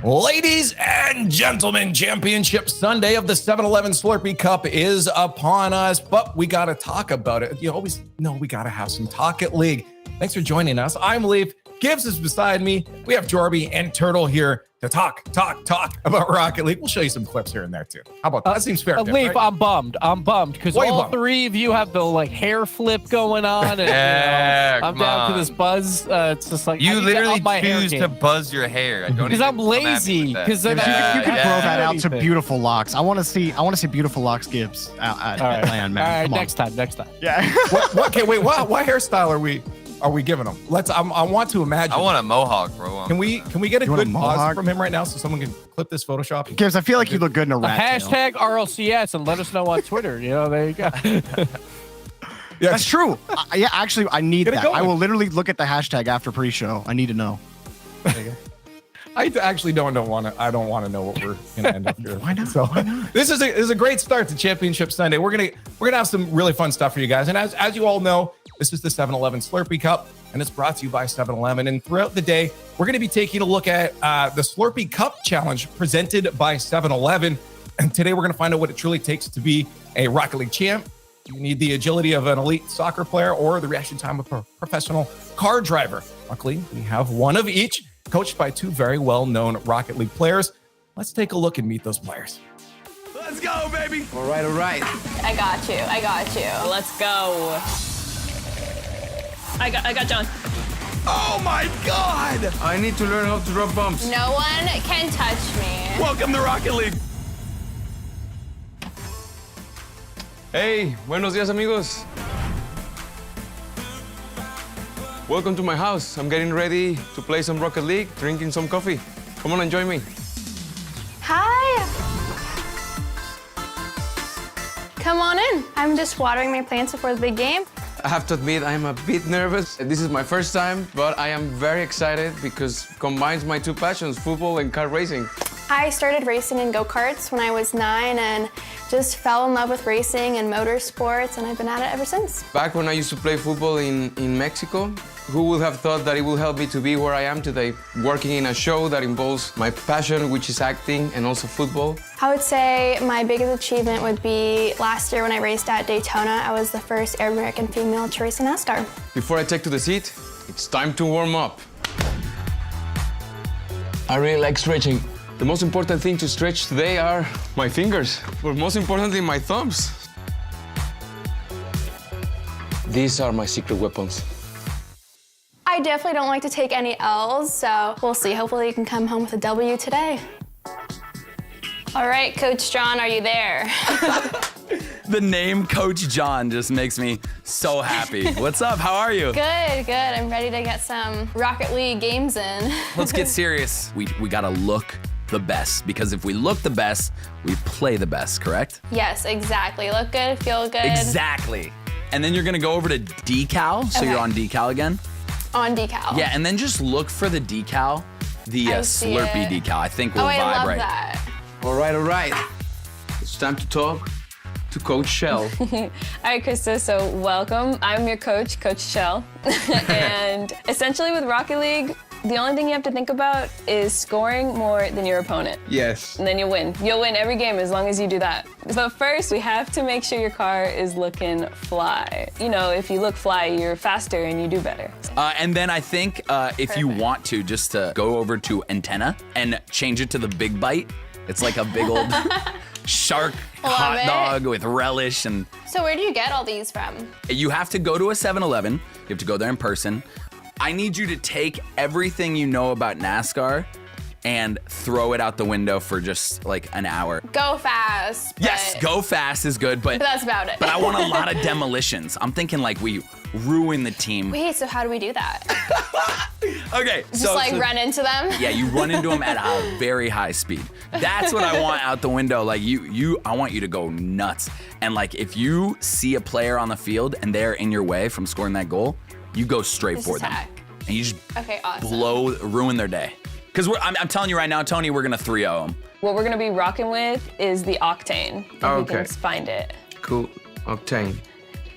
Ladies and gentlemen, Championship Sunday of the 7-Eleven Slurpee Cup is upon us, but we got to talk about it. You always know we got to have some talk at League. Thanks for joining us. I'm Leaf. Gibbs is beside me. We have Jorby and Turtle here to talk about Rocket League. We'll show you some clips here and there too. How about that? That seems fair. Leaf, right? I'm bummed because all three of you have the hair flip going on. And, I'm down to this buzz. It's just like you literally choose to buzz your hair. Because I'm lazy. Because you can grow that out to beautiful locks. I want to see beautiful locks, Gibbs. At land, man. All right, next time. Yeah. Okay, wait. What hairstyle are we giving him? I want to imagine. I want a mohawk, bro. Can we get a good pause from him right now so someone can clip this Photoshop? Gibbs, I feel like you look good in a rat tail. Hashtag RLCS and let us know on Twitter. There you go. Yeah, that's true. Actually, I need that. I will literally look at the hashtag after pre-show. I need to know. There you go. I actually don't want to. I don't want to know what we're gonna end up here. Why not? So, Why not? This is a great start to Championship Sunday. We're gonna have some really fun stuff for you guys. And as you all know, this is the 7-Eleven Slurpee Cup, and it's brought to you by 7-Eleven. And throughout the day, we're going to be taking a look at the Slurpee Cup Challenge presented by 7-Eleven. And today, we're going to find out what it truly takes to be a Rocket League champ. You need the agility of an elite soccer player or the reaction time of a professional car driver. Luckily, we have one of each, coached by two very well-known Rocket League players. Let's take a look and meet those players. Let's go, baby. All right. I got you. Let's go. I got John. Oh my God! I need to learn how to drop bombs. No one can touch me. Welcome to Rocket League. Hey, buenos días, amigos. Welcome to my house. I'm getting ready to play some Rocket League, drinking some coffee. Come on and join me. Hi. Come on in. I'm just watering my plants before the big game. I have to admit, I'm a bit nervous. This is my first time, but I am very excited because it combines my two passions, football and car racing. I started racing in go-karts when I was 9 and just fell in love with racing and motorsports, and I've been at it ever since. Back when I used to play football in Mexico, who would have thought that it will help me to be where I am today, working in a show that involves my passion, which is acting and also football? I would say my biggest achievement would be last year when I raced at Daytona. I was the first Arab American female to race in NASCAR. Before I take to the seat, it's time to warm up. I really like stretching. The most important thing to stretch today are my fingers, but most importantly, my thumbs. These are my secret weapons. I definitely don't like to take any L's, so we'll see. Hopefully you can come home with a W today. All right, Coach John, are you there? The name Coach John just makes me so happy. What's up? How are you? Good. I'm ready to get some Rocket League games in. Let's get serious. We gotta look the best, because if we look the best, we play the best, correct? Yes, exactly. Look good, feel good. Exactly. And then you're gonna go over to decal, so you're on decal again? On decal. Yeah, and then just look for the decal, the Slurpee decal. I think we'll vibe I love right. that. All right. It's time to talk to Coach Shell. All right, Krista, so welcome. I'm your coach, Coach Shell. And essentially with Rocket League, the only thing you have to think about is scoring more than your opponent. Yes. And then you'll win. You'll win every game as long as you do that. But first, we have to make sure your car is looking fly. You know, if you look fly, you're faster and you do better. And then I think if you want to, just to go over to antenna and change it to the big bite. It's like a big old shark hot dog with relish. And So where do you get all these from? you have to go to a 7-Eleven. You have to go there in person. I need you to take everything you know about NASCAR and throw it out the window for just like an hour. Go fast. Yes, go fast is good, but that's about it. But I want a lot of demolitions. I'm thinking like we ruin the team. Wait, so how do we do that? Okay, Just run into them? Yeah, you run into them at a very high speed. That's what I want out the window. Like I want you to go nuts. And like if you see a player on the field and they're in your way from scoring that goal, you go straight for them. And you just ruin their day. Because I'm telling you right now, Tony, we're gonna 3-0 them. What we're gonna be rocking with is the Octane. If Oh, we okay. can find it. Cool. Octane.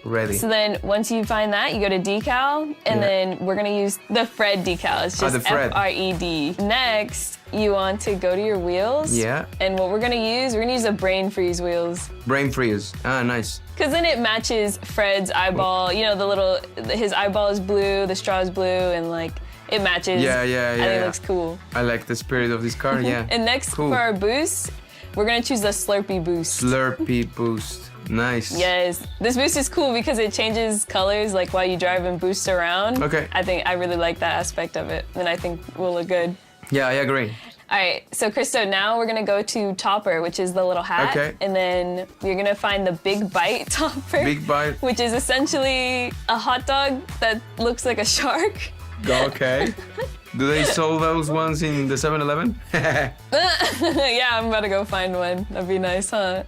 Ready. So then once you find that, you go to decal, and then we're gonna use the Fred decal. It's just F-R-E-D. Next, you want to go to your wheels. Yeah. And what we're gonna use a brain freeze wheels. Brain freeze. Ah, nice. Because then it matches Fred's eyeball. You know, his eyeball is blue, the straw is blue, and like, it matches. Yeah. I think it looks cool. I like the spirit of this car, yeah. And next for our boost, we're gonna choose the Slurpee boost. Slurpee boost. Nice. Yes. This boost is cool because it changes colors like while you drive and boost around. Okay. I really like that aspect of it, and I think will look good. Yeah, I agree. All right, so Christo, now we're gonna go to Topper, which is the little hat. Okay. And then you're gonna find the Big Bite Topper. Big Bite. Which is essentially a hot dog that looks like a shark. Okay. Do they sell those ones in the 7-Eleven? Yeah, I'm about to go find one. That'd be nice, huh?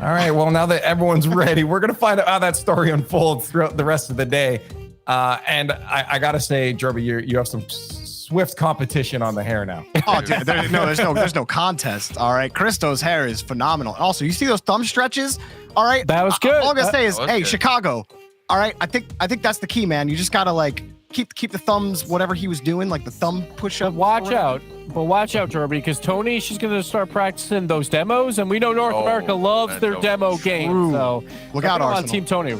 All right, well, now that everyone's ready, we're going to find out how that story unfolds throughout the rest of the day. And I got to say, Jorby, you have some swift competition on the hair now. Oh, dude, there's no contest. All right, Christo's hair is phenomenal. Also, you see those thumb stretches? All right, that was good. All I'm gonna say is, hey, good. Chicago. All right, I think that's the key, man. You just gotta like keep the thumbs, whatever he was doing, like the thumb push up. Watch out, Jorby, because Tony, she's gonna start practicing those demos, and we know North America loves their demo game. So look out, on Team Tony.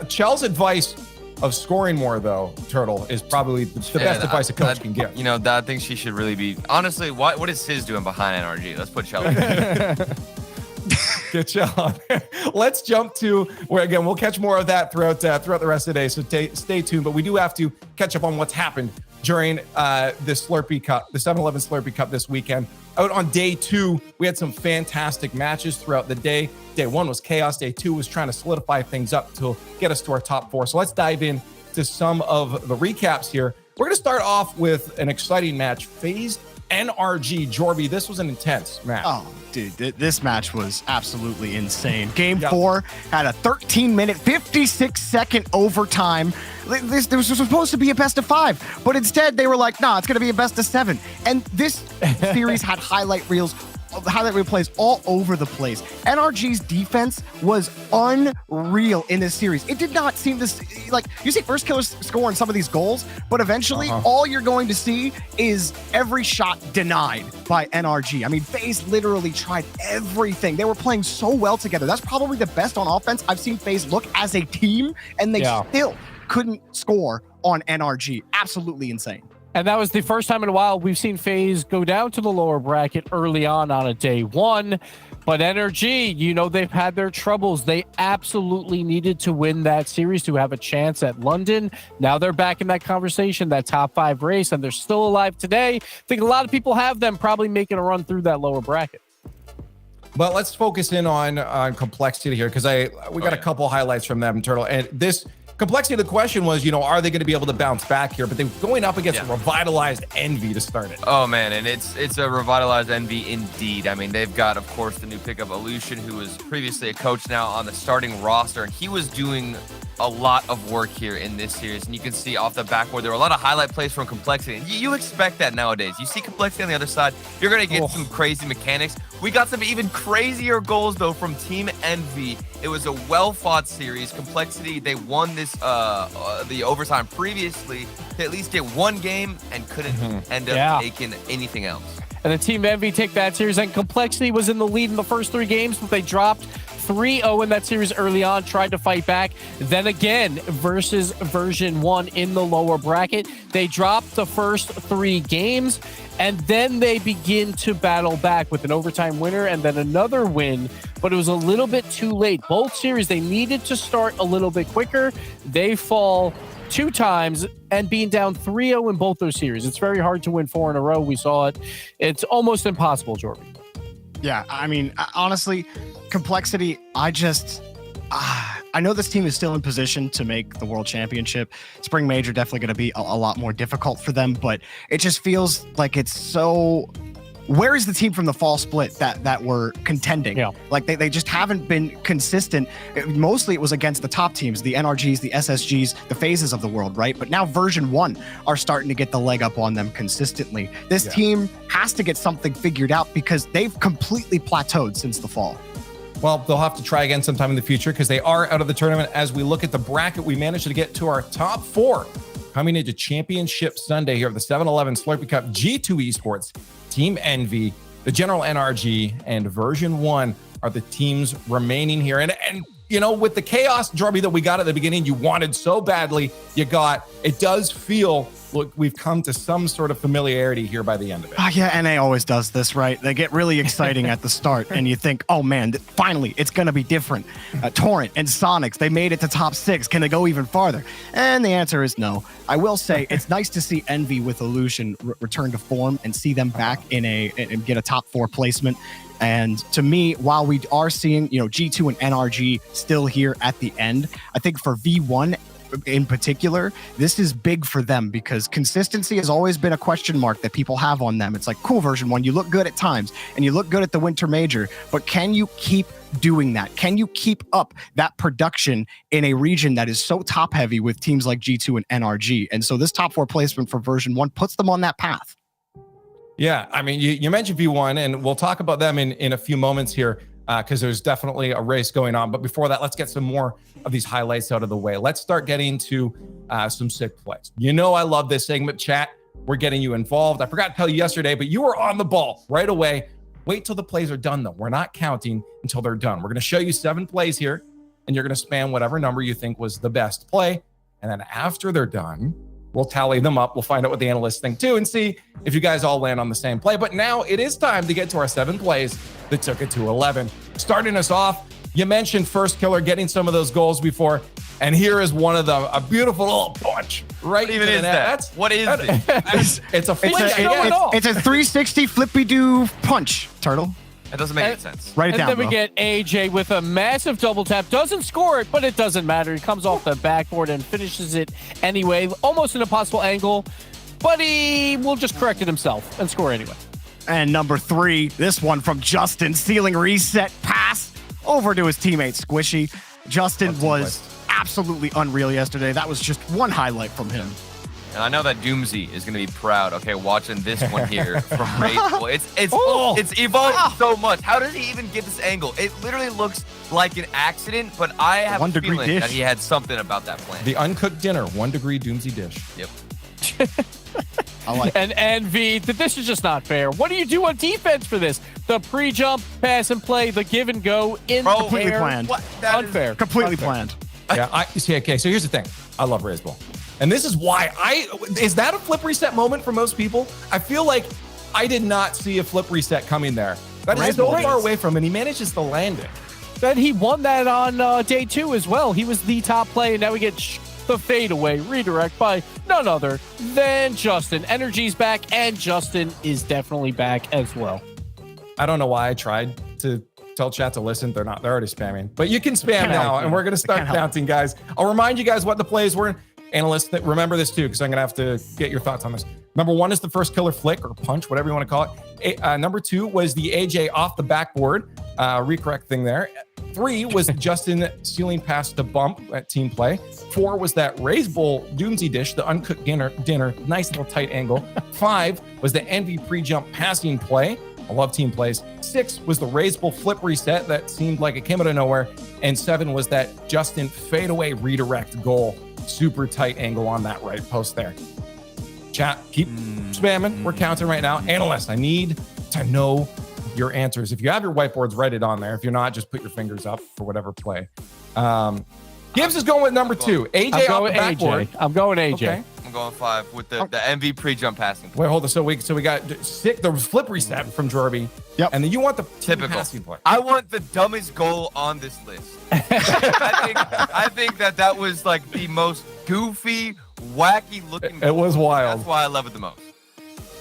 Chel's advice of scoring more, though, Turtle, is probably the best advice a coach can give. You know, I think she should really be. Honestly, what is Sis doing behind NRG? Let's put Chel. Get Chel on there. Let's jump to where, again, we'll catch more of that throughout the rest of the day. So stay tuned. But we do have to catch up on what's happened during the Slurpee Cup, the 7-Eleven Slurpee Cup this weekend. Out on day 2, we had some fantastic matches throughout the day. Day 1 was chaos. Day 2 was trying to solidify things up to get us to our top 4. So let's dive in to some of the recaps here. We're going to start off with an exciting match. FaZe NRG. Jorby, this was an intense match. Oh, dude, this match was absolutely insane. Game 4 had a 13-minute, 56-second overtime. This was supposed to be a best of 5, but instead they were like, nah, it's going to be a best of 7. And this series had highlight reel plays all over the place. NRG's defense was unreal in this series. It did not seem to, like, you see first killers scoring some of these goals, but eventually all you're going to see is every shot denied by NRG. I mean, FaZe literally tried everything. They were playing so well together. That's probably the best on offense I've seen FaZe look as a team, and they still couldn't score on NRG. Absolutely insane. And that was the first time in a while we've seen FaZe go down to the lower bracket early on a day 1. But NRG, you know, they've had their troubles. They absolutely needed to win that series to have a chance at London. Now they're back in that conversation, that top 5 race, and they're still alive today. I think a lot of people have them probably making a run through that lower bracket. But let's focus in on complexity here, because we got a couple highlights from them, Turtle. And this complexity of the question was, you know, are they going to be able to bounce back here? But they're going up against a revitalized Envy to start it. Oh, man, and it's a revitalized Envy indeed. I mean, they've got, of course, the new pickup, Illusion, who was previously a coach now on the starting roster, and he was doing a lot of work here in this series. And you can see off the backboard, there were a lot of highlight plays from Complexity. And you expect that nowadays. You see Complexity on the other side, you're going to get some crazy mechanics. We got some even crazier goals, though, from Team Envy. It was a well-fought series. Complexity, they won this the overtime previously to at least get one game and couldn't end up taking anything else. And the Team Envy take that series, and Complexity was in the lead in the first 3 games, but they dropped 3-0 in that series early on, tried to fight back. Then again, versus version 1 in the lower bracket, they dropped the first 3 games, and then they begin to battle back with an overtime winner and then another win, but it was a little bit too late. Both series, they needed to start a little bit quicker. They fall 2 times and being down 3-0 in both those series. It's very hard to win 4 in a row. We saw it. It's almost impossible, Jordan. Yeah, I mean, honestly, Complexity, I know this team is still in position to make the World Championship. Spring Major definitely going to be a lot more difficult for them, but it just feels like it's so where is the team from the fall split that were contending? Yeah. Like they just haven't been consistent. Mostly it was against the top teams, the NRGs, the SSGs, the phases of the world, right? But now version 1 are starting to get the leg up on them consistently. This team has to get something figured out because they've completely plateaued since the fall. Well, they'll have to try again sometime in the future because they are out of the tournament. As we look at the bracket, we managed to get to our top 4 coming into Championship Sunday here of the 7-Eleven Slurpee Cup. G2 Esports, Team Envy, the General NRG, and Version 1 are the teams remaining here. And you know, with the chaos derby that we got at the beginning, you wanted so badly, you got, it does feel, look, we've come to some sort of familiarity here by the end of it. Yeah, NA always does this, right? They get really exciting at the start, and you think, oh man, finally, it's going to be different. Torrent and Sonics, they made it to top 6. Can they go even farther? And the answer is no. I will say it's nice to see Envy with Illusion return to form and see them back and get a top 4 placement. And to me, while we are seeing, G2 and NRG still here at the end, I think for V1 in particular, this is big for them because consistency has always been a question mark that people have on them. It's like, cool, version 1, you look good at times and you look good at the Winter Major, but can you keep doing that? Can you keep up that production in a region that is so top heavy with teams like G2 and NRG? And so this top 4 placement for version 1 puts them on that path. Yeah, I mean, you mentioned V1, and we'll talk about them in a few moments here because there's definitely a race going on. But before that, let's get some more of these highlights out of the way. Let's start getting to some sick plays. You know I love this segment, chat. We're getting you involved. I forgot to tell you yesterday, but you were on the ball right away. Wait till the plays are done, though. We're not counting until they're done. We're going to show you 7 plays here, and you're going to spam whatever number you think was the best play. And then after they're done, we'll tally them up. We'll find out what the analysts think too and see if you guys all land on the same play. But now it is time to get to our 7 plays that took it to 11. Starting us off, you mentioned First Killer getting some of those goals before. And here is one of them, a beautiful little punch right What even into is the net. that? What is it? It's a flip. It's a 360 flippy-doo punch, Turtle. That doesn't make any sense. Write it down, And then bro. we get AJ with a massive double tap. Doesn't score it, but it doesn't matter. He comes off the backboard and finishes it anyway. Almost an impossible angle, but he will just correct it himself and score anyway. And number 3, this one from Justin, ceiling reset pass over to his teammate Squishy. Justin was absolutely unreal yesterday. That was just one highlight from him. And I know that Doomsy is going to be proud, okay, watching this one here from Rachel. It's evolved so much. How does he even get this angle? It literally looks like an accident, but I have a feeling that he had something about that plan. The uncooked dinner, 1 degree Doomsy dish. Yep. I like And Envy, this is just not fair. What do you do on defense for this? The pre-jump, pass and play, the give and go in the completely air. planned. What? That Unfair. Completely Unfair. planned. Yeah, okay, so here's the thing. I love Raise Ball. And this is why is that a flip reset moment for most people? I feel like I did not see a flip reset coming there. That is so far away from him, and he manages to land it. Then he won that on day 2 as well. He was the top play, and now we get the fadeaway redirect by none other than Justin. Energy's back, and Justin is definitely back as well. I don't know why I tried to tell chat to listen. They're already spamming. But you can spam now, and we're going to start counting, guys. I'll remind you guys what the plays were. Analysts, that remember this too, because I'm going to have to get your thoughts on this. Number 1 is the First Killer flick or punch, whatever you want to call it. Number 2 was the AJ off the backboard, recorrect thing there. 3 was the Justin ceiling pass to bump at team play. 4 was that Raise Bowl Doomsy dish, the uncooked dinner, nice little tight angle. 5 was the Envy pre-jump passing play. I love team plays. 6 was the Raise Bowl flip reset that seemed like it came out of nowhere. And 7 was that Justin fadeaway redirect goal. Super tight angle on that right post there. Chat, keep spamming. We're counting right now. Analysts, I need to know your answers. If you have your whiteboards, write it on there. If you're not, just put your fingers up for whatever play. Gibbs is going with number 2. AJ off the backboard. I'm going AJ. Okay. I'm going 5 with the MV pre-jump passing. Wait, hold on. So we got 6. There was flip reset from Jorby. Yep. And then you want the Typical passing play. I want the dumbest goal on this list. I think that was like the most goofy, wacky looking. It was wild. That's why I love it the most.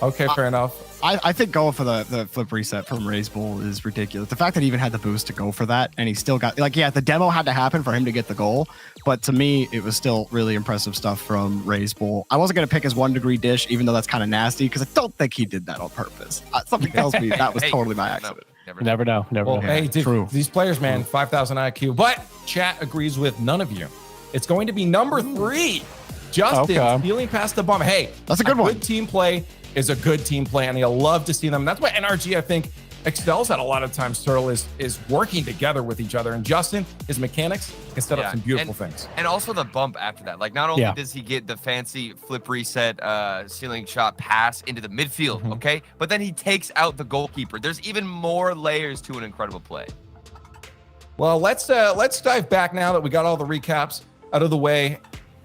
Okay, fair enough. I think going for the flip reset from Raze Bull is ridiculous. The fact that he even had the boost to go for that, and he still got, like, yeah, the demo had to happen for him to get the goal, but to me, it was still really impressive stuff from Raze Bull. I wasn't going to pick his 1 degree dish, even though that's kind of nasty, because I don't think he did that on purpose. Something tells me that was totally by accident. Never know. Well, hey, True. these players, man, 5,000 IQ. But chat agrees with none of you. It's going to be number 3. Justin stealing past the bum. Hey, that's a good one. Good team play is a good team play, and you'll love to see them. That's why NRG, I think, excels at a lot of times. Turtle is working together with each other, and Justin, his mechanics can set up some beautiful things. And also the bump after that. Like, not only does he get the fancy flip reset ceiling shot pass into the midfield, okay, but then he takes out the goalkeeper. There's even more layers to an incredible play. Well, let's dive back now that we got all the recaps out of the way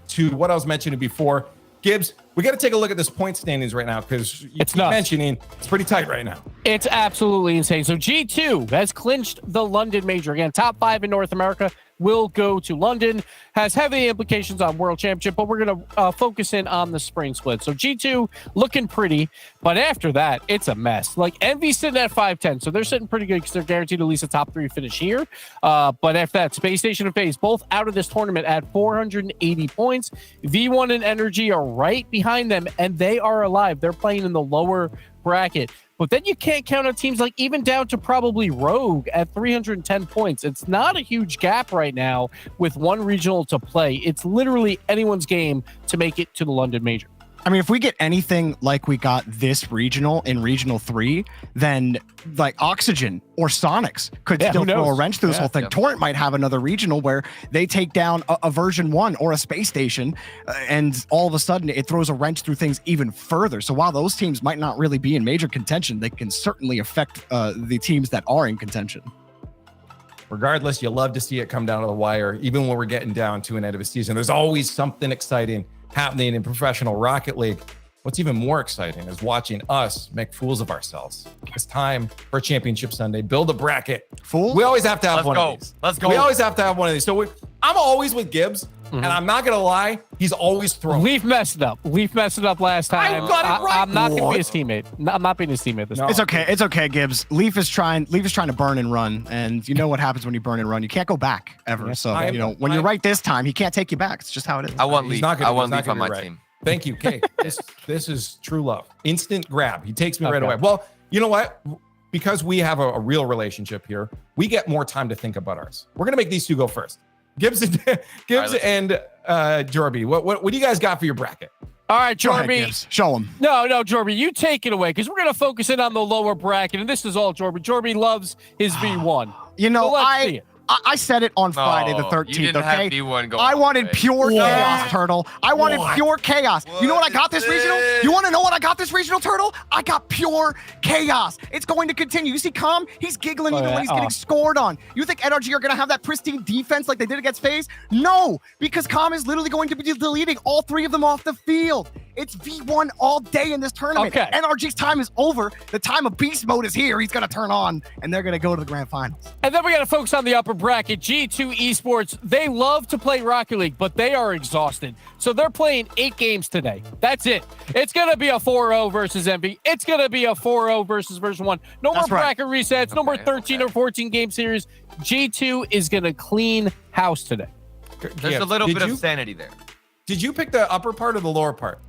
to what I was mentioning before. Gibbs, we got to take a look at this point standings right now, because you keep mentioning it's pretty tight right now. It's absolutely insane. So G2 has clinched the London Major. Again, top 5 in North America will go to London. Has heavy implications on World Championship, but we're going to focus in on the spring split. So G2 looking pretty, but after that, it's a mess. Like, Envy's sitting at 5-10, so they're sitting pretty good because they're guaranteed at least a top 3 finish here. But after that, Space Station and FaZe both out of this tournament at 480 points. V1 and Energy are right behind them, and they are alive. They're playing in the lower bracket. But then you can't count on teams like even down to probably Rogue at 310 points. It's not a huge gap right now with one regional to play. It's literally anyone's game to make it to the London Major. I mean, if we get anything like we got this regional in Regional 3, then like Oxygen or Sonics could still throw a wrench through this whole thing. Torrent might have another regional where they take down a version 1 or a Space Station, and all of a sudden it throws a wrench through things even further. So while those teams might not really be in major contention, they can certainly affect the teams that are in contention. Regardless, you love to see it come down to the wire. Even when we're getting down to an end of a season, there's always something exciting happening in professional Rocket League. What's even more exciting is watching us make fools of ourselves. It's time for Championship Sunday. Build a bracket. Fool? We always have to have one of these. Let's go. We always have to have one of these. So I'm always with Gibbs, and I'm not going to lie, he's always throwing. Leaf messed it up. Leaf messed it up last time. I got it right. I'm not going to be his teammate. I'm not being his teammate this time. It's okay. It's okay, Gibbs. Leaf is trying to burn and run, and you know what happens when you burn and run. You can't go back ever. So, when you're right this time, he can't take you back. It's just how it is. I want Leaf. I want Leaf on my team. Thank you, Kay. This is true love. Instant grab. He takes me right away. Well, you know what? Because we have a real relationship here, we get more time to think about ours. We're gonna make these two go first. Gibbs and Jorby. What do you guys got for your bracket? All right, Jorby. Show him. No, Jorby, you take it away, because we're gonna focus in on the lower bracket, and this is all Jorby. Jorby loves his V1. You know, so I said it on Friday the 13th, you didn't okay? have V1 going I wanted pure chaos, Turtle. I wanted pure chaos. You know what I got this regional? You want to know what I got this regional, Turtle? I got pure chaos. It's going to continue. You see Calm? He's giggling even when he's getting scored on. You think NRG are going to have that pristine defense like they did against FaZe? No, because Calm is literally going to be deleting all 3 of them off the field. It's V1 all day in this tournament. Okay. NRG's time is over. The time of beast mode is here. He's going to turn on, and they're going to go to the grand finals. And then we got to focus on the upper bracket. G2 Esports, they love to play Rocket League, but they are exhausted. So they're playing 8 games today. That's it. It's going to be a 4-0 versus Envy. It's going to be a 4-0 versus version 1. No more bracket resets. No more 13 or 14 game series. G2 is going to clean house today. There's a little bit of sanity there. Did you pick the upper part or the lower part?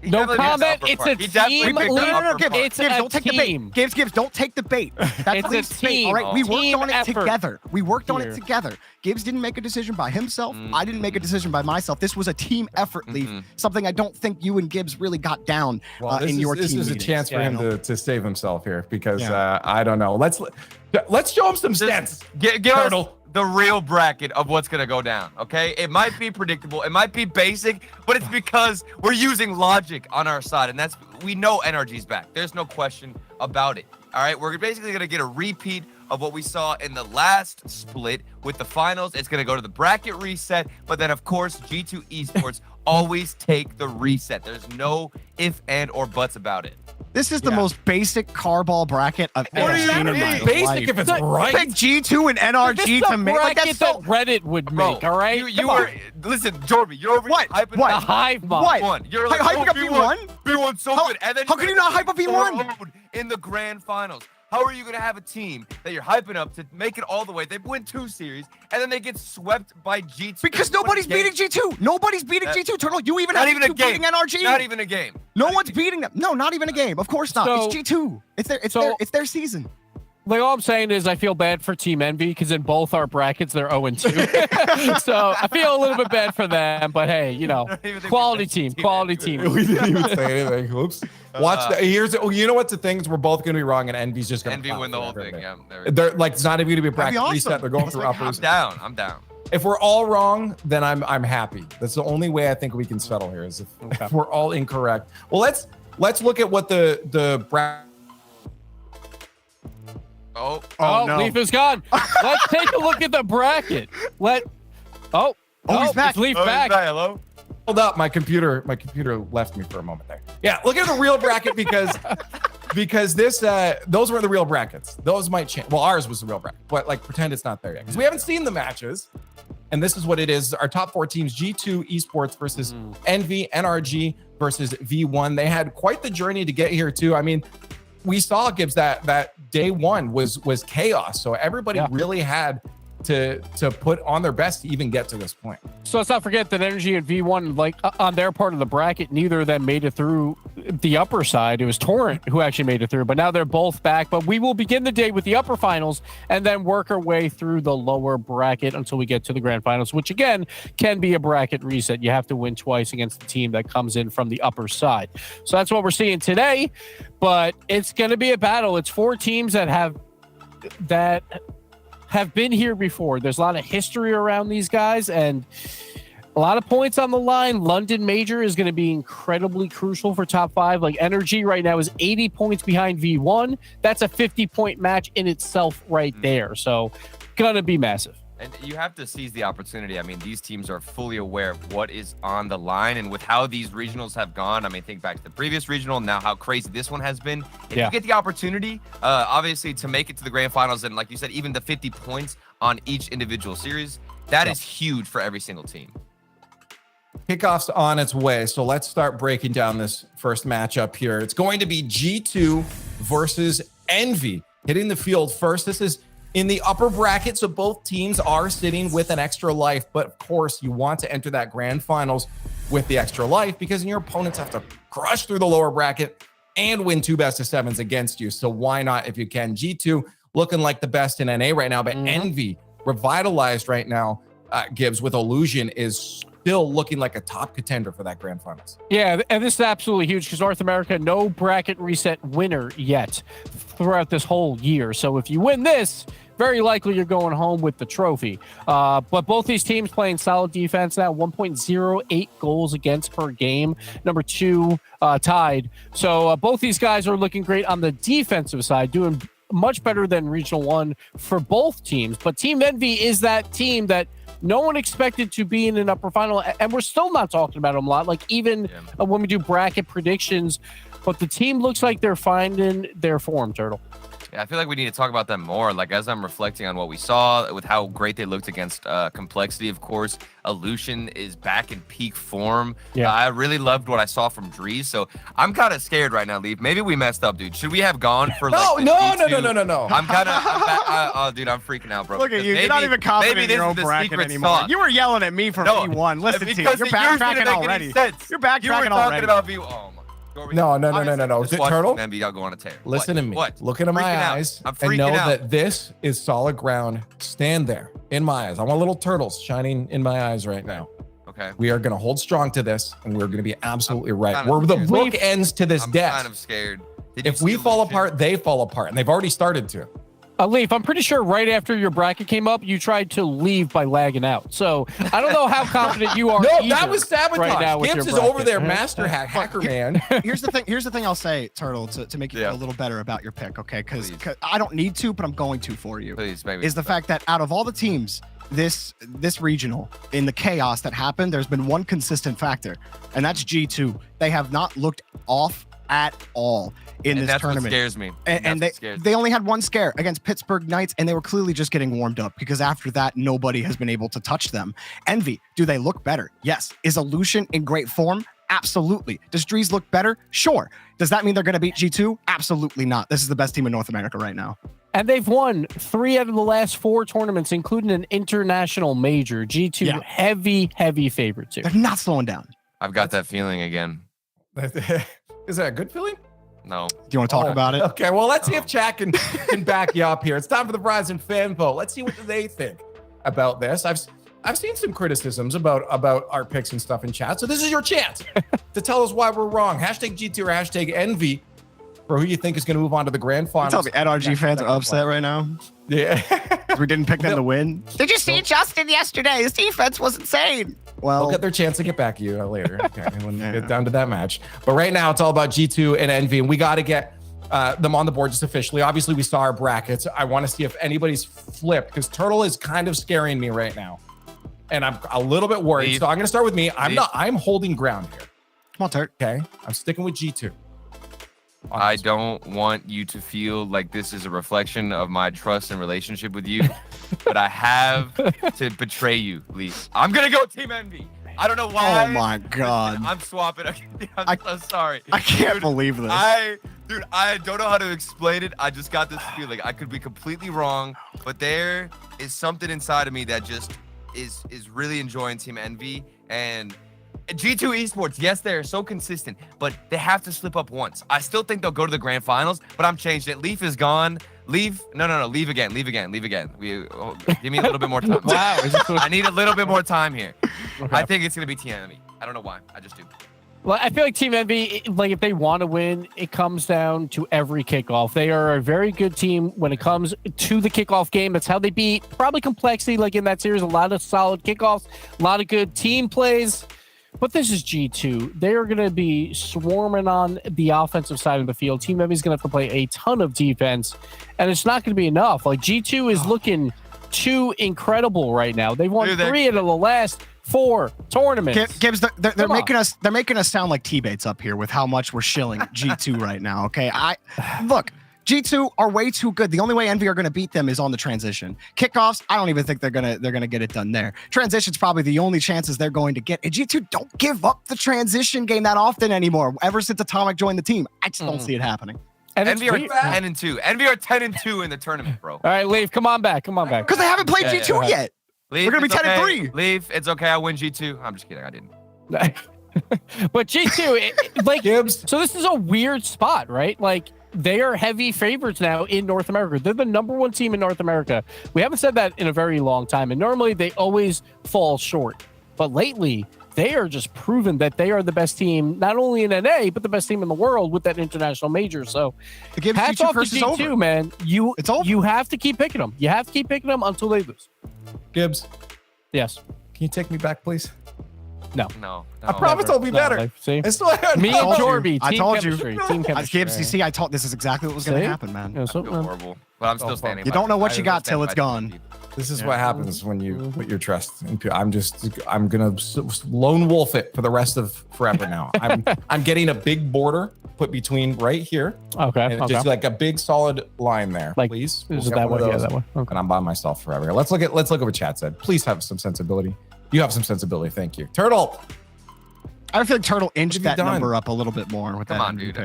No comment. It's a team. Gibbs, don't take the bait. Gibbs, don't take the bait. That's a team. All right, we worked on it effort. together. We worked on it together. Gibbs didn't make a decision by himself. I didn't make a decision by myself. This was a team effort, Leaf. Something I don't think you and Gibbs really got down in your team. This is a meetings. chance for him to save himself here, because I don't know. Let's show him some sense. Give us the real bracket of what's going to go down, okay? It might be predictable. It might be basic, but it's because we're using logic on our side, and we know NRG's back. There's no question about it, all right? We're basically going to get a repeat of what we saw in the last split with the finals. It's going to go to the bracket reset, but then, of course, G2 Esports always take the reset. There's no if, and, or buts about it. This is the most basic carball bracket I've What ever do you seen in mean? my Basic life. if it's right. Pick G2 and This NRG is to the make. Like, bracket that's so. that Reddit would make, all right? You were listen, Jorby. You're over What? here hyping What? A up hive mind. What? V1. You're like, Hyping oh, up V1? V1's so How- good. And then how can you not hype up V1? in the grand finals? How are you going to have a team that you're hyping up to make it all the way? They win 2 series, and then they get swept by G2. Because nobody's beating G2. Nobody's beating G2. Turtle, you even Not have even a G2 game. beating NRG. Not even a game. No Not one's even a beating them. No, not even a game. Of course not. So- It's G2. It's their season. Like, all I'm saying is I feel bad for Team Envy because in both our brackets, they're 0-2. So I feel a little bit bad for them. But hey, you know, don't even think quality we team, mentioned quality Team team. We didn't even say anything. Oops. Watch the, here's you know what the things we're both gonna be wrong and Envy's just gonna Envy pop win the whole forever, thing. man. Yeah, there we go. They're like it's not even gonna be a That'd be bracket awesome. reset. They're going Let's through make it uppers. I'm down. I'm down. If we're all wrong, then I'm happy. That's the only way I think we can settle here is if we're all incorrect. Well, let's look at what the bracket. Oh, Oh, no. Leaf is gone. Let's take a look at the bracket. Oh, he's back. It's Leaf oh, back. hello. Hold up, my computer left me for a moment there. Yeah, look at the real bracket because this those were the real brackets. Those might change. Well, ours was the real bracket, but like pretend it's not there yet because we haven't seen the matches. And this is what it is. Our top 4 teams: G2 Esports versus Envy, NRG versus V1. They had quite the journey to get here too. I mean, we saw Gibbs that day one was chaos. So everybody really had to put on their best to even get to this point. So let's not forget that Energy and V1, like on their part of the bracket, neither of them made it through the upper side. It was Torrent who actually made it through, but now they're both back. But we will begin the day with the upper finals and then work our way through the lower bracket until we get to the grand finals, which again can be a bracket reset. You have to win twice against the team that comes in from the upper side. So that's what we're seeing today, but it's going to be a battle. It's 4 teams that have been here before. There's a lot of history around these guys and a lot of points on the line. London Major is going to be incredibly crucial for top 5. Like Energy right now is 80 points behind V1. That's a 50-point match in itself right there. So gonna be massive. And you have to seize the opportunity. I mean, these teams are fully aware of what is on the line, and with how these regionals have gone, I mean, think back to the previous regional, now how crazy this one has been. If you get the opportunity, obviously, to make it to the grand finals, and like you said, even the 50 points on each individual series, that is huge for every single team. Kickoff's on its way, so let's start breaking down this first matchup here. It's going to be G2 versus Envy hitting the field first. This is in the upper bracket, so both teams are sitting with an extra life, but of course you want to enter that grand finals with the extra life because your opponents have to crush through the lower bracket and win 2 best-of-7s against you. So why not if you can? G2 looking like the best in NA right now, but Envy revitalized right now, Gibbs, with Illusion is still looking like a top contender for that grand finals. Yeah, and this is absolutely huge because North America, no bracket reset winner yet throughout this whole year. So if you win this, very likely you're going home with the trophy. But both these teams playing solid defense now, 1.08 goals against per game. Number 2 tied. So both these guys are looking great on the defensive side, doing much better than Regional 1 for both teams. But Team Envy is that team that no one expected to be in an upper final, and we're still not talking about them a lot. Like even when we do bracket predictions, but the team looks like they're finding their form, Turtle. Yeah, I feel like we need to talk about them more. Like, as I'm reflecting on what we saw with how great they looked against Complexity, of course, Illusion is back in peak form. Yeah. I really loved what I saw from Drees, so I'm kind of scared right now, Leaf. Maybe we messed up, dude. Should we have gone for like No. I'm kind of, oh, dude, I'm freaking out, bro. Look at you. Maybe, You're not even confident in maybe your this own is the bracket secret anymore. sauce. You were yelling at me for V1. Listen to you. Because You're yours didn't backtracking make any already. sense. You're You were backtracking talking already. about V1. Oh, my. No. Just watch Turtle, Maybe y'all go on a tear. listen What? to me. What? Look into my Freaking out. eyes I'm and freaking know out. that this is solid ground. Stand there in my eyes. I want little turtles shining in my eyes right now. Okay. We are going to hold strong to this, and we're going to be absolutely right. kind of We're the scared. book ends to this I'm death. kind of scared. Did you If we see fall Illusion? apart, they fall apart, and they've already started to. Leaf, I'm pretty sure right after your bracket came up, you tried to leave by lagging out. So I don't know how confident you are. No, either that was sabotage. right now with Gibbs your is over bracket. there, master hacker man. Here's the thing I'll say, Turtle, to make you feel a little better about your pick, okay? Because Please. I don't need to, but I'm going to for you. Please, maybe. Is the fact that out of all the teams this regional, in the chaos that happened, there's been one consistent factor, and that's G2. They have not looked off at all in this that's tournament. what scares me. And they only had one scare against Pittsburgh Knights, and they were clearly just getting warmed up because after that, nobody has been able to touch them. Envy, do they look better? Yes. Is Illusion in great form? Absolutely. Does Drees look better? Sure. Does that mean they're going to beat G2? Absolutely not. This is the best team in North America right now. And they've won 3 out of the last 4 tournaments, including an international major. G2, heavy favorite too. They're not slowing down. I've got that feeling again. Is that a good feeling? No. Do you want to talk about it? Okay, well, let's see if Chat can back you up here. It's time for the Verizon fan vote. Let's see what they think about this. I've seen some criticisms about our picks and stuff in chat, so this is your chance to tell us why we're wrong. Hashtag G2 or hashtag Envy for who you think is going to move on to the grand finals. Tell me, NRG fans are upset right now. Yeah. We didn't pick them to win. Did you see Justin yesterday? His defense was insane. Well, we'll get their chance to get back to you later, okay, when we get down to that match. But right now, it's all about G2 and Envy, and we got to get them on the board just officially. Obviously, we saw our brackets. I want to see if anybody's flipped, because Turtle is kind of scaring me right now, and I'm a little bit worried. So I'm going to start with me. I'm holding ground here. Come on, Turt. Okay, I'm sticking with G2. I don't want you to feel like this is a reflection of my trust and relationship with you, but I have to betray you, Leaf. I'm going to go Team Envy. I don't know why. Oh my God. I'm swapping. I'm so sorry. I can't believe this. I don't know how to explain it. I just got this feeling. I could be completely wrong, but there is something inside of me that just is really enjoying Team Envy. And G2 Esports, yes, they're so consistent, but they have to slip up once. I still think they'll go to the grand finals, but I'm changed it. Leaf is gone. Leave. No. Leave again. Give me a little bit more time. Wow. I need a little bit more time here. Okay. I think it's going to be Team Envy. I don't know why. I just do. Well, I feel like Team Envy, like if they want to win, it comes down to every kickoff. They are a very good team when it comes to the kickoff game. That's how they beat probably Complexity, like in that series. A lot of solid kickoffs, a lot of good team plays. But this is G2. They are going to be swarming on the offensive side of the field. Team Envy is going to have to play a ton of defense, and it's not going to be enough. Like G2 is looking too incredible right now. They've won 3 out of the last 4 tournaments. Gibbs, they're making us sound like T-baits up here with how much we're shilling G2 right now. Okay, look. G2 are way too good. The only way Envy are going to beat them is on the transition. Kickoffs, I don't even think they're gonna get it done there. Transition's probably the only chances they're going to get. And G2 don't give up the transition game that often anymore. Ever since Atomic joined the team, I just don't see it happening. And Envy are 10-2. Envy are 10-2 in the tournament, bro. All right, Leaf, come on back. Because they haven't played G2 yet. Leaf, we're gonna be 10-3. Leaf, it's okay. I win G2. I'm just kidding. I didn't. But G2, like Gibbs. So this is a weird spot, right? Like, they are heavy favorites now in North America. They're the #1 team in North America. We haven't said that in a very long time, and normally they always fall short. But lately, they are just proven that they are the best team, not only in NA, but the best team in the world with that international major. So hats off to G2, man. You have to keep picking them. You have to keep picking them until they lose. Gibbs, yes. Can you take me back, please? No. I promise I'll be better. Like, see? I still have Me and Jorby, I told you. Team chemistry. Gibbs, you see, I told this is exactly what was going to happen, man. Yeah, I feel horrible, but I'm still standing. You don't know what you got till it's gone. This is what happens when you put your trust in people. I'm gonna lone wolf it for the rest of forever now. I'm getting a big border put between right here. Okay. And just like a big solid line there, like, please. Is it that one? Yeah, that one. Okay. And I'm by myself forever. Let's look at what chat said. Please have some sensibility. You have some sensibility. Thank you, Turtle. I feel like Turtle inched that number up a little bit more with that. Come on, dude.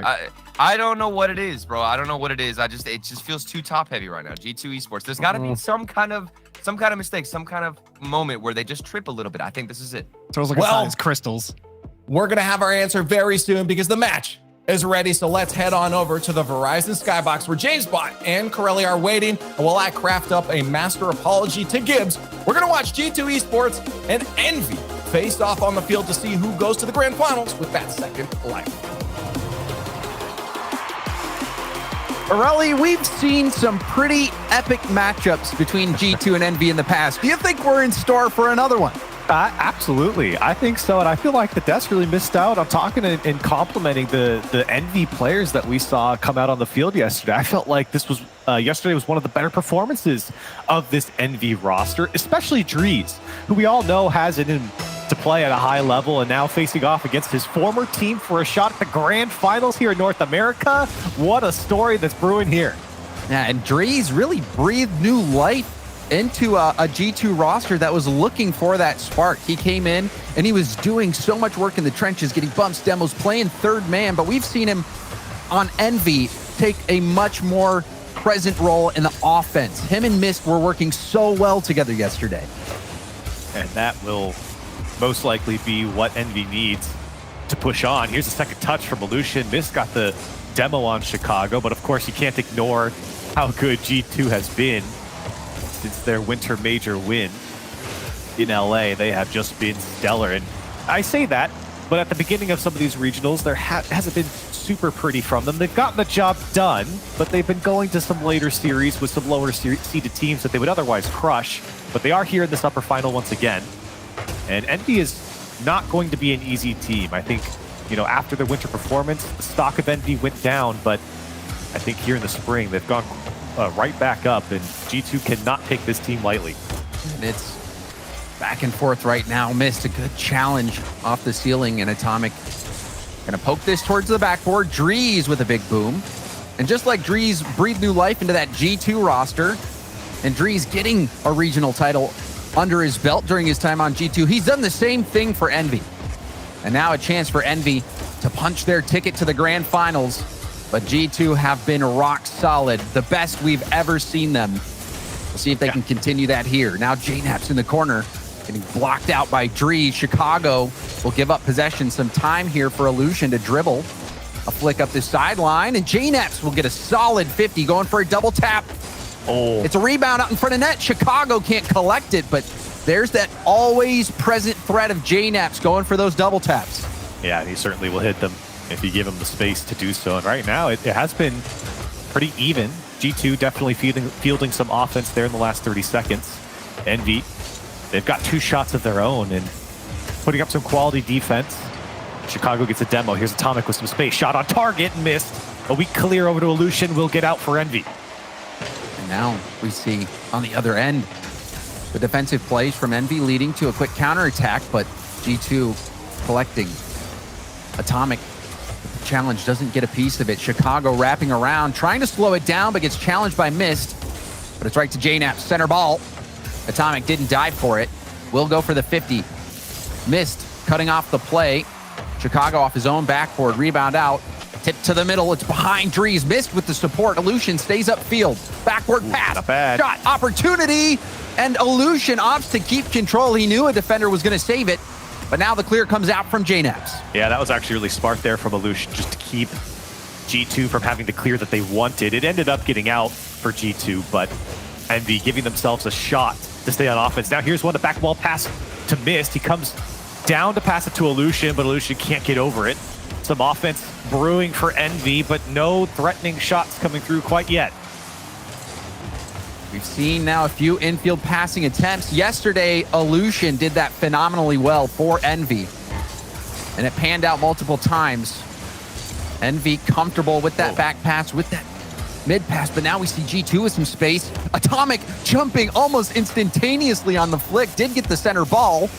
I don't know what it is, bro. I don't know what it is. It just feels too top heavy right now. G2 Esports. There's got to be some kind of mistake, some kind of moment where they just trip a little bit. I think this is it. Turtle's looking at his crystals. We're gonna have our answer very soon because the match is ready. So let's head on over to the Verizon Skybox where James Bott and Corelli are waiting. And while I craft up a master apology to Gibbs, we're gonna watch G2 Esports and Envy face off on the field to see who goes to the grand finals with that second life. Corelli, we've seen some pretty epic matchups between G2 and Envy in the past. Do you think we're in store for another one? Absolutely. I think so. And I feel like the Desk really missed out on talking and complimenting the Envy players that we saw come out on the field yesterday. I felt like this was yesterday was one of the better performances of this Envy roster, especially Drees, who we all know has it in to play at a high level, and now facing off against his former team for a shot at the grand finals here in North America. What a story that's brewing here. Yeah, and Drees really breathed new life into a G2 roster that was looking for that spark. He came in and he was doing so much work in the trenches, getting bumps, demos, playing third man, but we've seen him on Envy take a much more present role in the offense. Him and Mist were working so well together yesterday. And that will most likely be what Envy needs to push on. Here's a second touch from Aleutian. Mist got the demo on Chicago, but of course you can't ignore how good G2 has been since their winter major win in LA. They have just been stellar. And I say that, but at the beginning of some of these regionals, there hasn't been super pretty from them. They've gotten the job done, but they've been going to some later series with some lower seeded teams that they would otherwise crush. But they are here in this upper final once again. And Envy is not going to be an easy team. I think, you know, after their winter performance, the stock of Envy went down, but I think here in the spring, they've gone right back up, and G2 cannot take this team lightly. And it's back and forth right now. Missed a good challenge off the ceiling, and Atomic gonna poke this towards the backboard. Drees with a big boom. And just like Drees breathed new life into that G2 roster, and Drees getting a regional title under his belt during his time on G2, he's done the same thing for Envy. And now a chance for Envy to punch their ticket to the grand finals. But G2 have been rock solid, the best we've ever seen them. We'll see if they can continue that here. Now JNAP's in the corner, getting blocked out by Drees. Chicago will give up possession. Some time here for Aleutian to dribble. A flick up the sideline, and JNAP's will get a solid 50, going for a double tap. Oh, It's a rebound out in front of net. Chicago can't collect it, but there's that always present threat of JNAP's going for those double taps. yeah, and he certainly will hit them if you give him the space to do so. And right now, it has been pretty even. G2 definitely fielding some offense there in the last 30 seconds. Envy, they've got 2 shots of their own and putting up some quality defense. Chicago gets a demo. Here's Atomic with some space. Shot on target, missed. A weak clear over to Aleutian will get out for Envy. And now we see on the other end the defensive plays from Envy leading to a quick counterattack, but G2 collecting. Atomic, the challenge, doesn't get a piece of it. Chicago wrapping around, trying to slow it down, but gets challenged by Mist. But it's right to JNAP, center ball. Atomic didn't dive for it. Will go for the 50. Mist cutting off the play. Chicago off his own backboard, rebound out. Tip to the middle, it's behind Drees. Missed with the support. Aleutian stays upfield. Backward pass. Not bad. Shot opportunity. And Aleutian opts to keep control. He knew a defender was going to save it. But now the clear comes out from JNAP's. Yeah, that was actually really smart there from Aleutian, just to keep G2 from having the clear that they wanted. It ended up getting out for G2, but Envy giving themselves a shot to stay on offense. Now here's one, the back wall pass to Mist. He comes down to pass it to Aleutian, but Aleutian can't get over it. Some offense brewing for Envy, but no threatening shots coming through quite yet. We've seen now a few infield passing attempts. Yesterday, Aleutian did that phenomenally well for Envy, and it panned out multiple times. Envy comfortable with that back pass, with that mid pass, but now we see G2 with some space. Atomic jumping almost instantaneously on the flick, did get the center ball,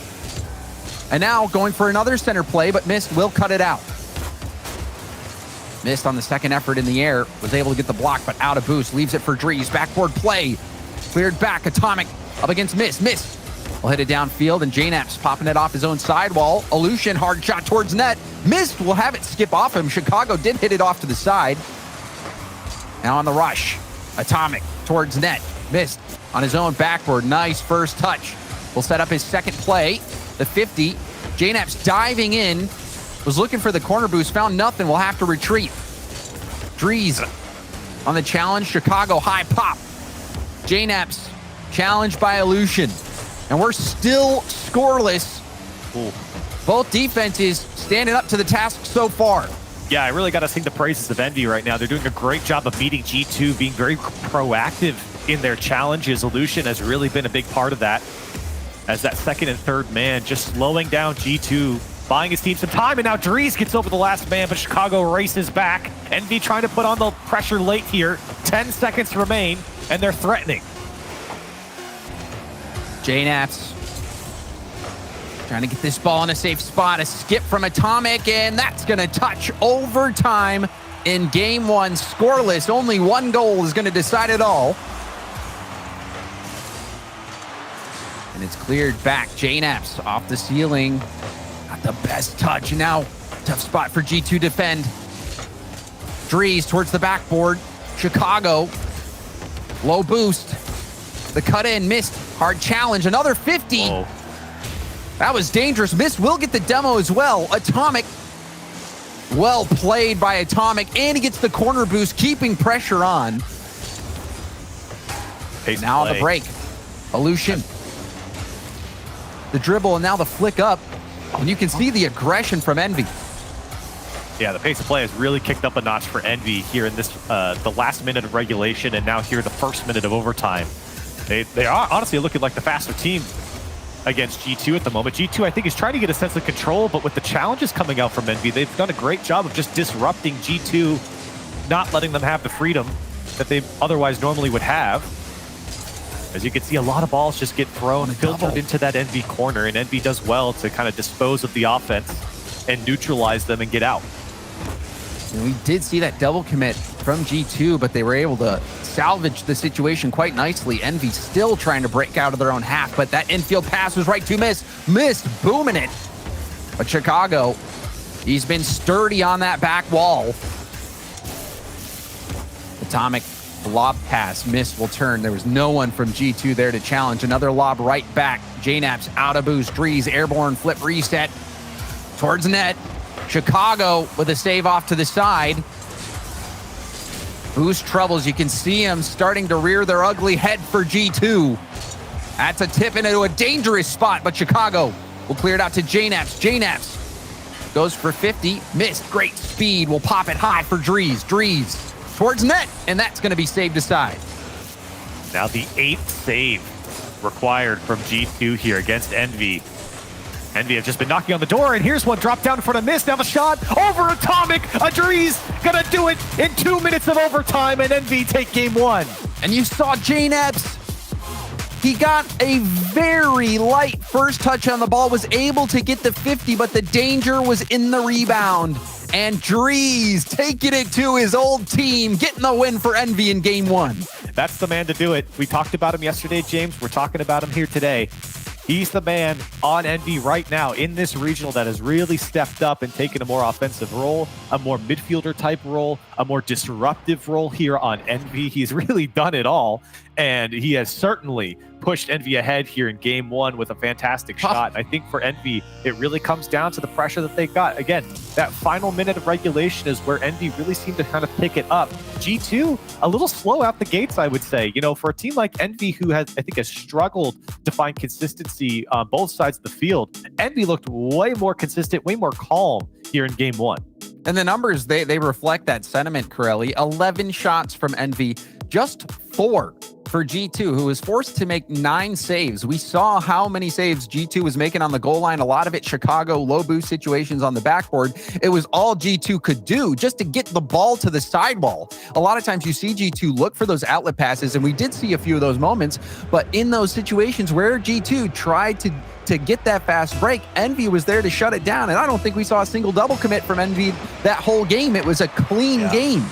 and now going for another center play, but Mist will cut it out. Missed on the second effort in the air, was able to get the block, but out of boost, leaves it for Drees. Backboard play, cleared back. Atomic up against Mist. Mist will hit it downfield, and JNAP's popping it off his own sidewall. Aleutian, hard shot towards net. Mist will have it skip off him. Chicago did hit it off to the side. Now on the rush, Atomic towards net. Mist on his own backboard. Nice first touch. Will set up his second play. The 50. JNAP's diving in. Was looking for the corner boost, found nothing, will have to retreat. Drees on the challenge, Chicago high pop. JNAP's challenged by Aleutian. And we're still scoreless. Ooh. Both defenses standing up to the task so far. Yeah, I really got to sing the praises of Envy right now. They're doing a great job of beating G2, being very proactive in their challenges. Aleutian has really been a big part of that, as that second and third man, just slowing down G2, buying his team some time, and now Drees gets over the last man, but Chicago races back. Envy trying to put on the pressure late here. 10 seconds remain, and they're threatening. JNAP's Trying to get this ball in a safe spot. A skip from Atomic, and that's going to touch overtime in game one. Scoreless. Only one goal is going to decide it all. And it's cleared back. JNaps off the ceiling. Got the best touch. And now, tough spot for G2 defend. Drees towards the backboard. Chicago. Low boost. The cut in missed. Hard challenge. Another 50. Whoa. That was dangerous. Mist will get the demo as well. Atomic. Well played by Atomic. And he gets the corner boost, keeping pressure on. Now on the break. Illusion. The dribble and now the flick up. And you can see the aggression from Envy. Yeah, the pace of play has really kicked up a notch for Envy here in this the last minute of regulation and now here the first minute of overtime. They are honestly looking like the faster team against G2 at the moment. G2, I think, is trying to get a sense of control, but with the challenges coming out from Envy, they've done a great job of just disrupting G2, not letting them have the freedom that they otherwise normally would have. As you can see, a lot of balls just get thrown and filtered into that Envy corner, and Envy does well to kind of dispose of the offense and neutralize them and get out. And we did see that double commit from G2, but they were able to salvage the situation quite nicely. Envy still trying to break out of their own half, but that infield pass was right to Mist. Mist booming it. But Chicago, he's been sturdy on that back wall. Atomic lob pass. Mist will turn. There was no one from G2 there to challenge. Another lob right back. JNaps out of boost. Drees airborne flip reset towards net. Chicago with a save off to the side. Boost troubles. You can see them starting to rear their ugly head for G2. That's a tip into a dangerous spot, but Chicago will clear it out to JNaps. JNaps goes for 50. Missed. Great speed. Will pop it high for Drees. Drees towards net, and that's going to be saved aside. Now the 8th save required from G2 here against Envy. Envy have just been knocking on the door, and here's one dropped down in front of Mist. Now the shot over Atomic. Drees gonna do it in 2 minutes of overtime, and Envy take game one. And you saw JNaps. He got a very light first touch on the ball, was able to get the 50, but the danger was in the rebound. And Drees taking it to his old team, getting the win for Envy in game one. That's the man to do it. We talked about him yesterday, James. We're talking about him here today. He's the man on Envy right now in this regional that has really stepped up and taken a more offensive role, a more midfielder type role, a more disruptive role here on Envy. He's really done it all, and he has certainly pushed Envy ahead here in game one with a fantastic shot. I think for Envy, it really comes down to the pressure that they got. Again, that final minute of regulation is where Envy really seemed to kind of pick it up. G2, a little slow out the gates, I would say. You know, for a team like Envy, who has, I think, has struggled to find consistency on both sides of the field, Envy looked way more consistent, way more calm here in game one. And the numbers, they reflect that sentiment, Corelli. 11 shots from Envy, just 4 for G2, who was forced to make 9 saves. We saw how many saves G2 was making on the goal line. A lot of it Chicago low boost situations on the backboard. It was all G2 could do just to get the ball to the sidewall. A lot of times you see G2 look for those outlet passes, and we did see a few of those moments, but in those situations where G2 tried to get that fast break, Envy was there to shut it down, and I don't think we saw a single double commit from Envy that whole game. It was a clean game.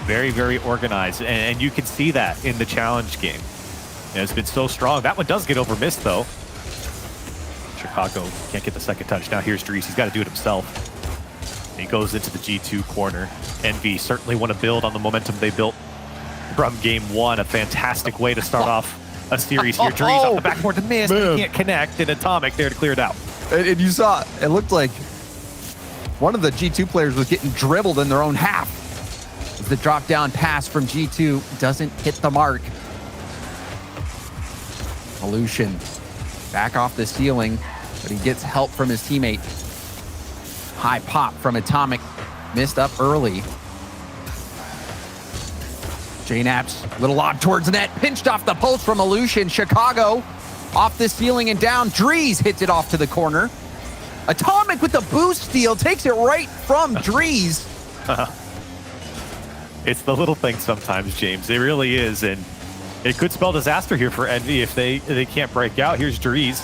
Very, very organized, and you can see that in the challenge game. It's been so strong. That one does get over Mist, though. Chicago can't get the second touch. Now here's Drees. He's got to do it himself. He goes into the G2 corner. Envy certainly want to build on the momentum they built from game one. A fantastic way to start off a series here. Drees off the backboard to Mist. He can't connect, and Atomic there to clear it out. And you saw, it looked like one of the G2 players was getting dribbled in their own half. The drop down pass from G2 doesn't hit the mark. Illusion back off the ceiling, but he gets help from his teammate. High pop from Atomic, missed up early. JNaps, little lob towards net, pinched off the post from Illusion. Chicago off the ceiling and down. Drees hits it off to the corner. Atomic with the boost steal, takes it right from Drees. It's the little things sometimes, James. It really is, and it could spell disaster here for Envy if they can't break out. Here's Drees.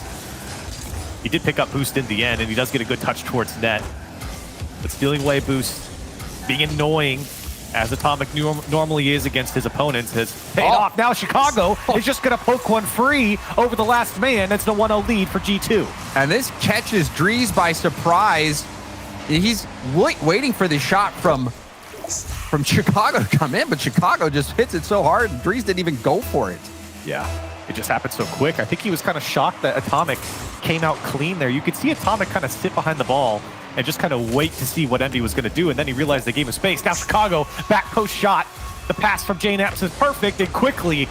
He did pick up boost in the end, and he does get a good touch towards net. But stealing away boost, being annoying, as Atomic normally is against his opponents, has paid off. Now Chicago is just going to poke one free over the last man. It's the 1-0 lead for G2. And this catches Drees by surprise. He's waiting for the shot from Chicago to come in, but Chicago just hits it so hard, Drees didn't even go for it. Yeah, it just happened so quick. I think he was kind of shocked that Atomic came out clean there. You could see Atomic kind of sit behind the ball and just kind of wait to see what Envy was going to do, and then he realized they gave him space. Now Chicago, back post shot. The pass from JNaps is perfect, and quickly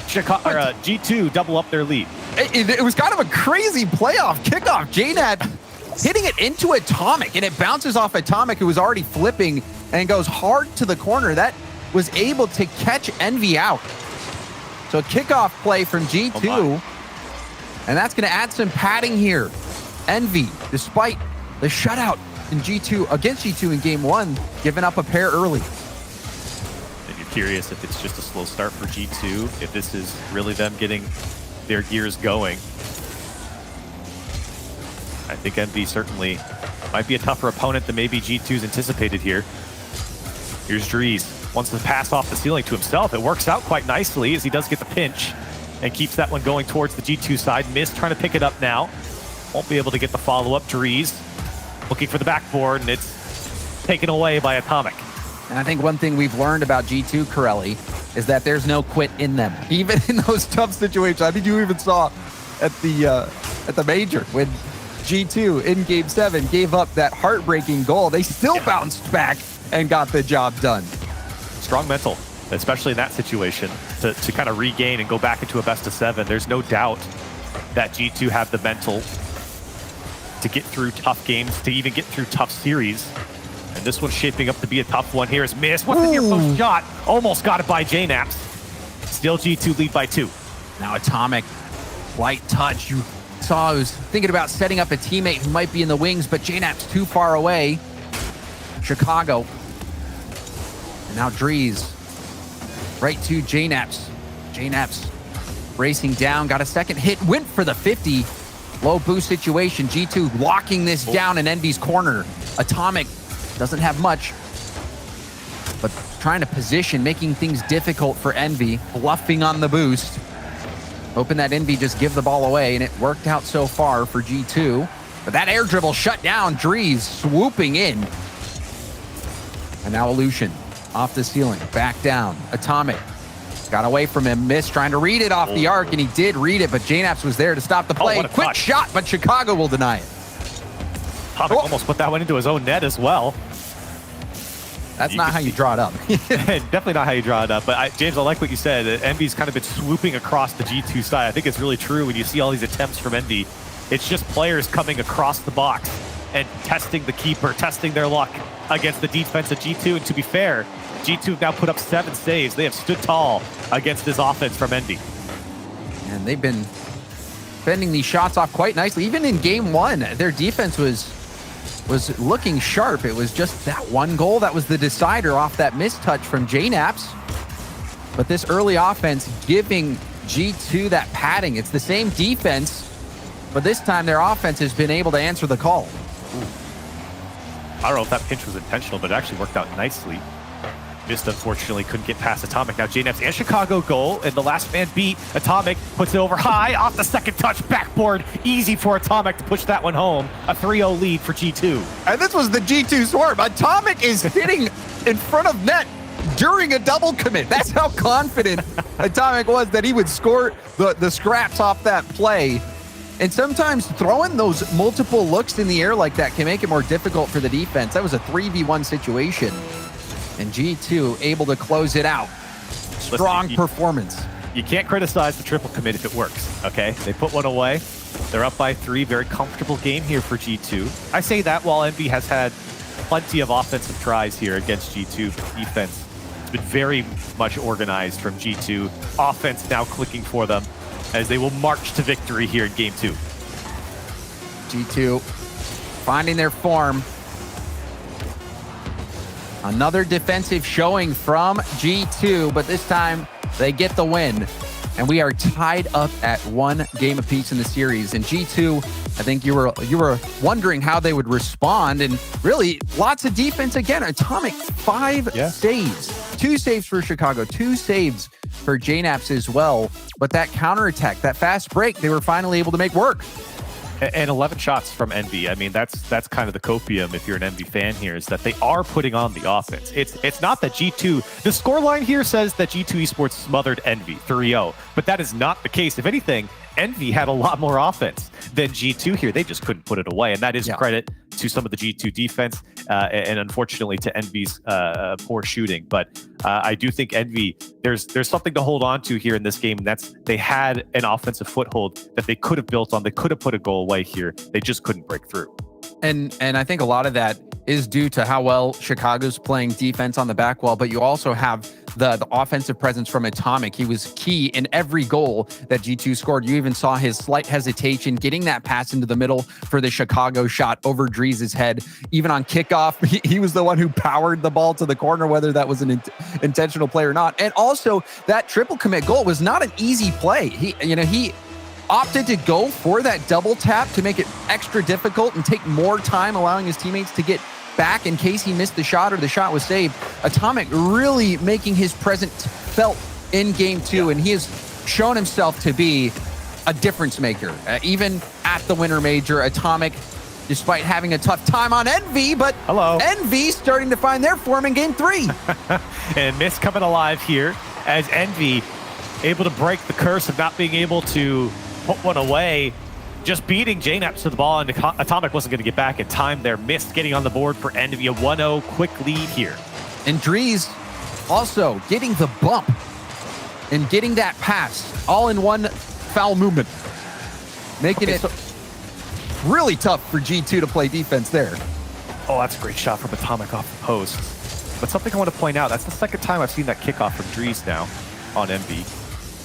G2 double up their lead. It was kind of a crazy playoff kickoff. JNaps hitting it into Atomic, and it bounces off Atomic, who was already flipping, and goes hard to the corner. That was able to catch Envy out. So a kickoff play from G2, and that's going to add some padding here. Envy, despite the shutout in G2 against G2 in game 1, giving up a pair early. And you're curious if it's just a slow start for G2, if this is really them getting their gears going. I think Envy certainly might be a tougher opponent than maybe G2's anticipated here. Here's Drees, wants to pass off the ceiling to himself. It works out quite nicely as he does get the pinch and keeps that one going towards the G2 side. Mist trying to pick it up now. Won't be able to get the follow-up. Drees looking for the backboard, and it's taken away by Atomic. And I think one thing we've learned about G2, Corelli, is that there's no quit in them, even in those tough situations. I mean, you even saw at the major when G2 in Game 7 gave up that heartbreaking goal. They still bounced back and got the job done. Strong mental, especially in that situation, to kind of regain and go back into a best of 7. There's no doubt that G2 have the mental to get through tough games, to even get through tough series. And this one's shaping up to be a tough one. Here is Mist. What's the near post shot? Almost got it by JNaps. Still G2 lead by 2. Now Atomic, light touch. You saw he was thinking about setting up a teammate who might be in the wings, but JNaps too far away. Chicago. And now Drees. Right to JNaps. JNaps racing down, got a second hit, went for the 50. Low boost situation. G2 locking this down in Envy's corner. Atomic doesn't have much, but trying to position, making things difficult for Envy, bluffing on the boost. Hoping that Envy just give the ball away, and it worked out so far for G2. But that air dribble shut down. Drees swooping in. And now Illusion off the ceiling, back down. Atomic got away from him. Mist trying to read it off the arc, and he did read it, but JNaps was there to stop the play. Quick shot, but Chicago will deny it. Atomic almost put that one into his own net as well. That's not how you draw it up. Definitely not how you draw it up. But James, I like what you said. Envy's kind of been swooping across the G2 side. I think it's really true when you see all these attempts from Envy. It's just players coming across the box and testing the keeper, testing their luck against the defense of G2. And to be fair, G2 have now put up 7 saves. They have stood tall against this offense from Envy. And they've been fending these shots off quite nicely. Even in game 1, their defense was looking sharp. It was just that one goal that was the decider off that mistouch from JNaps. But this early offense giving G2 that padding. It's the same defense, but this time their offense has been able to answer the call. I don't know if that pinch was intentional, but it actually worked out nicely. Mist, unfortunately, couldn't get past Atomic. Now JNaps and Chicago goal, and the last man beat. Atomic puts it over high, off the second touch, backboard. Easy for Atomic to push that one home. A 3-0 lead for G2. And this was the G2 swarm. Atomic is hitting in front of net during a double commit. That's how confident Atomic was that he would score the scraps off that play. And sometimes throwing those multiple looks in the air like that can make it more difficult for the defense. That was a 3v1 situation. And G2 able to close it out. Strong performance. You can't criticize the triple commit if it works, okay? They put one away. They're up by 3. Very comfortable game here for G2. I say that while Envy has had plenty of offensive tries here against G2. Defense has been very much organized from G2. Offense now clicking for them as they will march to victory here in game 2. G2 finding their form. Another defensive showing from G2, but this time they get the win. and we are tied up at 1 game apiece in the series. And G2, I think you were wondering how they would respond, and really lots of defense again. Atomic 5 saves, 2 saves for Chicago, 2 saves for JNAPS as well. But that counterattack, that fast break, they were finally able to make work. And 11 shots from Envy. I mean, that's kind of the copium if you're an Envy fan here, is that they are putting on the offense. It's not that G2, the scoreline here says that G2 Esports smothered Envy 3-0, but that is not the case. If anything, Envy had a lot more offense than G2 here. They just couldn't put it away, and that is credit to some of the G2 defense and unfortunately to Envy's poor shooting. But I do think Envy, there's something to hold on to here in this game, and that's they had an offensive foothold that they could have built on. They could have put a goal away here. They just couldn't break through. And I think a lot of that is due to how well Chicago's playing defense on the back wall, but you also have the offensive presence from Atomic. He was key in every goal that G2 scored. You even saw his slight hesitation getting that pass into the middle for the Chicago shot over Drees' head. Even on kickoff, he was the one who powered the ball to the corner, whether that was an intentional play or not. And also, that triple commit goal was not an easy play. He opted to go for that double tap to make it extra difficult and take more time, allowing his teammates to get back in case he missed the shot or the shot was saved. Atomic really making his presence felt in game 2, and he has shown himself to be a difference maker. Even at the Winter Major, Atomic, despite having a tough time on Envy, but Envy starting to find their form in game 3. And Mist coming alive here as Envy able to break the curse of not being able to put one away. Just beating JNAPS to the ball, and Atomic wasn't going to get back in time there. Mist getting on the board for Envy, a 1-0 quick lead here. And Drees also getting the bump and getting that pass all in one foul movement, making it really tough for G2 to play defense there. Oh, that's a great shot from Atomic off the post. But something I want to point out, that's the second time I've seen that kickoff from Drees now on Envy.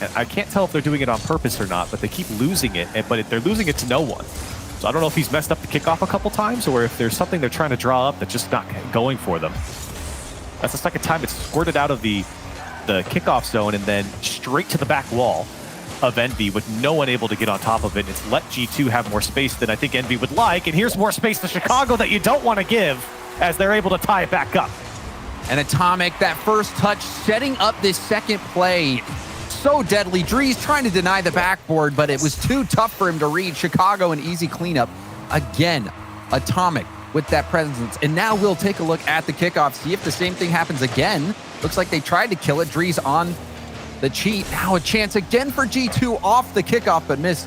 And I can't tell if they're doing it on purpose or not, but they keep losing it, but they're losing it to no one. So I don't know if he's messed up the kickoff a couple times or if there's something they're trying to draw up that's just not going for them. That's the second time it's squirted out of the kickoff zone and then straight to the back wall of Envy with no one able to get on top of it. It's let G2 have more space than I think Envy would like, and here's more space to Chicago that you don't want to give as they're able to tie it back up. And Atomic, that first touch, setting up this second play. So deadly. Drees trying to deny the backboard, but it was too tough for him to read. Chicago, an easy cleanup. Again, Atomic with that presence. And now we'll take a look at the kickoff, see if the same thing happens again. Looks like they tried to kill it. Drees on the cheat. Now a chance again for G2 off the kickoff, but Mist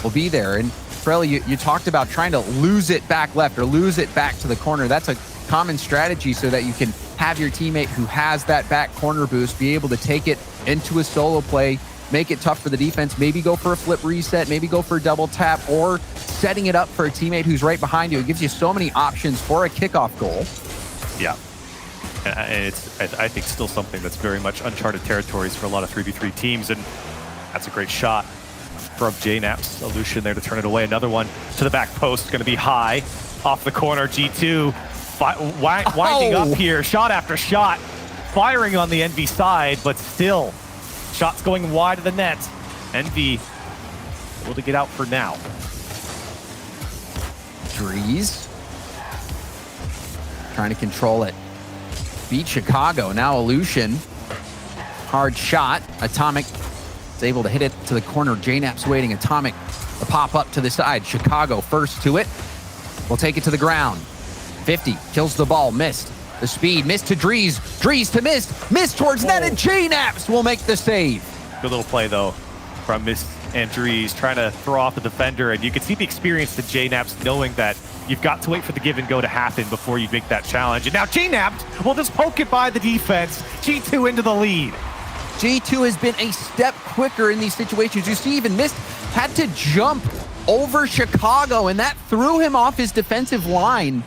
will be there. And Frelly, you talked about trying to lose it back left or lose it back to the corner. That's a common strategy so that you can have your teammate who has that back corner boost be able to take it into a solo play, make it tough for the defense, maybe go for a flip reset, maybe go for a double tap, or setting it up for a teammate who's right behind you. It gives you so many options for a kickoff goal. Yeah. And it's, I think, still something that's very much uncharted territories for a lot of 3v3 teams, and that's a great shot from JNAPS. Illusion there to turn it away. Another one to the back post, going to be high off the corner. G2 winding up here, shot after shot, firing on the Envy side, but still shots going wide of the net. Envy able to get out for now. Drees trying to control it. Beat Chicago. Now Illusion. Hard shot. Atomic is able to hit it to the corner. JNAP's waiting. Atomic, a pop up to the side. Chicago first to it. We'll take it to the ground. 50 kills the ball. Missed. The speed. Missed to Drees. Drees to Mist. Mist towards net, and JNAPS will make the save. Good little play, though, from Mist and Drees, trying to throw off the defender. And you can see the experience to JNAPS, knowing that you've got to wait for the give and go to happen before you make that challenge. And now JNAPS will just poke it by the defense. G2 into the lead. G2 has been a step quicker in these situations. You see, even Mist had to jump over Chicago, and that threw him off his defensive line.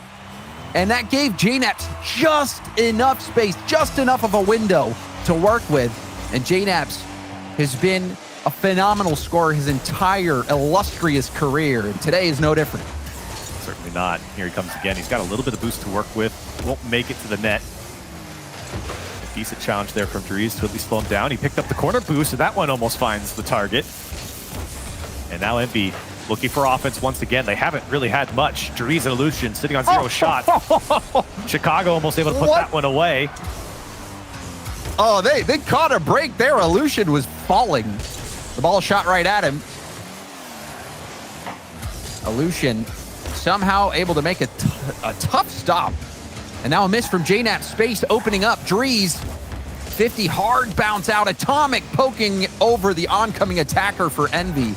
And that gave JNAPS just enough space, just enough of a window to work with. And JNAPS has been a phenomenal scorer his entire illustrious career, and today is no different. Certainly not. Here he comes again. He's got a little bit of boost to work with. Won't make it to the net. Decent challenge there from Drees to at least slow him down. He picked up the corner boost, and that one almost finds the target. And now Envy looking for offense once again. They haven't really had much. Drees and Illusion sitting on 0 shots. Chicago almost able to put that one away. Oh, they caught a break there. Illusion was falling. The ball shot right at him. Illusion somehow able to make a tough stop. And now a miss from JNAP. Space opening up. Drees, 50 hard bounce out. Atomic poking over the oncoming attacker for Envy.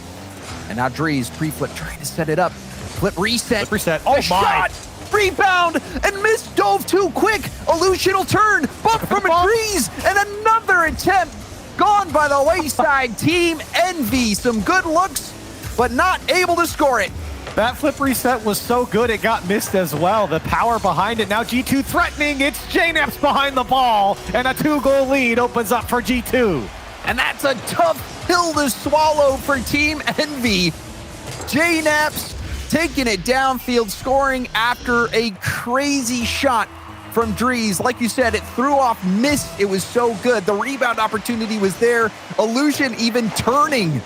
And now Drees pre-flip trying to set it up. Flip reset. Flip reset. Oh my. Shot. Rebound. And Miss dove too quick. Illusion will turn. Bump from a Drees. And another attempt gone by the wayside. Team Envy. Some good looks, but not able to score it. That flip reset was so good, it got missed as well. The power behind it. Now G2 threatening. It's JNAP's behind the ball. And a 2-goal lead opens up for G2. And that's a tough pill to swallow for Team Envy. JNAP's taking it downfield, scoring after a crazy shot from Drees. Like you said, it threw off, missed. It was so good. The rebound opportunity was there. Illusion even turning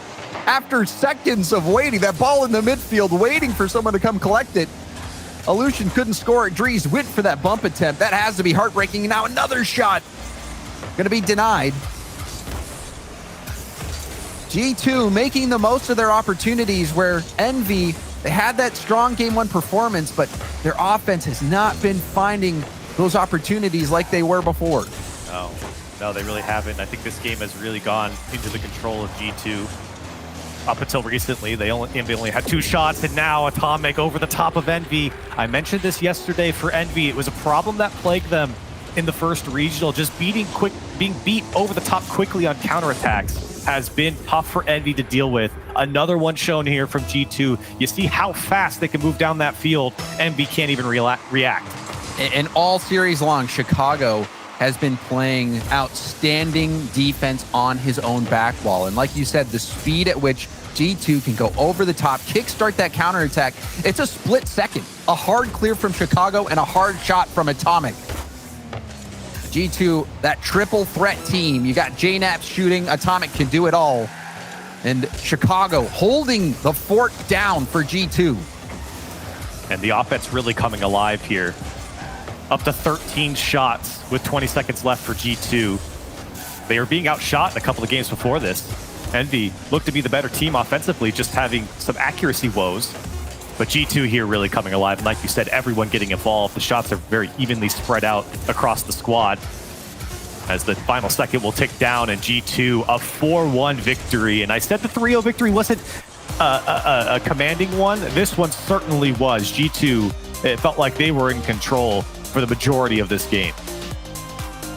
after seconds of waiting. That ball in the midfield, waiting for someone to come collect it. Illusion couldn't score it. Drees went for that bump attempt. That has to be heartbreaking. Now another shot. Gonna be denied. G2 making the most of their opportunities where Envy, they had that strong game one performance, but their offense has not been finding those opportunities like they were before. No, they really haven't. I think this game has really gone into the control of G2. Up until recently, Envy only had 2 shots, and now Atomic over the top of Envy. I mentioned this yesterday for Envy. It was a problem that plagued them in the first regional. Just being beat over the top quickly on counterattacks has been tough for Envy to deal with. Another one shown here from G2. You see how fast they can move down that field. Envy can't even react. And all series long, Chicago has been playing outstanding defense on his own back wall. And like you said, the speed at which G2 can go over the top, kickstart that counterattack, it's a split second. A hard clear from Chicago and a hard shot from Atomic. G2, that triple threat team. You got JNAP shooting, Atomic can do it all. And Chicago holding the fort down for G2. And the offense really coming alive here. Up to 13 shots with 20 seconds left for G2. They were being outshot in a couple of games before this. Envy looked to be the better team offensively, just having some accuracy woes. But G2 here really coming alive. And like you said, everyone getting involved. The shots are very evenly spread out across the squad. As the final second will tick down, and G2 a 4-1 victory. And I said the 3-0 victory wasn't a commanding one. This one certainly was. G2, it felt like they were in control for the majority of this game.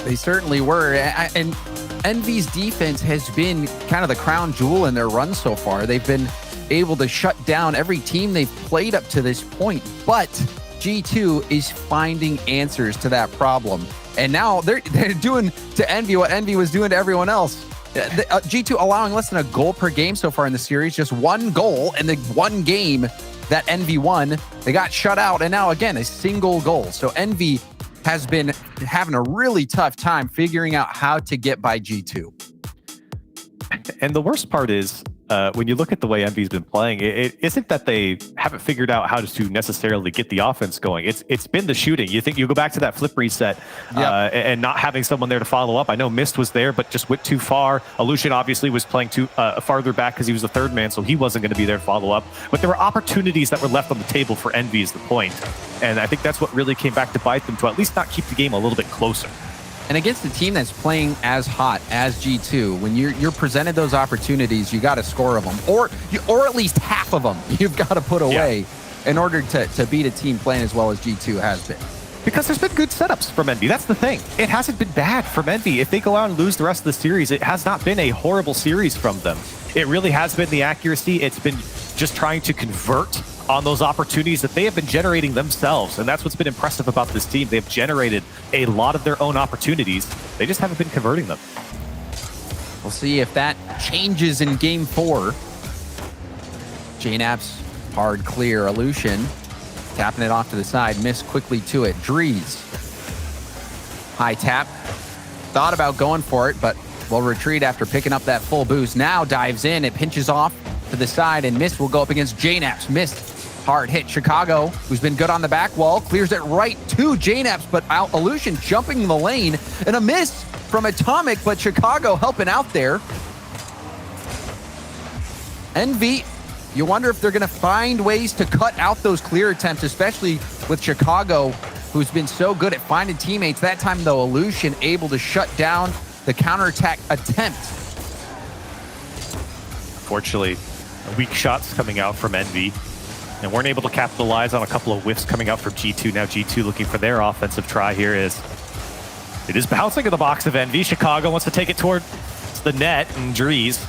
They certainly were. And Envy's defense has been kind of the crown jewel in their run so far. They've been able to shut down every team they've played up to this point. But G2 is finding answers to that problem. And now they're doing to Envy what Envy was doing to everyone else. G2 allowing less than a goal per game so far in the series. Just 1 goal in the 1 game that Envy won. They got shut out, and now again a single goal. So Envy has been having a really tough time figuring out how to get by G2. And the worst part is, when you look at the way Envy's been playing, it isn't that they haven't figured out how to necessarily get the offense going. It's been the shooting. You think you go back to that flip reset and not having someone there to follow up. I know Mist was there, but just went too far. Illusion obviously was playing too farther back because he was the 3rd man, so he wasn't going to be there to follow up. But there were opportunities that were left on the table for Envy is the point. And I think that's what really came back to bite them, to at least not keep the game a little bit closer. And against a team that's playing as hot as G2, when you're presented those opportunities, you got to score of them, or at least half of them you've got to put away in order to beat a team playing as well as G2 has been. Because there's been good setups from Envy. That's the thing. It hasn't been bad from Envy. If they go out and lose the rest of the series, it has not been a horrible series from them. It really has been the accuracy. It's been just trying to convert on those opportunities that they have been generating themselves. And that's what's been impressive about this team. They've generated a lot of their own opportunities. They just haven't been converting them. We'll see if that changes in game 4. JNAP's hard clear. Illusion tapping it off to the side. Miss quickly to it. Drees. High tap. thought about going for it, but will retreat after picking up that full boost. Now dives in, it pinches off to the side, and Mist will go up against JNaps. Mist, hard hit. Chicago, who's been good on the back wall, clears it right to JNaps, but Illusion jumping the lane, and a miss from Atomic, but Chicago helping out there. Envy, you wonder if they're going to find ways to cut out those clear attempts, especially with Chicago, who's been so good at finding teammates. That time, though, Illusion able to shut down the counterattack attempt. Unfortunately, weak shots coming out from Envy, and weren't able to capitalize on a couple of whiffs coming out from G2. Now G2 looking for their offensive try here. It is bouncing in the box of Envy. Chicago wants to take it towards the net, and Drees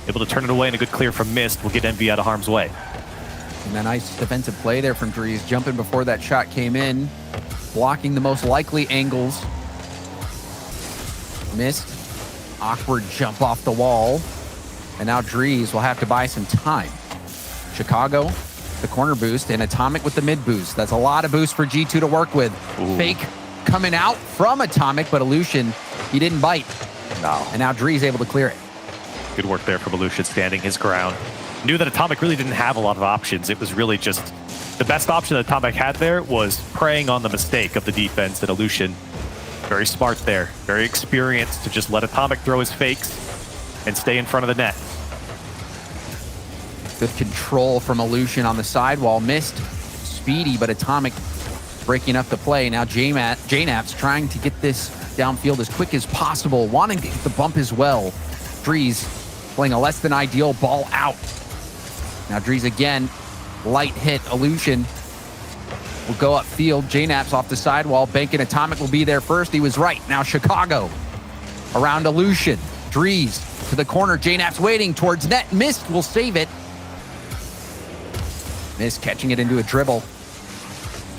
able to turn it away, and a good clear from Mist will get Envy out of harm's way. And a nice defensive play there from Drees, jumping before that shot came in, blocking the most likely angles. Mist, awkward jump off the wall, and now Drees will have to buy some time. Chicago, the corner boost, and Atomic with the mid boost. That's a lot of boost for G2 to work with. Ooh. Fake coming out from Atomic, but Illusion, he didn't bite. No. And now Drees able to clear it. Good work there from Illusion, standing his ground. Knew that Atomic really didn't have a lot of options. It was really just the best option that Atomic had there was preying on the mistake of the defense. And Illusion, very smart there, very experienced to just let Atomic throw his fakes and stay in front of the net. Good control from Illusion on the sidewall. Missed, speedy, but Atomic breaking up the play. Now JNaps trying to get this downfield as quick as possible, wanting to get the bump as well. Drees playing a less than ideal ball out. Now Drees again, light hit. Illusion will go upfield. JNaps off the sidewall. Banking Atomic will be there first. He was right. Now Chicago around Illusion. Drees to the corner. JNaps waiting towards net. Mist will save it. Mist catching it into a dribble.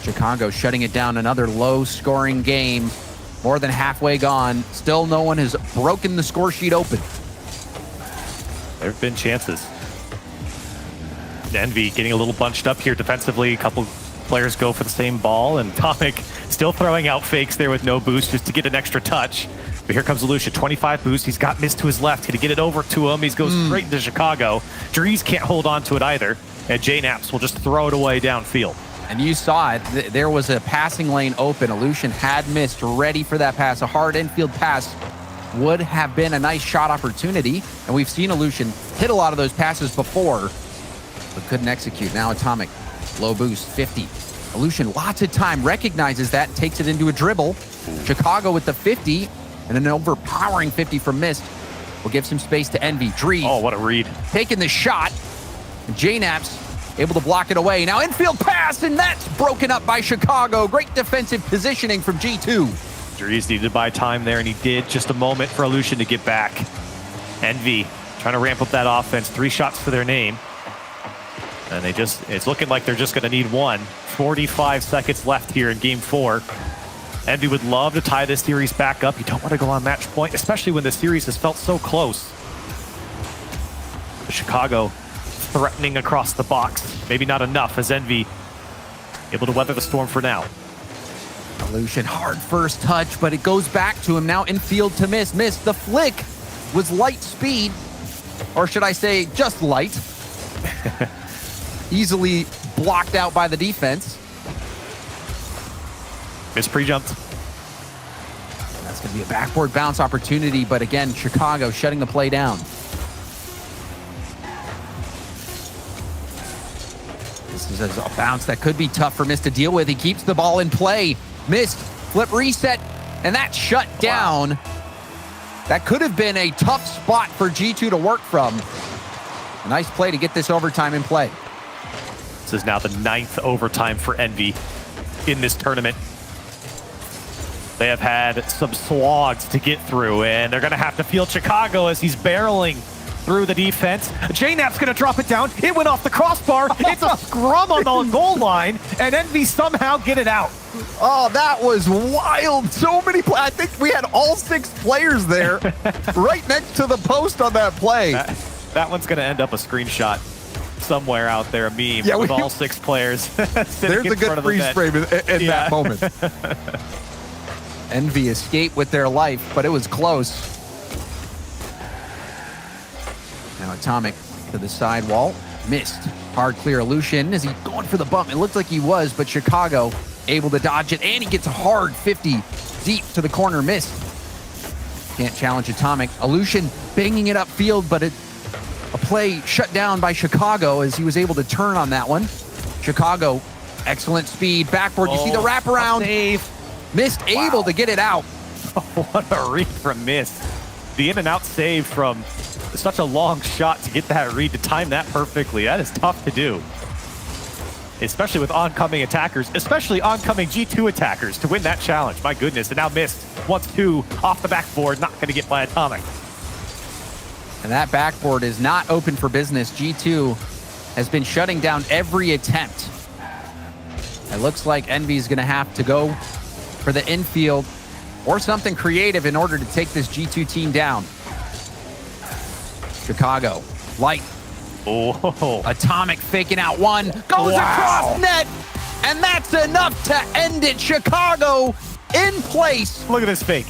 Chicago shutting it down. Another low-scoring game. More than halfway gone. Still no one has broken the score sheet open. There have been chances. Envy getting a little bunched up here defensively. A couple players go for the same ball, and Atomic still throwing out fakes there with no boost just to get an extra touch. But here comes Illusion, 25 boost. He's got Mist to his left. Gonna get it over to him. He goes straight into Chicago. Drees can't hold on to it either, and JNaps will just throw it away downfield. And you saw it. There was a passing lane open. Illusion had Mist ready for that pass. A hard infield pass would have been a nice shot opportunity. And we've seen Illusion hit a lot of those passes before, but couldn't execute. Now Atomic, low boost, 50. Illusion, lots of time, recognizes that and takes it into a dribble. Chicago with the 50, and an overpowering 50 from Mist will give some space to Envy. Drees. Oh, what a read. Taking the shot. JNaps able to block it away. Now infield pass, and that's broken up by Chicago. Great defensive positioning from G2. Drees needed to buy time there, and he did. Just a moment for Illusion to get back. Envy trying to ramp up that offense. 3 shots for their name. And it's looking like they're just going to need one. 45 seconds left here in game 4. Envy would love to tie this series back up. You don't want to go on match point, especially when the series has felt so close. Chicago threatening across the box. Maybe not enough as Envy able to weather the storm for now. Illusion, hard first touch, but it goes back to him. Now infield to Mist. Mist, the flick was light speed, or should I say just light. Easily blocked out by the defense. Mist pre-jumped. That's going to be a backboard bounce opportunity, but again, Chicago shutting the play down. This is a bounce that could be tough for Mist to deal with. He keeps the ball in play. Mist, flip reset, and that's shut down. That could have been a tough spot for G2 to work from. A nice play to get this overtime in play. This is now the 9th overtime for Envy in this tournament. They have had some slogs to get through, and they're going to have to field Chicago as he's barreling through the defense. JNap's going to drop it down. It went off the crossbar. It's a scrum on the goal line, and Envy somehow get it out. Oh, that was wild. So many I think we had all 6 players there right next to the post on that play. That one's going to end up a screenshot somewhere out there, a meme with all 6 players. There's a good freeze frame in that moment. Envy escaped with their life, but it was close. Now Atomic to the side wall. Missed. Hard clear Illusion. Is he going for the bump? It looked like he was, but Chicago able to dodge it, and he gets a hard 50 deep to the corner. Missed. Can't challenge Atomic. Illusion banging it upfield, but a play shut down by Chicago as he was able to turn on that one. Chicago, excellent speed. Backboard, you see the wraparound. Save. Missed, able to get it out. What a read from Mist. The in and out save from such a long shot to get that read, to time that perfectly. That is tough to do. Especially with oncoming attackers, especially oncoming G2 attackers to win that challenge. My goodness, and now Mist wants two off the backboard, not gonna get by Atomic. And that backboard is not open for business. G2 has been shutting down every attempt. It looks like Envy's gonna have to go for the infield or something creative in order to take this G2 team down. Chicago, light. Oh, Atomic faking out one, goes across net, and that's enough to end it. Chicago in place. look at this fake.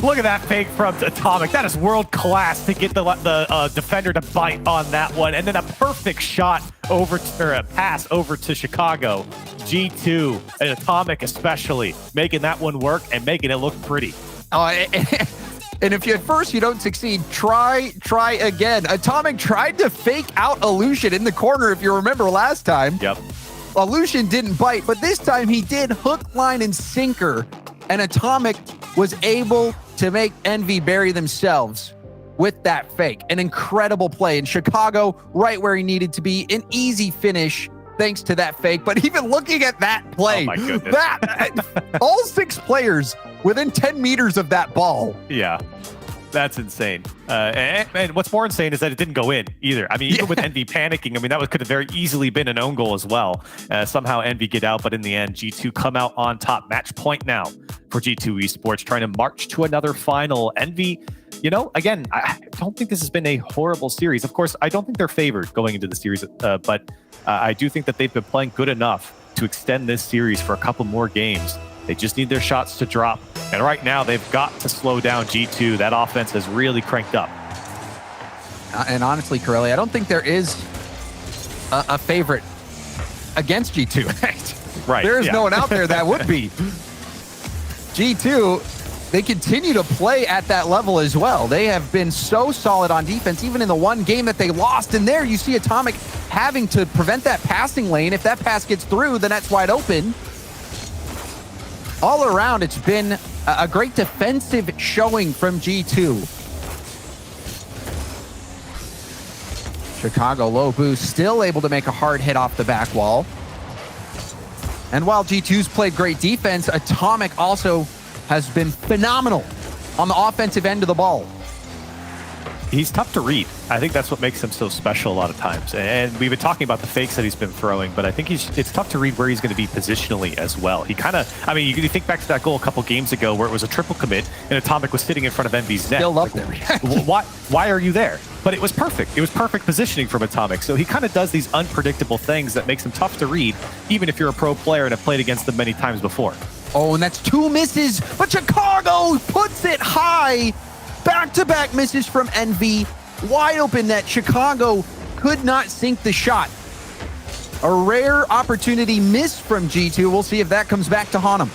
Look at that fake from Atomic. That is world class to get the defender to bite on that one. And then a perfect shot over to, or a pass over to Chicago. G2 and Atomic especially making that one work and making it look pretty. And if you at first you don't succeed, try again. Atomic tried to fake out Illusion in the corner, if you remember last time. Yep. Illusion didn't bite, but this time he did hook, line, and sinker. And Atomic was able to make Envy bury themselves with that fake. An incredible play. In Chicago, right where he needed to be. An easy finish thanks to that fake. But even looking at that play, Oh my goodness. all 6 players within 10 meters of that ball. Yeah, that's insane. And what's more insane is that it didn't go in either. I mean, even with Envy panicking, I mean, that could have very easily been an own goal as well. Somehow Envy get out, but in the end, G2 come out on top. Match point now for G2 Esports, trying to march to another final. Envy, you know, again, I don't think this has been a horrible series. Of course, I don't think they're favored going into the series, but I do think that they've been playing good enough to extend this series for a couple more games. They just need their shots to drop. And right now, they've got to slow down G2. That offense has really cranked up. And honestly, Corelli, I don't think there is a favorite against G2. Right. There is no one out there that would be. G2, they continue to play at that level as well. They have been so solid on defense, even in the one game that they lost. And there you see Atomic having to prevent that passing lane. If that pass gets through, then that's wide open. All around, it's been a great defensive showing from G2. Chicago low boost, still able to make a hard hit off the back wall. And while G2's played great defense, Atomic also has been phenomenal on the offensive end of the ball. He's tough to read. I think that's what makes him so special a lot of times. And we've been talking about the fakes that he's been throwing, but I think it's tough to read where he's going to be positionally as well. He kind of, I mean, you think back to that goal a couple games ago where it was a triple commit and Atomic was sitting in front of Envy's net. Still up there. Why are you there? But it was perfect. It was perfect positioning from Atomic. So he kind of does these unpredictable things that makes him tough to read, even if you're a pro player and have played against them many times before. Oh, and that's 2 misses, but Chicago puts it high. Back-to-back misses from Envy. Wide open net. Chicago could not sink the shot. A rare opportunity missed from G2. We'll see if that comes back to haunt them.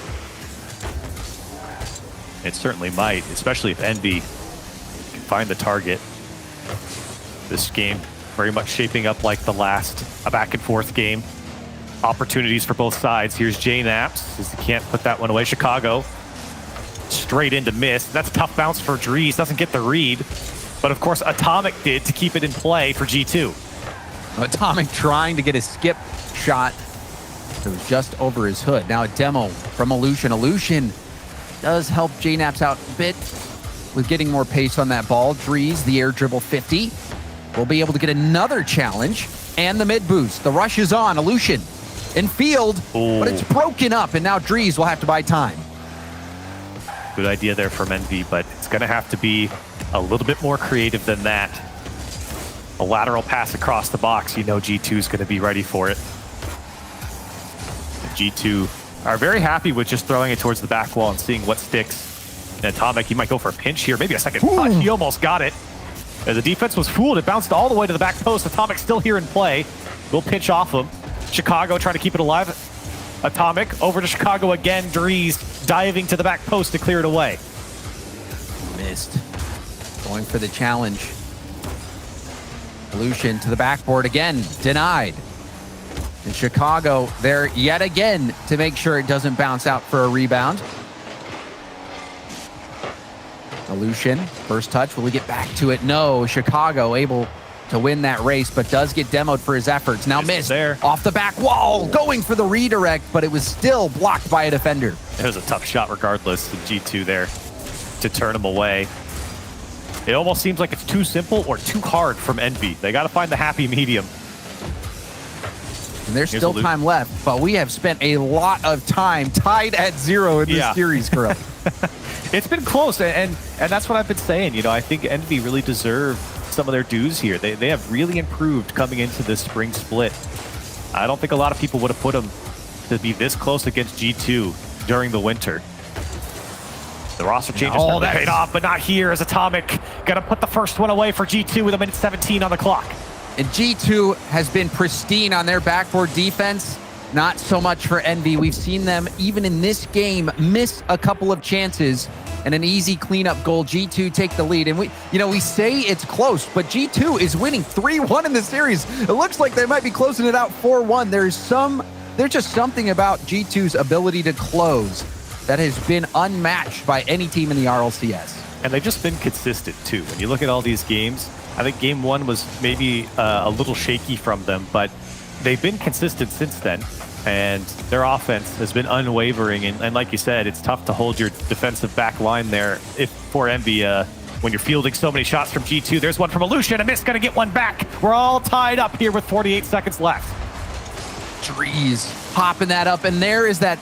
It certainly might, especially if Envy can find the target. This game very much shaping up like the last, a back-and-forth game. Opportunities for both sides. Here's JNaps, as he can't put that one away. Chicago straight into miss. That's a tough bounce for Dries. Doesn't get the read. But of course, Atomic did to keep it in play for G2. Atomic trying to get a skip shot. It was just over his hood. Now a demo from Illusion. Illusion does help JNaps out a bit with getting more pace on that ball. Dries, the air dribble 50. Will be able to get another challenge. And the mid boost. The rush is on. Illusion in field, but it's broken up. And now Dries will have to buy time. Good idea there from Envy, but it's going to have to be a little bit more creative than that. A lateral pass across the box, you know G2 is going to be ready for it. G2 are very happy with just throwing it towards the back wall and seeing what sticks. And Atomic, he might go for a pinch here, maybe a second touch. He almost got it. As the defense was fooled, it bounced all the way to the back post. Atomic still here in play. We'll pinch off him. Chicago trying to keep it alive. Atomic over to Chicago again. Drees diving to the back post to clear it away. Missed. Going for the challenge. Lucian to the backboard again. Denied. And Chicago there yet again to make sure it doesn't bounce out for a rebound. Lucian, first touch. Will he get back to it? No. Chicago able to win that race, but does get demoed for his efforts. Now missed there. Off the back wall, going for the redirect, but it was still blocked by a defender. It was a tough shot regardless. The G2 there to turn him away. It almost seems like it's too simple or too hard from Envy. They got to find the happy medium. And there's still time left, but we have spent a lot of time tied at 0 in this series, Kuro. It's been close, and that's what I've been saying. You know, I think Envy really deserve some of their dues here. They have really improved coming into this spring split. I don't think a lot of people would have put them to be this close against G2 during the winter. The roster changes paid off, but not here as Atomic gonna put the first one away for G2 with a minute 17 on the clock. And G2 has been pristine on their backboard defense. Not so much for Envy. We've seen them, even in this game, miss a couple of chances and an easy cleanup goal. G2 take the lead. And we say it's close, but G2 is winning 3-1 in the series. It looks like they might be closing it out 4-1. There's just something about G2's ability to close that has been unmatched by any team in the RLCS. And they've just been consistent too. When you look at all these games, I think game 1 was maybe a little shaky from them, but they've been consistent since then. And their offense has been unwavering. And like you said, it's tough to hold your defensive back line there for Envy when you're fielding so many shots from G2. There's one from Lucian, a miss, gonna get one back. We're all tied up here with 48 seconds left. Drees popping that up, and there is that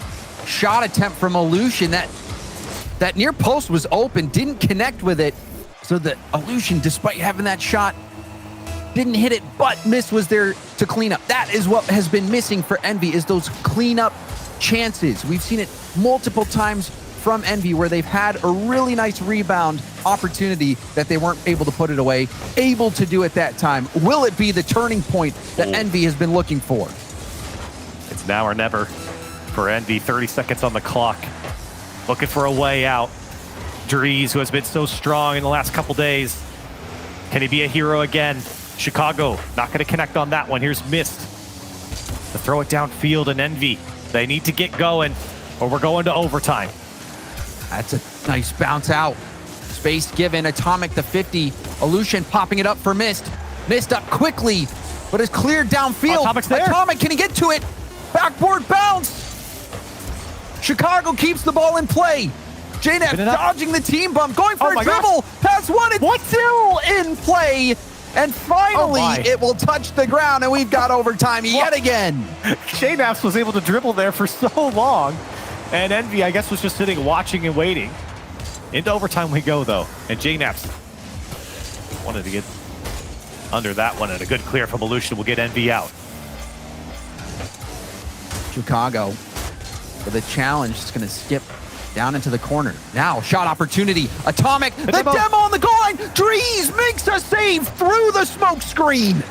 shot attempt from Lucian. That near post was open, didn't connect with it. So the Lucian, despite having that shot, didn't hit it, but Miss was there to clean up. That is what has been missing for Envy, is those cleanup chances. We've seen it multiple times from Envy where they've had a really nice rebound opportunity that they weren't able to put it away, able to do it that time. Will it be the turning point that Envy has been looking for? It's now or never for Envy. 30 seconds on the clock. Looking for a way out. Drees, who has been so strong in the last couple days. Can he be a hero again? Chicago not going to connect on that one. Here's Mist to throw it downfield, and Envy, they need to get going or we're going to overtime. That's a nice bounce out. Space given. Atomic the 50. Lucian popping it up for Mist. Mist up quickly, but is cleared downfield. Atomic's there. Atomic, can he get to it? Backboard bounce. Chicago keeps the ball in play. JNF dodging the team bump, going for a dribble. Pass one, it's still in play. And finally, it will touch the ground, and we've got overtime yet again. JNaps was able to dribble there for so long, and Envy, I guess, was just sitting, watching and waiting. Into overtime we go, though, and JNaps wanted to get under that one, and a good clear from Lucian will get Envy out. Chicago with a challenge, just going to skip down into the corner. Now, shot opportunity. Atomic, the demo on the goal line. Drees makes a save through the smoke screen.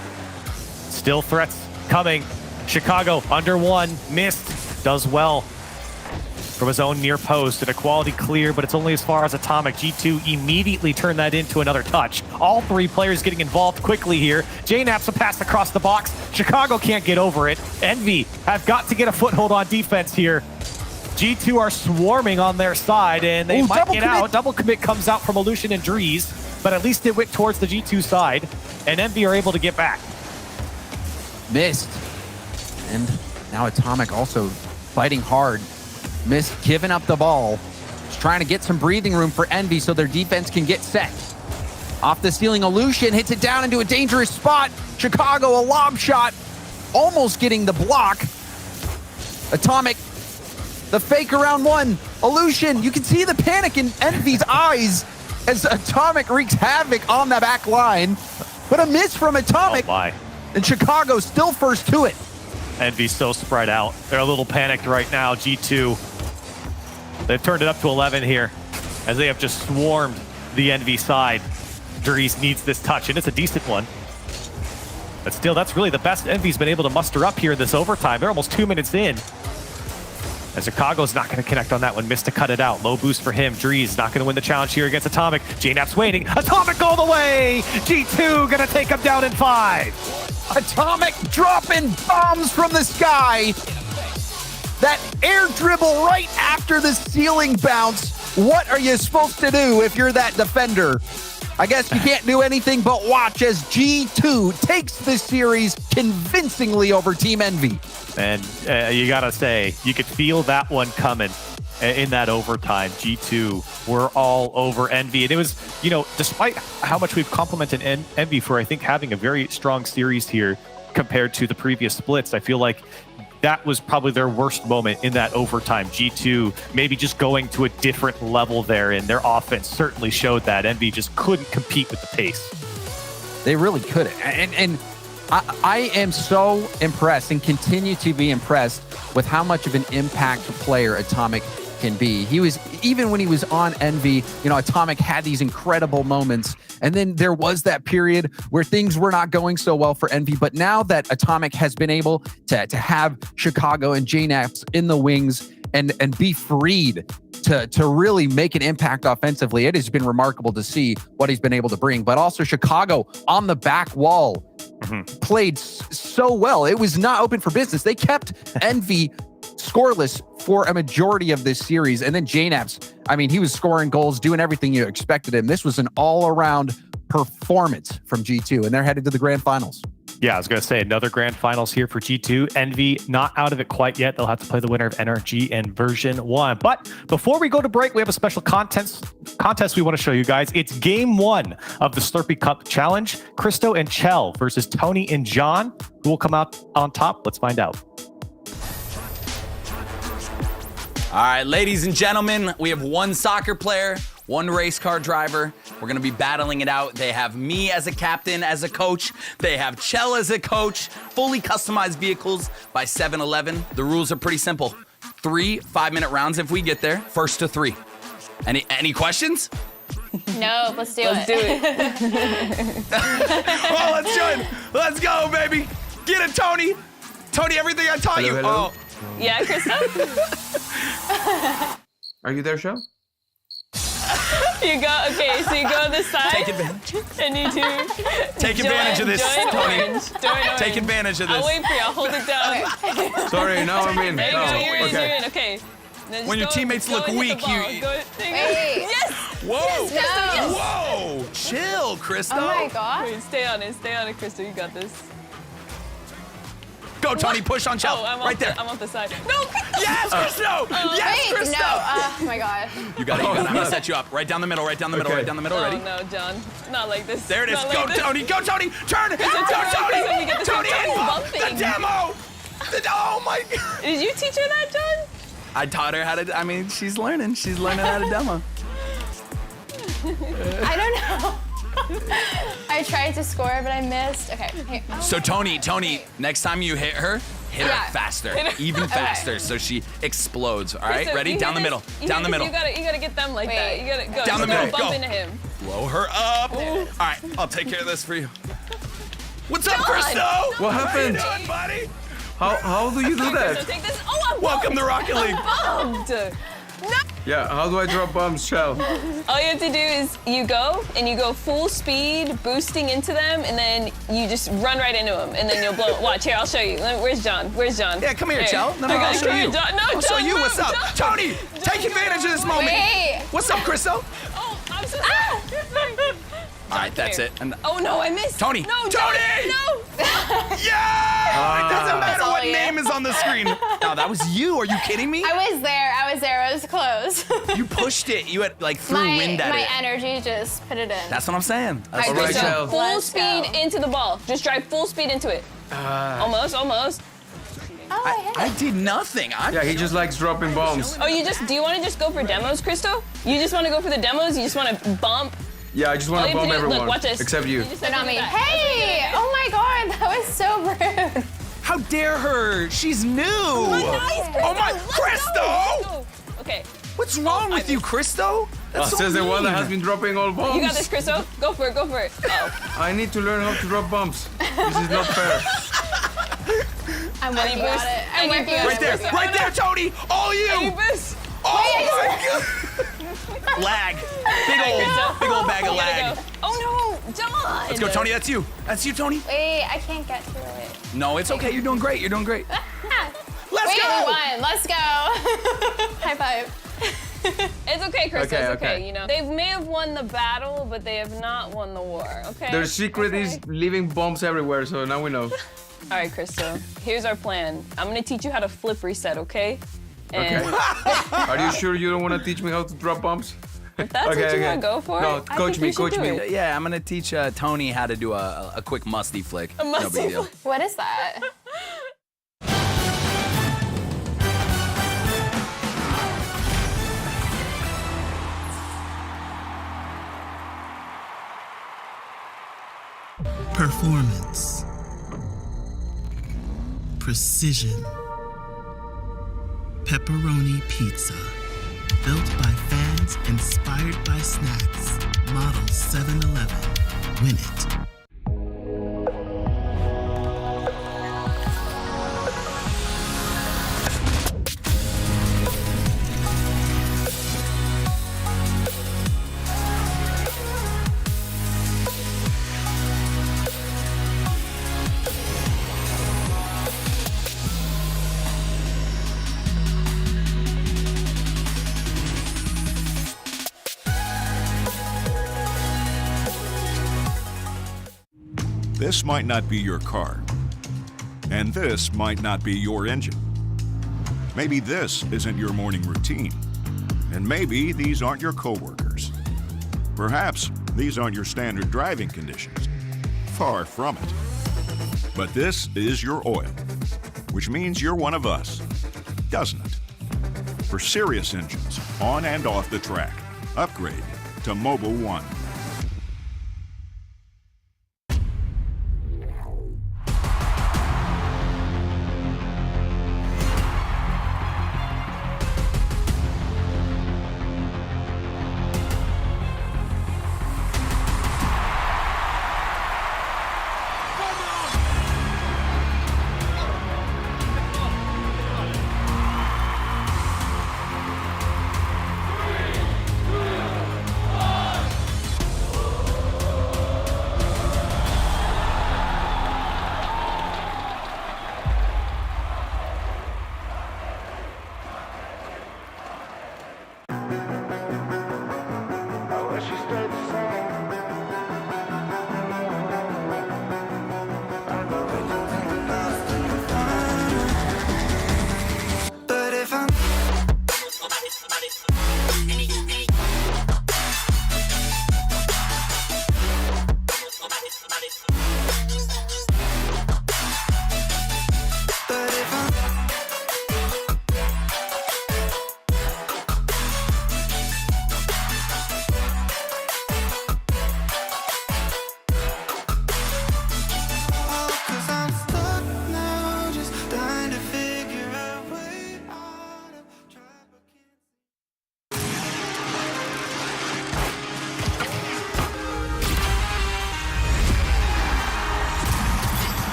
Still threats coming. Chicago under one. Missed. Does well from his own near post. And a quality clear, but it's only as far as Atomic. G2 immediately turned that into another touch. All three players getting involved quickly here. JNaps a pass across the box. Chicago can't get over it. Envy have got to get a foothold on defense here. G2 are swarming on their side, and they might get out. Double commit comes out from Lucian and Drees, but at least it went towards the G2 side, and Envy are able to get back. Missed. And now Atomic also fighting hard. Missed, giving up the ball. Just trying to get some breathing room for Envy so their defense can get set. Off the ceiling, Lucian hits it down into a dangerous spot. Chicago, a lob shot, almost getting the block. Atomic, the fake around one. Lucian, you can see the panic in Envy's eyes as Atomic wreaks havoc on the back line. But a miss from Atomic. Oh my. And Chicago still first to it. Envy's so spread out. They're a little panicked right now. G2, they've turned it up to 11 here as they have just swarmed the Envy side. Dries needs this touch, and it's a decent one. But still, that's really the best Envy's been able to muster up here in this overtime. They're almost 2 minutes in. As Chicago's not going to connect on that one. Missed to cut it out. Low boost for him. Dries not going to win the challenge here against Atomic. JNAP's waiting. Atomic all the way! G2 going to take him down in 5. Atomic dropping bombs from the sky. That air dribble right after the ceiling bounce. What are you supposed to do if you're that defender? I guess you can't do anything but watch as G2 takes this series convincingly over Team Envy. And you got to say, you could feel that one coming in that overtime. G2 were all over Envy. And it was, you know, despite how much we've complimented Envy for, I think, having a very strong series here compared to the previous splits, I feel like that was probably their worst moment in that overtime. G2 maybe just going to a different level there, and their offense certainly showed that. Envy just couldn't compete with the pace. They really couldn't. And I am so impressed and continue to be impressed with how much of an impact player Atomic can be. He was, even when he was on Envy, you know, Atomic had these incredible moments. And then there was that period where things were not going so well for Envy. But now that Atomic has been able to have Chicago and JNAPs in the wings and be freed to really make an impact offensively, it has been remarkable to see what he's been able to bring. But also Chicago on the back wall played so well. It was not open for business. They kept Envy scoreless for a majority of this series. And then JNAPs, I mean, he was scoring goals, doing everything you expected him. This was an all-around performance from G2, and they're headed to the grand finals. Yeah, I was going to say another grand finals here for G2. Envy not out of it quite yet. They'll have to play the winner of NRG and version 1. But before we go to break, we have a special contest we want to show you guys. It's game 1 of the Slurpee Cup Challenge. Christo and Chell versus Tony and John. Who will come out on top? Let's find out. All right, ladies and gentlemen, we have one soccer player, one race car driver. We're going to be battling it out. They have me as a captain, as a coach. They have Chell as a coach. Fully customized vehicles by 7-Eleven. The rules are pretty simple. 3 5-minute rounds if we get there. First to 3. Any questions? No, let's do Let's do it. Oh, let's do it. Let's go, baby. Get it, Tony. Tony, everything I taught you. Hello. Oh. Yeah, Krista? Are you there, Shell? You go, okay, so you go on this side. Take advantage. And you do. Take advantage of this, join Tony. orange. Join orange. Take advantage of this. I'll wait for you. I'll hold it down. Sorry, no, I'm in. There you No, go. You're okay. in. Okay. Then When just your teammates look and hit weak, the ball. you- Go, there you Wait. go. Yes. Whoa. Yes. Whoa. Chill, Christo. Oh my god. Wait, stay on it, Krista. You got this. Go, Tony. Push on Chell. Oh, I'm right off there. I'm off the side. No. Yes, Christo. Yes, Wait, Christo. no. Oh my god. You got it. I'm gonna set you up. Right down the middle. Right down the middle. Okay. Right down the middle. Ready? Oh no, John. Not like this. There it is. Not Go, like this. Tony. Go, Tony. Turn. Go, turn around, Tony. Krista, we get the Tony. same info. bumping. The demo. Oh my God. Did you teach her that, John? I taught her how to. I mean, she's learning. She's learning how to demo. I don't know. I tried to score, but I missed. Okay. Hey, oh. So Tony, next time you hit her, hit Yeah. her faster, Hit her. even Okay. faster, so she explodes. All right, Krista, ready? you Down the hit middle. this- Down the middle. You gotta get them like that. Wait. You gotta go. Down the Just middle, Bump go. into him. Blow her up. All right, I'll take care of this for you. What's up, Christo? What happened? How you doing, buddy? How do you do So that? take this. Oh, I'm Welcome to Rocket League. bumped. Yeah, how do I drop bombs, Shell? All you have to do is you go full speed, boosting into them, and then you just run right into them, and then you'll blow. Watch here, I'll show you. Where's John? Yeah, come here, Chell. No, I I'll gotta show you. John. No, I'll show John, you move, what's up. John. Tony, take advantage of this moment. Wait. What's up, Christo? Oh, I'm so Ah! All right, that's here. it. And Oh no, I missed. Tony. No, Tony! John, no. yeah! It doesn't matter all what you. name is on the screen. No, that was you. Are you kidding me? I was there. I was close. You pushed it. You had like threw my wind at my it. energy just put it in. That's what I'm saying. That's I what I'm Alright, just saying. Chell. Full Let's speed go. into the ball. Just drive full speed into it. Almost. Oh, I hit I it. did nothing. Yeah, he just likes dropping bombs. Oh, do you want to just go for demos, Christo? You just want to go for the demos? You just want to bump? Yeah, I just want All to you have bomb to do, everyone. look, watch this. Except you. just But have not to do me. that. Hey! Oh my god, that was so rude. How dare her? She's new. Oh my, Christo! Okay. What's wrong with you, Christo? That's so Says the one that mean. has been dropping all bombs. You got this, Christo. Go for it. Go for it. Oh. I need to learn how to drop bombs. This is not fair. I'm working on it. I'm working on it. Right there, Tony. All you. Any boost? Oh my God. Lag. Big old bag of lag. Go. Oh no, John. Let's go, Tony. That's you. That's you, Tony. Wait, I can't get to it. No, it's okay. You're doing great. You're doing great. Let's Wait, go. one. Let's go. High five. It's okay, Chris. Okay, it's okay. okay. You know, they may have won the battle, but they have not won the war. Okay. Their secret is leaving bombs everywhere, so now we know. All right, Christo. Here's our plan. I'm gonna teach you how to flip reset. Okay. And Are you sure you don't want to teach me how to drop bombs? if that's what you want to go for, No, I coach think me, you should coach do me. it. Yeah, I'm gonna teach Tony how to do a quick musty flick. A musty no big deal. flick. What is that? Performance, precision, pepperoni pizza, built by fans, inspired by snacks. Model 7-Eleven. Win it. This might not be your car, and this might not be your engine. Maybe this isn't your morning routine, and maybe these aren't your coworkers. Perhaps these aren't your standard driving conditions. Far from it. But this is your oil, which means you're one of us, doesn't it? For serious engines, on and off the track, upgrade to Mobil 1.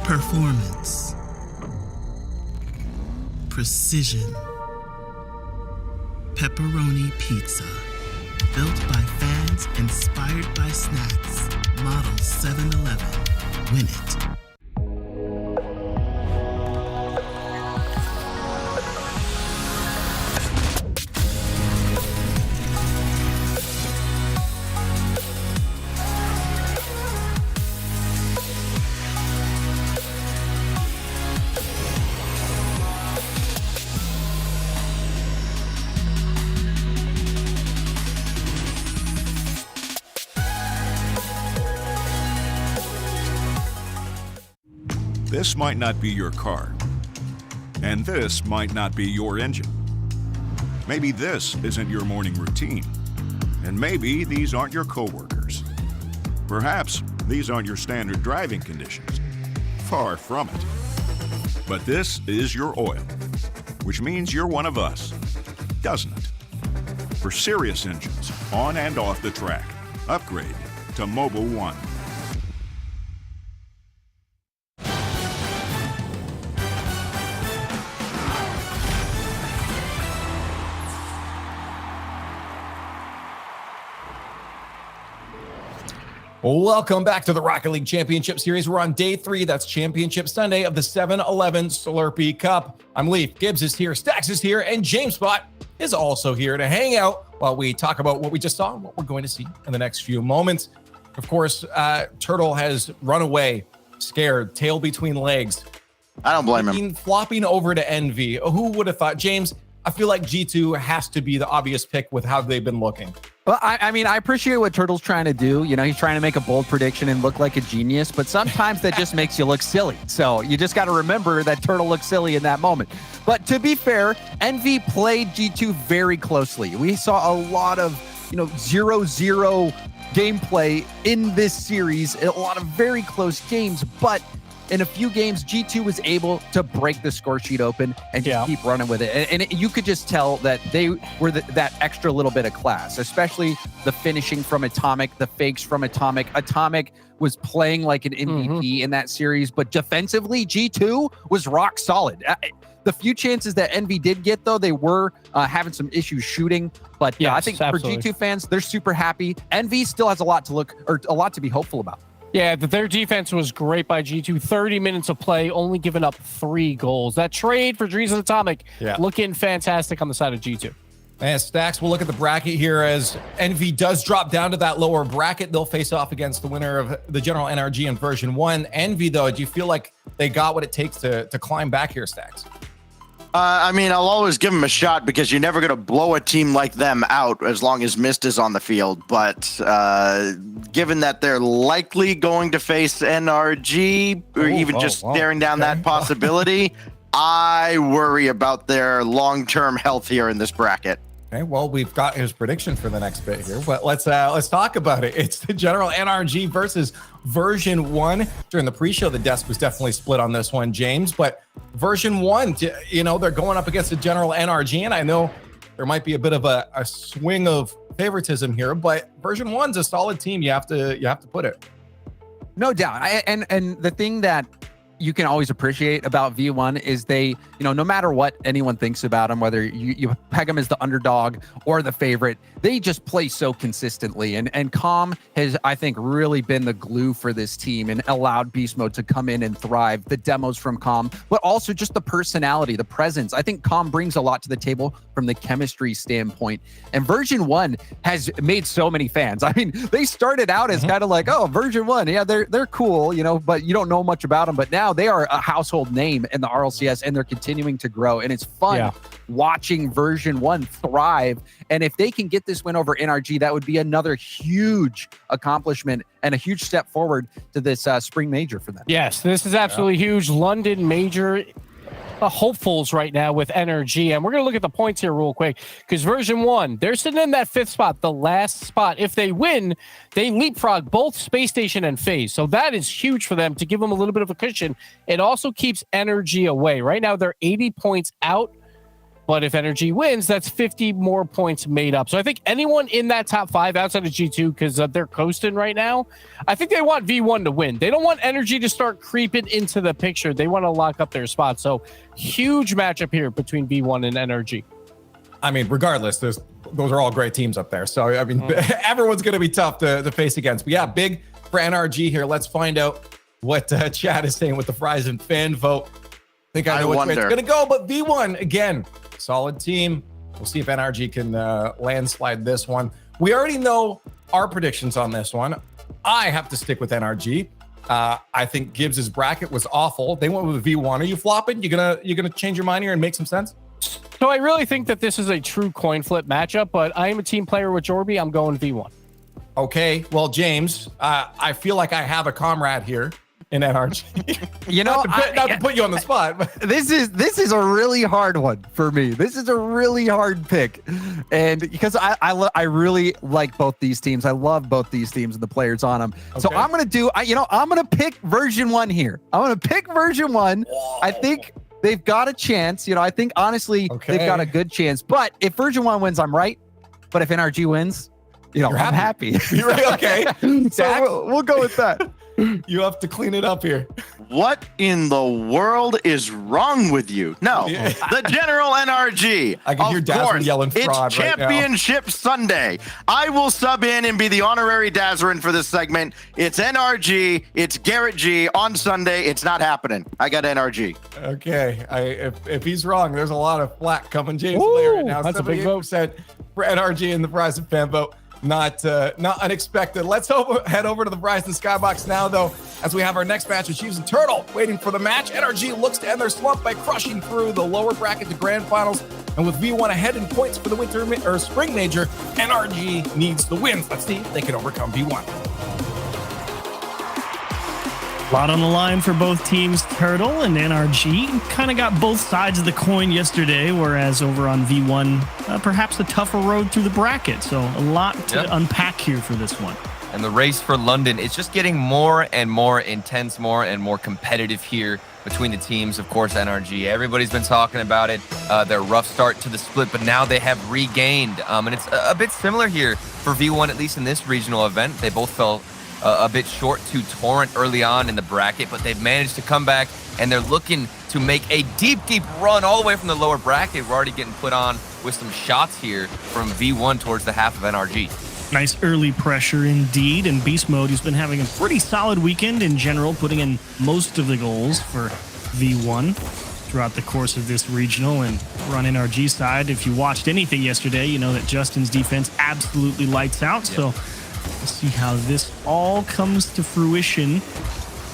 Performance. Precision. Pepperoni pizza. Built by fans, inspired by snacks. Model 7-Eleven. Win it. This might not be your car. And this might not be your engine. Maybe this isn't your morning routine. And maybe these aren't your coworkers. Perhaps these aren't your standard driving conditions. Far from it. But this is your oil, which means you're one of us, doesn't it? For serious engines, on and off the track, upgrade to Mobil 1. Welcome back to the Rocket League Championship Series. We're on day 3. That's Championship Sunday of the 7-Eleven Slurpee Cup. I'm Leaf. Gibbs is here. Stacks is here. And James Spot is also here to hang out while we talk about what we just saw and what we're going to see in the next few moments. Of course, Turtle has run away, scared, tail between legs. I don't blame him. Flopping over to Envy. Who would have thought? James, I feel like G2 has to be the obvious pick with how they've been looking. Well, I mean, I appreciate what Turtle's trying to do. You know, he's trying to make a bold prediction and look like a genius, but sometimes that just makes you look silly. So you just got to remember that Turtle looked silly in that moment. But to be fair, Envy played G2 very closely. We saw a lot of, 0-0 gameplay in this series, a lot of very close games, but in a few games, G2 was able to break the score sheet open and just keep running with it. And you could just tell that they were that extra little bit of class, especially the finishing from Atomic, the fakes from Atomic. Atomic was playing like an MVP in that series, but defensively, G2 was rock solid. The few chances that Envy did get, though, they were having some issues shooting. But I think absolutely. For G2 fans, they're super happy. Envy still has a lot to be hopeful about. Yeah, their defense was great by G2. 30 minutes of play, only giving up 3 goals. That trade for Drees and Atomic looking fantastic on the side of G2. And Stacks, we'll look at the bracket here as Envy does drop down to that lower bracket. They'll face off against the winner of the General NRG in version 1. Envy, though, do you feel like they got what it takes to climb back here, Stacks? I mean, I'll always give them a shot because you're never going to blow a team like them out as long as Mist is on the field. But given that they're likely going to face NRG or even just staring down that possibility, I worry about their long-term health here in this bracket. Okay, well, we've got his prediction for the next bit here, but let's talk about it. It's the General NRG versus version 1. During the pre-show, the desk was definitely split on this one, James, but version 1, they're going up against the General NRG, and I know there might be a bit of a swing of favoritism here, but version 1's a solid team. You have to put it. No doubt. And the thing that you can always appreciate about V1 is they, no matter what anyone thinks about them, whether you peg them as the underdog or the favorite, they just play so consistently. And Calm has, I think, really been the glue for this team and allowed Beast Mode to come in and thrive. The demos from Calm, but also just the personality, the presence. I think Calm brings a lot to the table from the chemistry standpoint. And version 1 has made so many fans. I mean, they started out as kind of like, version 1, yeah, they're cool, but you don't know much about them. But now they are a household name in the RLCS, and they're continuing to grow. And it's fun watching version 1 thrive. And if they can get this win over NRG, that would be another huge accomplishment and a huge step forward to this spring major for them. Yes, this is absolutely huge. London major hopefuls right now with NRG. And we're going to look at the points here real quick because version 1, they're sitting in that 5th spot, the last spot. If they win, they leapfrog both Space Station and FaZe. So that is huge for them to give them a little bit of a cushion. It also keeps NRG away. Right now, they're 80 points out. But if Energy wins, that's 50 more points made up. So I think anyone in that top 5 outside of G2, because they're coasting right now, I think they want V1 to win. They don't want Energy to start creeping into the picture. They want to lock up their spot. So huge matchup here between V1 and NRG. I mean, regardless, those are all great teams up there. So, I mean, everyone's going to be tough to face against. But yeah, big for NRG here. Let's find out what Chad is saying with the Verizon fan vote. I think I know which way it's going to go, but V1, again, solid team. We'll see if NRG can landslide this one. We already know our predictions on this one. I have to stick with NRG. I think Gibbs's bracket was awful. They went with V1. Are you flopping? You gonna change your mind here and make some sense? So I really think that this is a true coin flip matchup, but I am a team player with Jorby. I'm going V1. Okay. Well, James, I feel like I have a comrade here in NRG. You know, not to put you on the spot, but this is a really hard one for me. This is a really hard pick, and because I really like both these teams. I love both these teams and the players on them. Okay. So I'm gonna pick version 1 here. I'm gonna pick version 1. Whoa. I think they've got a chance. I think honestly they've got a good chance. But if version 1 wins, I'm right. But if NRG wins, I'm happy. You're right. Okay. So we'll go with that. You have to clean it up here. What in the world is wrong with you? No, the General NRG. I can hear Dazzrin yelling fraud. It's Championship Sunday. I will sub in and be the honorary Dazzrin for this segment. It's NRG. It's Garrett G on Sunday. It's not happening. I got NRG. Okay. If he's wrong, there's a lot of flack coming James' way right now. That's a big vote. For NRG in the Verizon fan vote. Not unexpected. Let's head over to the Verizon Skybox now, though, as we have our next match with Chiefs and Turtle waiting for the match. NRG looks to end their slump by crushing through the lower bracket to grand finals, and with V1 ahead in points for the spring major, NRG needs the wins. Let's see if they can overcome V1. A lot on the line for both teams. Turtle and NRG kind of got both sides of the coin yesterday, whereas over on V1, perhaps a tougher road through the bracket. So a lot to unpack here for this one. And the race for London, it's just getting more and more intense, more and more competitive here between the teams. Of course, NRG, everybody's been talking about it. Their rough start to the split, but now they have regained. And it's a bit similar here for V1, at least in this regional event. They both fell a bit short to Torrent early on in the bracket, but they've managed to come back, and they're looking to make a deep run all the way from the lower bracket. We're already getting put on with some shots here from V1 towards the half of NRG. Nice early pressure indeed, and Beast Mode has been having a pretty solid weekend in general, putting in most of the goals for V1 throughout the course of this regional. And on NRG side, if you watched anything yesterday, you know that Justin's defense absolutely lights out. So we'll see how this all comes to fruition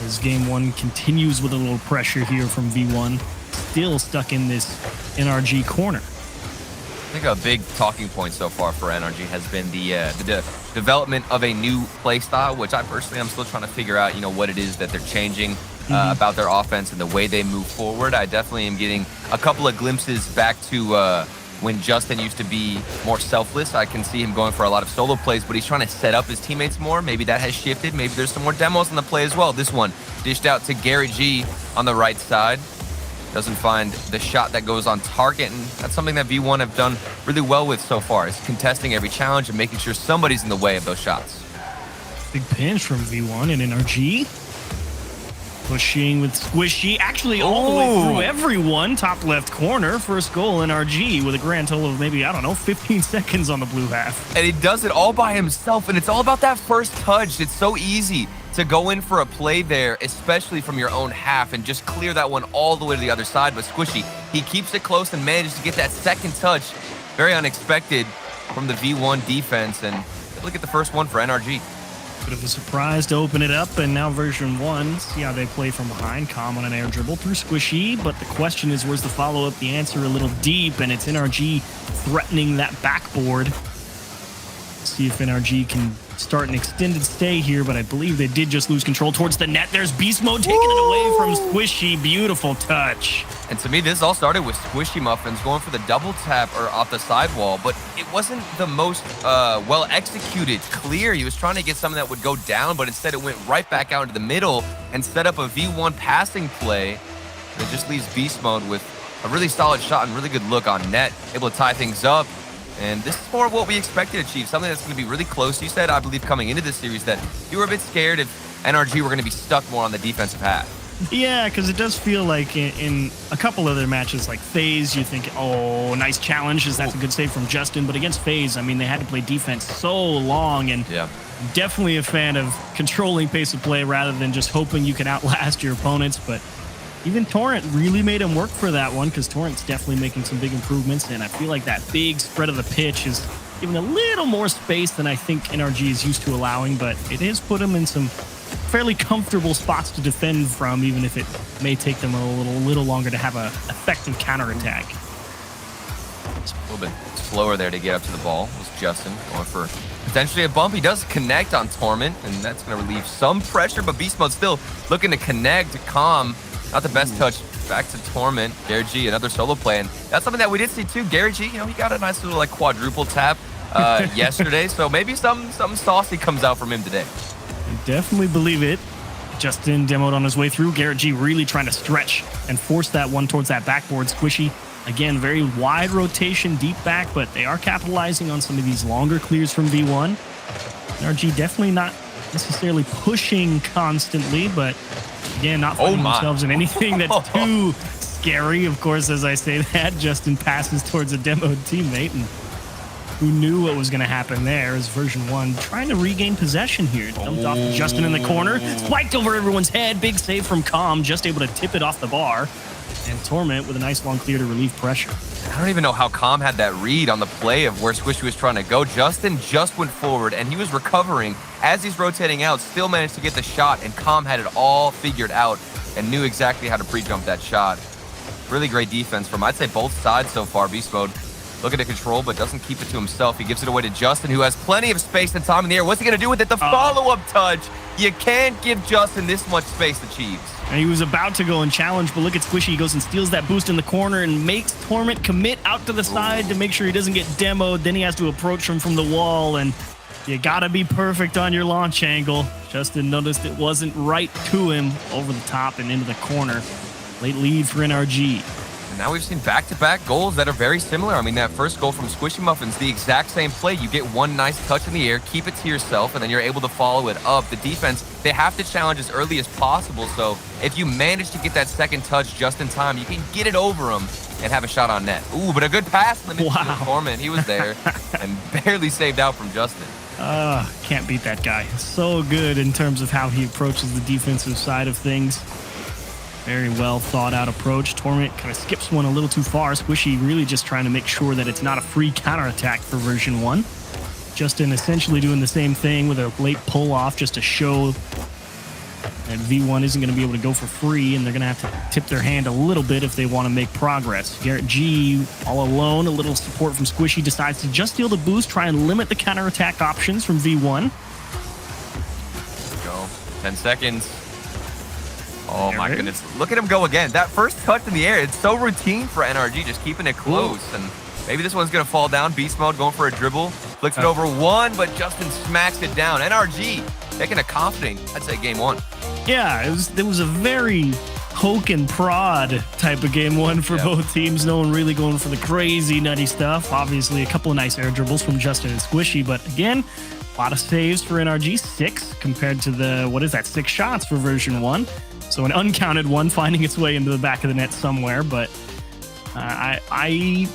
as game 1 continues with a little pressure here from V1, still stuck in this NRG corner. I think a big talking point so far for NRG has been the development of a new play style, which I personally am still trying to figure out, what it is that they're changing about their offense and the way they move forward. I definitely am getting a couple of glimpses back to when Justin used to be more selfless. I can see him going for a lot of solo plays, but he's trying to set up his teammates more. Maybe that has shifted. Maybe there's some more demos on the play as well. This one dished out to Garrett G on the right side. Doesn't find the shot that goes on target, and that's something that V1 have done really well with so far, is contesting every challenge and making sure somebody's in the way of those shots. Big pinch from V1 and NRG. Pushing with Squishy, actually all the way through everyone. Top left corner, first goal NRG with a grand total of maybe, 15 seconds on the blue half. And he does it all by himself, and it's all about that first touch. It's so easy to go in for a play there, especially from your own half, and just clear that one all the way to the other side. But Squishy, he keeps it close and manages to get that second touch. Very unexpected from the V1 defense, and look at the first one for NRG. Bit of a surprise to open it up, and now version 1. See how they play from behind. Calm on an air dribble through Squishy, but the question is, where's the follow-up? The answer a little deep, and it's NRG threatening that backboard. See if NRG can start an extended stay here, but I believe they did just lose control towards the net. There's Beast Mode taking it away from Squishy. Beautiful touch. And to me, this all started with Squishy Muffins going for the double tap or off the sidewall, but it wasn't the most well executed clear. He was trying to get something that would go down, but instead it went right back out into the middle and set up a V1 passing play. It just leaves Beast Mode with a really solid shot and really good look on net, able to tie things up. And this is more of what we expected to achieve, something that's going to be really close. You said, I believe, coming into this series that you were a bit scared if NRG were going to be stuck more on the defensive half. Yeah, because it does feel like in a couple other matches like FaZe, you think, oh, nice challenge, that's a good save from Justin. But against FaZe, I mean, they had to play defense so long, and definitely a fan of controlling pace of play rather than just hoping you can outlast your opponents. But even Torrent really made him work for that one, because Torrent's definitely making some big improvements, and I feel like that big spread of the pitch is giving a little more space than I think NRG is used to allowing, but it has put him in some fairly comfortable spots to defend from, even if it may take them a little longer to have an effective counterattack. It's a little bit slower there to get up to the ball. It was Justin going for potentially a bump. He does connect on Torment, and that's going to relieve some pressure, but Beast Mode still looking to connect. Calm, not the best touch. Back to Torment. Gary G, another solo play, and that's something that we did see too. Gary G, he got a nice little quadruple tap yesterday, so maybe something saucy comes out from him today. Definitely believe it. Justin demoed on his way through. Garrett G really trying to stretch and force that one towards that backboard. Squishy, again, very wide rotation, deep back, but they are capitalizing on some of these longer clears from V1. NRG definitely not necessarily pushing constantly, but again, not finding themselves in anything that's too scary. Of course, as I say that, Justin passes towards a demoed teammate, and who knew what was going to happen there as version 1 trying to regain possession here. Dumped off to Justin in the corner. Spiked over everyone's head. Big save from Calm, just able to tip it off the bar. And Torment with a nice long clear to relieve pressure. I don't even know how Calm had that read on the play of where Squishy was trying to go. Justin just went forward, and he was recovering as he's rotating out, still managed to get the shot, and Calm had it all figured out and knew exactly how to pre-jump that shot. Really great defense from, I'd say, both sides so far. Beast Mode looking to control, but doesn't keep it to himself. He gives it away to Justin, who has plenty of space and time in the air. What's he going to do with it? The follow-up touch. You can't give Justin this much space to Chiefs. And he was about to go and challenge, but look at Squishy. He goes and steals that boost in the corner and makes Torment commit out to the side to make sure he doesn't get demoed. Then he has to approach him from the wall, and you got to be perfect on your launch angle. Justin noticed it wasn't right to him, over the top and into the corner. Late lead for NRG. And now we've seen back-to-back goals that are very similar. I mean, that first goal from Squishy Muffins, the exact same play. You get one nice touch in the air, keep it to yourself, and then you're able to follow it up. The defense, they have to challenge as early as possible. So if you manage to get that second touch just in time, you can get it over him and have a shot on net. Ooh, but a good pass in the midfield. Torment, he was there and barely saved out from Justin. Can't beat that guy. So good in terms of how he approaches the defensive side of things. Very well thought out approach. Torment kind of skips one a little too far. Squishy really just trying to make sure that it's not a free counterattack for version 1. Justin essentially doing the same thing with a late pull off just to show that V1 isn't going to be able to go for free, and they're going to have to tip their hand a little bit if they want to make progress. Garrett G all alone, a little support from Squishy, decides to just steal the boost, try and limit the counterattack options from V1. Go. 10 seconds. Oh my goodness. Look at him go again. That first touch in the air, it's so routine for NRG, just keeping it close. And maybe this one's going to fall down. Beast Mode going for a dribble. Flicks it over one, but Justin smacks it down. NRG taking a confident, I'd say, game 1. Yeah, it was a very poke and prod type of game 1 for both teams. No one really going for the crazy nutty stuff. Obviously, a couple of nice air dribbles from Justin and Squishy, but again, a lot of saves for NRG, 6 compared to the, 6 shots for version 1. So an uncounted one finding its way into the back of the net somewhere, but I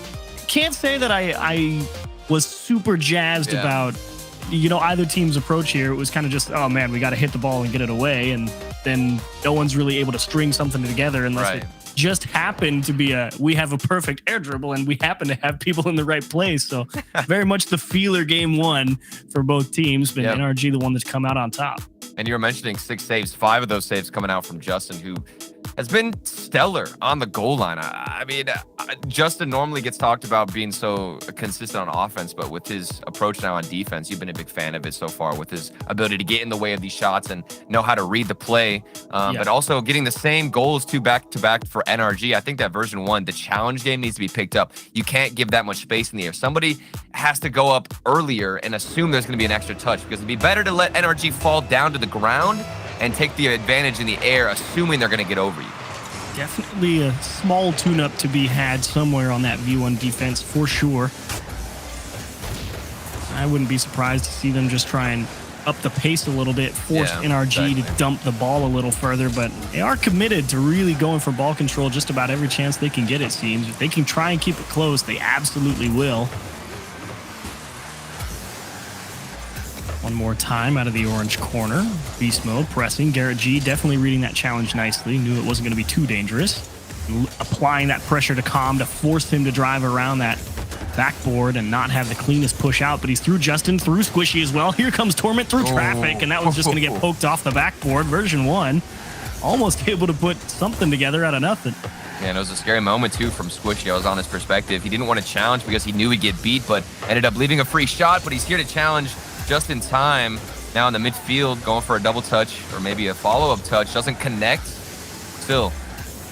can't say that I was super jazzed about, either team's approach here. It was kind of just, oh man, we got to hit the ball and get it away, and then no one's really able to string something together unless it just happened to be we have a perfect air dribble and we happen to have people in the right place. So very much the feeler game 1 for both teams, but NRG the one that's come out on top. And you were mentioning 6 saves, 5 of those saves coming out from Justin, who has been stellar on the goal line. I mean, Justin normally gets talked about being so consistent on offense, but with his approach now on defense, you've been a big fan of it so far, with his ability to get in the way of these shots and know how to read the play, but also getting the same goals back-to-back for NRG. I think that version 1, the challenge game needs to be picked up. You can't give that much space in the air. Somebody has to go up earlier and assume there's going to be an extra touch, because it'd be better to let NRG fall down to the ground and take the advantage in the air, assuming they're going to get over you. Definitely a small tune-up to be had somewhere on that V1 defense for sure. I wouldn't be surprised to see them just try and up the pace a little bit, force NRG to dump the ball a little further, but they are committed to really going for ball control just about every chance they can get, it seems. If they can try and keep it close, they absolutely will. One more time out of the orange corner. Beast mode pressing. Garrett G definitely reading that challenge nicely. Knew it wasn't going to be too dangerous. Applying that pressure to Calm to force him to drive around that backboard and not have the cleanest push out, but he's through Justin, through Squishy as well. Here comes Torment through traffic, and that was just going to get poked off the backboard. Version 1 almost able to put something together out of nothing. Yeah, and it was a scary moment, too, from Squishy. I was on his perspective. He didn't want to challenge because he knew he'd get beat, but ended up leaving a free shot, but he's here to challenge just in time. Now in the midfield, going for a double touch or maybe a follow-up touch. Doesn't connect. Still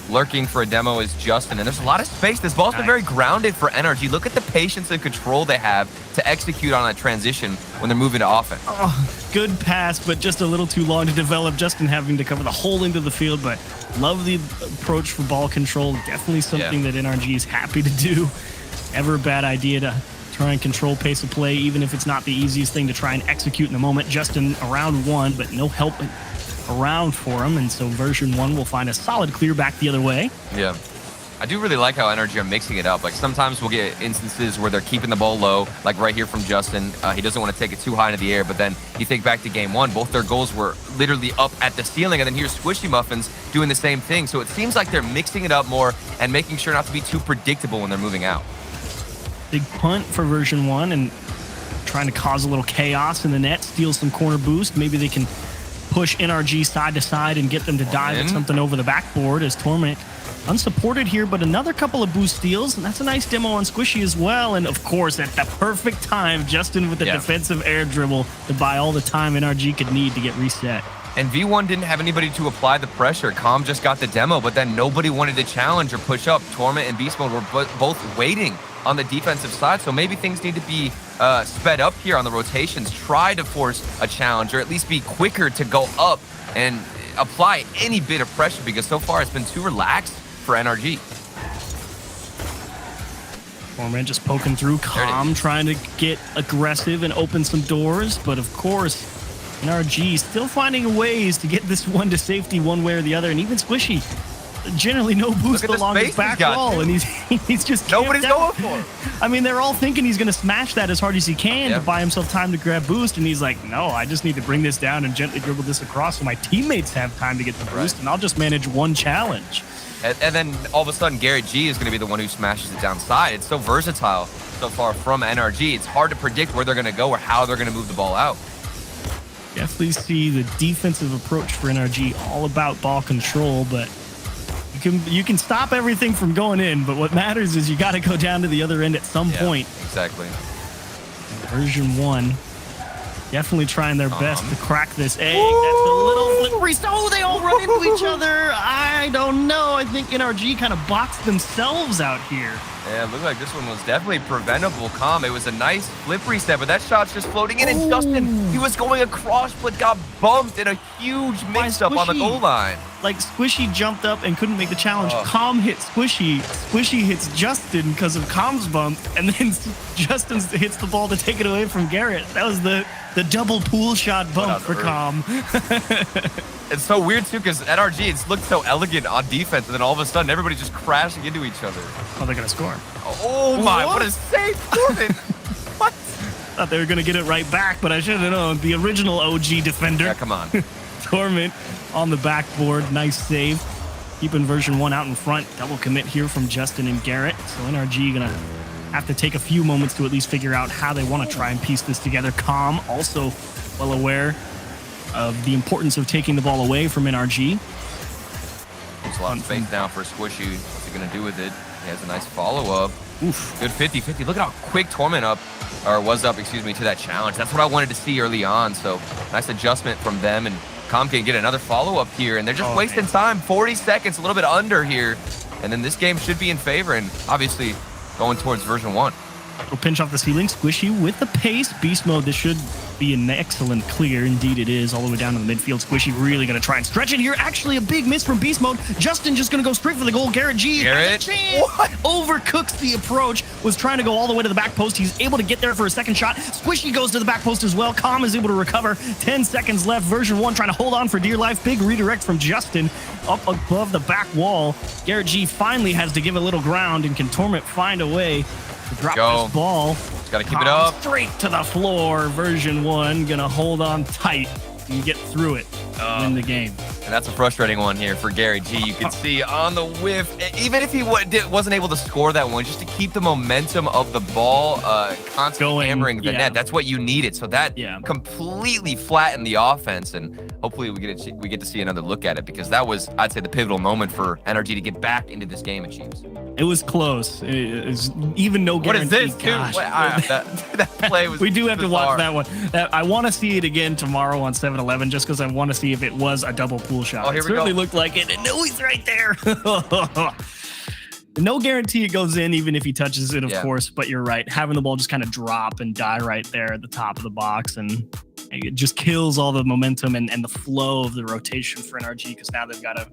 lurking for a demo is Justin, and there's a lot of space. This ball's been very grounded for NRG. Look at the patience and control they have to execute on that transition when they're moving to offense. Oh, good pass, but just a little too long to develop. Justin having to cover the whole into the field, but love the approach for ball control. Definitely something that NRG is happy to do. Never a bad idea to try and control pace of play, even if it's not the easiest thing to try and execute in the moment. Justin around 1, but no help around for him, and so version 1 will find a solid clear back the other way. Yeah. I do really like how NRG are mixing it up. Like sometimes we'll get instances where they're keeping the ball low, like right here from Justin. He doesn't want to take it too high into the air, but then you think back to game 1, both their goals were literally up at the ceiling, and then here's Squishy Muffins doing the same thing. So it seems like they're mixing it up more and making sure not to be too predictable when they're moving out. Big punt for version 1 and trying to cause a little chaos in the net, steal some corner boost. Maybe they can push NRG side to side and get them to dive at something over the backboard as Torment unsupported here, but another couple of boost steals, and that's a nice demo on Squishy as well. And of course, at the perfect time, Justin with the defensive air dribble to buy all the time NRG could need to get reset. And V1 didn't have anybody to apply the pressure. Calm just got the demo, but then nobody wanted to challenge or push up. Torment and Beast Mode were both waiting on the defensive side, so maybe things need to be sped up here on the rotations. Try to force a challenge, or at least be quicker to go up and apply any bit of pressure, because so far it's been too relaxed for NRG. Torment just poking through. Calm trying to get aggressive and open some doors, but of course NRG still finding ways to get this one to safety one way or the other, and even Squishy generally no boost along his back wall, and he's just nobody's going for him. I mean, they're all thinking he's going to smash that as hard as he can to buy himself time to grab boost, and he's like, no, I just need to bring this down and gently dribble this across so my teammates have time to get the boost, and I'll just manage one challenge. And then all of a sudden, Garrett G is going to be the one who smashes it downside. It's so versatile so far from NRG. It's hard to predict where they're going to go or how they're going to move the ball out. Definitely see the defensive approach for NRG, all about ball control, but you can stop everything from going in, but what matters is you got to go down to the other end at some point. Exactly. Version 1 definitely trying their best to crack this egg. That's a little slippery. Oh, they all run into each other. I don't know. I think NRG kind of boxed themselves out here. Yeah, it looked like this one was definitely preventable. Calm. It was a nice flip reset, but that shot's just floating in, and Justin, he was going across, but got bumped in a huge mix-up on the goal line. Like, Squishy jumped up and couldn't make the challenge. Calm hit Squishy. Squishy hits Justin because of Calm's bump, and then Justin hits the ball to take it away from Garrett. That was the double pool shot bump for Calm. It's so weird, too, because NRG, it's looked so elegant on defense, and then all of a sudden, everybody's just crashing into each other. Oh, they're going to score. Oh my, what a save, Corbin. What? Thought they were going to get it right back, but I should have known. The original OG defender. Yeah, come on. Torment on the backboard. Nice save. Keeping version 1 out in front. Double commit here from Justin and Garrett. So NRG going to have to take a few moments to at least figure out how they want to try and piece this together. Calm also well aware of the importance of taking the ball away from NRG. There's a lot of space now for Squishy. What's he going to do with it? He has a nice follow-up. Oof. Good 50-50. Look at how quick Torment was up, to that challenge. That's what I wanted to see early on. So nice adjustment from them, and Calm can get another follow-up here, and they're just wasting time. 40 seconds, a little bit under here, and then this game should be in favor, and obviously going towards version 1. Little pinch off the ceiling. Squishy with the pace. Beast mode. This should be an excellent clear. Indeed it is, all the way down to the midfield. Squishy really going to try and stretch it here. Actually, a big miss from Beast Mode. Justin just going to go straight for the goal. Garrett G overcooks the approach. Was trying to go all the way to the back post. He's able to get there for a second shot. Squishy goes to the back post as well. Calm is able to recover. 10 seconds left. Version 1 trying to hold on for dear life. Big redirect from Justin up above the back wall. Garrett G finally has to give a little ground, and can Torment find a way to drop this ball. Got to keep it up. Straight to the floor. Version 1 gonna hold on tight and get through it. Win the game. And that's a frustrating one here for Gary G. You can see on the whiff, even if he wasn't able to score that one, just to keep the momentum of the ball constantly hammering the net. That's what you needed. So that completely flattened the offense. And hopefully we get to see another look at it, because that was, I'd say, the pivotal moment for NRG to get back into this game at Chiefs. It was close. It was even no guarantee. What is this, too? That play was We do have bizarre. to watch that one. I want to see it again tomorrow on 7-Eleven, just because I want to see if it was a double pool shot. Oh, here it we go. certainly looked like it. And no, he's right there. No guarantee it goes in, even if he touches it, of course. But you're right. Having the ball just kind of drop and die right there at the top of the box, and it just kills all the momentum and the flow of the rotation for NRG, because now they've got to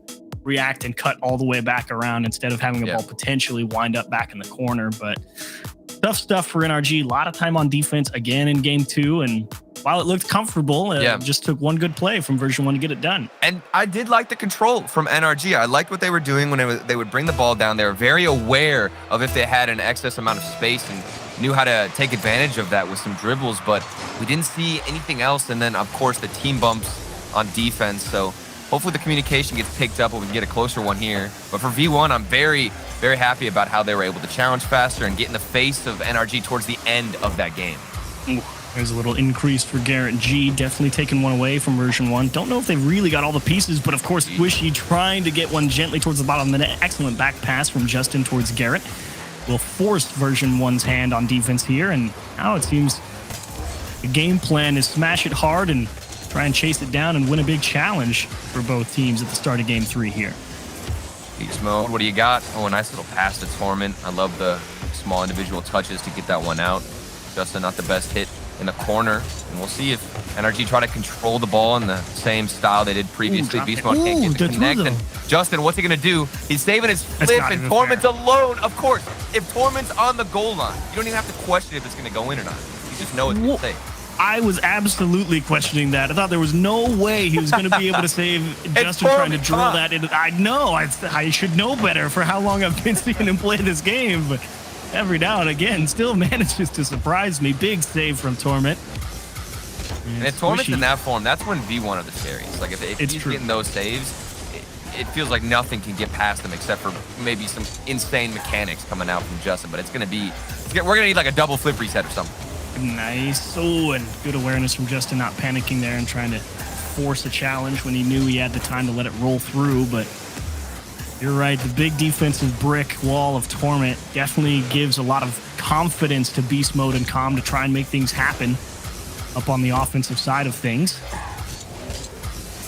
react and cut all the way back around instead of having a ball potentially wind up back in the corner. But tough stuff for NRG. A lot of time on defense again in game 2, and while it looked comfortable, it just took one good play from Version 1 to get it done. And I did like the control from NRG. I liked what they were doing when they would bring the ball down. They were very aware of if they had an excess amount of space and knew how to take advantage of that with some dribbles, but we didn't see anything else. And then, of course, the team bumps on defense. So hopefully the communication gets picked up and we can get a closer one here. But for V1, I'm very, very happy about how they were able to challenge faster and get in the face of NRG towards the end of that game. Ooh, there's a little increase for Garrett G. Definitely taking one away from Version 1. Don't know if they've really got all the pieces, but of course, Squishy trying to get one gently towards the bottom of the net. Excellent back pass from Justin towards Garrett. Will force Version 1's hand on defense here, and now it seems the game plan is smash it hard and try and chase it down and win a big challenge for both teams at the start of game 3 here. Beast Mode, what do you got? Oh, a nice little pass to Torment. I love the small individual touches to get that one out. Justin, not the best hit in the corner. And we'll see if NRG try to control the ball in the same style they did previously. Beast Mode can't get the connect. And Justin, what's he going to do? He's saving his flip, and Torment's alone. Of course, if Torment's on the goal line, you don't even have to question if it's going to go in or not. You just know it's going to save. I was absolutely questioning that. I thought there was no way he was going to be able to save Justin trying to drill that in. I know. I should know better for how long I've been seeing him play this game, but every now and again still manages to surprise me. Big save from Torment. And if Torment's in that form, that's when V1 are the scariest. Like, if he's getting those saves, it feels like nothing can get past them except for maybe some insane mechanics coming out from Justin. But we're going to need like a double flip reset or something. Nice. Oh, and good awareness from Justin, not panicking there and trying to force a challenge when he knew he had the time to let it roll through. But you're right, the big defensive brick wall of Torment definitely gives a lot of confidence to Beast Mode and Calm to try and make things happen up on the offensive side of things.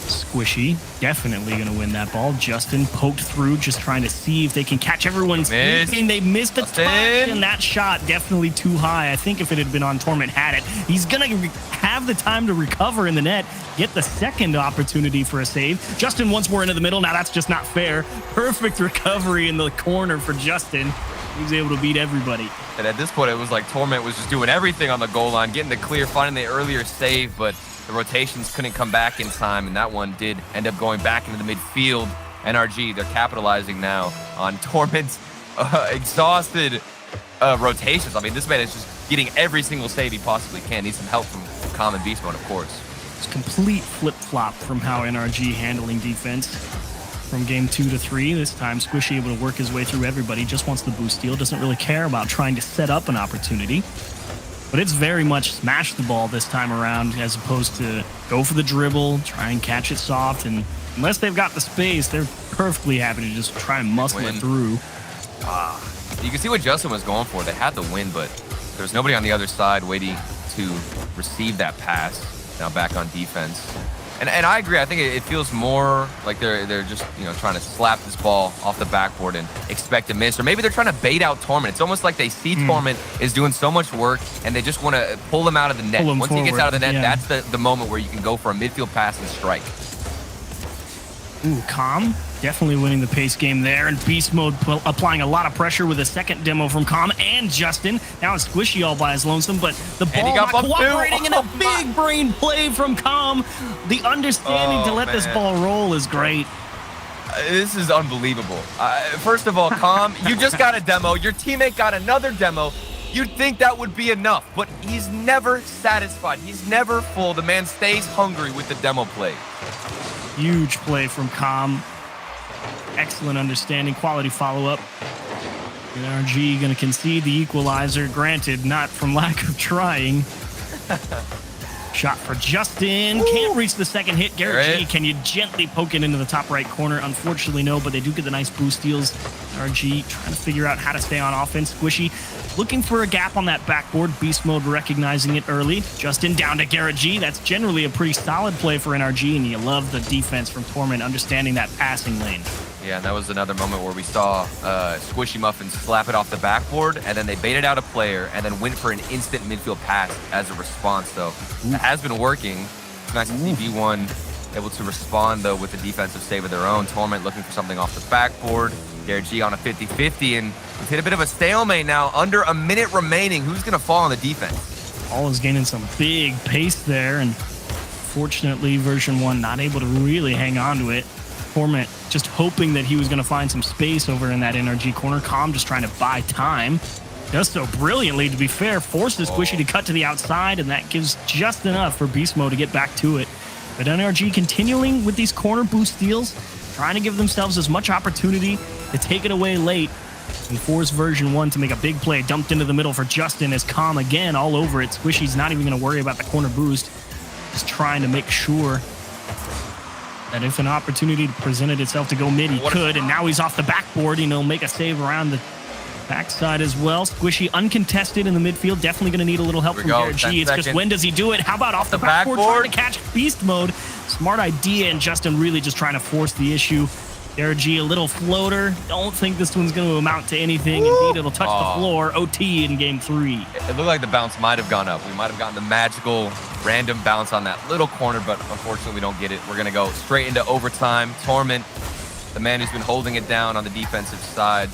Squishy definitely going to win that ball. Justin poked through, just trying to see if they can catch everyone's thinking. They missed the touch, and that shot definitely too high. I think if it had been on, Torment had it. He's going to have the time to recover in the net, get the second opportunity for a save. Justin once more into the middle. Now that's just not fair. Perfect recovery in the corner for Justin. He was able to beat everybody. And at this point, it was like Torment was just doing everything on the goal line, getting the clear, finding the earlier save, but the rotations couldn't come back in time, and that one did end up going back into the midfield. NRG, they're capitalizing now on Torment's exhausted rotations. I mean, this man is just getting every single save he possibly can. Needs some help from Common Beast Mode, of course. It's complete flip-flop from how NRG handling defense from game 2 to 3. This time, Squishy able to work his way through everybody. Just wants the boost steal. Doesn't really care about trying to set up an opportunity. But it's very much smash the ball this time around, as opposed to go for the dribble, try and catch it soft. And unless they've got the space, they're perfectly happy to just try and muscle it through. You can see what Justin was going for. They had the win, but there's nobody on the other side waiting to receive that pass. Now back on defense. And I agree. I think it feels more like they're just trying to slap this ball off the backboard and expect a miss, or maybe they're trying to bait out Torment. It's almost like they see Torment is doing so much work and they just want to pull him out of the net. Once he gets out of the net, that's the moment where you can go for a midfield pass and strike. Ooh, Calm definitely winning the pace game there, and Beast Mode applying a lot of pressure with a second demo from Calm and Justin. Now it's Squishy all by his lonesome, but the ball not cooperating in a big brain play from Calm. The understanding to let this ball roll is great. This is unbelievable. First of all, Calm, you just got a demo. Your teammate got another demo. You'd think that would be enough, but he's never satisfied. He's never full. The man stays hungry with the demo play. Huge play from Calm. Excellent understanding, quality follow-up. NRG going to concede the equalizer. Granted, not from lack of trying. Shot for Justin. Can't reach the second hit. Garrett G, can you gently poke it into the top right corner? Unfortunately, no, but they do get the nice boost steals. NRG trying to figure out how to stay on offense. Squishy looking for a gap on that backboard. Beast Mode recognizing it early. Justin down to Garrett G. That's generally a pretty solid play for NRG, and you love the defense from Torment understanding that passing lane. Yeah, and that was another moment where we saw Squishy Muffins slap it off the backboard, and then they baited out a player and then went for an instant midfield pass as a response. So that has been working. It's nice to see B1 able to respond, though, with a defensive save of their own. Torment looking for something off the backboard. Garrett G on a 50-50, and we've hit a bit of a stalemate now. Under a minute remaining. Who's going to fall on the defense? All is gaining some big pace there, and fortunately, version 1 not able to really hang on to it. Torment just hoping that he was going to find some space over in that NRG corner. Calm just trying to buy time. Does so brilliantly, to be fair. Forces Squishy to cut to the outside, and that gives just enough for Beast Mode to get back to it. But NRG continuing with these corner boost steals, trying to give themselves as much opportunity to take it away late and force version 1 to make a big play. Dumped into the middle for Justin as Calm again all over it. Squishy's not even going to worry about the corner boost. Just trying to make sure that if an opportunity presented itself to go mid, he could, and now he's off the backboard, make a save around the backside as well. Squishy uncontested in the midfield, definitely going to need a little help from Garrett G. It's just when does he do it? How about off the backboard trying to catch Beast Mode? Smart idea, and Justin really just trying to force the issue. Garrett G, a little floater. Don't think this one's going to amount to anything. Indeed, it'll touch the floor. OT in game 3. It looked like the bounce might have gone up. We might have gotten the magical random bounce on that little corner, but unfortunately we don't get it. We're going to go straight into overtime. Torment, the man who's been holding it down on the defensive side,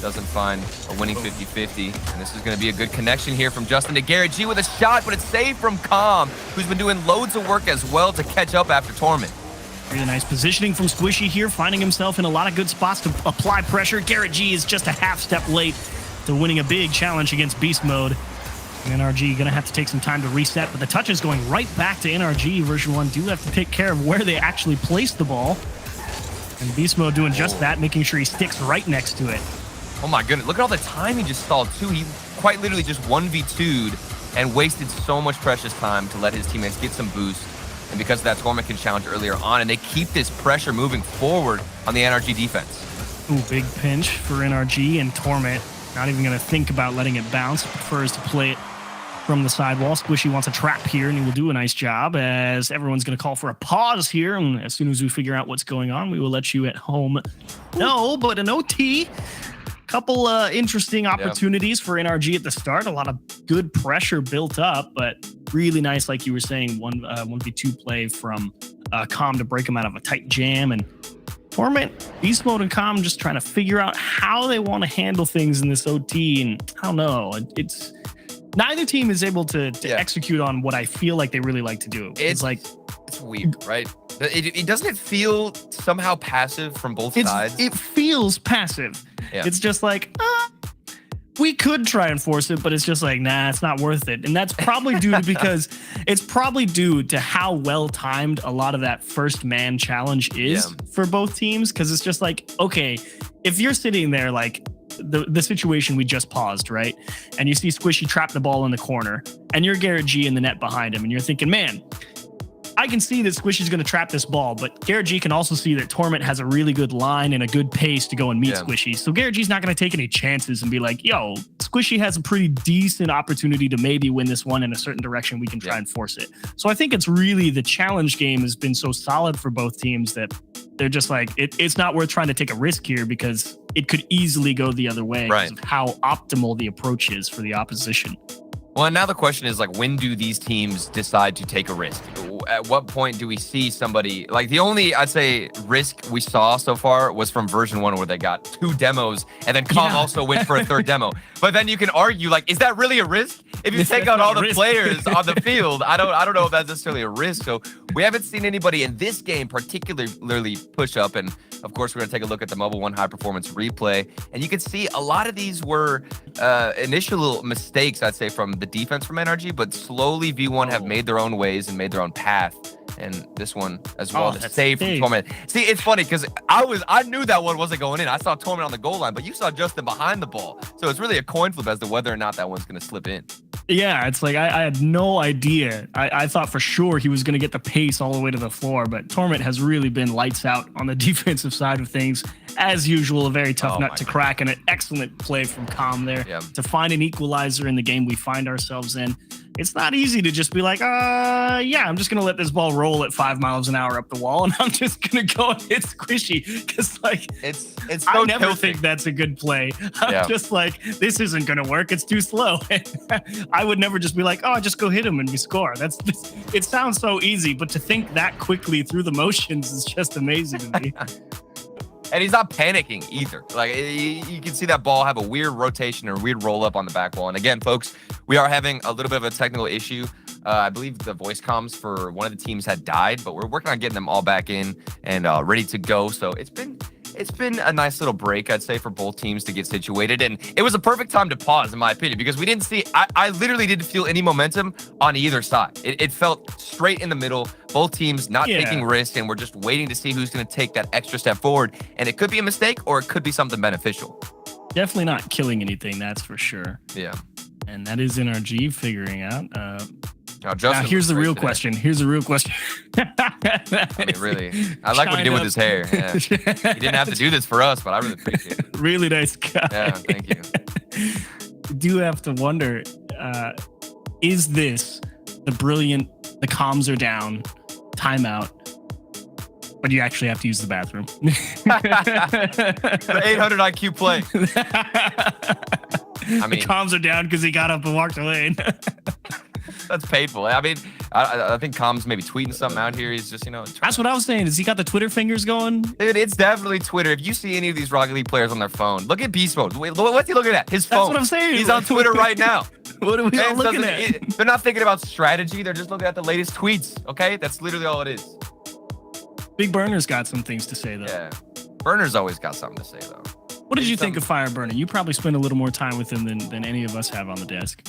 doesn't find a winning 50-50. And this is going to be a good connection here from Justin to Garrett G with a shot, but it's saved from Calm, who's been doing loads of work as well to catch up after Torment. Really nice positioning from Squishy here, finding himself in a lot of good spots to apply pressure. Garrett G is just a half step late to winning a big challenge against Beast Mode. And NRG going to have to take some time to reset, but the touch is going right back to NRG. Version 1 do have to take care of where they actually place the ball. And Beast Mode doing just that, making sure he sticks right next to it. Oh my goodness, look at all the time he just stalled too. He quite literally just 1v2'd and wasted so much precious time to let his teammates get some boost. And because of that, Torment can challenge earlier on, and they keep this pressure moving forward on the NRG defense. Ooh, big pinch for NRG, and Torment not even going to think about letting it bounce. Prefers to play it from the sidewall. Squishy wants a trap here, and he will do a nice job, as everyone's going to call for a pause here. And as soon as we figure out what's going on, we will let you at home know. But an OT, couple interesting opportunities for NRG at the start. A lot of good pressure built up, but really nice, like you were saying, 1v2 play from Calm to break him out of a tight jam. And Torment, Beast Mode, and Calm just trying to figure out how they want to handle things in this OT. And I don't know, it's neither team is able to execute on what I feel like they really like to do. It's weird, right? It doesn't feel somehow passive from both sides? It feels passive. Yeah. It's just like, we could try and force it, but it's just like, nah, it's not worth it. And that's probably due to how well timed a lot of that first man challenge is for both teams. Cause it's just like, okay, if you're sitting there, like the situation we just paused, right? And you see Squishy trap the ball in the corner and you're Garrett G in the net behind him. And you're thinking, man, I can see that Squishy's going to trap this ball, but Garrett G can also see that Torment has a really good line and a good pace to go and meet Squishy. So Garrett G's not going to take any chances and be like, yo, Squishy has a pretty decent opportunity to maybe win this one in a certain direction. We can try and force it. So I think it's really the challenge game has been so solid for both teams that they're just like, it's not worth trying to take a risk here because it could easily go the other way because of how optimal the approach is for the opposition. Well, and now the question is, like, when do these teams decide to take a risk? At what point do we see somebody, like, the only, I'd say, risk we saw so far was from version 1 where they got 2 demos and then Calm also went for a 3rd demo. But then you can argue, like, is that really a risk? If you take out all the players on the field, I don't know if that's necessarily a risk. So we haven't seen anybody in this game particularly push up. And of course, we're going to take a look at the Mobile 1 high performance replay. And you can see a lot of these were initial mistakes, I'd say, from the defense from NRG, but slowly V1 have made their own ways and made their own path. And this one as well, the save from Torment. See, it's funny because I knew that one wasn't going in. I saw Torment on the goal line, but you saw Justin behind the ball. So it's really a coin flip as to whether or not that one's going to slip in. Yeah, it's like I had no idea. I thought for sure he was going to get the pace all the way to the floor, but Torment has really been lights out on the defensive side of things. As usual, a very tough nut to crack and an excellent play from Calm there to find an equalizer in the game we find ourselves in. It's not easy to just be like, yeah, I'm just going to let this ball roll at 5 miles an hour up the wall and I'm just going to go and hit Squishy because, like, it's so I never tilting. think that's a good play. I'm just like, this isn't going to work. It's too slow. I would never just be like, oh, just go hit him and we score. It sounds so easy, but to think that quickly through the motions is just amazing to me. And he's not panicking either. Like, you can see that ball have a weird rotation or a weird roll up on the back wall. And again, folks, we are having a little bit of a technical issue. I believe the voice comms for one of the teams had died, but we're working on getting them all back in and ready to go. So it's been a nice little break, I'd say, for both teams to get situated. And it was a perfect time to pause, in my opinion, because we didn't see, I literally didn't feel any momentum on either side. It felt straight in the middle, both teams not taking risks, and we're just waiting to see who's going to take that extra step forward. And it could be a mistake or it could be something beneficial. Definitely not killing anything, that's for sure. Yeah. And that is NRG figuring out. Now, here's the real question. Here's the real question. I mean, really, I like what he did with his hair. Yeah. He didn't have to do this for us, but I really appreciate it. Really nice guy. Yeah, thank you. Do have to wonder, is this the comms are down, timeout, but you actually have to use the bathroom? The 800 IQ play. I mean, the comms are down because he got up and walked away. That's painful. I mean, I think Com's maybe tweeting something out here. He's just, That's what I was saying. Has he got the Twitter fingers going? Dude, it's definitely Twitter. If you see any of these Rocket League players on their phone, look at Beast Mode. Wait, what's he looking at? His phone. That's what I'm saying. He's on Twitter right now. What are we all looking at? They're not thinking about strategy. They're just looking at the latest tweets. Okay? That's literally all it is. Big Burner's got some things to say, though. Yeah. Burner's always got something to say, though. What did you think of Fire Burner? You probably spent a little more time with him than any of us have on the desk.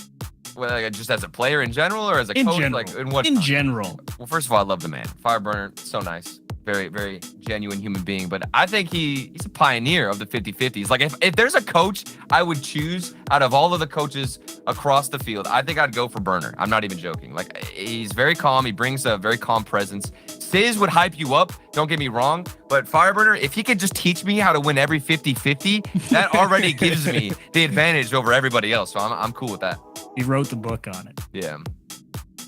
Well, like, just as a player in general, or as a coach? General. Like, in what? In general. Well, first of all, I love the man. Fireburner, so nice. Very, very genuine human being. But I think he's a pioneer of the 50-50s. Like, if there's a coach I would choose out of all of the coaches across the field, I think I'd go for Burner. I'm not even joking. Like, he's very calm. He brings a very calm presence. Sizz would hype you up, don't get me wrong. But Fireburner, if he could just teach me how to win every 50-50, that already gives me the advantage over everybody else. So I'm cool with that. He wrote the book on it. Yeah.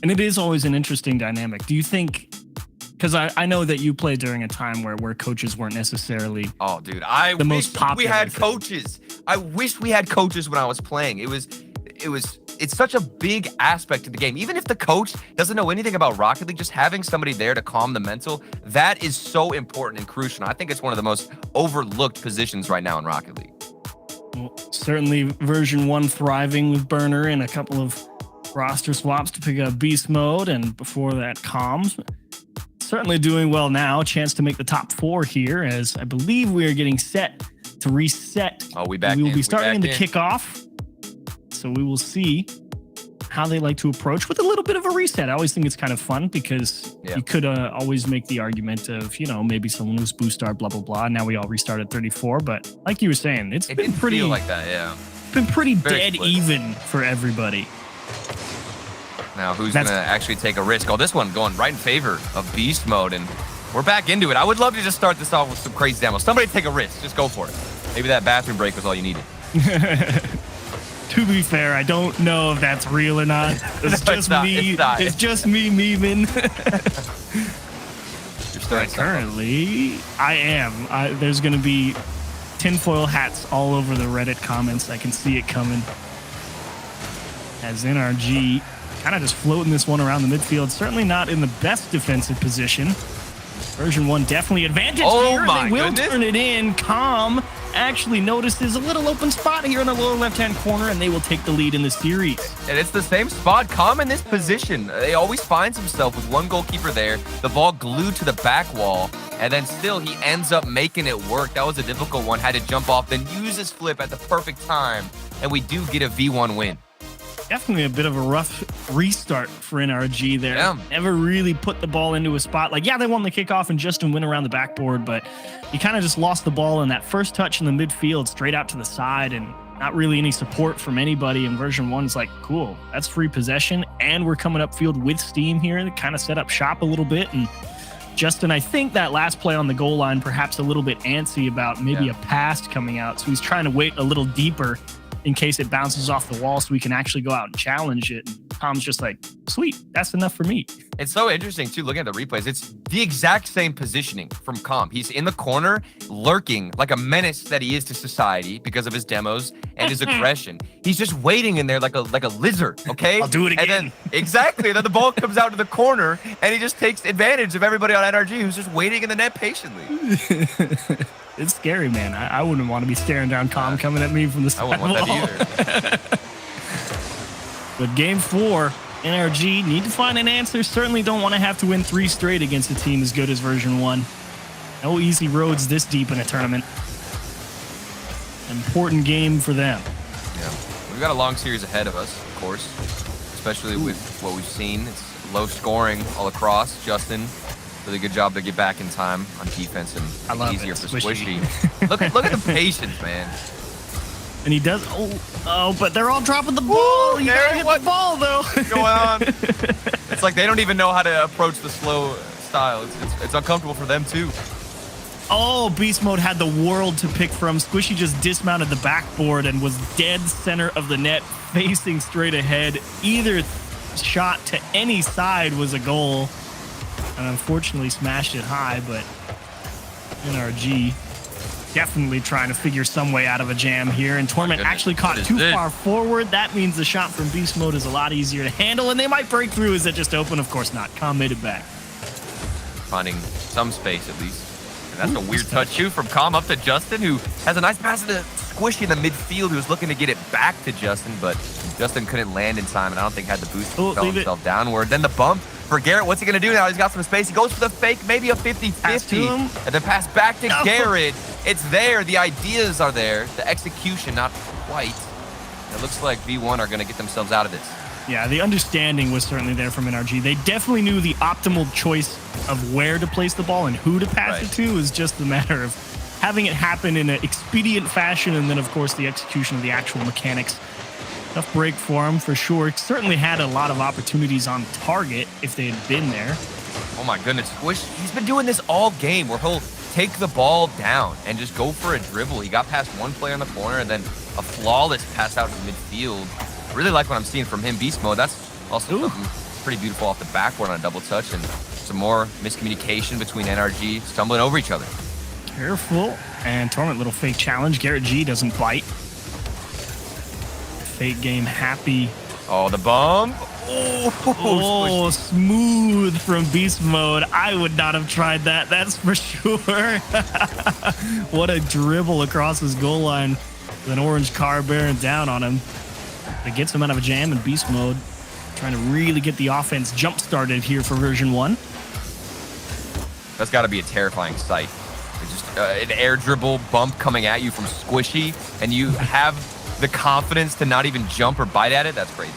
And it is always an interesting dynamic. Do you think, because I know that you played during a time where coaches weren't necessarily the most popular. We had coaches. I wish we had coaches when I was playing. It's such a big aspect to the game. Even if the coach doesn't know anything about Rocket League, just having somebody there to calm the mental, that is so important and crucial. And I think it's one of the most overlooked positions right now in Rocket League. Well, certainly version 1 thriving with Burner and a couple of roster swaps to pick up Beast Mode, and before that Comms. Certainly doing well now. Chance to make the top 4 here, as I believe we are getting set to reset. We will be starting the kickoff. So we will see how they like to approach with a little bit of a reset. I always think it's kind of fun because you could always make the argument of, maybe someone who's boost star, blah, blah, blah. Now we all restart at 34. But like you were saying, it been feel like that, yeah. Been pretty Very dead split. even for everybody. Now, who's going to actually take a risk? Oh, this one going right in favor of Beast Mode, and we're back into it. I would love to just start this off with some crazy demos. Somebody take a risk. Just go for it. Maybe that bathroom break was all you needed. To be fair, I don't know if that's real or not. It's just me. It's just me memeing. Currently, I am. There's going to be tinfoil hats all over the Reddit comments. I can see it coming. As NRG kind of just floating this one around the midfield. Certainly not in the best defensive position. Version 1 definitely advantage here. They will turn it in. Calm actually notices a little open spot here in the lower left-hand corner, and they will take the lead in the series. And it's the same spot. Calm in this position. He always finds himself with one goalkeeper there, the ball glued to the back wall, and then still he ends up making it work. That was a difficult one. Had to jump off, then use his flip at the perfect time, and we do get a V1 win. Definitely a bit of a rough restart for NRG there. Yeah. Never really put the ball into a spot. Like, yeah, they won the kickoff and Justin went around the backboard, but you kind of just lost the ball in that first touch in the midfield straight out to the side and not really any support from anybody. And version 1's like, cool, that's free possession. And we're coming upfield with steam here to kind of set up shop a little bit. And Justin, I think that last play on the goal line, perhaps a little bit antsy about maybe a pass coming out. So he's trying to wait a little deeper in case it bounces off the wall so we can actually go out and challenge it. And Tom's just like, sweet, that's enough for me. It's so interesting, too, looking at the replays. It's the exact same positioning from Comp. He's in the corner, lurking like a menace that he is to society because of his demos and his aggression. He's just waiting in there like a lizard, okay? I'll do it again. And then, exactly. Then the ball comes out to the corner, and he just takes advantage of everybody on NRG who's just waiting in the net patiently. It's scary, man. I wouldn't want to be staring down Calm coming at me from the side. I wouldn't want that either. But game 4, NRG need to find an answer. Certainly don't want to have to win 3 straight against a team as good as version 1. No easy roads this deep in a tournament. Important game for them. Yeah, we've got a long series ahead of us, of course, especially with what we've seen. It's low scoring all across. Justin, really good job to get back in time on defense and easier for Squishy. look at the patience, man. And he does. But they're all dropping the ball. You gotta hit the ball, though. What's going on? It's like they don't even know how to approach the slow style. It's uncomfortable for them, too. Oh, Beast Mode had the world to pick from. Squishy just dismounted the backboard and was dead center of the net, facing straight ahead. Either shot to any side was a goal. And unfortunately smashed it high, but NRG definitely trying to figure some way out of a jam here. And Torment actually caught too far forward. That means the shot from Beast Mode is a lot easier to handle, and they might break through. Is it just open? Of course not. Calm made it back. Finding some space, at least. And that's a weird touch, too, from Calm up to Justin, who has a nice pass to Squishy in the midfield, who's looking to get it back to Justin, but Justin couldn't land in time, and I don't think had the boost to propel himself downward. Then the bump for Garrett. What's he going to do now? He's got some space. He goes for the fake, maybe a 50-50, and then pass back to Garrett. It's there. The ideas are there. The execution, not quite. It looks like V1 are going to get themselves out of this. Yeah, the understanding was certainly there from NRG. They definitely knew the optimal choice of where to place the ball and who to pass it to. Is just a matter of having it happen in an expedient fashion, and then, of course, the execution of the actual mechanics. Tough break for him, for sure. Certainly had a lot of opportunities on target if they had been there. Oh, my goodness. Squish, he's been doing this all game where he'll take the ball down and just go for a dribble. He got past one player in the corner and then a flawless pass out to midfield. Really like what I'm seeing from him. Beast Mode, that's also something pretty beautiful off the backboard on a double touch, and some more miscommunication between NRG stumbling over each other. Careful. And Torment, little fake challenge. Garrett G doesn't bite. Fake game happy. Oh, the bump. Oh, smooth from Beast Mode. I would not have tried that, that's for sure. What a dribble across his goal line with an orange car bearing down on him. It gets him out of a jam in Beast Mode. Trying to really get the offense jump-started here for version 1. That's got to be a terrifying sight. It's just an air dribble bump coming at you from Squishy, and you have the confidence to not even jump or bite at it. That's crazy.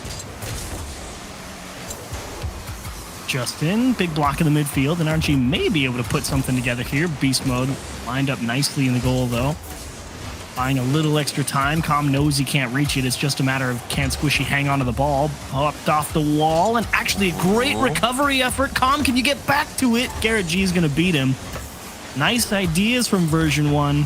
Justin, big block in the midfield, and RNG may be able to put something together here. Beast Mode lined up nicely in the goal, though. Buying a little extra time. Calm knows he can't reach it. It's just a matter of can Squishy hang onto the ball. Popped off the wall, and actually a great recovery effort. Calm, can you get back to it? Garrett G is going to beat him. Nice ideas from version 1.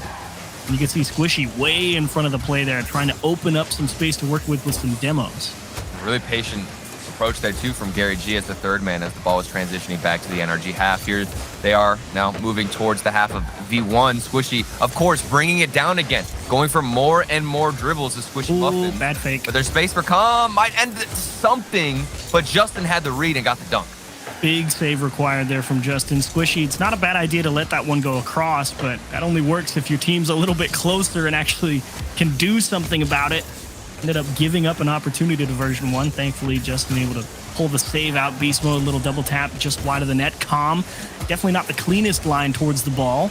You can see Squishy way in front of the play there, trying to open up some space to work with some demos. Really patient approach there too from Gary G as the third man as the ball was transitioning back to the NRG half. Here they are now moving towards the half of V1. Squishy, of course, bringing it down again, going for more and more dribbles as Squishy Muffins. Bad fake. But there's space for Calm, might end something, but Justin had the read and got the dunk. Big save required there from Justin. Squishy, it's not a bad idea to let that one go across, but that only works if your team's a little bit closer and actually can do something about it. Ended up giving up an opportunity to version 1. Thankfully, Justin able to pull the save out. Beast mode, little double tap just wide of the net. Calm, definitely not the cleanest line towards the ball.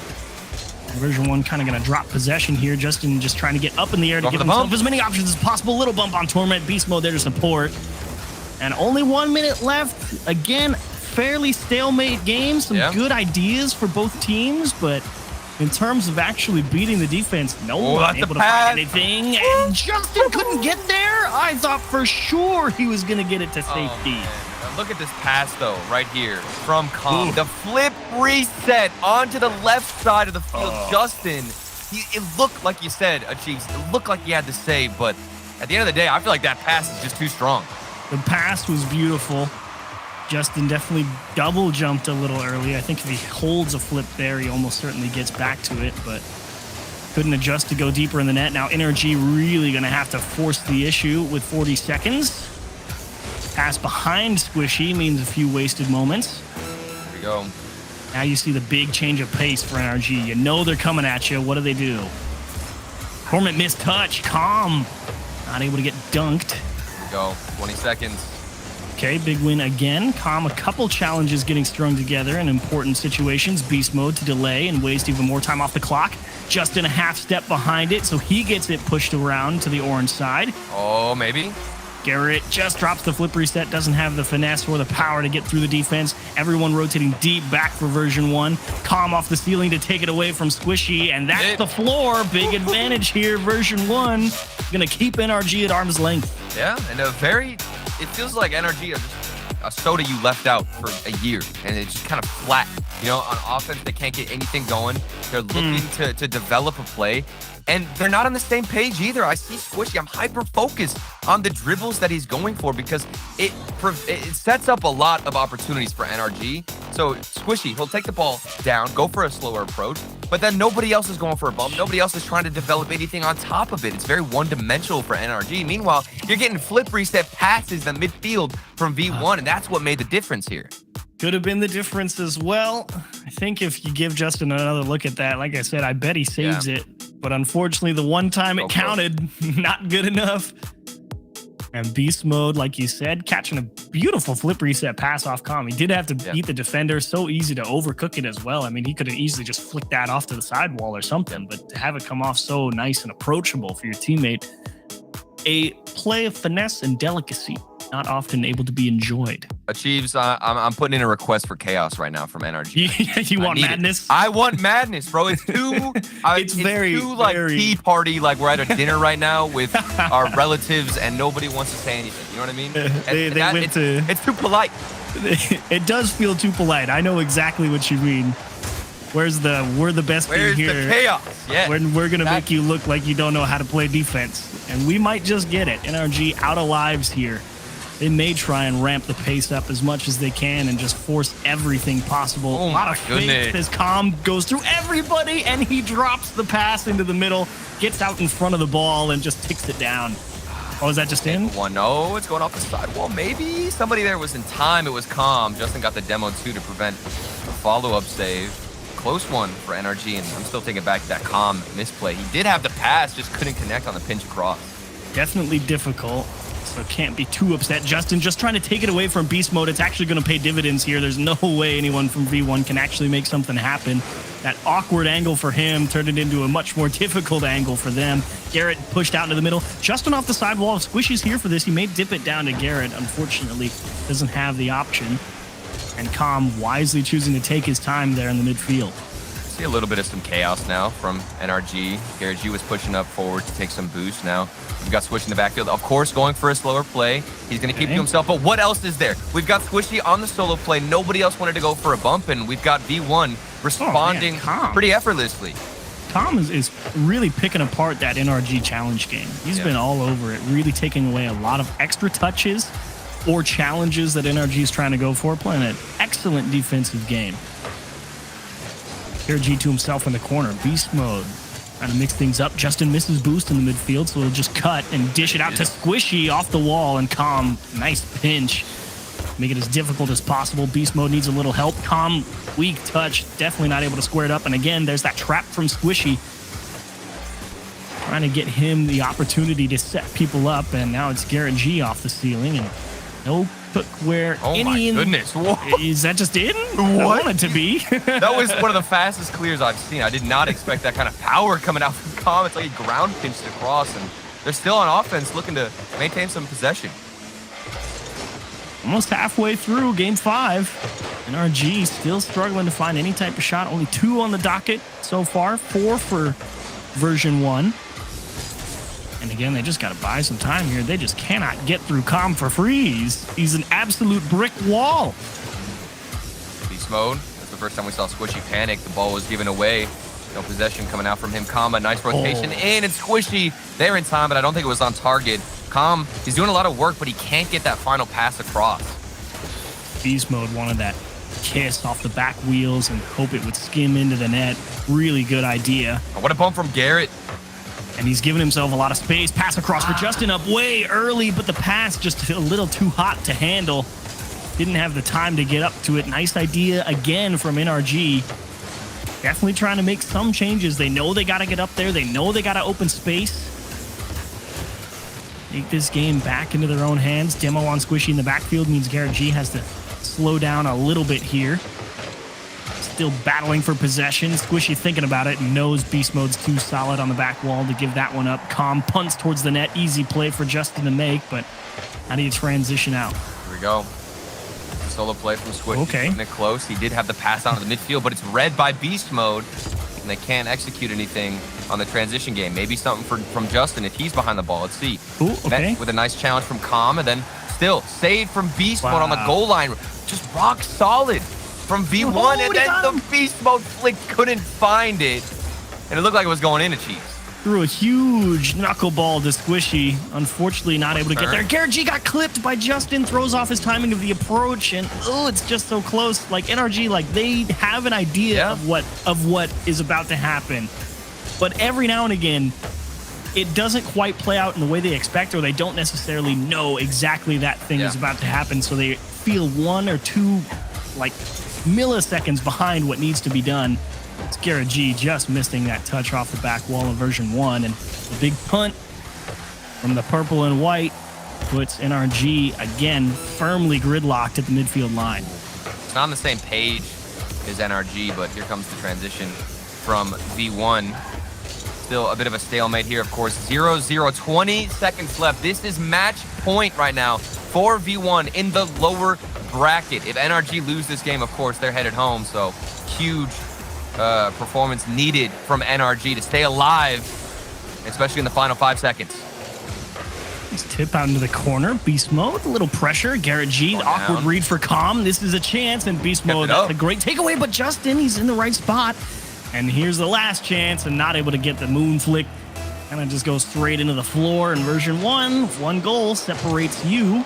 Version 1 kind of going to drop possession here. Justin just trying to get up in the air to give himself as many options as possible. Little bump on Torment. Beast mode there to support. And only 1 minute left. Again, fairly stalemate game. Some good ideas for both teams, but in terms of actually beating the defense, no one able to find anything. And Justin couldn't get there. I thought for sure he was going to get it to safety. Look at this pass, though, right here from Calm. The flip reset onto the left side of the field. Justin, it looked like you said, Chiefs, it looked like he had the save, but at the end of the day, I feel like that pass is just too strong. The pass was beautiful. Justin definitely double jumped a little early. I think if he holds a flip there, he almost certainly gets back to it, but couldn't adjust to go deeper in the net. Now NRG really going to have to force the issue with 40 seconds. Pass behind Squishy means a few wasted moments. Here we go. Now you see the big change of pace for NRG. You know they're coming at you. What do? Torment missed touch. Calm, not able to get dunked. Here we go. 20 seconds. Okay, big win again. Calm, a couple challenges getting strung together in important situations. Beast mode to delay and waste even more time off the clock. Justin a half step behind it, so he gets it pushed around to the orange side. Oh, maybe. Garrett just drops the flip reset, doesn't have the finesse or the power to get through the defense. Everyone rotating deep back for version 1. Calm off the ceiling to take it away from Squishy, and that's the floor. Big advantage here. Version 1 gonna keep NRG at arm's length. Yeah, and it feels like NRG are just a soda you left out for a year, and it's just kind of flat. You know, on offense, they can't get anything going. They're looking to develop a play, and they're not on the same page either. I see Squishy. I'm hyper-focused on the dribbles that he's going for because it sets up a lot of opportunities for NRG. So Squishy, he'll take the ball down, go for a slower approach, but then nobody else is going for a bump. Nobody else is trying to develop anything on top of it. It's very one-dimensional for NRG. Meanwhile, you're getting flip reset passes in midfield from V1, and that's what made the difference here. Could have been the difference as well. I think if you give Justin another look at that, like I said, I bet he saves it. But unfortunately, the one time it counted, not good enough. And Beast mode, like you said, catching a beautiful flip reset pass off Calm. He did have to beat the defender. So easy to overcook it as well. I mean, he could have easily just flicked that off to the sidewall or something, but to have it come off so nice and approachable for your teammate, a play of finesse and delicacy, not often able to be enjoyed. Achieves, I'm putting in a request for chaos right now from NRG. You want madness? I want madness, bro. It's too it's very tea party, like we're at a dinner right now with our relatives and nobody wants to say anything. You know what I mean? It's too polite. It does feel too polite. I know exactly what you mean. We're the best team here. Where's the chaos? Yeah. We're going to make you look like you don't know how to play defense. And we might just get it. NRG out of lives here. They may try and ramp the pace up as much as they can and just force everything possible. Oh, a lot of fakes as Calm goes through everybody and he drops the pass into the middle, gets out in front of the ball and just ticks it down. Oh, is that just in? One, no, it's going off the sidewall. Maybe somebody there was in time. It was Calm. Justin got the demo too to prevent a follow-up save. Close one for NRG, and I'm still taking back that Calm misplay. He did have the pass, just couldn't connect on the pinch cross. Definitely difficult. So can't be too upset. Justin just trying to take it away from Beast mode. It's actually going to pay dividends here. There's no way anyone from V1 can actually make something happen. That awkward angle for him turned it into a much more difficult angle for them. Garrett pushed out into the middle. Justin off the sidewall. Squishy's here for this. He may dip it down to Garrett. Unfortunately, doesn't have the option. And Calm wisely choosing to take his time there in the midfield. See a little bit of some chaos now from NRG. Garrett G was pushing up forward to take some boost. Now we've got Squish in the backfield. Of course, going for a slower play. He's going to keep to himself, but what else is there? We've got Squishy on the solo play. Nobody else wanted to go for a bump, and we've got V1 responding pretty effortlessly. Tom is really picking apart that NRG challenge game. He's been all over it, really taking away a lot of extra touches or challenges that NRG is trying to go for, playing an excellent defensive game. Garrett G to himself in the corner. Beast mode. Trying to mix things up. Justin misses boost in the midfield, so he'll just cut and dish it out to Squishy off the wall. And Calm, nice pinch. Make it as difficult as possible. Beast mode needs a little help. Calm, weak touch. Definitely not able to square it up. And again, there's that trap from Squishy. Trying to get him the opportunity to set people up. And now it's Garrett G off the ceiling. And no cookware. Oh my goodness. Whoa. Is that just in? What? I want it to be. That was one of the fastest clears I've seen. I did not expect that kind of power coming out from Calm. It's like he ground pinched it across, and they're still on offense looking to maintain some possession. Almost halfway through game 5. NRG still struggling to find any type of shot. Only 2 on the docket so far. 4 for version 1. And again, they just got to buy some time here. They just cannot get through Calm for free. He's an absolute brick wall. Beast mode. That's the first time we saw Squishy panic. The ball was given away. No possession coming out from him. Calm, a nice rotation in, and Squishy there in time, but I don't think it was on target. Calm, he's doing a lot of work, but he can't get that final pass across. Beast mode wanted that kiss off the back wheels and hope it would skim into the net. Really good idea. What a bump from Garrett. And he's giving himself a lot of space. Pass across for Justin up way early, but the pass just a little too hot to handle. Didn't have the time to get up to it. Nice idea again from NRG. Definitely trying to make some changes. They know they got to get up there. They know they got to open space. Take this game back into their own hands. Demo on Squishy in the backfield means Garrett G has to slow down a little bit here. Still battling for possession. Squishy thinking about it and knows Beast Mode's too solid on the back wall to give that one up. Calm punts towards the net. Easy play for Justin to make, but how do you transition out? Here we go. Solo play from Squishy. Okay. Keeping it close. He did have the pass out of the midfield, but it's read by Beast Mode, and they can't execute anything on the transition game. Maybe something from Justin if he's behind the ball. Let's see. Ooh, okay. Met with a nice challenge from Calm, and then still saved from Beast Mode on the goal line. Just rock solid from V1, and then the Beast Mode flick couldn't find it, and it looked like it was going into Chiefs. Threw a huge knuckleball to Squishy. Unfortunately, not able to get there. Garrett G got clipped by Justin. Throws off his timing of the approach, and it's just so close. Like NRG, like they have an idea of what is about to happen, but every now and again, it doesn't quite play out in the way they expect, or they don't necessarily know exactly that thing is about to happen. So they feel 1 or 2 like milliseconds behind what needs to be done. It's Garrett G just missing that touch off the back wall of version 1, and the big punt from the purple and white puts NRG again firmly gridlocked at the midfield line. It's not on the same page as NRG, but here comes the transition from V1. Still a bit of a stalemate here, of course. 0-0, 20 seconds left. This is match point right now for V1 in the lower bracket. If NRG lose this game, of course, they're headed home, so huge performance needed from NRG to stay alive, especially in the final 5 seconds. Let's tip out into the corner. Beast Mode, a little pressure. Garrett G, awkward read for Calm. This is a chance, and Beast Mode, that's a great takeaway, but Justin, he's in the right spot. And here's the last chance, and not able to get the moon flick. Kind of just goes straight into the floor. In version 1, 1 goal separates you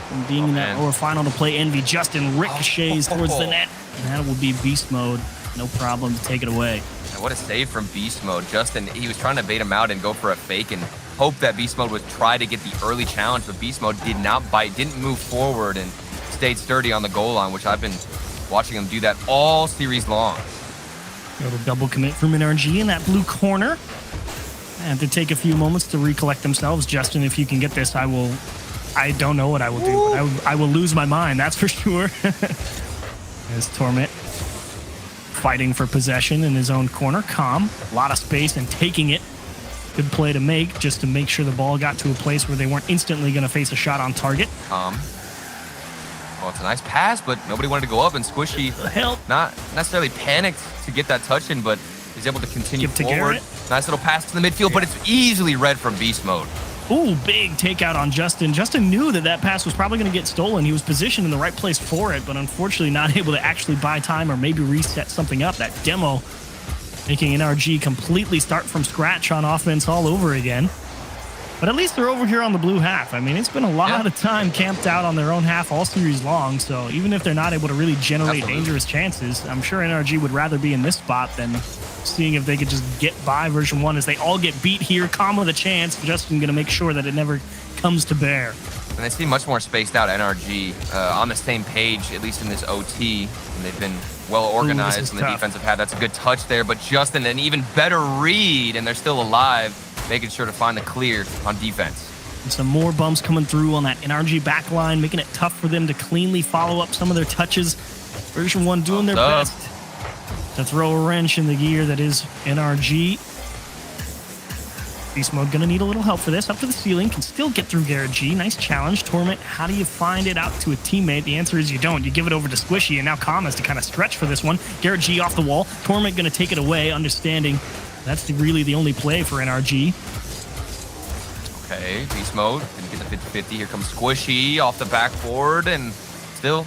from being in that lower final to play Envy. Justin ricochets towards the net, and that will be Beast Mode. No problem to take it away. And what a save from Beast Mode. Justin, he was trying to bait him out and go for a fake and hope that Beast Mode would try to get the early challenge, but Beast Mode did not bite, didn't move forward, and stayed sturdy on the goal line, which I've been watching him do that all series long. Little double commit from NRG in that blue corner. I have to take a few moments to recollect themselves. Justin, if you can get this, I don't know what I will do, but I will lose my mind, that's for sure. There's Torment fighting for possession in his own corner. Calm, a lot of space and taking it. Good play to make, just to make sure the ball got to a place where they weren't instantly going to face a shot on target. Calm. Oh, it's a nice pass, but nobody wanted to go up, and Squishy not necessarily panicked to get that touch in, but he's able to continue forward. Nice little pass to the midfield, but it's easily read from beast mode. Ooh, big takeout on Justin. Justin knew that pass was probably going to get stolen. He was positioned in the right place for it, but unfortunately not able to actually buy time or maybe reset something up. That demo making NRG completely start from scratch on offense all over again. But at least they're over here on the blue half. I mean, it's been a lot of time camped out on their own half all series long, so even if they're not able to really generate dangerous chances, I'm sure NRG would rather be in this spot than seeing if they could just get by version 1 as they all get beat here. Calm with a chance. Justin going to make sure that it never comes to bear. And they seem much more spaced out NRG on the same page, at least in this OT. And they've been well organized, and the defensive had. That's a good touch there. But Justin, an even better read, and they're still alive, making sure to find the clear on defense. And some more bumps coming through on that NRG backline, making it tough for them to cleanly follow up some of their touches. Version 1 doing their best to throw a wrench in the gear that is NRG. Beast Mode gonna need a little help for this. Up to the ceiling, can still get through Garrett G. Nice challenge. Torment, how do you find it out to a teammate? The answer is you don't. You give it over to Squishy, and now Calm has to kind of stretch for this one. Garrett G off the wall. Torment gonna take it away, understanding that's really the only play for NRG. Okay, Beast Mode didn't get the 50-50. Here comes Squishy off the backboard, and still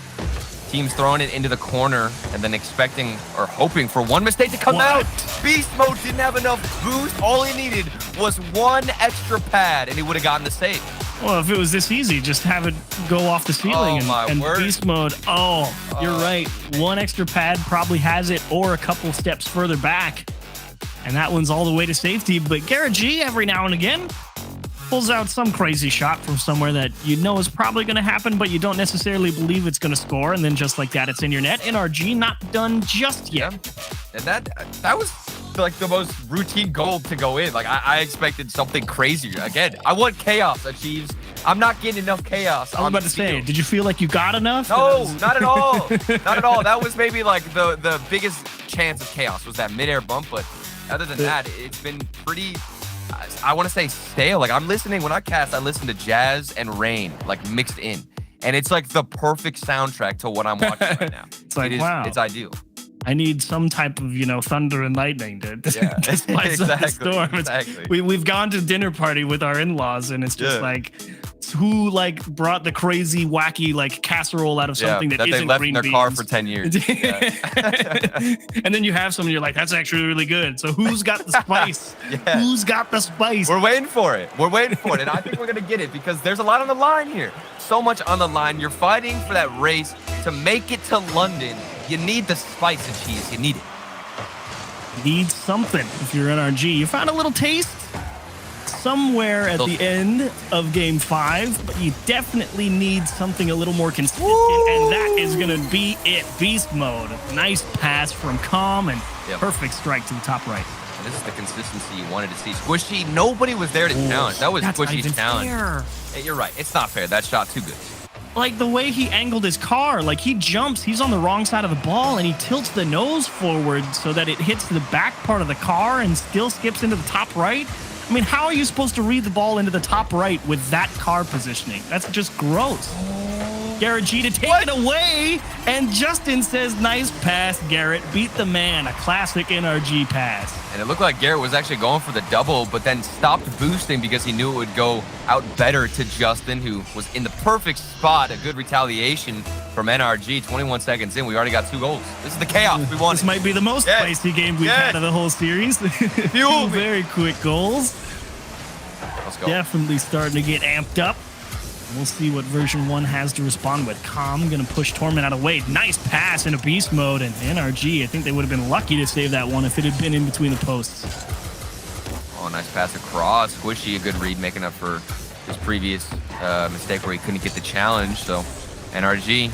team's throwing it into the corner and then expecting or hoping for one mistake to come out. Beast Mode didn't have enough boost. All he needed was one extra pad, and he would have gotten the save. Well, if it was this easy, just have it go off the ceiling and Beast Mode. You're right. One extra pad probably has it, or a couple steps further back. And that one's all the way to safety. But Garrett G, every now and again, pulls out some crazy shot from somewhere that you know is probably going to happen, but you don't necessarily believe it's going to score. And then just like that, it's in your net. NRG not done just yet. And that was like the most routine goal to go in. Like I expected something crazier. Again, I want chaos, Achieves. I'm not getting enough chaos. I was about to say, did you feel like you got enough? No, not at all. Not at all. That was maybe like the biggest chance of chaos was that midair bump, but other than that, it's been pretty, I want to say stale. Like I'm listening, when I cast, I listen to jazz and rain, like mixed in. And it's like the perfect soundtrack to what I'm watching right now. It's like, wow. It's ideal. I need some type of, thunder and lightning to spice up the storm. We've gone to dinner party with our in-laws, and it's just like, who brought the crazy, wacky casserole out of something that isn't they left green in their beans. car for 10 years. And then you have some, and you're like, that's actually really good. So who's got the spice? Who's got the spice? We're waiting for it. And I think we're gonna get it because there's a lot on the line here. So much on the line. You're fighting for that race to make it to London. You need the spice and cheese. You need it. Need something if you're NRG. You found a little taste somewhere at the end of Game 5, but you definitely need something a little more consistent, and that is going to be it. Beast Mode. Nice pass from Calm, and perfect strike to the top right. And this is the consistency you wanted to see. Squishy, nobody was there to challenge. That was Squishy's challenge. Hey, you're right. It's not fair. That shot too good. Like the way he angled his car, like he jumps, he's on the wrong side of the ball, and he tilts the nose forward so that it hits the back part of the car and still skips into the top right. I mean, how are you supposed to read the ball into the top right with that car positioning? That's just gross. Garrett G to take it away, and Justin says, nice pass, Garrett. Beat the man. A classic NRG pass. And it looked like Garrett was actually going for the double, but then stopped boosting because he knew it would go out better to Justin, who was in the perfect spot. A good retaliation from NRG. 21 seconds in, we already got 2 goals. This is the chaos we wanted. This might be the most spicy game we've had of the whole series. 2 very quick goals. Let's go. Definitely starting to get amped up. We'll see what version 1 has to respond with. Calm going to push Torment out of way. Nice pass into Beast Mode, and NRG, I think they would have been lucky to save that one if it had been in between the posts. Oh, nice pass across. Squishy, a good read, making up for his previous mistake where he couldn't get the challenge. So NRG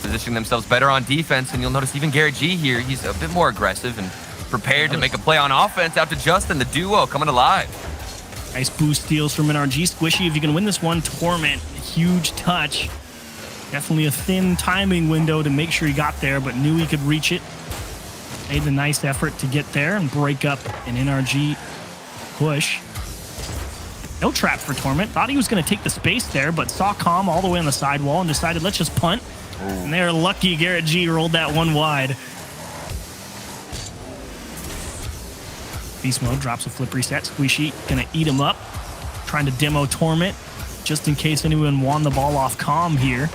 positioning themselves better on defense, and you'll notice even Garrett G here, he's a bit more aggressive and prepared to make a play on offense out to Justin. The duo coming alive. Nice boost steals from NRG. Squishy, if you can win this one. Torment, huge touch. Definitely a thin timing window to make sure he got there, but knew he could reach it. Made the nice effort to get there and break up an NRG push. No trap for Torment. Thought he was going to take the space there, but saw Calm all the way on the sidewall and decided, let's just punt. And they're lucky Garrett G rolled that one wide. Beast Mode drops a flip reset. Squishy gonna eat him up. Trying to demo Torment just in case anyone won the ball off Calm here.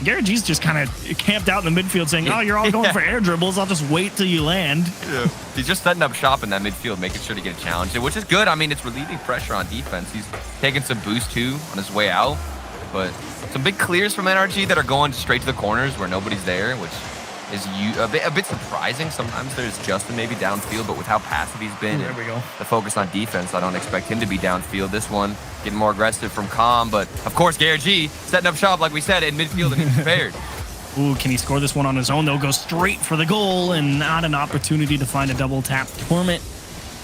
Garrett G's just kind of camped out in the midfield saying, oh, you're all going for air dribbles. I'll just wait till you land. Yeah. He's just setting up shop in that midfield, making sure to get challenged, which is good. I mean, it's relieving pressure on defense. He's taking some boost, too, on his way out. But some big clears from NRG that are going straight to the corners where nobody's there, which is a bit surprising. Sometimes there's Justin maybe downfield, but with how passive he's been There we go. the focus on defense, I don't expect him to be downfield. This one getting more aggressive from Calm, but of course Garrett G setting up shop, like we said, in midfield and he's prepared. Ooh, can he score this one on his own, though? Goes straight for the goal and not an opportunity to find a double tap. Torment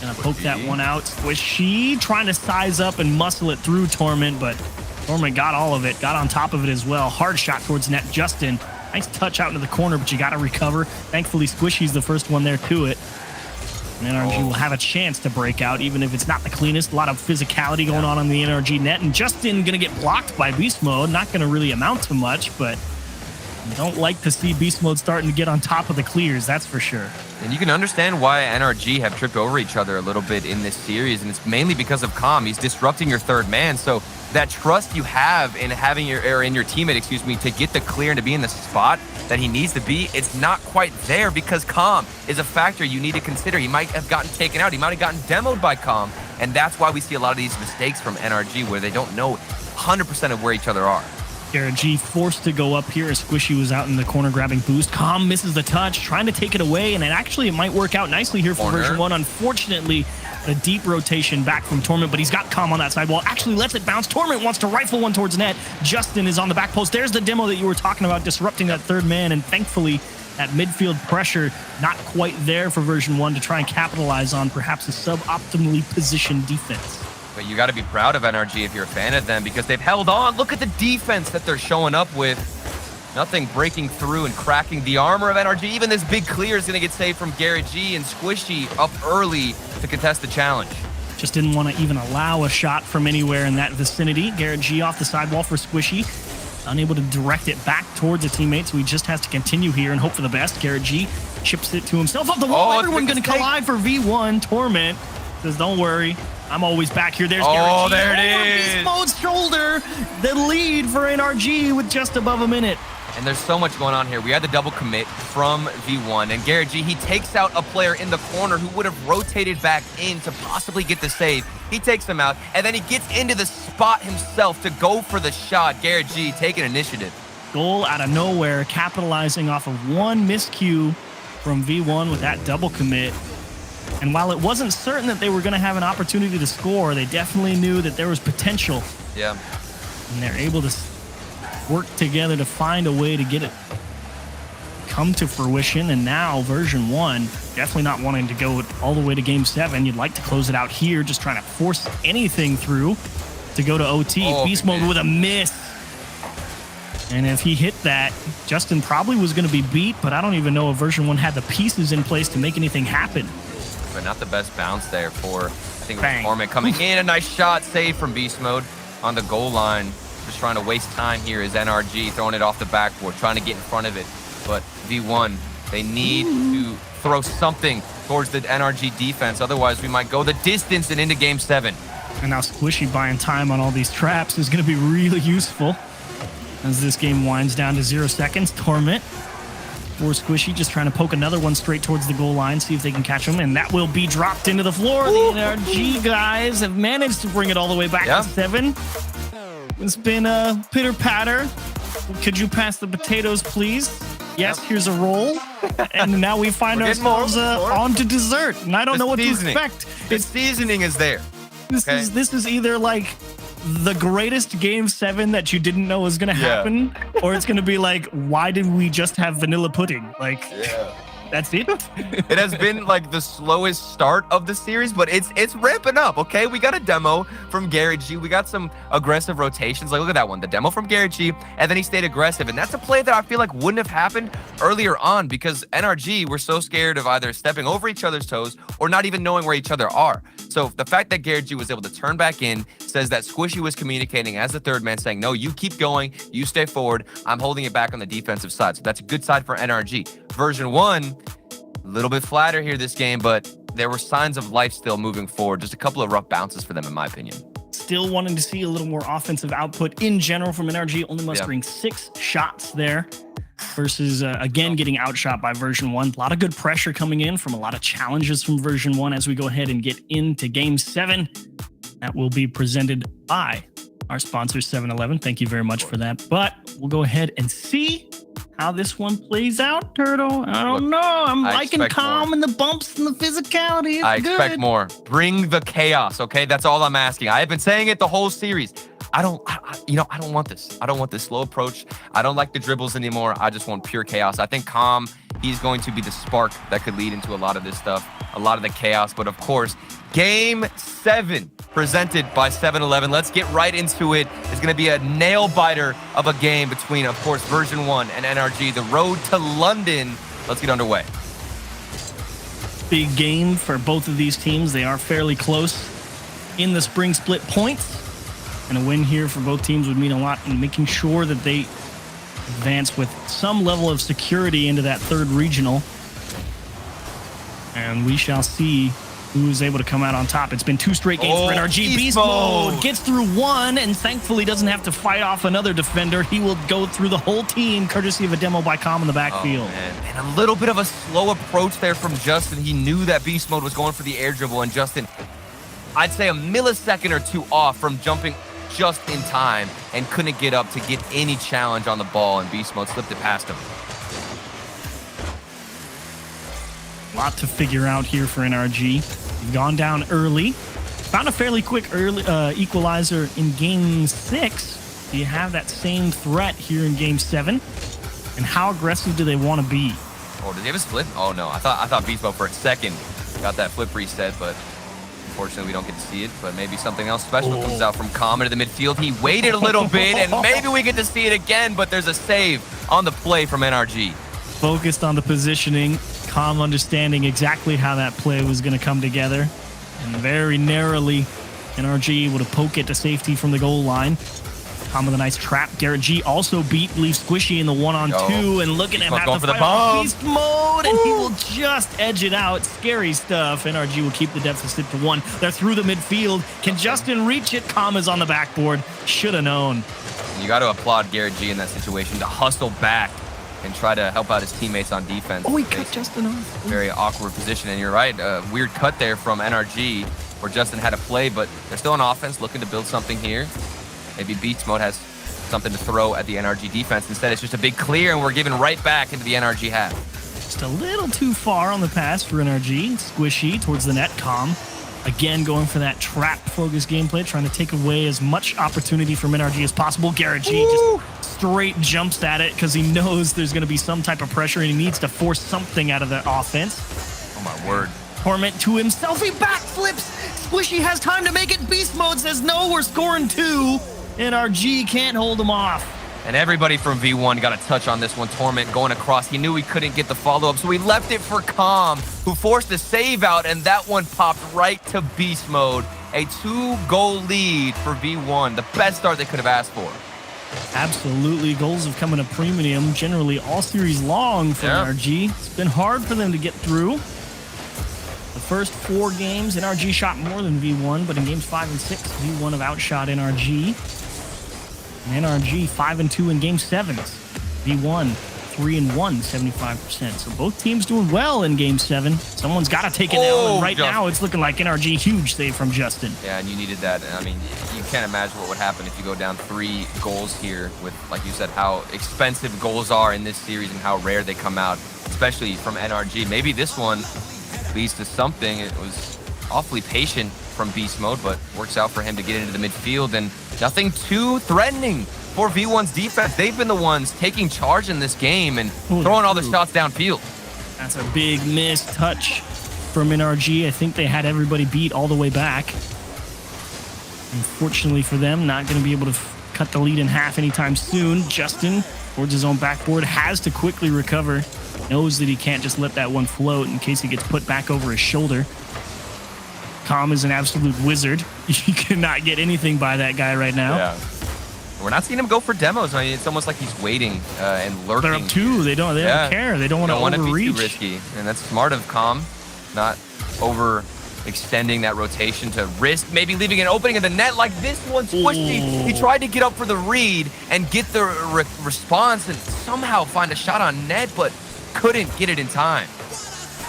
gonna poke that one out. Squishy trying to size up and muscle it through Torment, but Torment got all of it, got on top of it as well. Hard shot towards net. Justin, nice touch out into the corner, but you got to recover. Thankfully, Squishy's the first one there to it. And NRG will have a chance to break out, even if it's not the cleanest. A lot of physicality going on the NRG net. And Justin going to get blocked by Beast Mode. Not going to really amount to much, but you don't like to see Beast Mode starting to get on top of the clears, that's for sure. And you can understand why NRG have tripped over each other a little bit in this series, and it's mainly because of Calm. He's disrupting your third man, so that trust you have in having your teammate, to get the clear and to be in the spot that he needs to be, it's not quite there because Calm is a factor you need to consider. He might have gotten taken out. He might have gotten demoed by Calm, and that's why we see a lot of these mistakes from NRG where they don't know 100% of where each other are. Garrett G forced to go up here as Squishy was out in the corner grabbing boost. Calm misses the touch, trying to take it away, and it might work out nicely here for version 1. Unfortunately, a deep rotation back from Torment, but he's got Calm on that side wall. Actually lets it bounce. Torment wants to rifle one towards net. Justin is on the back post. There's the demo that you were talking about, disrupting that third man, and thankfully that midfield pressure not quite there for version 1 to try and capitalize on perhaps a suboptimally positioned defense. But you got to be proud of NRG if you're a fan of them because they've held on. Look at the defense that they're showing up with. Nothing breaking through and cracking the armor of NRG. Even this big clear is going to get saved from Garrett G, and Squishy up early to contest the challenge. Just didn't want to even allow a shot from anywhere in that vicinity. Garrett G off the sidewall for Squishy. Unable to direct it back towards a teammate, so he just has to continue here and hope for the best. Garrett G chips it to himself off the wall. Everyone going to collide for V1. Torment says, don't worry, I'm always back here. There's Garrett G. There it is. Beast Mode's shoulder. The lead for NRG with just above a minute. And there's so much going on here. We had the double commit from V1, and Garrett G, he takes out a player in the corner who would have rotated back in to possibly get the save. He takes him out, and then he gets into the spot himself to go for the shot. Garrett G taking initiative. Goal out of nowhere, capitalizing off of one miscue from V1 with that double commit. And while it wasn't certain that they were going to have an opportunity to score, they definitely knew that there was potential. Yeah. And they're able to work together to find a way to get it come to fruition. And now version 1 definitely not wanting to go all the way to game 7. You'd like to close it out here, just trying to force anything through to go to OT. Beast Mode with a miss. And if he hit that, Justin probably was going to be beat, but I don't even know if version 1 had the pieces in place to make anything happen. But not the best bounce there for, I think it was Torment coming in. A nice shot save from Beast Mode on the goal line. Just trying to waste time here is NRG throwing it off the backboard, trying to get in front of it. But V1, they need to throw something towards the NRG defense. Otherwise, we might go the distance and into game 7. And now Squishy buying time on all these traps is going to be really useful as this game winds down to 0 seconds. Torment for Squishy just trying to poke another one straight towards the goal line, see if they can catch him, and that will be dropped into the floor. The NRG guys have managed to bring it all the way back to 7. It's been a pitter-patter. Could you pass the potatoes, please? Yes, here's a roll. And now we find ourselves on to dessert. And I don't know what to expect. The seasoning is there. This is either like the greatest game 7 that you didn't know was going to happen, or it's going to be like, why did we just have vanilla pudding? Like, that's it. It has been like the slowest start of the series, but it's ramping up, okay? We got a demo from Garrett G. We got some aggressive rotations. Like, look at that one, the demo from Garrett G, and then he stayed aggressive. And that's a play that I feel like wouldn't have happened earlier on because NRG were so scared of either stepping over each other's toes or not even knowing where each other are. So the fact that Garrett G was able to turn back in, says that Squishy was communicating as the third man, saying, no, you keep going, you stay forward. I'm holding it back on the defensive side. So that's a good side for NRG. Version 1, a little bit flatter here this game, but there were signs of life still moving forward. Just a couple of rough bounces for them, in my opinion. Still wanting to see a little more offensive output in general from NRG, only mustering 6 shots there versus, again, getting outshot by version 1. A lot of good pressure coming in from a lot of challenges from version 1 as we go ahead and get into game 7. That will be presented by our sponsor, 7-Eleven. Thank you very much for that. But we'll go ahead and see how this one plays out, Turtle. I don't know. I'm liking calm and the bumps and the physicality. I expect more. Bring the chaos, okay? That's all I'm asking. I have been saying it the whole series. I don't want this. I don't want this slow approach. I don't like the dribbles anymore. I just want pure chaos. I think Calm, he's going to be the spark that could lead into a lot of this stuff, a lot of the chaos. But of course, Game 7 presented by 7-Eleven. Let's get right into it. It's going to be a nail biter of a game between, of course, version 1 and NRG. The road to London. Let's get underway. Big game for both of these teams. They are fairly close in the spring split points. And a win here for both teams would mean a lot in making sure that they advance with some level of security into that third regional. And we shall see who's able to come out on top. It's been 2 straight games for NRG. Beast mode gets through 1 and thankfully doesn't have to fight off another defender. He will go through the whole team courtesy of a demo by Calm in the backfield. And a little bit of a slow approach there from Justin. He knew that Beast mode was going for the air dribble, and Justin, I'd say a millisecond or 2 off from jumping just in time and couldn't get up to get any challenge on the ball, and Beast mode slipped it past him. A lot to figure out here for NRG. You've gone down early. Found a fairly quick early equalizer in game 6. Do you have that same threat here in game 7? And how aggressive do they want to be? Oh, did he have a split? Oh no, I thought Beast mode for a second got that flip reset, but unfortunately, we don't get to see it, but maybe something else special comes out from Calm into the midfield. He waited a little bit, and maybe we get to see it again, but there's a save on the play from NRG. Focused on the positioning, Calm understanding exactly how that play was going to come together, and very narrowly, NRG able to poke it to safety from the goal line. Calm with a nice trap. Garrett G also leaves Squishy in the 1-on-2, and looking at him have to fight off Beast mode, and he will just edge it out. Scary stuff. NRG will keep the deficit to 1. They're through the midfield. Can Justin reach it? Calm is on the backboard. Should have known. You got to applaud Garrett G in that situation to hustle back and try to help out his teammates on defense. Oh, he cut Justin off. Very awkward position, and you're right. A weird cut there from NRG where Justin had a play, but they're still on offense, looking to build something here. Maybe Beast mode has something to throw at the NRG defense. Instead, it's just a big clear, and we're giving right back into the NRG half. Just a little too far on the pass for NRG. Squishy towards the net. Calm again going for that trap-focused gameplay, trying to take away as much opportunity from NRG as possible. Garrett G just straight jumps at it because he knows there's going to be some type of pressure, and he needs to force something out of the offense. Oh, my word. Torment to himself. He backflips. Squishy has time to make it. Beast mode says, no, we're scoring 2. NRG can't hold him off. And everybody from V1 got a touch on this one. Torment going across. He knew he couldn't get the follow-up, so he left it for Calm, who forced the save out, and that one popped right to Beast mode. A 2-goal lead for V1. The best start they could have asked for. Absolutely. Goals have come in a premium generally all series long for NRG. It's been hard for them to get through. The first 4 games, NRG shot more than V1, but in games 5 and 6, V1 have outshot NRG. And NRG 5-2 in game 7s. V1 3-1, 75%. So both teams doing well in game 7. Someone's got to take an L, and right now it's looking like NRG huge save from Justin. Yeah, and you needed that. I mean, you can't imagine what would happen if you go down 3 goals here with, like you said, how expensive goals are in this series and how rare they come out, especially from NRG. Maybe this one leads to something. It was awfully patient from Beast mode, but works out for him to get into the midfield, and nothing too threatening for V1's defense. They've been the ones taking charge in this game and throwing all the shots downfield. That's a big missed touch from NRG. I think they had everybody beat all the way back. Unfortunately for them, not going to be able to cut the lead in half anytime soon. Justin, towards his own backboard, has to quickly recover. Knows that he can't just let that one float in case he gets put back over his shoulder. Calm is an absolute wizard. You cannot get anything by that guy right now. Yeah. We're not seeing him go for demos. I mean, it's almost like he's waiting and lurking. They're up 2. They don't care. They don't want to overreach. Be too risky, and that's smart of Calm, not overextending that rotation to risk maybe leaving an opening in the net like this one. Squishy. He tried to get up for the read and get the response and somehow find a shot on net, but couldn't get it in time.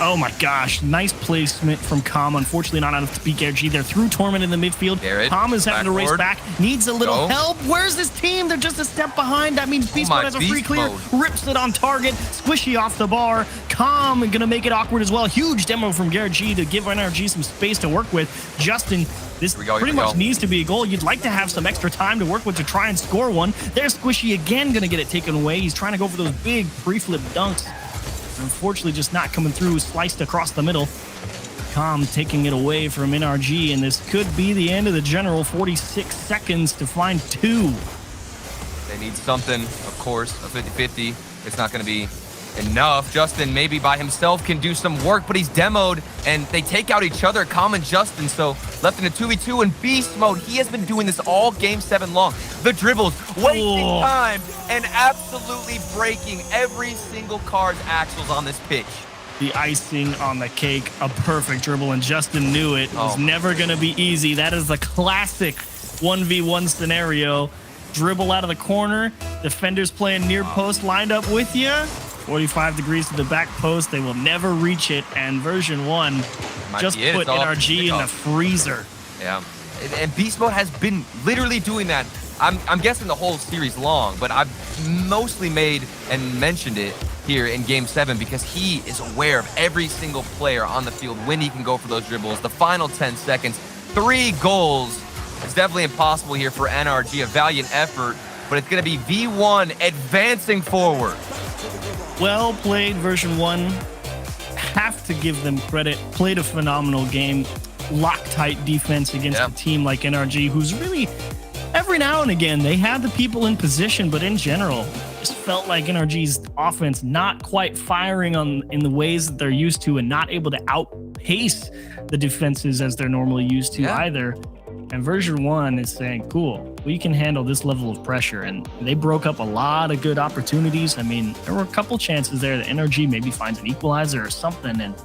Oh my gosh, nice placement from Calm. Unfortunately, not enough to beat RG. They're through Torment in the midfield. Calm is having to race back, needs a little help. Where's this team? They're just a step behind. That means Beast Mode has a free clear, rips it on target, Squishy off the bar. Calm gonna make it awkward as well. Huge demo from G to give NRG some space to work with. Justin, this pretty much needs to be a goal. You'd like to have some extra time to work with to try and score one. There's Squishy again, gonna get it taken away. He's trying to go for those big pre-flip dunks. Unfortunately, just not coming through, sliced across the middle. Calm taking it away from NRG, and this could be the end of the general. 46 seconds to find 2. They need something, of course, a 50-50. It's not going to be enough. Justin maybe by himself can do some work, but he's demoed, and they take out each other, Calm and Justin, so left in a 2v2 in Beast Mode. He has been doing this all Game 7 long. The dribbles, wasting time, and absolutely breaking every single card's axles on this pitch. The icing on the cake, a perfect dribble, and Justin knew it. It was never going to be easy. That is the classic 1v1 scenario. Dribble out of the corner, defenders playing near post lined up with you. 45 degrees to the back post. They will never reach it. And version 1 just put NRG in the freezer. Yeah. And Beast Mode has been literally doing that. I'm guessing the whole series long, but I've mostly made and mentioned it here in Game 7 because he is aware of every single player on the field when he can go for those dribbles. The final 10 seconds, 3 goals. It's definitely impossible here for NRG. A valiant effort, but it's going to be V1 advancing forward. Well played, version 1. Have to give them credit. Played a phenomenal game. Loctite defense against a team like NRG, who's really, every now and again, they have the people in position, but in general, just felt like NRG's offense not quite firing in the ways that they're used to and not able to outpace the defenses as they're normally used to either. And version 1 is saying, cool, we can handle this level of pressure. And they broke up a lot of good opportunities. I mean, there were a couple chances there that NRG maybe finds an equalizer or something. And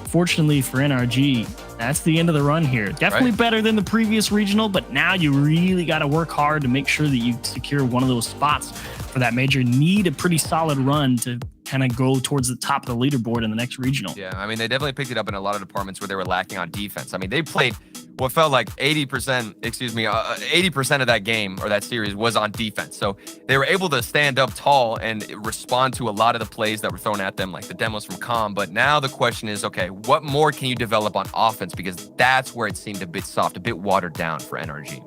fortunately for NRG, that's the end of the run here. Definitely better than the previous regional, but now you really got to work hard to make sure that you secure one of those spots for that major. Need a pretty solid run to kind of go towards the top of the leaderboard in the next regional. Yeah, I mean, they definitely picked it up in a lot of departments where they were lacking on defense. I mean, they played what felt like 80% of that game or that series was on defense. So they were able to stand up tall and respond to a lot of the plays that were thrown at them, like the demos from Calm. But now the question is, okay, what more can you develop on offense? Because that's where it seemed a bit soft, a bit watered down for NRG.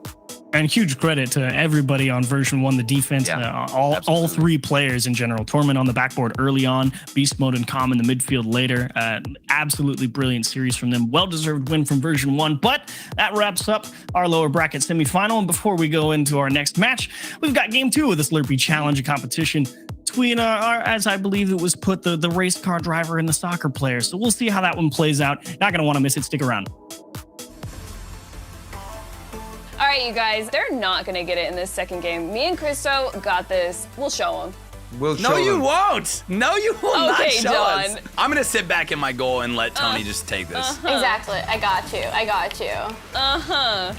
And huge credit to everybody on version 1, the defense, all 3 players in general. Torment on the backboard early on, Beast Mode and Calm in the midfield later. Absolutely brilliant series from them. Well-deserved win from version 1. But that wraps up our lower bracket semifinal. And before we go into our next match, we've got game 2 of the Slurpee Challenge competition between, as I believe it was put, the race car driver and the soccer player. So we'll see how that one plays out. Not going to want to miss it. Stick around. All right, you guys, they're not gonna get it in this second game. Me and Christo got this. We'll show them. No, you won't. No, you will not show John. us. I'm gonna sit back in my goal and let Tony just take this. Exactly. I got you.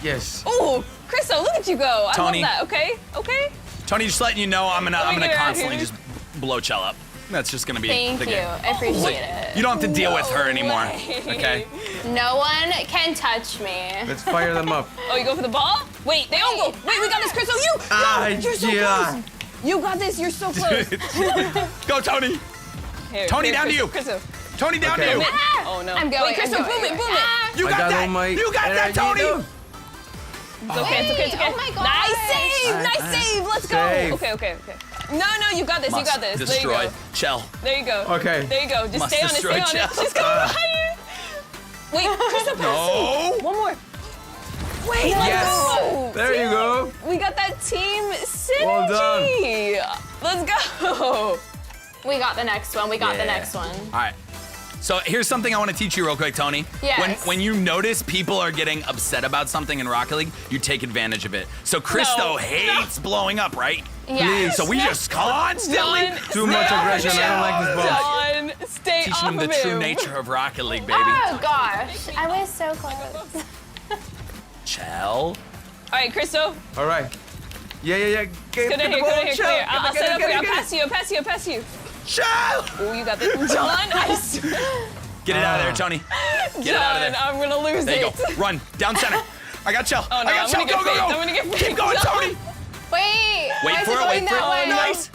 Yes. Oh, Christo, look at you go. Tony. I love that. Okay. Tony, just letting you know, I'm gonna constantly just blow Chell up. That's just gonna be the game. Thank you. I appreciate it. You don't have to deal with her anymore. Okay. No one can touch me. Let's fire them up. Oh, you go for the ball? Wait, they all go. Wait, we got this, Christo. You're so close. You got this. You're so close. Go, Tony. Tony, down to you. Christo. Tony, down to you. Oh no. I'm going. Wait, Christo, boom it. You got that. You got that, Tony. It's okay. Oh my God. Nice save. Let's go. Okay. No, you got this. Must There destroy you go. Chell. There you go. Okay. There you go. Just Must stay on it. destroy Chell. Just go higher. Wait, Christo, pass. No. One more. Wait, let's go. There you go. We got that team synergy. Well done. Let's go. We got the next one. All right. So here's something I want to teach you real quick, Tony. Yes. When you notice people are getting upset about something in Rocket League, you take advantage of it. So Christo hates blowing up, right? Yes. So we just constantly Too much aggression. I don't like this ball. John, stay teaching off him the of him. true nature of Rocket League, baby. Oh gosh, I was so close. Chell. All right, Christo. All right. Yeah. Go down here, clear. I'll set up for you. I'll pass you. Chell. Oh, you got this. John, I swear. Get it out of there, Tony. Get it out of there. I'm gonna lose There you it. go. Run. Down center. I got Chell. Oh, no, I got Chell. I'm gonna Go. I'm gonna get Keep going, Tony. Wait, Wait why is for it. going Wait for that way? it. Nice.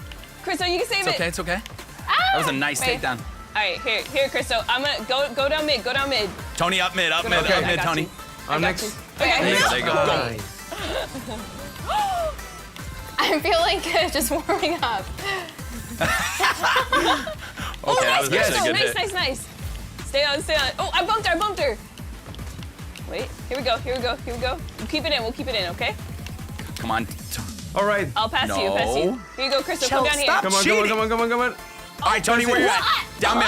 Christo, you can save It's it. okay. It's okay. Ah, That was a nice Wait. takedown. All right, here, Christo. I'm gonna go down mid. Tony, up mid, Okay, I got Tony. you. I'm got next. you. Okay. There you go. Go. I'm feeling good, just warming up. Oh, that nice, was Christo. actually a good hit. Nice. Stay on. Oh, I bumped her. Wait, here we go. We'll keep it in, okay? Come on. All right. I'll pass you. No. Here you go, Christo. Chell, Come down stop. here. Come on. All right, Tony, where you at? Down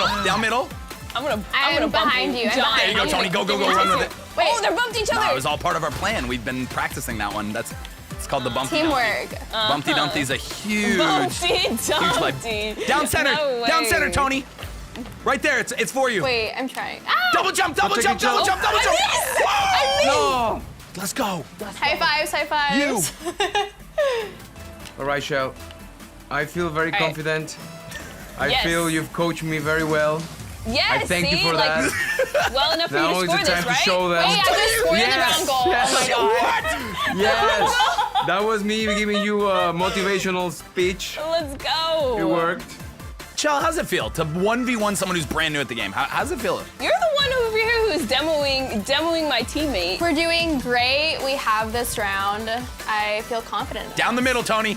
middle. I'm gonna I'm bump behind you. I'm John. behind There you go, Tony. Go. Run with it. Wait, oh, they're bumped each other. No, it was all part of our plan. We've been practicing that one. It's called the Bumpty Teamwork. Dumpty. Bumpty Dumpty's a huge Bumpty. Down center. No Down way. center, Tony. Right there. It's for you. Wait, I'm trying. Ah! Double jump. Chell. Whoa! No. Let's go. High fives. All right, Shell. I feel very right. confident. I Yes. feel you've coached me very well. Yes, I thank you see? for that. Well enough for Now you is to the score time this, right? to show them. Wait, I just scored in the Yes. round goal. Yes. Oh my god. Yes. That was me giving you a motivational speech. Let's go. It worked. Chell, how's it feel to 1v1 someone who's brand new at the game? How's it feel? You're the one over here who's demoing my teammate. We're doing great. We have this round. I feel confident. Down the middle, Tony.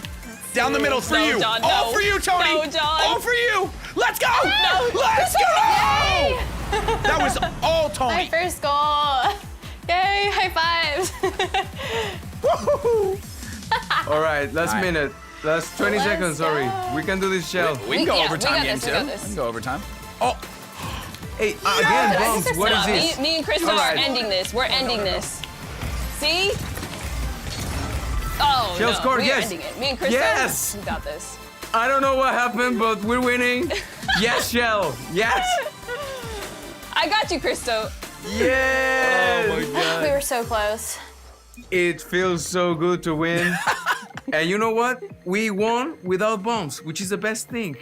Down the middle for No, you. John, All no. for you, Tony. No, John. All for you. Let's go. No. Let's go. Yay! That was all My Tony. first goal. Yay, high fives. All right, last minute. Last 20 Let's seconds, sorry. go. We can do this, Shell. We can go yeah, overtime we got game this, we too. got this. We can go overtime. Oh, Hey, again, bumps. What is this? Me and Krista All right. are ending this. We're ending this. See? Oh, Shell no. scored, We are yes. ending it. Me and Krista, Yes. we got this. I don't know what happened, but we're winning. Yes, Shell. Yes. I got you, Christo. Yes. We were so close. It feels so good to win. And you know what? We won without bumps, which is the best thing.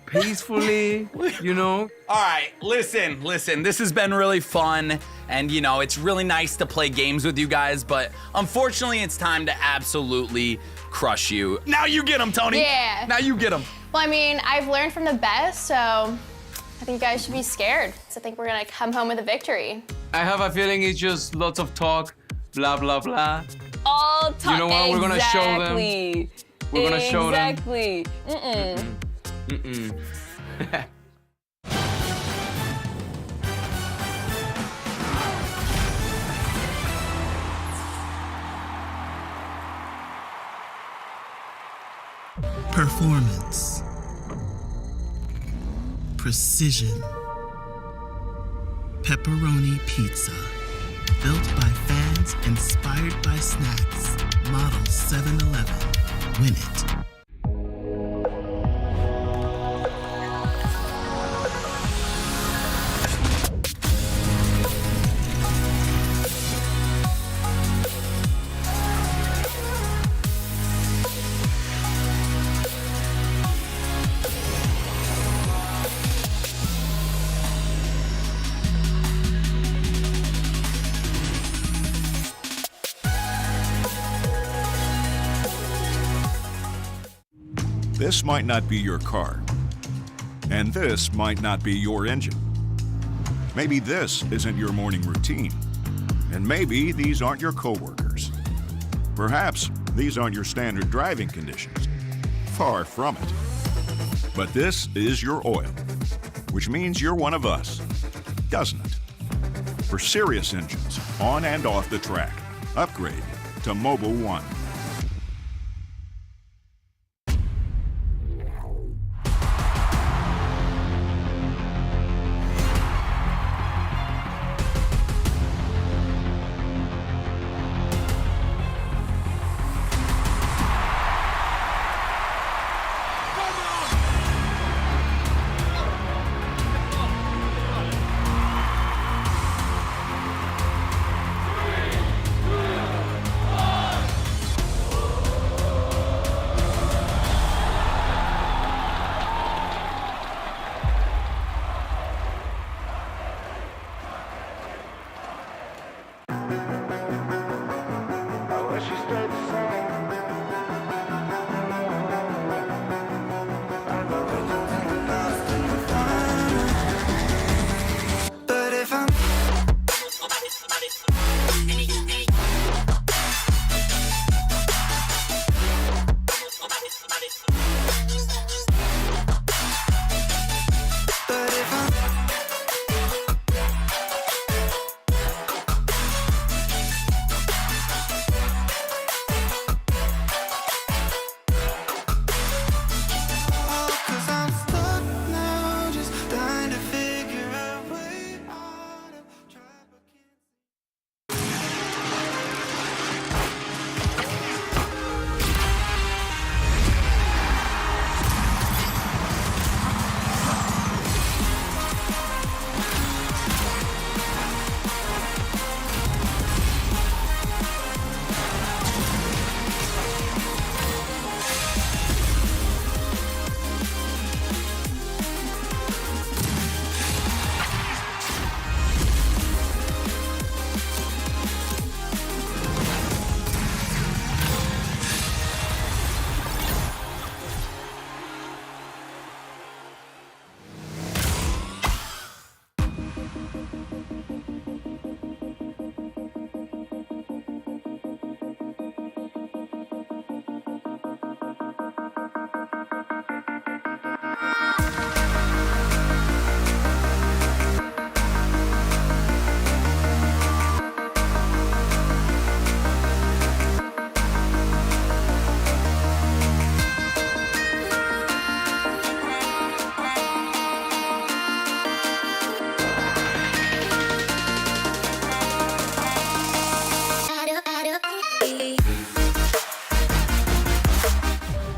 Peacefully, you know. all right. Listen. This has been really fun, and it's really nice to play games with you guys. But unfortunately, it's time to absolutely crush you. Now you get them, Tony. Yeah. Now you get them. Well, I mean, I've learned from the best, so I think you guys should be scared. So I think we're gonna come home with a victory. I have a feeling it's just lots of talk, blah, blah, blah. All time. You know what? We're gonna show them. Exactly. We're gonna show them. Exactly. Performance. Precision. Pepperoni pizza. Built by fans, inspired by snacks. Model 7-Eleven. Win it. This might not be your car. And this might not be your engine. Maybe this isn't your morning routine. And maybe these aren't your coworkers. Perhaps these aren't your standard driving conditions. Far from it. But this is your oil, which means you're one of us, doesn't it? For serious engines, on and off the track, upgrade to Mobil 1.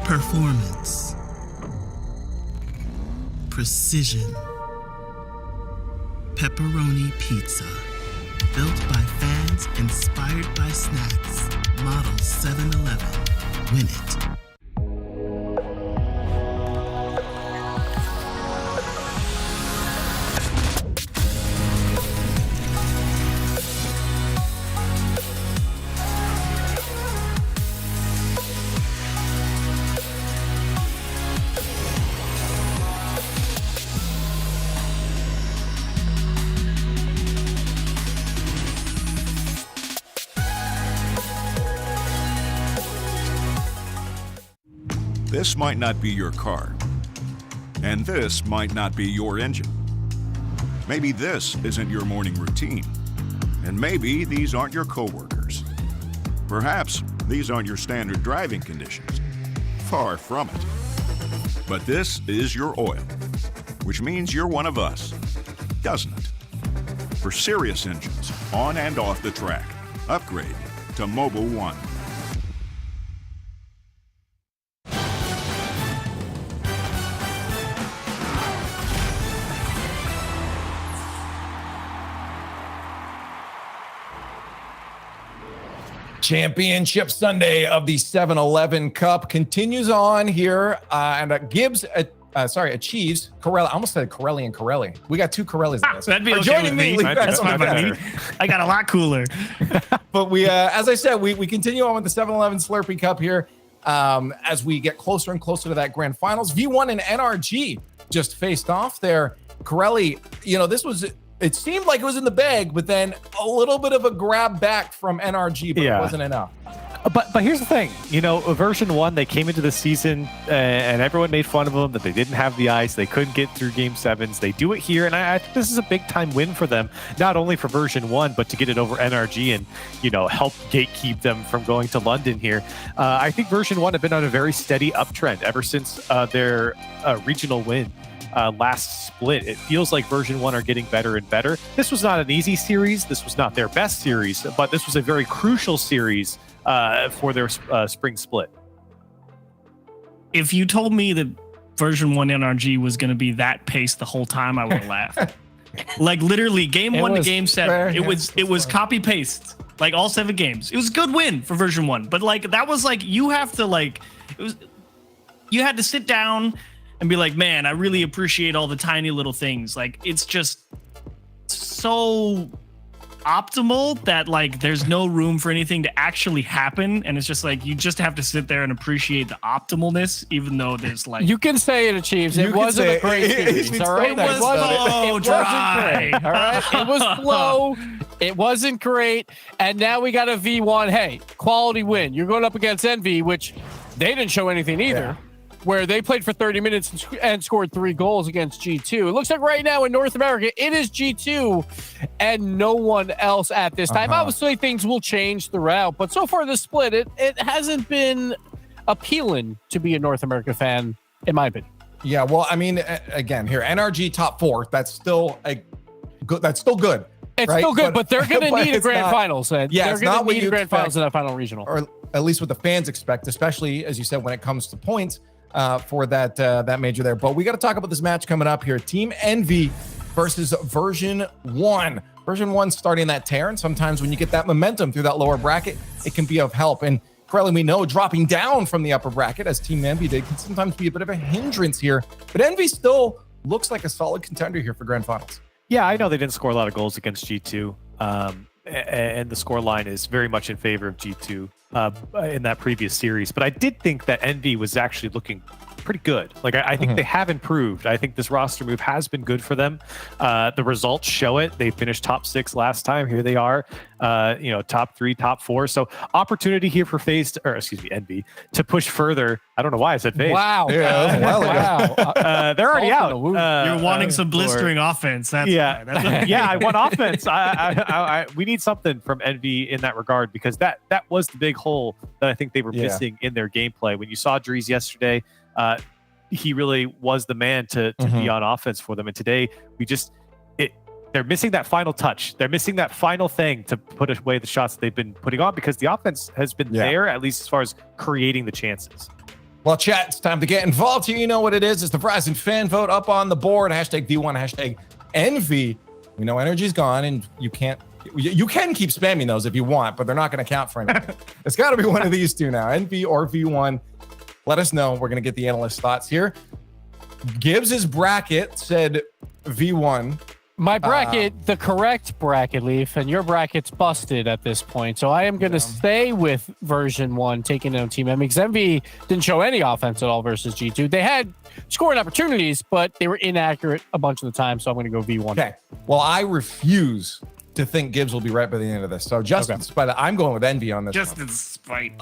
Performance. Precision. Pepperoni pizza. Built by fans, inspired by snacks. Model 7-Eleven. Win it. This might not be your car. And this might not be your engine. Maybe this isn't your morning routine. And maybe these aren't your coworkers. Perhaps these aren't your standard driving conditions. Far from it. But this is your oil, which means you're one of us, doesn't it? For serious engines, on and off the track, upgrade to Mobil 1. Championship Sunday of the 7-Eleven Cup continues on here, and achieves Corelli. I almost said Corelli and Corelli. We got two Corellis in this. That'd be For okay joining with me. That's fine by me. I got a lot cooler. But we, as I said, we continue on with the 7-Eleven Slurpee Cup here as we get closer and closer to that grand finals. V1 and NRG just faced off there. Corelli, it seemed like it was in the bag, but then a little bit of a grab back from NRG, but it wasn't enough. But here's the thing, version 1, they came into the season and everyone made fun of them that they didn't have the ice. They couldn't get through game 7s. They do it here. And I think this is a big time win for them, not only for version 1, but to get it over NRG and, help gatekeep them from going to London here. I think version 1 have been on a very steady uptrend ever since their regional win. Last split. It feels like version 1 are getting better and better. This was not an easy series. This was not their best series, but this was a very crucial series for their spring split. If you told me that version 1 NRG was going to be that pace the whole time, I would have laughed. Like literally game 1 to game 7, it was copy paste. Like all 7 games. It was a good win for version 1, but like that was like you had to sit down and be like, man, I really appreciate all the tiny little things. Like, it's just so optimal that like there's no room for anything to actually happen, and it's just like you just have to sit there and appreciate the optimalness, even though there's like you can say it achieves. It wasn't a great series, all right? It was so dry. All right, it was slow. It wasn't great, and now we got a V1. Hey, quality win. You're going up against Envy, which they didn't show anything either. Yeah. Where they played for 30 minutes and scored 3 goals against G2. It looks like right now in North America, it is G2 and no one else at this time. Obviously, things will change throughout, but so far this split, it hasn't been appealing to be a North America fan, in my opinion. Yeah, well, I mean, again, here, NRG top 4, that's still good. That's still good. It's still good, but they're going to need a grand finals. And yeah, they're going to need a grand finals in that final regional. Or at least what the fans expect, especially, as you said, when it comes to points. For that major there. But we got to talk about this match coming up here. Team Envy versus version 1. Version 1 starting that tear, and sometimes when you get that momentum through that lower bracket, it can be of help. And Corelli, we know dropping down from the upper bracket, as Team Envy did, can sometimes be a bit of a hindrance here. But Envy still looks like a solid contender here for grand finals. Yeah, I know they didn't score a lot of goals against G2. And the score line is very much in favor of G2 in that previous series. But I did think that Envy was actually looking pretty good. Like, I think they have improved. I think this roster move has been good for them. The results show it. They finished top 6 last time. Here they are, top 3, top 4. So opportunity here for Envy to push further. I don't know why I said FaZe. Wow. Yeah, wow. They're already out. You're wanting some blistering offense. That's yeah, I want offense. We need something from Envy in that regard, because that was the big hole that I think they were missing in their gameplay. When you saw Dries yesterday, he really was the man to be on offense for them. And today, they're missing that final touch. They're missing that final thing to put away the shots that they've been putting on, because the offense has been there, at least as far as creating the chances. Well, chat, it's time to get involved here. You know what it is. It's the Verizon fan vote up on the board. Hashtag V1, hashtag Envy. We know energy's gone, and you can keep spamming those if you want, but they're not going to count for anything. It's got to be one of these two now, Envy or V1. Let us know. We're going to get the analyst thoughts here. Gibbs's bracket said V1. My bracket, the correct bracket, Leaf, and your bracket's busted at this point. So I am going to stay with version 1, taking down Team Envy, because Envy didn't show any offense at all versus G2. They had scoring opportunities, but they were inaccurate a bunch of the time. So I'm going to go V1. Okay. Well, I refuse to think Gibbs will be right by the end of this. So just in spite of, I'm going with Envy on this. Just one. in spite.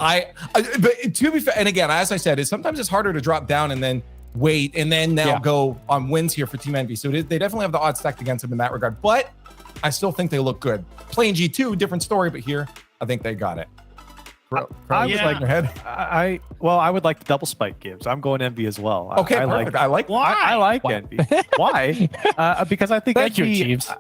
But to be fair, and again, as I said, sometimes it's harder to drop down and then wait and then now go on wins here for Team Envy. So they definitely have the odds stacked against them in that regard. But I still think they look good. Playing G2, different story, but here I think they got it. I would like your head. I would like to double spike Gibbs. I'm going Envy as well. Okay, I like Envy. Why? Because I think Thank you, Envy, Jeeves.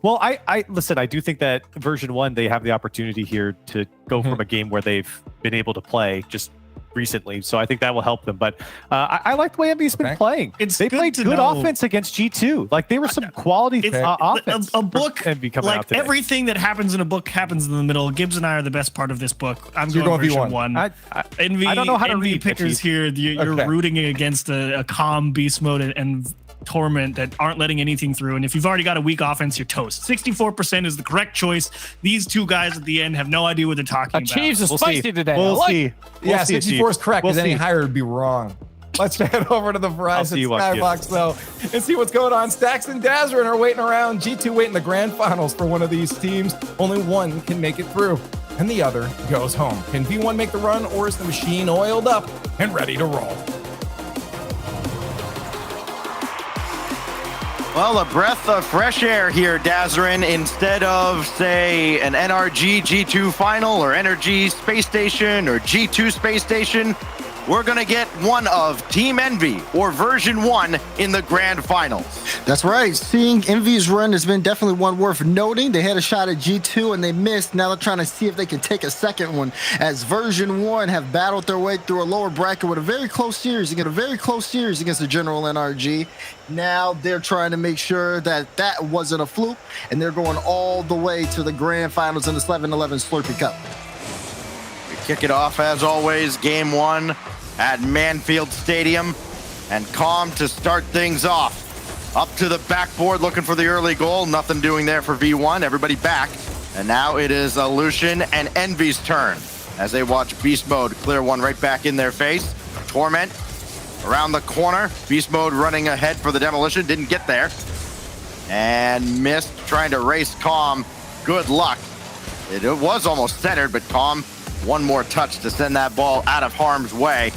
Well, I listen. I do think that version 1 they have the opportunity here to go from a game where they've been able to play just recently, so I think that will help them. But I like the way Envy's been playing. They played good offense against G2. Like there was some quality offense. A book, Envy coming out like today. everything that happens in a book happens in the middle. Gibbs and I are the best part of this book. I'm So going you're version going one. Envy, I don't know how to Envy read pickers here. You're rooting against a calm beast mode and Torment that aren't letting anything through. And if you've already got a weak offense, you're toast. 64% is the correct choice. These two guys at the end have no idea what they're talking about. Chiefs is spicy today. We'll see. Yeah, 64 is correct, because any higher would be wrong. Let's head over to the Verizon Skybox, though, and see what's going on. Stacks and Dazzrin are waiting around. G2 waiting the grand finals for one of these teams. Only one can make it through, and the other goes home. Can V1 make the run, or is the machine oiled up and ready to roll? Well, a breath of fresh air here, Dazzrin. Instead of, say, an NRG G2 final or Energy Space Station or G2 Space Station, we're going to get one of Team Envy or version 1 in the grand finals. That's right. Seeing Envy's run has been definitely one worth noting. They had a shot at G2 and they missed. Now they're trying to see if they can take a second one, as version 1 have battled their way through a lower bracket with a very close series. They get a very close series against the general NRG. Now they're trying to make sure that that wasn't a fluke, and they're going all the way to the grand finals in the 7-11 Slurpee Cup. We kick it off, as always, game 1 at Manfield Stadium, and Calm to start things off. Up to the backboard, looking for the early goal. Nothing doing there for V1. Everybody back. And now it is Lucian and Envy's turn as they watch Beast Mode clear one right back in their face. Torment around the corner. Beast Mode running ahead for the demolition. Didn't get there. And missed, trying to race Calm. Good luck. It was almost centered, but Calm, one more touch to send that ball out of harm's way.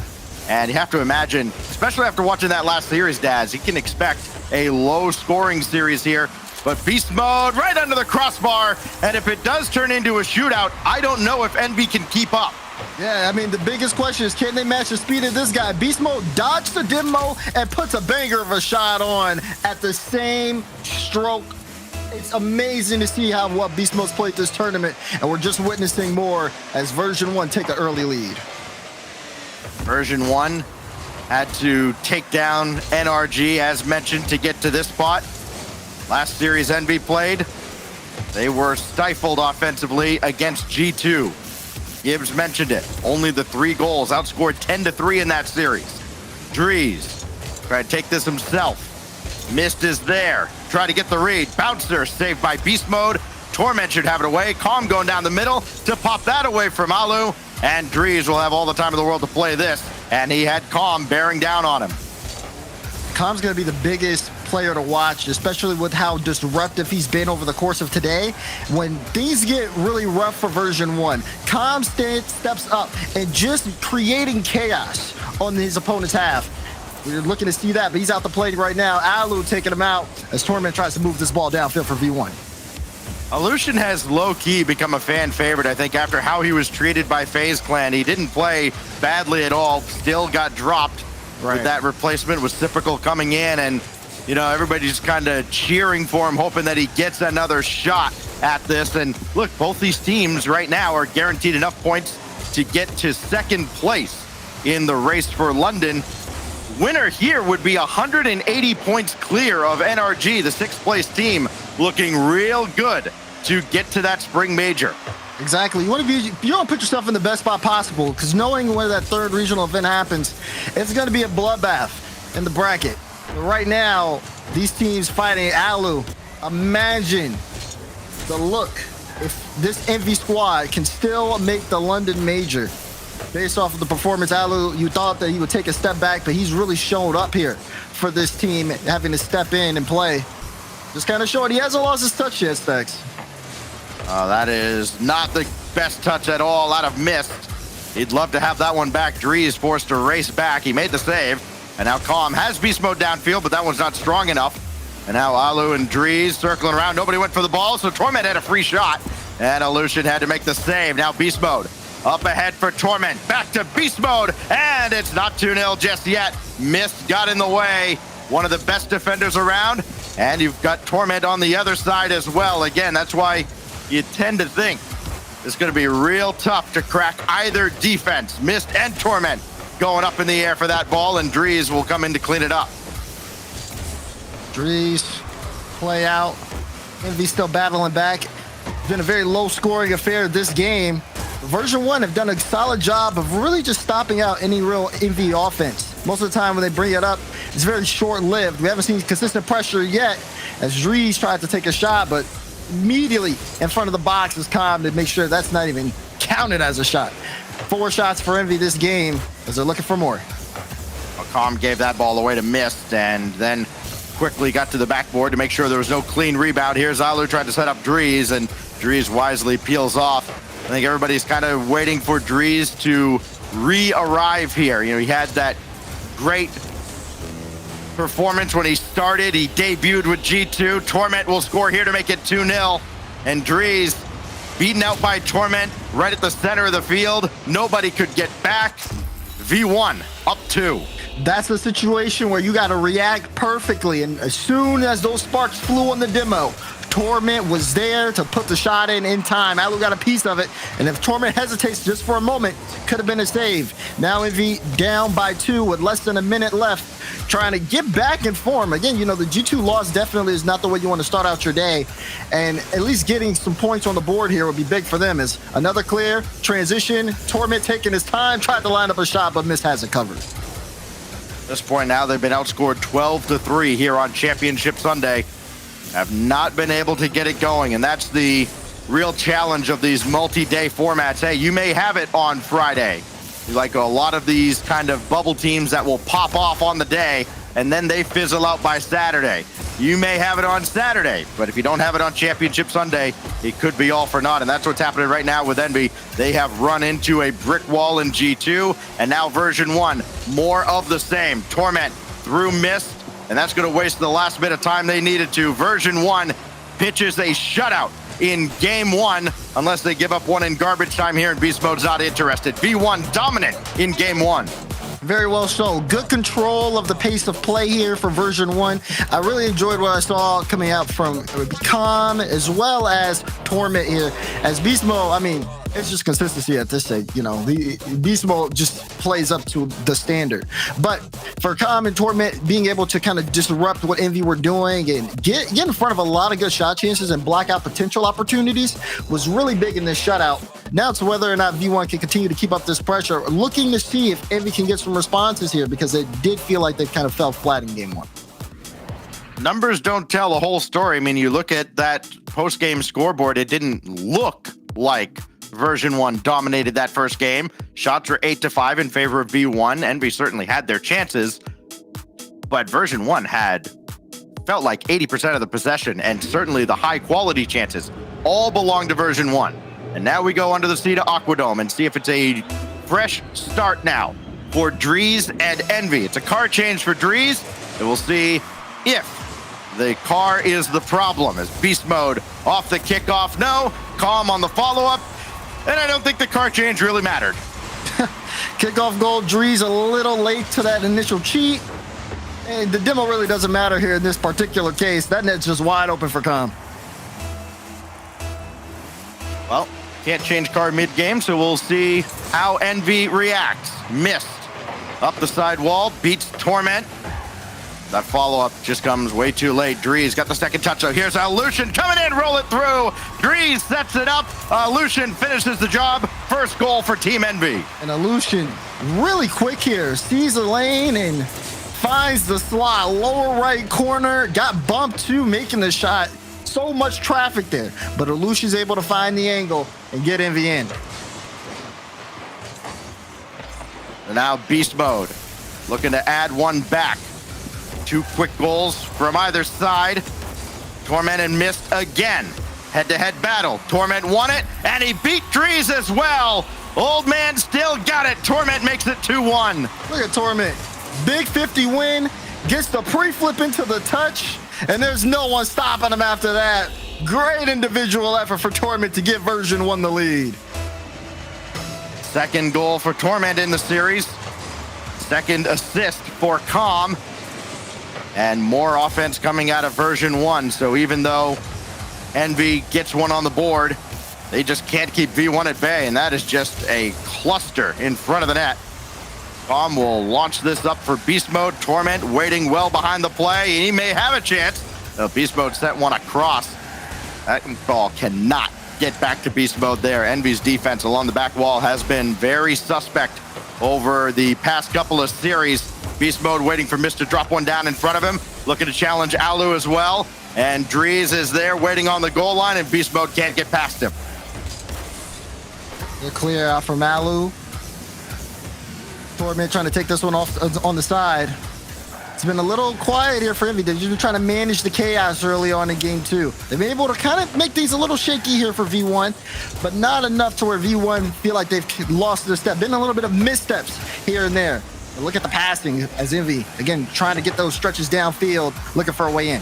And you have to imagine, especially after watching that last series, Daz, you can expect a low-scoring series here. But Beast Mode right under the crossbar. And if it does turn into a shootout, I don't know if Envy can keep up. Yeah, I mean, the biggest question is, can they match the speed of this guy? Beast Mode dodged the demo and puts a banger of a shot on at the same stroke. It's amazing to see how well Beast Mode's played this tournament, and we're just witnessing more as version 1 take an early lead. Version 1 had to take down NRG, as mentioned, to get to this spot. Last series Envy played, they were stifled offensively against G2. Gibbs mentioned it. Only the 3 goals, outscored 10-3 in that series. Drees tried to take this himself. Mist is there. Try to get the read. Bouncer saved by Beast Mode. Torment should have it away. Calm going down the middle to pop that away from Alu. And Drees will have all the time in the world to play this. And he had Calm bearing down on him. Calm's going to be the biggest player to watch, especially with how disruptive he's been over the course of today. When things get really rough for version 1, Calm steps up and just creating chaos on his opponent's half. We're looking to see that, but he's out the plate right now. Alu taking him out as Torment tries to move this ball downfield for V1. Lucian has low-key become a fan favorite, I think, after how he was treated by FaZe Clan. He didn't play badly at all, still got dropped with that replacement with Typical coming in, and you know, everybody's kind of cheering for him, hoping that he gets another shot at this. And look, both these teams right now are guaranteed enough points to get to second place in the race for London. Winner here would be 180 points clear of NRG, the 6th place team, looking real good to get to that spring major. Exactly. You want to put yourself in the best spot possible, because knowing where that 3rd regional event happens, it's going to be a bloodbath in the bracket. But right now, these teams fighting Alu. Imagine the look if this Envy squad can still make the London major. Based off of the performance, Alu, you thought that he would take a step back, but he's really shown up here for this team, having to step in and play. Just kind of showing he hasn't lost his touch yet, Stacks. That is not the best touch at all out of Mist. He'd love to have that one back. Drees forced to race back. He made the save. And now Calm has beast mode downfield, but that one's not strong enough. And now Alu and Drees circling around. Nobody went for the ball, so Torment had a free shot. And Illusion had to make the save. Now beast mode. Up ahead for Torment. Back to beast mode. And it's not 2-0 just yet. Mist got in the way. One of the best defenders around. And you've got Torment on the other side as well. Again, that's why you tend to think it's going to be real tough to crack either defense. Mist and Torment going up in the air for that ball, and Drees will come in to clean it up. Drees play out. Envy still battling back. It's been a very low-scoring affair this game. Version 1 have done a solid job of really just stopping out any real Envy offense. Most of the time when they bring it up, it's very short-lived. We haven't seen consistent pressure yet as Drees tried to take a shot, but immediately in front of the box is Calm to make sure that's not even counted as a shot. 4 shots for Envy this game as they're looking for more. Calm gave that ball away to Mist and then quickly got to the backboard to make sure there was no clean rebound. Here's Alu tried to set up Drees, and Drees wisely peels off. I think everybody's kind of waiting for Drees to re-arrive here. You know, he had that great performance when he started. He debuted with G2. Torment will score here to make it 2-0. And Drees beaten out by Torment right at the center of the field. Nobody could get back. V1 up 2. That's the situation where you got to react perfectly. And as soon as those sparks flew on the demo, Torment was there to put the shot in time. Alu got a piece of it. And if Torment hesitates just for a moment, could have been a save. Now Envy down by 2 with less than a minute left, trying to get back in form. Again, you know, the G2 loss definitely is not the way you want to start out your day. And at least getting some points on the board here would be big for them. As another clear transition, Torment taking his time, tried to line up a shot, but Mist has it covered. At this point now, they've been outscored 12-3 here on Championship Sunday. Have not been able to get it going, and that's the real challenge of these multi-day formats. Hey, you may have it on Friday. Like a lot of these kind of bubble teams that will pop off on the day, and then they fizzle out by Saturday. You may have it on Saturday, but if you don't have it on Championship Sunday, it could be all for naught, and that's what's happening right now with Envy. They have run into a brick wall in G2, and now version 1, more of the same. Torment through Mist, and that's going to waste the last bit of time they needed to. Version 1 pitches a shutout in game 1, unless they give up one in garbage time here, and Beast Mode's not interested. V1 dominant in game 1. Very well so. Good control of the pace of play here for version 1. I really enjoyed what I saw coming out from Calm as well as Torment here. As Beast Mode, I mean, it's just consistency at this stage. You know, the Beast Mode just plays up to the standard. But for Calm and Torment being able to kind of disrupt what Envy were doing and get in front of a lot of good shot chances and block out potential opportunities was really big in this shutout. Now it's whether or not V1 can continue to keep up this pressure, looking to see if Envy can get some responses here, because it did feel like they kind of fell flat in game 1. Numbers don't tell the whole story. I mean, you look at that post-game scoreboard, it didn't look like version 1 dominated that first game. Shots were 8-5 in favor of V1. Envy certainly had their chances, but version 1 felt like 80% of the possession, and certainly the high-quality chances all belonged to version 1. And now we go under the sea to Aquadome and see if it's a fresh start now for Drees and Envy. It's a car change for Drees, and we'll see if the car is the problem. As Beast Mode off the kickoff, no. Calm on the follow-up, and I don't think the car change really mattered. Kickoff goal, Drees a little late to that initial cheat. And the demo really doesn't matter here in this particular case. That net's just wide open for Calm. Well, can't change car mid-game, so we'll see how Envy reacts. Mist up the side wall, beats Torment. That follow-up just comes way too late. Drees got the second touch, though. Here's Lucian coming in, roll it through. Drees sets it up. Lucian finishes the job. First goal for Team Envy. And Lucian really quick here. Sees the lane and finds the slot. Lower right corner. Got bumped too, making the shot. So much traffic there. But Lucian's able to find the angle and get Envy in. And now Beast Mode. Looking to add one back. 2 quick goals from either side. Torment and Mist again. Head-to-head battle. Torment won it, and he beat Drees as well. Old man still got it. Torment makes it 2-1. Look at Torment. Big 50 win. Gets the pre-flip into the touch, and there's no one stopping him after that. Great individual effort for Torment to give version 1 the lead. Second goal for Torment in the series. Second assist for Calm. And more offense coming out of version 1. So even though Envy gets one on the board, they just can't keep V1 at bay. And that is just a cluster in front of the net. Calm will launch this up for Beast Mode. Torment waiting well behind the play. He may have a chance. Beast Mode sent one across. That ball cannot get back to Beast Mode there. Envy's defense along the back wall has been very suspect over the past couple of series. Beast Mode waiting for Mist to drop one down in front of him. Looking to challenge Alu as well. And Drees is there waiting on the goal line, and Beast Mode can't get past him. They're clear out from Alu. Torment trying to take this one off on the side. It's been a little quiet here for Envy. They've been trying to manage the chaos early on in game 2. They've been able to kind of make things a little shaky here for V1, but not enough to where V1 feel like they've lost their step. Been a little bit of missteps here and there. But look at the passing as Envy, again, trying to get those stretches downfield, looking for a way in.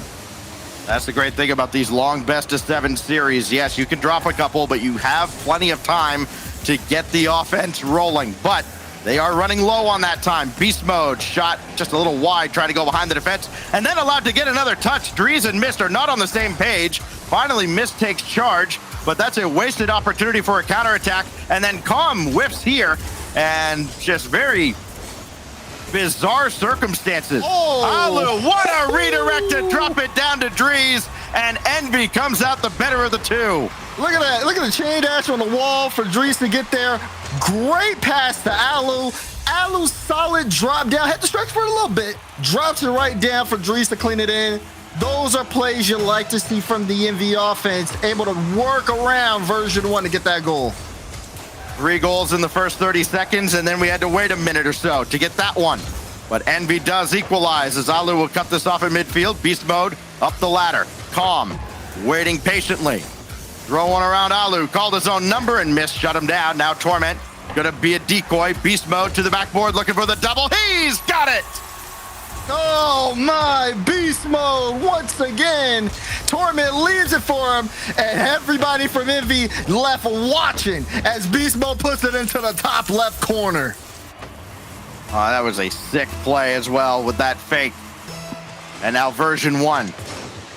That's the great thing about these long best-of-7 series. Yes, you can drop a couple, but you have plenty of time to get the offense rolling. But they are running low on that time. Beast Mode shot just a little wide, trying to go behind the defense, and then allowed to get another touch. Drees and Mist are not on the same page. Finally, Mist takes charge, but that's a wasted opportunity for a counterattack. And then Calm whips here, and just very bizarre circumstances. Alu, what a redirect to drop it down to Drees, and Envy comes out the better of the two. Look at that. Look at the chain dash on the wall for Drees to get there. Great pass to Alu. Alu's solid drop down. Had to stretch for it a little bit. Drops it right down for Drees to clean it in. Those are plays you like to see from the Envy offense. Able to work around version 1 to get that goal. 3 goals in the first 30 seconds, and then we had to wait a minute or so to get that one. But Envy does equalize as Alu will cut this off in midfield. Beast Mode up the ladder. Calm, waiting patiently. Throw one around Alu, called his own number and missed, shut him down. Now Torment gonna be a decoy. Beast Mode to the backboard looking for the double. He's got it! Oh my, Beast Mode once again. Torment leaves it for him, and everybody from Envy left watching as Beast Mode puts it into the top left corner. That was a sick play as well with that fake. And now version 1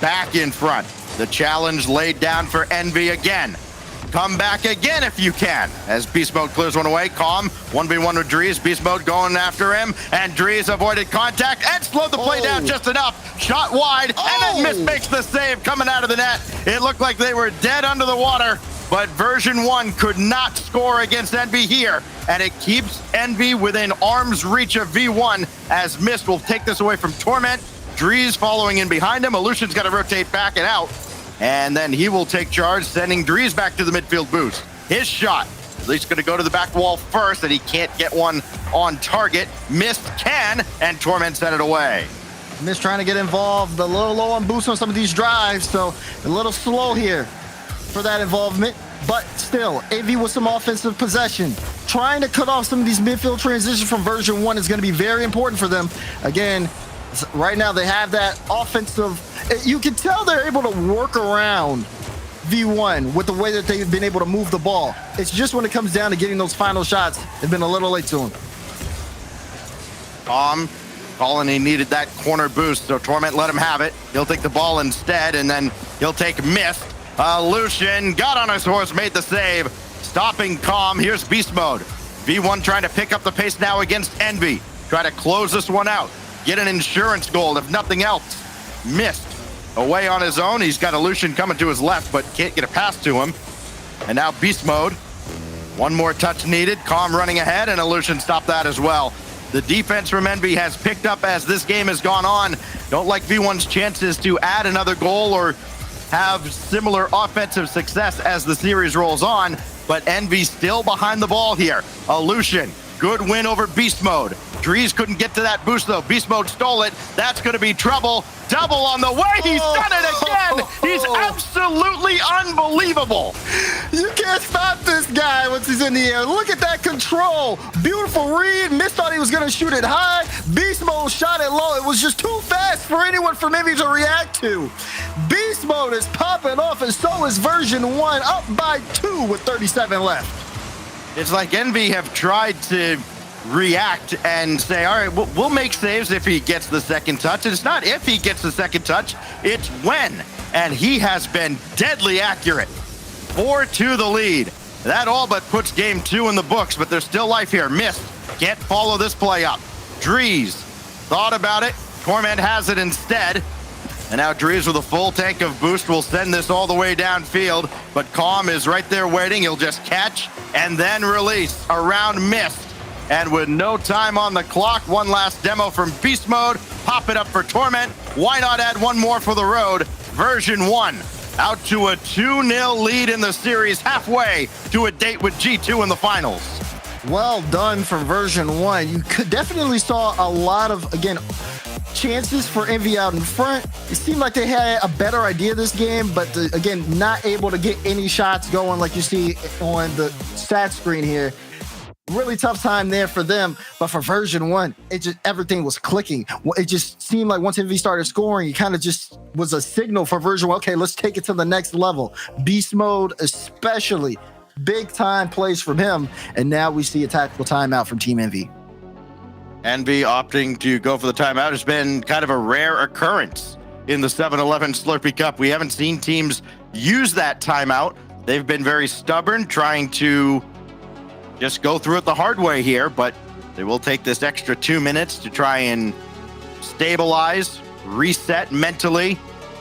back in front. The challenge laid down for Envy again. Come back again if you can. As Beast Mode clears one away. Calm, 1v1 with Drees. Beast Mode going after him. And Drees avoided contact and slowed the play down just enough. Shot wide, and then Mist makes the save coming out of the net. It looked like they were dead under the water, but version 1 could not score against Envy here. And it keeps Envy within arm's reach of V1 as Mist will take this away from Torment. Drees following in behind him. Illusion's got to rotate back and out. And then he will take charge, sending Drees back to the midfield boost. His shot, at least going to go to the back wall first, and he can't get one on target. Mist can, and Torment sent it away. Mist trying to get involved, a little low on boost on some of these drives, so a little slow here for that involvement. But still, AV with some offensive possession. Trying to cut off some of these midfield transitions from version 1 is going to be very important for them. Again, right now they have that offensive, you can tell they're able to work around V1 with the way that they've been able to move the ball. It's just when it comes down to getting those final shots, they've been a little late to them. Colony needed that corner boost, so Torment let him have it. He'll take the ball instead, and then he'll take Mist. Lucian got on his horse, made the save, stopping Calm. Here's Beast Mode. V1 trying to pick up the pace now against Envy. try to close this one out, get an insurance goal, if nothing else. Missed. Away on his own. He's got Illusion coming to his left, but can't get a pass to him. And now Beast Mode. One more touch needed. Calm running ahead, and Illusion stopped that as well. The defense from Envy has picked up as this game has gone on. Don't like V1's chances to add another goal or have similar offensive success as the series rolls on, but Envy still behind the ball here. Illusion, good win over Beast Mode. Drees couldn't get to that boost though. Beast Mode stole it. That's going to be trouble. Double on the way. He's done it again. He's absolutely unbelievable. You can't stop this guy once he's in the air. Look at that control. Beautiful read. Mist thought he was going to shoot it high. Beast Mode shot it low. It was just too fast for anyone from Envy to react to. Beast Mode is popping off, and so is version 1, up by 2 with 37 left. It's like Envy have tried to react and say, all right, we'll make saves if he gets the second touch. And it's not if he gets the second touch, it's when. And he has been deadly accurate. 4-2 the lead. That all but puts game 2 in the books, but there's still life here. Missed. Can't follow this play up. Drees thought about it. Torment has it instead. And now Drees with a full tank of boost will send this all the way downfield. But Calm is right there waiting. He'll just catch and then release around Mist. And with no time on the clock, one last demo from Beast Mode. Pop it up for Torment. Why not add one more for the road? Version 1 out to a 2-0 lead in the series, halfway to a date with G2 in the finals. Well done from version 1. You could definitely saw a lot of, again, chances for Envy out in front. It seemed like they had a better idea this game, but again, not able to get any shots going like you see on the stat screen here. Really tough time there for them, but for version 1, it just everything was clicking. It just seemed like once Envy started scoring, it kind of just was a signal for version 1. Okay, let's take it to the next level. Beast Mode, especially, big time plays from him, and now we see a tactical timeout from Team Envy. Envy opting to go for the timeout has been kind of a rare occurrence in the 7-11 Slurpee Cup. We haven't seen teams use that timeout. They've been very stubborn, trying to just go through it the hard way here, but they will take this extra 2 minutes to try and stabilize, reset mentally,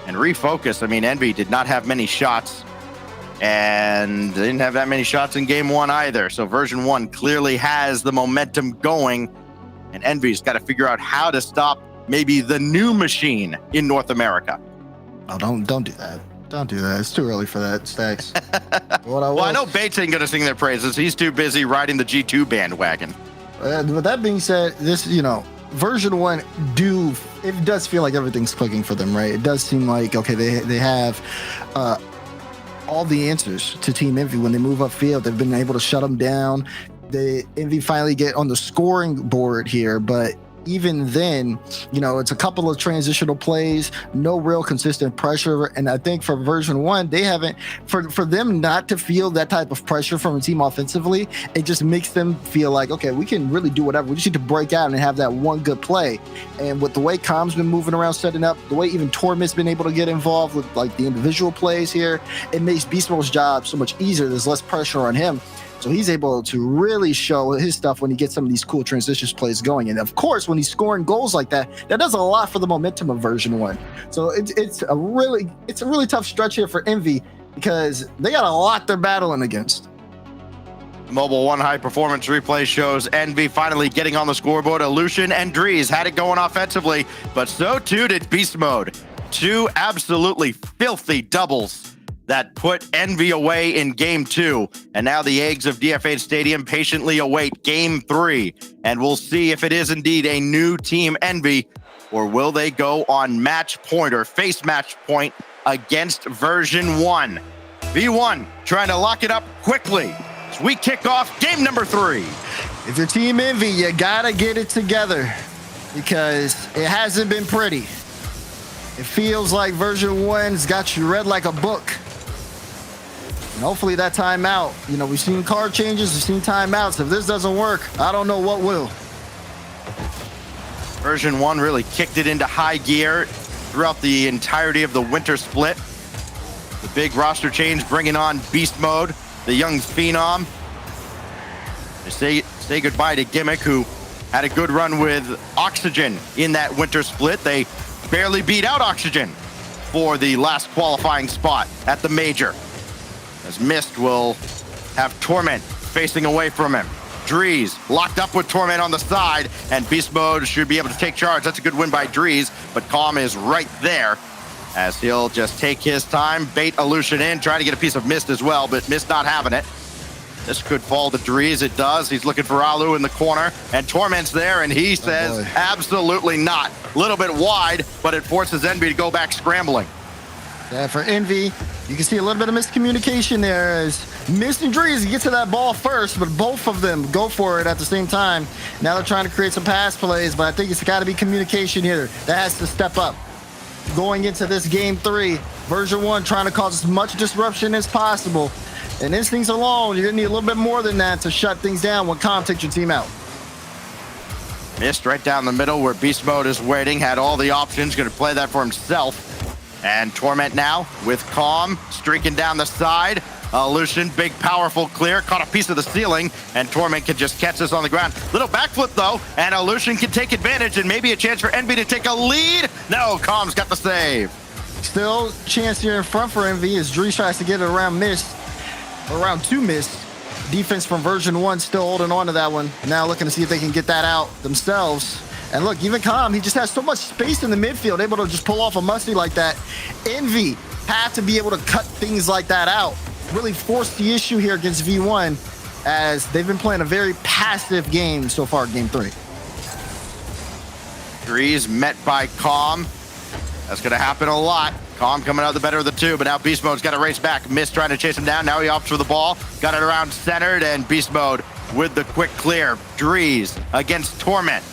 and refocus. I mean, Envy did not have many shots, and they didn't have that many shots in game 1 either. So version 1 clearly has the momentum going, and Envy's got to figure out how to stop maybe the new machine in North America. Oh, don't do that. Don't do that. It's too early for that, Stacks. I know Bates ain't going to sing their praises. He's too busy riding the G2 bandwagon. With that being said, this, version 1 it does feel like everything's clicking for them, right? It does seem like, okay, they have all the answers to Team Envy when they move upfield. They've been able to shut them down. Envy finally get on the scoring board here, but even then, it's a couple of transitional plays, no real consistent pressure. And I think for version 1, they haven't, for them not to feel that type of pressure from a team offensively, it just makes them feel like, okay, we can really do whatever. We just need to break out and have that one good play. And with the way Calm's been moving around, setting up, the way even Torment's been able to get involved with like the individual plays here, it makes Beast Mode's job so much easier. There's less pressure on him. So he's able to really show his stuff when he gets some of these cool transitions plays going. And of course, when he's scoring goals like that, that does a lot for the momentum of version 1. So it's a really tough stretch here for Envy because they got a lot they're battling against. Mobile One high performance replay shows Envy finally getting on the scoreboard. Illusion and Drees had it going offensively, but so too did Beast Mode. 2 absolutely filthy doubles that put Envy away in game 2. And now the eggs of DF8 Stadium patiently await game 3. And we'll see if it is indeed a new Team Envy, or will they go on match point or face match point against version 1. V1 trying to lock it up quickly as we kick off game number 3. If you're Team Envy, you gotta get it together because it hasn't been pretty. It feels like version 1's got you read like a book. And hopefully that timeout, we've seen card changes, we've seen timeouts. If this doesn't work, I don't know what will. Version 1 really kicked it into high gear throughout the entirety of the winter split. The big roster change bringing on Beast Mode, the young phenom. They say goodbye to Gimmick, who had a good run with Oxygen in that winter split. They barely beat out Oxygen for the last qualifying spot at the major. As Mist will have Torment facing away from him. Drees locked up with Torment on the side, and Beast Mode should be able to take charge. That's a good win by Drees, but Calm is right there as he'll just take his time, bait Illusion in, try to get a piece of Mist as well, but Mist not having it. This could fall to Drees. It does. He's looking for Alu in the corner, and Torment's there, and he says absolutely not. A little bit wide, but it forces Envy to go back scrambling. Yeah, for Envy, you can see a little bit of miscommunication there as Mist and Drees get to that ball first, but both of them go for it at the same time. Now they're trying to create some pass plays, but I think it's got to be communication here. That has to step up. Going into this game 3, version 1 trying to cause as much disruption as possible. And instincts alone, you're going to need a little bit more than that to shut things down when Calm takes your team out. Mist right down the middle where Beast Mode is waiting, had all the options, going to play that for himself. And Torment now with Calm streaking down the side. Illusion, big powerful clear, caught a piece of the ceiling, and Torment can just catch this on the ground. Little backflip though, and Illusion can take advantage and maybe a chance for Envy to take a lead. No, Calm's got the save. Still chance here in front for Envy as Drees tries to get it around Mist, around 2 Mist. Defense from version 1 still holding on to that one. Now looking to see if they can get that out themselves. And look, even Calm, he just has so much space in the midfield, able to just pull off a musty like that. Envy have to be able to cut things like that out. Really force the issue here against V1 as they've been playing a very passive game so far, game 3. Drees met by Calm. That's going to happen a lot. Calm coming out the better of the two, but now Beast Mode's got to race back. Mist trying to chase him down. Now he opts for the ball. Got it around centered, and Beast Mode with the quick clear. Drees against Torment.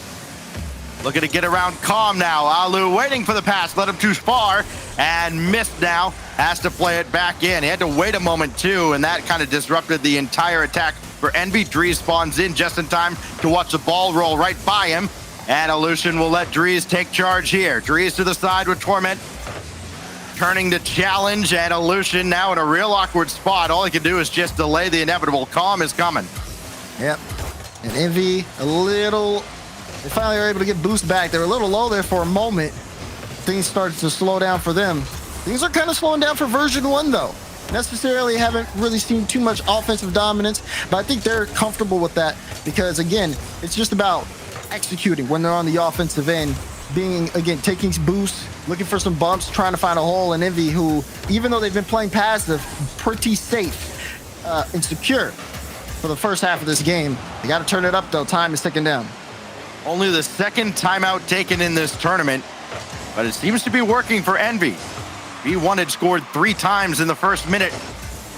Looking to get around Calm now. Alu waiting for the pass, led him too far, and Mist now has to play it back in. He had to wait a moment too, and that kind of disrupted the entire attack for Envy. Drees spawns in just in time to watch the ball roll right by him, and Illusion will let Drees take charge here. Drees to the side with Torment, turning to challenge, and Illusion now in a real awkward spot. All he can do is just delay the inevitable. Calm is coming. Yep, and Envy a little... They finally were able to get boost back. They were a little low there for a moment. Things started to slow down for them. Things are kind of slowing down for version 1 though. Necessarily haven't really seen too much offensive dominance, but I think they're comfortable with that because again, it's just about executing when they're on the offensive end, being, again, taking boosts, looking for some bumps, trying to find a hole. And Envy, who, even though they've been playing passive, pretty safe and secure for the first half of this game. They got to turn it up though. Time is ticking down. Only the second timeout taken in this tournament, but it seems to be working for Envy. V1 had scored 3 times in the first minute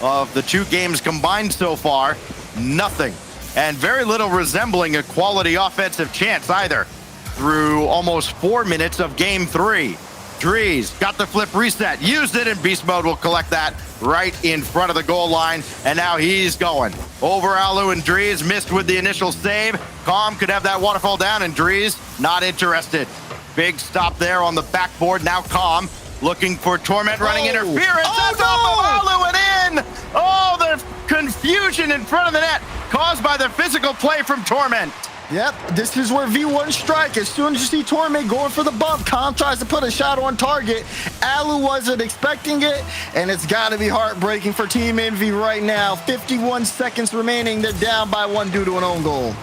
of the 2 games combined so far. Nothing. And very little resembling a quality offensive chance either through almost 4 minutes of game 3. Drees got the flip reset, used it, and Beast Mode will collect that right in front of the goal line. And now he's going. Over Alu and Drees, missed with the initial save. Calm could have that waterfall down, and Drees not interested. Big stop there on the backboard. Now Calm looking for Torment, running interference. That's off of Alu and in. Oh, the confusion in front of the net caused by the physical play from Torment. Yep, this is where V1 strike. As soon as you see Torment going for the bump, Calm tries to put a shot on target. Alu wasn't expecting it, and it's got to be heartbreaking for Team Envy right now. 51 seconds remaining. They're down by 1 due to an own goal.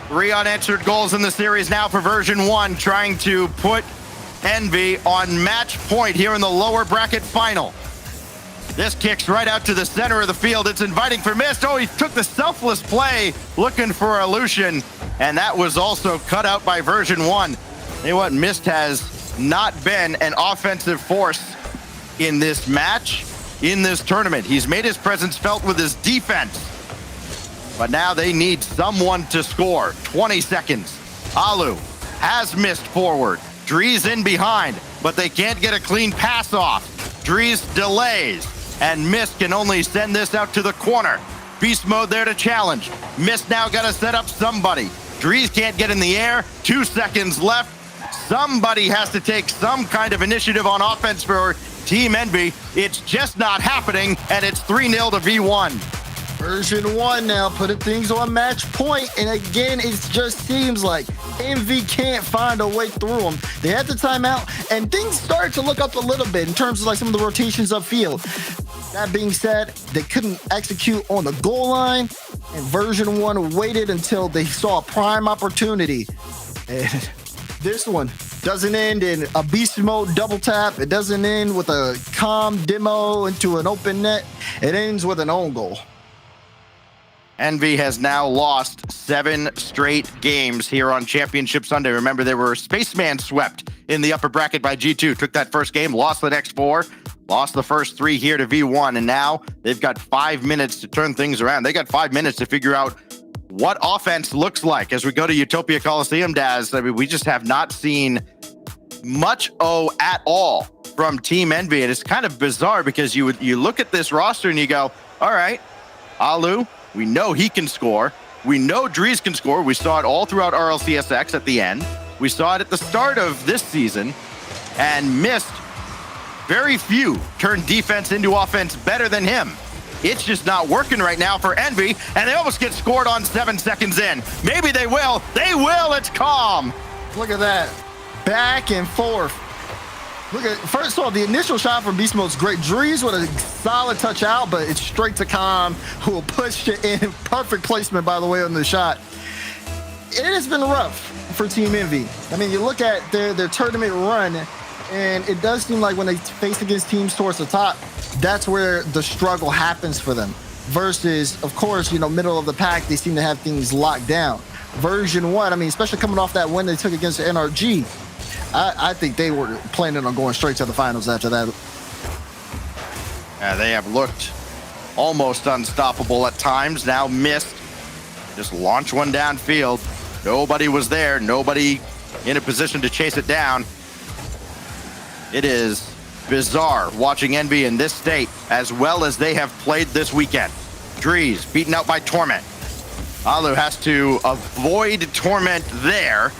3 unanswered goals in the series now for version 1, trying to put Envy on match point here in the lower bracket final. This kicks right out to the center of the field. It's inviting for Mist. Oh, he took the selfless play looking for Illusion, and that was also cut out by version 1. You know what? Mist has not been an offensive force in this match, in this tournament. He's made his presence felt with his defense, but now they need someone to score. 20 seconds. Alu has Mist forward. Drees in behind, but they can't get a clean pass off. Drees delays, and Mist can only send this out to the corner. Beast Mode there to challenge. Mist now got to set up somebody. Drees can't get in the air. 2 seconds left. Somebody has to take some kind of initiative on offense for Team Envy. It's just not happening, and it's 3-0 to V1. Version 1 now putting things on match point, and again, it just seems like Envy can't find a way through them. They had the timeout, and things started to look up a little bit in terms of like some of the rotations upfield. That being said, they couldn't execute on the goal line, and Version 1 waited until they saw a prime opportunity. And this one doesn't end in a beast mode double tap. It doesn't end with a calm demo into an open net. It ends with an own goal. Envy has now lost 7 straight games here on Championship Sunday. Remember, they were Spaceman swept in the upper bracket by G2. Took that first game, lost the next 4, lost the first 3 here to V1, and now they've got 5 minutes to turn things around. They got 5 minutes to figure out what offense looks like as we go to Utopia Coliseum, Daz. I mean, we just have not seen much at all from Team Envy, and it's kind of bizarre because you look at this roster and you go, all right, Alu, we know he can score. We know Dries can score. We saw it all throughout RLCSX at the end. We saw it at the start of this season and missed. Very few turn defense into offense better than him. It's just not working right now for Envy, and they almost get scored on 7 seconds in. Maybe they will. They will. It's calm. Look at that. Back and forth. Look at, first of all, the initial shot from Beast Mode's great. Dries with a solid touch out, but it's straight to Calm, who will push it in. Perfect placement, by the way, on the shot. It has been rough for Team Envy. I mean, you look at their tournament run, and it does seem like when they face against teams towards the top, that's where the struggle happens for them. Versus, of course, middle of the pack, they seem to have things locked down. Version 1, I mean, especially coming off that win they took against the NRG, I think they were planning on going straight to the finals after that. They have looked almost unstoppable at times, now missed. Just launch one downfield. Nobody was there, nobody in a position to chase it down. It is bizarre watching Envy in this state as well as they have played this weekend. Dries beaten out by Torment. Alu has to avoid Torment there.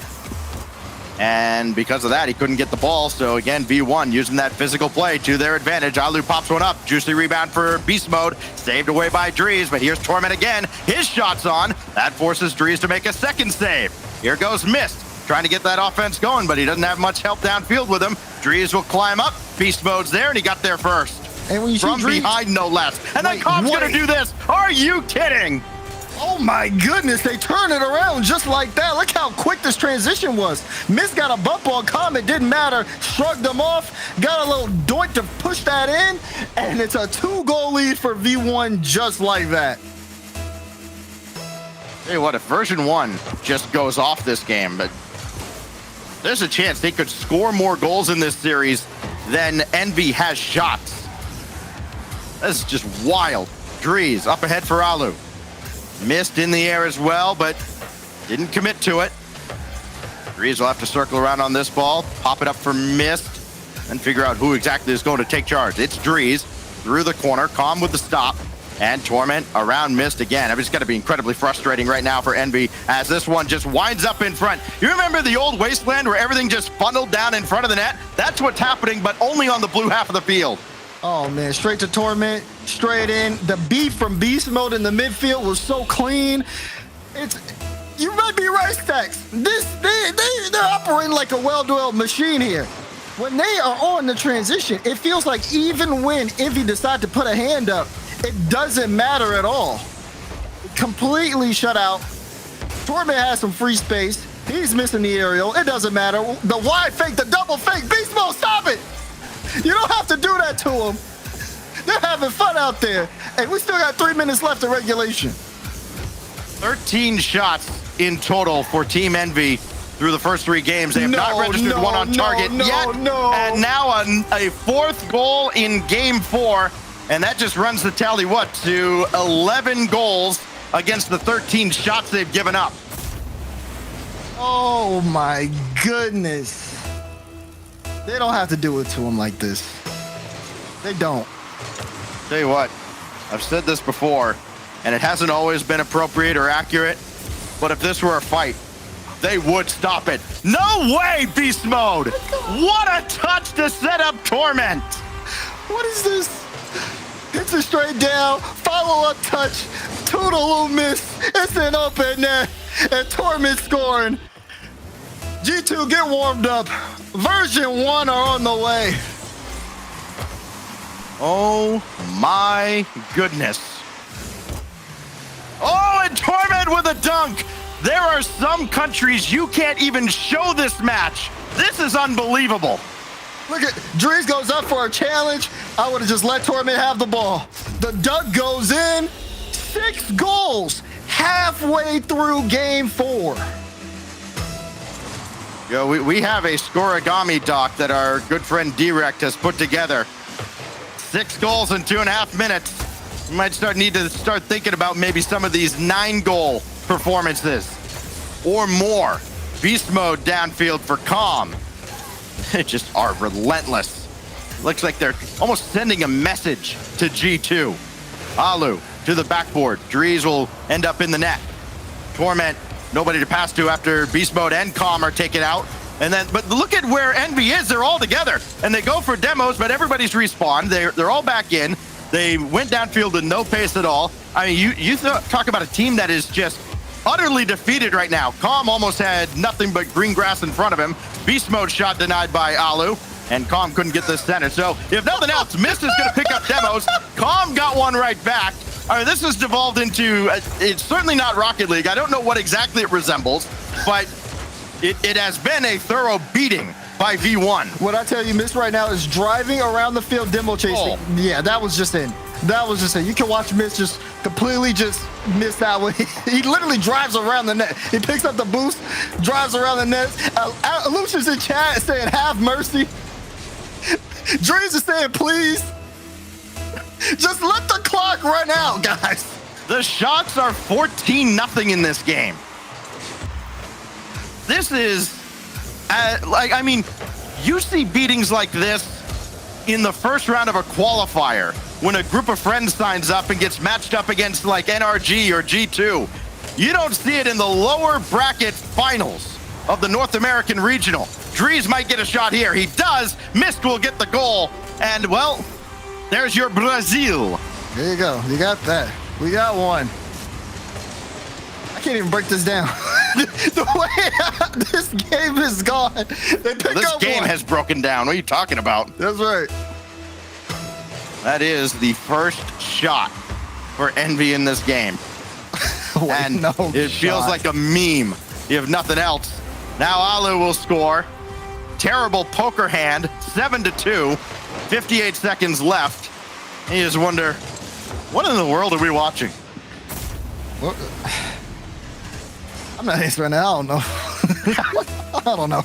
And because of that, he couldn't get the ball. So again, V1 using that physical play to their advantage. Alu pops one up. Juicy rebound for Beast Mode. Saved away by Dries, but here's Torment again. His shot's on. That forces Dries to make a second save. Here goes Mist. Trying to get that offense going, but he doesn't have much help downfield with him. Dries will climb up. Beast Mode's there, and he got there first. And when you from see behind, no less. And then Cobb's going to do this. Are you kidding? Oh my goodness, they turn it around just like that. Look how quick this transition was. Mist got a bump on Comm, it didn't matter. Shrugged them off, got a little doink to push that in, and it's a 2-goal lead for V1 just like that. Hey, what if Version 1 just goes off this game, but there's a chance they could score more goals in this series than Envy has shots. This is just wild. Dries up ahead for Alu. Missed in the air as well, but didn't commit to it. Dries will have to circle around on this ball, pop it up for Mist, and figure out who exactly is going to take charge. It's Dries through the corner, Calm with the stop, and Torment around Mist again. I mean, it's got to be incredibly frustrating right now for Envy as this one just winds up in front. You remember the old Wasteland where everything just funneled down in front of the net? That's what's happening, but only on the blue half of the field. Oh man, straight to Torment, straight in. The beat from Beast Mode in the midfield was so clean. You might be right, Stacks. They're operating like a well-oiled machine here. When they are on the transition, it feels like even when Envy decide to put a hand up, it doesn't matter at all. Completely shut out. Torment has some free space. He's missing the aerial. It doesn't matter. The wide fake, the double fake. Beast Mode, stop it! You don't have to do that to them. They're having fun out there. And we still got 3 minutes left of regulation. 13 shots in total for Team Envy through the first 3 games. They have not registered one on target yet. And now a 4th goal in game 4. And that just runs the tally, to 11 goals against the 13 shots they've given up. Oh my goodness. They don't have to do it to him like this. They don't. Tell you what, I've said this before, and it hasn't always been appropriate or accurate, but if this were a fight, they would stop it. No way, Beast Mode! What a touch to set up Torment! What is this? Hits it straight down, follow-up touch. Toodaloo miss. It's an open net. And Torment scoring. G2, get warmed up. Version 1 are on the way. Oh my goodness. Oh, and Torment with a dunk. There are some countries you can't even show this match. This is unbelievable. Look at Drees goes up for a challenge. I would have just let Torment have the ball. The dunk goes in. 6 goals halfway through game 4. Yo, we have a scoregami doc that our good friend Direct has put together. 6 goals in 2.5 minutes. We might need to start thinking about maybe some of these 9-goal performances or more. Beast mode downfield for Calm. They just are relentless. Looks like they're almost sending a message to G2. Alu to the backboard. Drees will end up in the net. Torment, nobody to pass to after Beast Mode and Calm are taken out. And then, but look at where Envy is. They're all together. And they go for demos, but everybody's respawned. They're all back in. They went downfield with no pace at all. I mean, you talk about a team that is just utterly defeated right now. Calm almost had nothing but green grass in front of him. Beast Mode shot denied by Alu. And Calm couldn't get the center. So if nothing else, Mist is going to pick up demos. Calm got one right back. I mean, this has devolved into, it's certainly not Rocket League. I don't know what exactly it resembles, but it has been a thorough beating by V1. What I tell you, Mist right now is driving around the field demo chasing. Oh. Yeah, that was just in. That was just in. You can watch Mist just completely just miss that one. He literally drives around the net. He picks up the boost, drives around the net. Lucian's in chat saying, have mercy. Dreams is saying, please. Just let the clock run out, guys. The shots are 14-0 in this game. This is, I mean, you see beatings like this in the first round of a qualifier when a group of friends signs up and gets matched up against like NRG or G2. You don't see it in the lower bracket finals of the North American Regional. Drees might get a shot here. He does. Mist will get the goal. And, well, there's your Brazil. There you go. You got that. We got one. I can't even break this down. The way this game is gone. This game has broken down. What are you talking about? That's right. That is the first shot for Envy in this game. And it feels like a meme. You have nothing else. Now Alu will score. Terrible poker hand, 7-2, 58 seconds left. You just wonder, what in the world are we watching? What? I'm not answering that. I don't know. I don't know.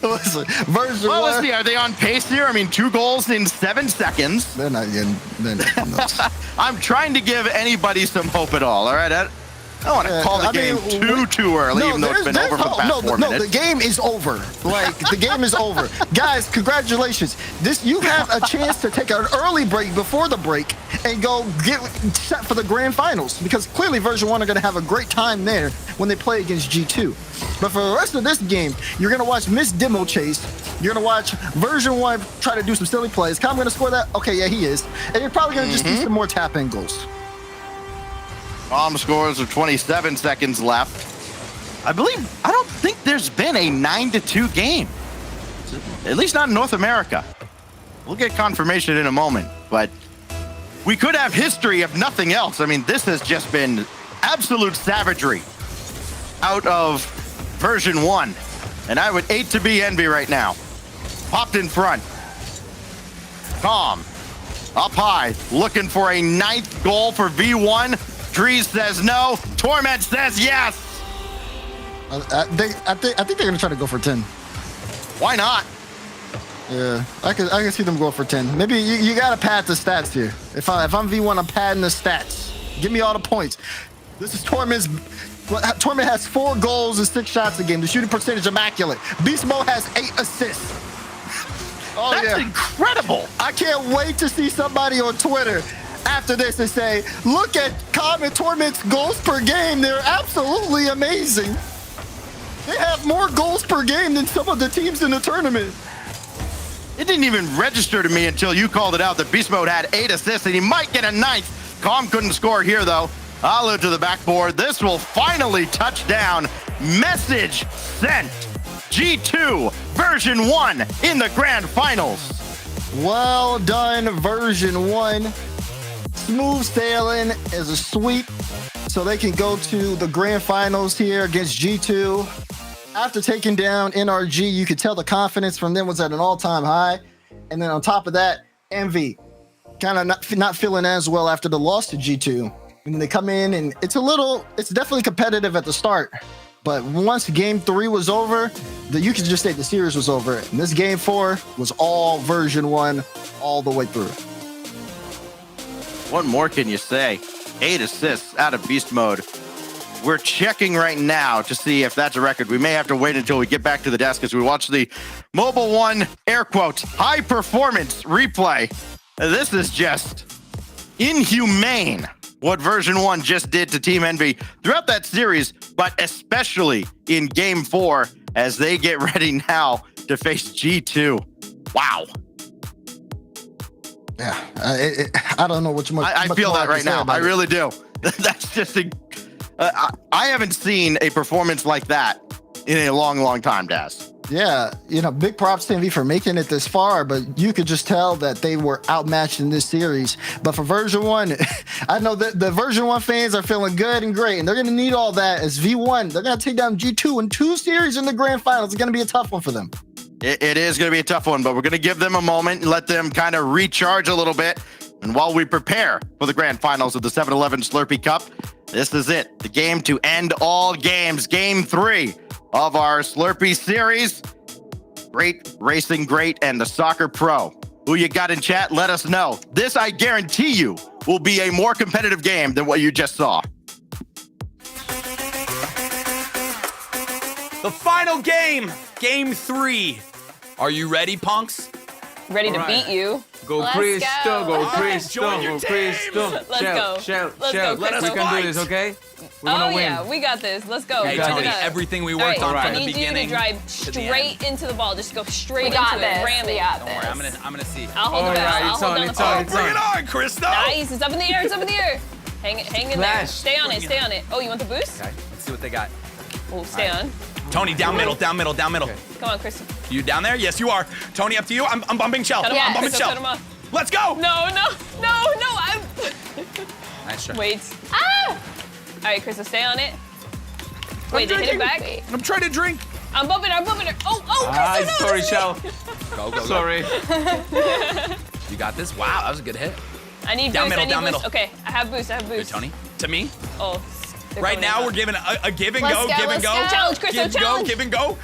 Listen, version well, one. Let's see. Are they on pace here? I mean, 2 goals in 7 seconds. They're not getting nuts. I'm trying to give anybody some hope at all. All right. I don't want to call the game too early, even though it's been over for the past 4 minutes. No, the game is over. Like, the game is over. Guys, congratulations. You have a chance to take an early break before the break and go get set for the grand finals, because clearly version 1 are going to have a great time there when they play against G2. But for the rest of this game, you're going to watch Miss Demo chase. You're going to watch version 1 try to do some silly plays. Calm going to score that? Okay, yeah, he is. And you're probably going to just do some more tap-in goals. Calm scores with 27 seconds left. I don't think there's been a 9-2 game. At least not in North America. We'll get confirmation in a moment, but we could have history if nothing else. I mean, this has just been absolute savagery out of version 1. And I would hate to be Envy right now. Popped in front. Calm. Up high, looking for a 9th goal for V1. Drees says no. Torment says yes. I think they're gonna try to go for 10. Why not? Yeah, I can see them go for 10. Maybe you gotta pad the stats here. If I'm V1, I'm padding the stats. Give me all the points. This is Torment's. Torment has 4 goals and 6 shots a game. The shooting percentage immaculate. Beast Mode has 8 assists. Oh, that's incredible. I can't wait to see somebody on Twitter after this and say, look at Calm and Torment's goals per game. They're absolutely amazing. They have more goals per game than some of the teams in the tournament. It didn't even register to me until you called it out that Beast Mode had 8 assists and he might get a 9th. Calm couldn't score here though. Alu to the backboard. This will finally touch down. Message sent. G2 version 1 in the grand finals. Well done, version 1. Smooth sailing as a sweep, so they can go to the grand finals here against G2. After taking down NRG, you could tell the confidence from them was at an all-time high. And then on top of that, Envy kind of not feeling as well after the loss to G2. And they come in and it's definitely competitive at the start. But once game 3 was over, you could just say the series was over. And this game 4 was all version 1 all the way through. What more can you say? 8 assists out of beast mode. We're checking right now to see if that's a record. We may have to wait until we get back to the desk as we watch the Mobile One, air quotes, high performance replay. This is just inhumane what version 1 just did to Team Envy throughout that series, but especially in game 4 as they get ready now to face G2. Wow. Yeah, I don't know what you I feel that right now. I really do. That's just I haven't seen a performance like that in a long, long time, Daz. Yeah, big props to Envy for making it this far, but you could just tell that they were outmatched in this series. But for version 1, I know that the version 1 fans are feeling good and great, and they're going to need all that as V1. They're going to take down G2 in 2 series in the grand finals. It's going to be a tough one for them. It is going to be a tough one, but we're going to give them a moment and let them kind of recharge a little bit. And while we prepare for the grand finals of the 7-Eleven Slurpee Cup, this is it. The game to end all games. Game 3 of our Slurpee series. Great Racing Great and the Soccer Pro. Who you got in chat? Let us know. This, I guarantee you, will be a more competitive game than what you just saw. The final game, game 3. Are you ready, punks? Ready to beat you. Go Let's Cristo, go. go Cristo, go Cristo. Let's go. Shell, Let's go, we Cristo. can do this, okay? We're gonna win. Yeah, we got this. Let's go. Hey, Turn Tony, it up. everything we worked on from the beginning. I need you to drive to the end. straight into the ball. Just go straight into got it. this. Ram We it. got Don't worry, I'm gonna see. I'll hold the ball. I'll hold down the ball. Bring it on, Cristo. Nice. It's up in the air. It's up in the air. Hang in there. Splash. Stay on it. Stay on it. Oh, you want the boost? Okay, let's see what they got. Oh, stay on. Tony, down middle, down middle, down middle. Come on, Kristen. You down there? Yes, you are. Tony, up to you. I'm bumping Shell. Cut him I'm off. bumping Kristen, cut him Shell. off. Let's go. No. I'm. Nice try. Wait. Ah! All right, Kristen, stay on it. Wait, they hit it back. I'm trying to drink. I'm bumping her. Oh, Kristen, no. Sorry, that's Shell. me. Go. Sorry. You got this? Wow, that was a good hit. I need Down boost. middle, down boost. middle. Okay, I have boost. Good, Tony. To me. Oh. Right now, we're giving a give and Let's go, go, give and let's go. go. Challenge, Kristen, challenge. Give and go.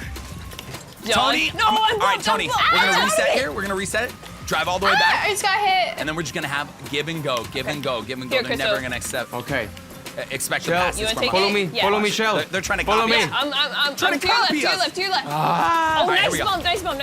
John. Tony. No, all I'm right, bumped, Tony. I'm We're gonna bumped. reset here. We're gonna reset it. Drive all the way I back, just got hit. and then we're just gonna have give and go, give and go, give and go. Here, They're Kristen. never gonna accept. Okay. Expect the Shell, passes You wanna from take us. follow it? me. Yeah. Follow me, Shell. They're trying to Follow copy me. us. I'm Trying to to your left, copy to your us. left, to your left. All Oh, right, here nice we go. bump, nice bump.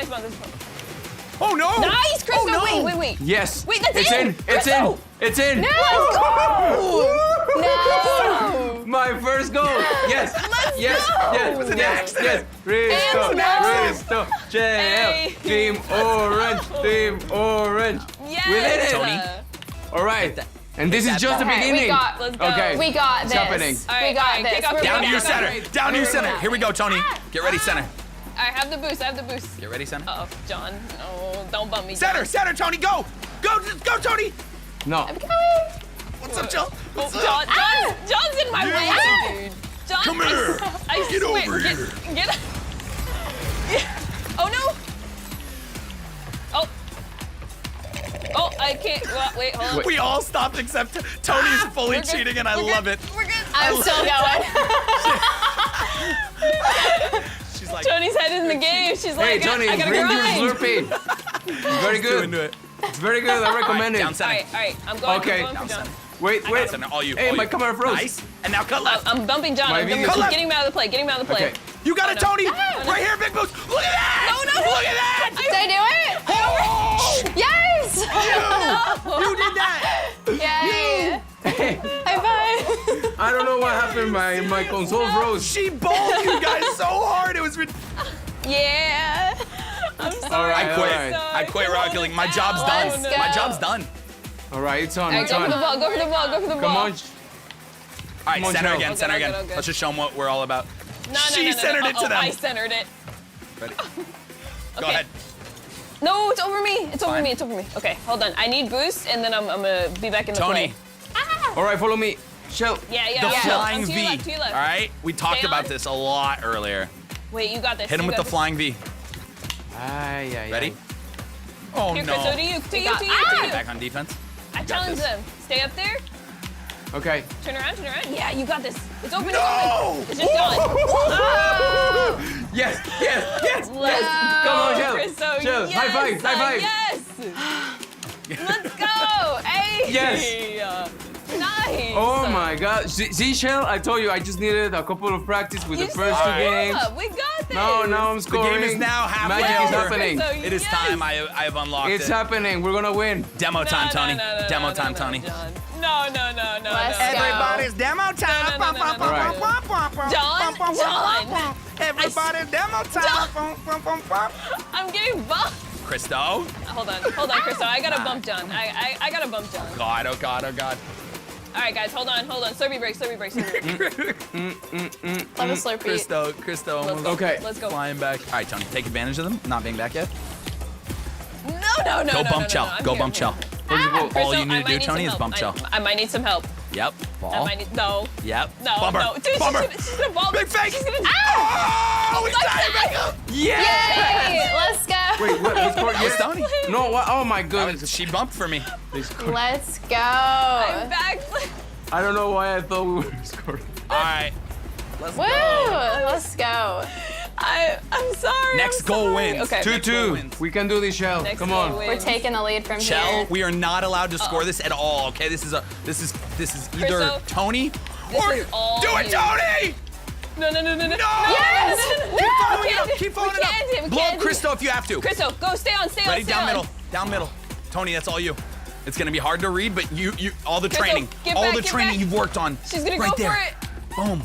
Oh no! Nice, Kristen. Oh, no. Wait. Yes. Wait, that's it's in. It's in. It's in. No, let's go. No. My first goal. Yes. Let's Yes. go. Yes. was an Yes. accident. Yes. Cristo. And Cristo. Hey. JL. Team Orange. Team Orange. Yes. We did it. Tony. All right. And this is just the Okay, beginning. Let's go. Okay. We got It's this. happening. All right, We got all right, this. kick off We're the Down to ball. your center. Down to your center. Here we go, Tony. Get ready, center. I have the boost. Get ready, center. Uh-oh, John. No, don't bump me. Center, John. center, Tony, go! Go, Tony! No. What's up, Jill? What's up? John's in my way, dude. John, Come here. I Get swear, over here. Get. Oh no. Oh, I can't. Well, wait, hold on. We all stopped except Tony's fully We're good. cheating, and I We're love good. it. We're good. I'm still going. She's like, Tony's head in the game. She's Hey, like, Tony, I gotta bring your grind. Slurpee. Very good. into it. It's very good. I recommend Down it. center. All right. I'm going. Okay. I'm going for John. Wait. Down center. All you. Hey, all my you. camera froze. Nice. And now cut left. I'm bumping John. My I'm video- bumping, Cut getting him out of the play. Getting him out of the play. Okay. You got it, no. Tony. Right here, big boost. Look at that. No. Look at that. Did I do it? Oh, Yes. you did that. Yay. High five. I don't know what happened. My console froze. She bowled you guys so hard. It was ridiculous. Yeah. I'm sorry. All right, I quit. all right. I quit Rocket League. My job's done. Let's go. My job's done. All right, it's on. All right, It's go for on. the ball. Go for the ball. Go for the ball. Come on. All right, Come on, center Joe. again, center Okay, again. okay. Let's just show them what we're all about. No. She centered it to them. I centered it. Ready? Okay. Go ahead. No, it's over me. It's over Fine. me. It's over me. Okay, hold on. I need boost, and then I'm gonna be back in the Tony. play. All right, follow me. Shell. Yeah. The yeah. flying To V. your left, to your left. All right, we talked Stay about on. this a lot earlier. Wait, you got this. Hit him you with the got this. flying V. Ready? Oh Here, no. Chris, to you. Back on defense. I challenge this. them. Stay up there. Okay. Turn around. Yeah, you got this. It's open. No! It's just John. Oh! Yes. Let's Come on, go, Shell. Chriso. Shell, Yes, high five, high five. Yes. Let's go. Hey. Yes. Nice. Oh my God. See, Shell, I told you I just needed a couple of practice with the first two games. We got this. No, now I'm The scoring. game is now halfway Magic is over. happening. Chriso, It is time. I have unlocked It's it. happening. We're gonna win. Demo time, Tony. Demo time, no, Tony. John. No. Let's go. Everybody's demo time. John. Everybody's demo time. I'm getting bumped. Christo. Hold on, Chriso. I gotta bump John. I gotta bump John. God, oh God, oh God. All right, guys, hold on. Slurpee break. Love a Slurpee. Christo Let's almost go. Okay. Let's go. flying back. All right, Tony, take advantage of them not being back yet. No. Go bump Chell. I'm Go here, bump I'm Chell. here. All you Chriso, need I to might do, need Tony, some is bump help. Chell. I might need some help. Yep. I Ball. might need, no. Yep. No, Bumper. no. Dude, Bumper. she's gonna ball me. Big fake. She's gonna, Oh, we Let's tied it back up. Yeah. Yay! Let's go. Wait, what? Who scored? Yes, Tony. No, what? Oh my goodness. She bumped for me. Let's go. I'm back. I don't know why I thought we were scoring. All right. Woo! Let's go. I'm sorry. Next I'm goal sorry. wins. Okay. 2-2. We can do this, Shell. Next Come goal on. wins. We're taking the lead from Chell, here. we are not allowed to score this at all. Okay, this is either Chriso, Tony This or is all do it, you. Tony. No. Yes! Keep following it up. Keep following We it can't do it. up. We Blow up can't do it. Christo if you have to. Chriso, go. Stay on. Ready? Stay Down on. middle. Down middle. Tony, that's all you. It's gonna be hard to read, but you all the Christo, training, get all back, the get training back. you've worked on. She's gonna right go there. for it. Boom.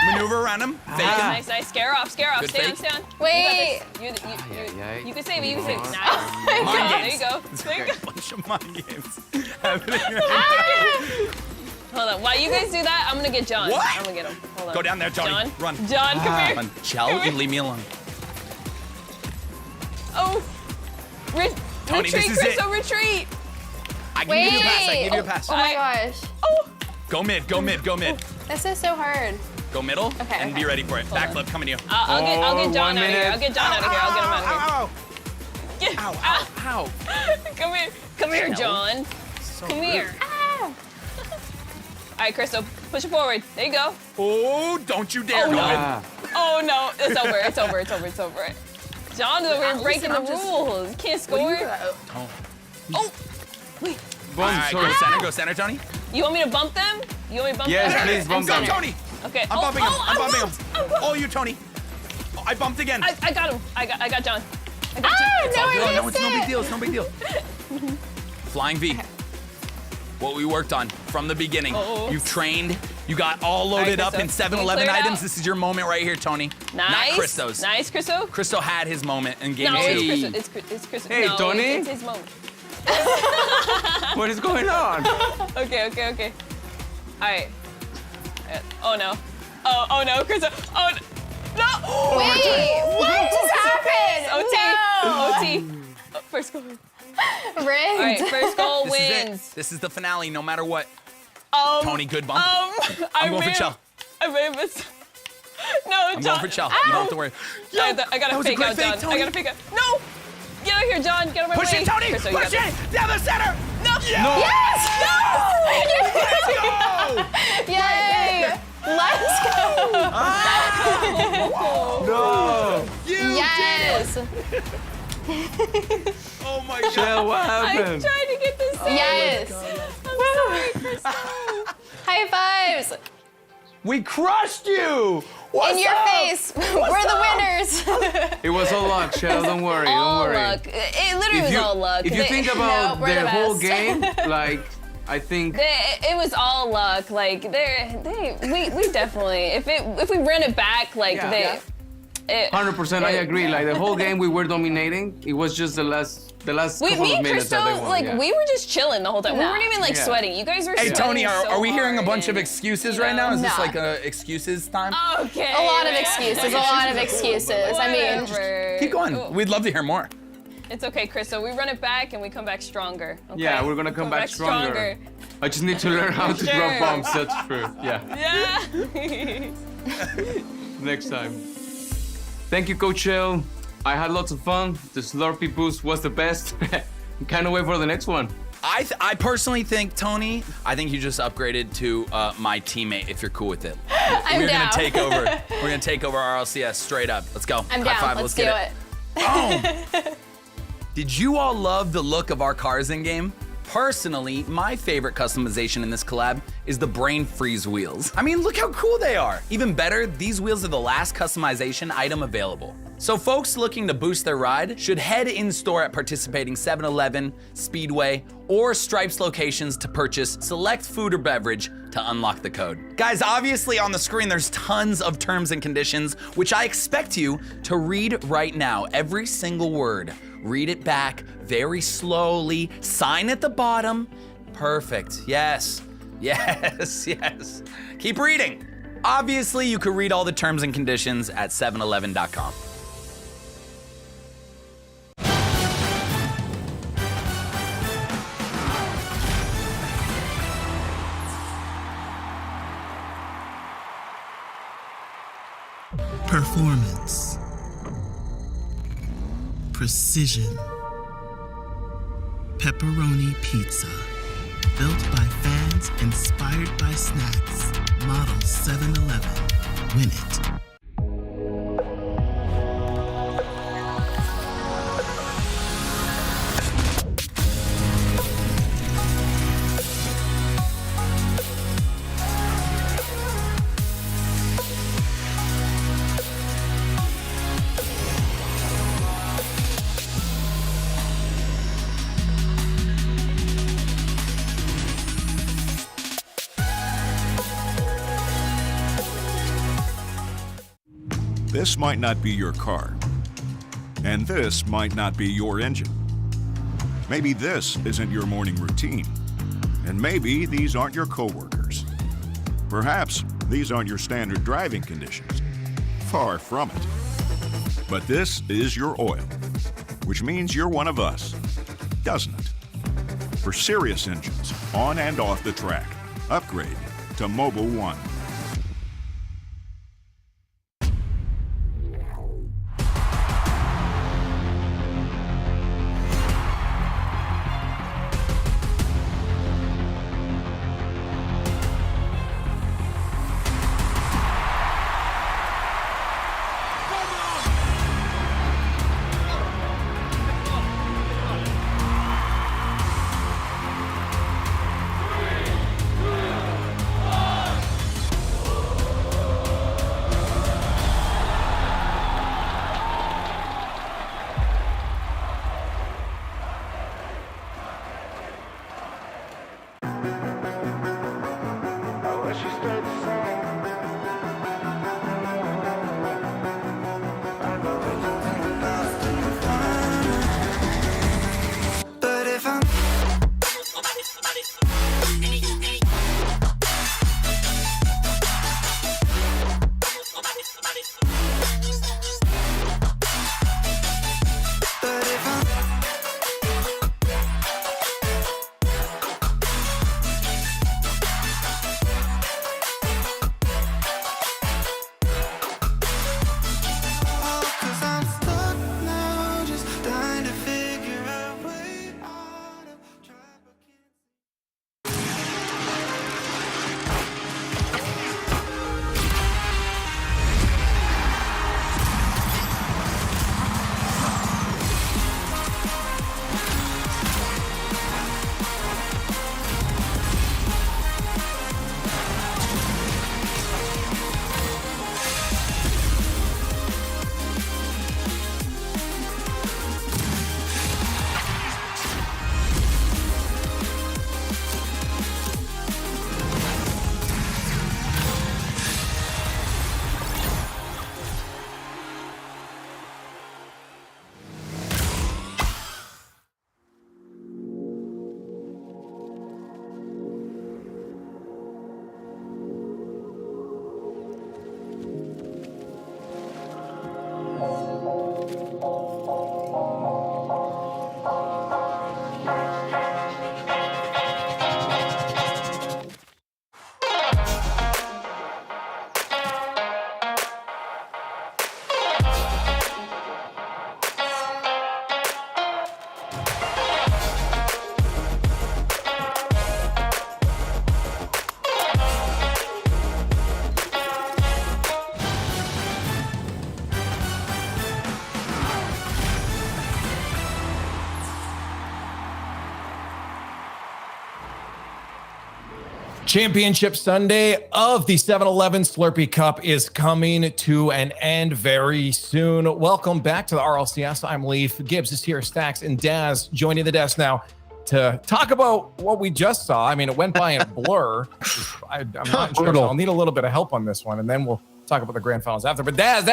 Maneuver around him. Fake him. Nice. Scare off. Good Stay on. fake. Stay on. Wait. You got this. You can save it. You can save it. Come Nice. Mind There games. you go. There you go. Bunch of mind games happening right Hold on. While you guys do that, I'm gonna get John. What? I'm gonna get him. Hold on. Go down there, Tony. John. Run. John, come here. now. Chell, and leave me alone. Oh. Tony, retreat, this is Chriso, it. retreat. I can give you a pass. I can give you a pass. Oh my gosh. Go mid. Go mid. Go mid. This is so hard. Go middle. Okay, And be ready for it. Backflip coming to you. I'll get John 1 out of here. minute. I'll get John out of here. I'll get him out of here. Ow. Ow. Come here. Come here, John. Come here. All right, Chriso, push it forward. There you go. Oh, don't you dare Oh, go no. in. Oh no, it's over. It's over. It's over. It's over. John's over here breaking the rules. Can't score. Oh, wait. All right, go center, Tony. You want me to bump them? You want me to bump Yes, them? please bump Go, them. Tony. Okay. I'm bumping him. I'm bumping bumped. him. Oh, you, Tony. Oh, I bumped again. I got him. I got John. I got you. It's all good. No, it's no big deal. It's no big deal. Flying V. What we worked on from the beginning. You've trained. You got all loaded All right, up in Chriso. 7-Eleven Clear it items. out. This is your moment right here, Tony. Nice. Not Christo's. Nice, Chriso. Christo had his moment in game No, 2. it's Chriso. It's Chriso. Hey, no, Tony. It's his moment. What is going on? Okay. All right. Oh no. Oh no, Chriso. Oh no. Wait, what just happened? OT. First goal. Rigged. All right, first goal This is wins. it. This is the finale, no matter what. Tony, good bump. I'm going for Chell. I may have missed. No, I'm going for Chell. You don't have to worry. I that gotta was a fake great out, fake, John. Tony. I gotta fake out. No! Get out here, John. Get out of my Push way. it, Tony. Chriso, you Push got it. this. Down the center. No. Yes! Let's go. Yay! Let's go! No. Yes! Oh my God. Shell, what I'm happened? trying to get this. Yes! I'm sorry, Chriso. High fives! We crushed you. In your face! We're the winners! It was all luck, Shell. Don't worry. All Don't worry. luck. It literally was all luck. If you think about No, we're the the whole best. game, like I think It was all luck. Like we definitely if we run it back, like 100%, I agree. Like the whole game we were dominating. It was just the last couple Me of and minutes that Crystal, they won. like, yeah. we were just chilling the whole time. We weren't even, like, sweating. You guys were Hey, sweating Tony, so are we hearing a hard bunch of and, excuses you right now? know, Is this nah. like excuses time? Okay. A lot of excuses. A lot of excuses. I mean, Whatever. Keep going. We'd love to hear more. It's okay, Crystal. We run it back and we come back stronger. Okay? Yeah, we're gonna come back stronger. I just need to learn how to drop bombs. That's true. Yeah. Yeah. Next time. Thank you, Coach Shell. I had lots of fun. The Slurpee boost was the best. Can't wait for the next one. I personally think, Tony, I think you just upgraded to my teammate if you're cool with it. I'm We're down. gonna take over. We're gonna take over RLCS straight up. Let's go. I'm High down. five. Let's do get it. Boom. Did you all love the look of our cars in game? Personally, my favorite customization in this collab is the brain freeze wheels. I mean, look how cool they are. Even better, these wheels are the last customization item available. So folks looking to boost their ride should head in store at participating 7-Eleven, Speedway, or Stripes locations to purchase select food or beverage to unlock the code. Guys, obviously on the screen there's tons of terms and conditions, which I expect you to read right now. Every single word. Read it back very slowly. Sign at the bottom. Perfect. Yes. Yes. Yes. Keep reading. Obviously, you could read all the terms and conditions at 7eleven.com. Performance. Precision. Pepperoni pizza. Built by fans, inspired by snacks. Model 7-Eleven. Win it. This might not be your car. And this might not be your engine. Maybe this isn't your morning routine. And maybe these aren't your coworkers. Perhaps these aren't your standard driving conditions. Far from it. But this is your oil, which means you're one of us, doesn't it? For serious engines, on and off the track, upgrade to Mobil 1. Championship Sunday of the 7-Eleven Slurpee Cup is coming to an end very soon. Welcome back to the RLCS. I'm Leaf. Gibbs is here. Stacks and Daz joining the desk now to talk about what we just saw. I mean, it went by in a blur. I'm not sure. So I'll need a little bit of help on this one, and then we'll talk about the grand finals after. But Daz,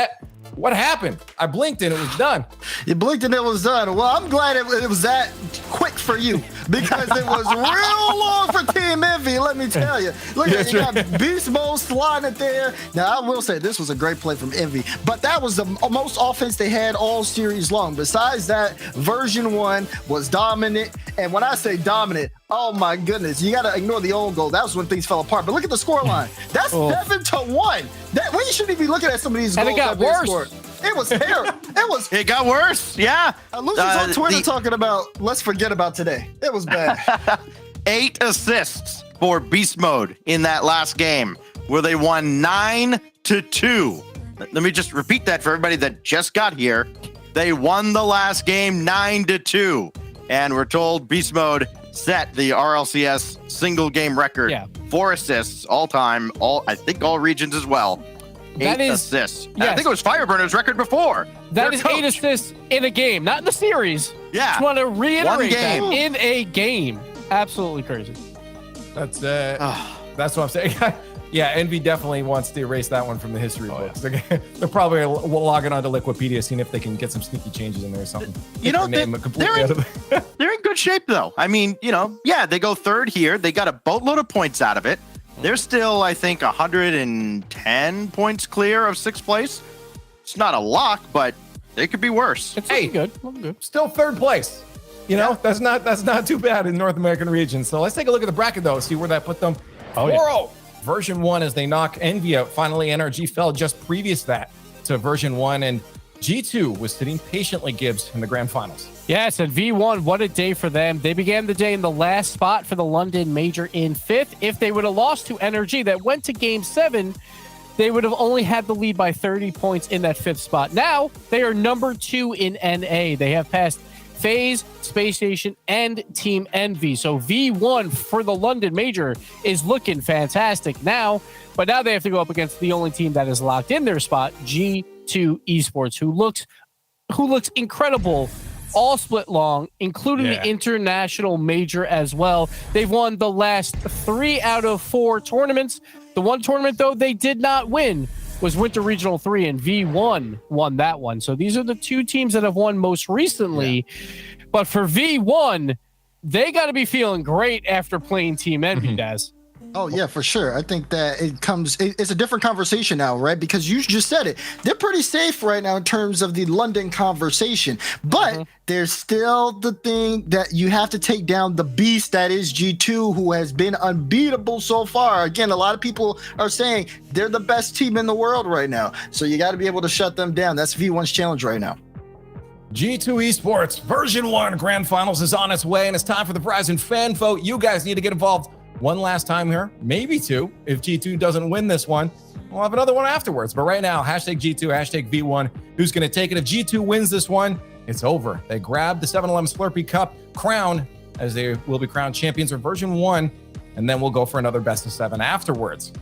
what happened? I blinked and it was done. You blinked and it was done. Well, I'm glad it was that quick for you because it was real long for Team Envy, let me tell you. Look at you got Beast Mode sliding it there. Now, I will say this was a great play from Envy, but that was the most offense they had all series long. Besides that, version 1 was dominant. And when I say dominant, oh my goodness, you got to ignore the own goal. That was when things fell apart. But look at the score line. That's 7-1. We shouldn't be looking at some of these goals. And it got worse. It was terrible. It got worse. Yeah. Lucian's on Twitter talking about, let's forget about today. It was bad. 8 assists for Beast Mode in that last game where they won 9-2. Let me just repeat that for everybody that just got here. They won the last game 9-2. And we're told Beast Mode set the RLCS single game record for assists all time, I think all regions as well. 8 assists. Yes. I think it was Fireburner's record before. That is 8 assists in a game, not in the series. Yeah. Just want to reiterate that in a game. Absolutely crazy. That's what I'm saying. Yeah, Envy definitely wants to erase that one from the history books. Yeah. They're probably logging onto Liquipedia, seeing if they can get some sneaky changes in there or something. You know, they're in good shape, though. I mean, they go third here. They got a boatload of points out of it. They're still, I think, 110 points clear of 6th place. It's not a lock, but they could be worse. It's good. Still 3rd place. That's not too bad in North American region. So let's take a look at the bracket, though, see where that put them. 4-0. Version 1 as they knock Envy out. Finally, NRG fell just previous that to version 1, and G2 was sitting patiently, Gibbs, in the grand finals. Yes, and V1, what a day for them. They began the day in the last spot for the London Major in 5th. If they would have lost to NRG that went to Game 7, they would have only had the lead by 30 points in that 5th spot. Now, they are number 2 in NA. They have passed FaZe, Space Station, and Team Envy. So V1 for the London Major is looking fantastic now, but now they have to go up against the only team that is locked in their spot, G2 Esports, who looks incredible all split long, including the international major as well. They've won the last 3 out of 4 tournaments. The one tournament, though, they did not win was Winter Regional 3, and V1 won that one. So these are the 2 teams that have won most recently. Yeah. But for V1, they got to be feeling great after playing Team Envy, Daz. Oh, yeah, for sure. I think that it's a different conversation now, right? Because you just said it. They're pretty safe right now in terms of the London conversation. But there's still the thing that you have to take down the beast that is G2, who has been unbeatable so far. Again, a lot of people are saying they're the best team in the world right now. So you got to be able to shut them down. That's V1's challenge right now. G2 Esports version 1 grand finals is on its way, and it's time for the prize and fan vote. You guys need to get involved one last time here, maybe 2. If G2 doesn't win this one, we'll have another one afterwards. But right now, #G2, #V1. Who's going to take it? If G2 wins this one, it's over. They grab the 7-Eleven Slurpee Cup crown as they will be crowned champions of version 1, and then we'll go for another best of 7 afterwards.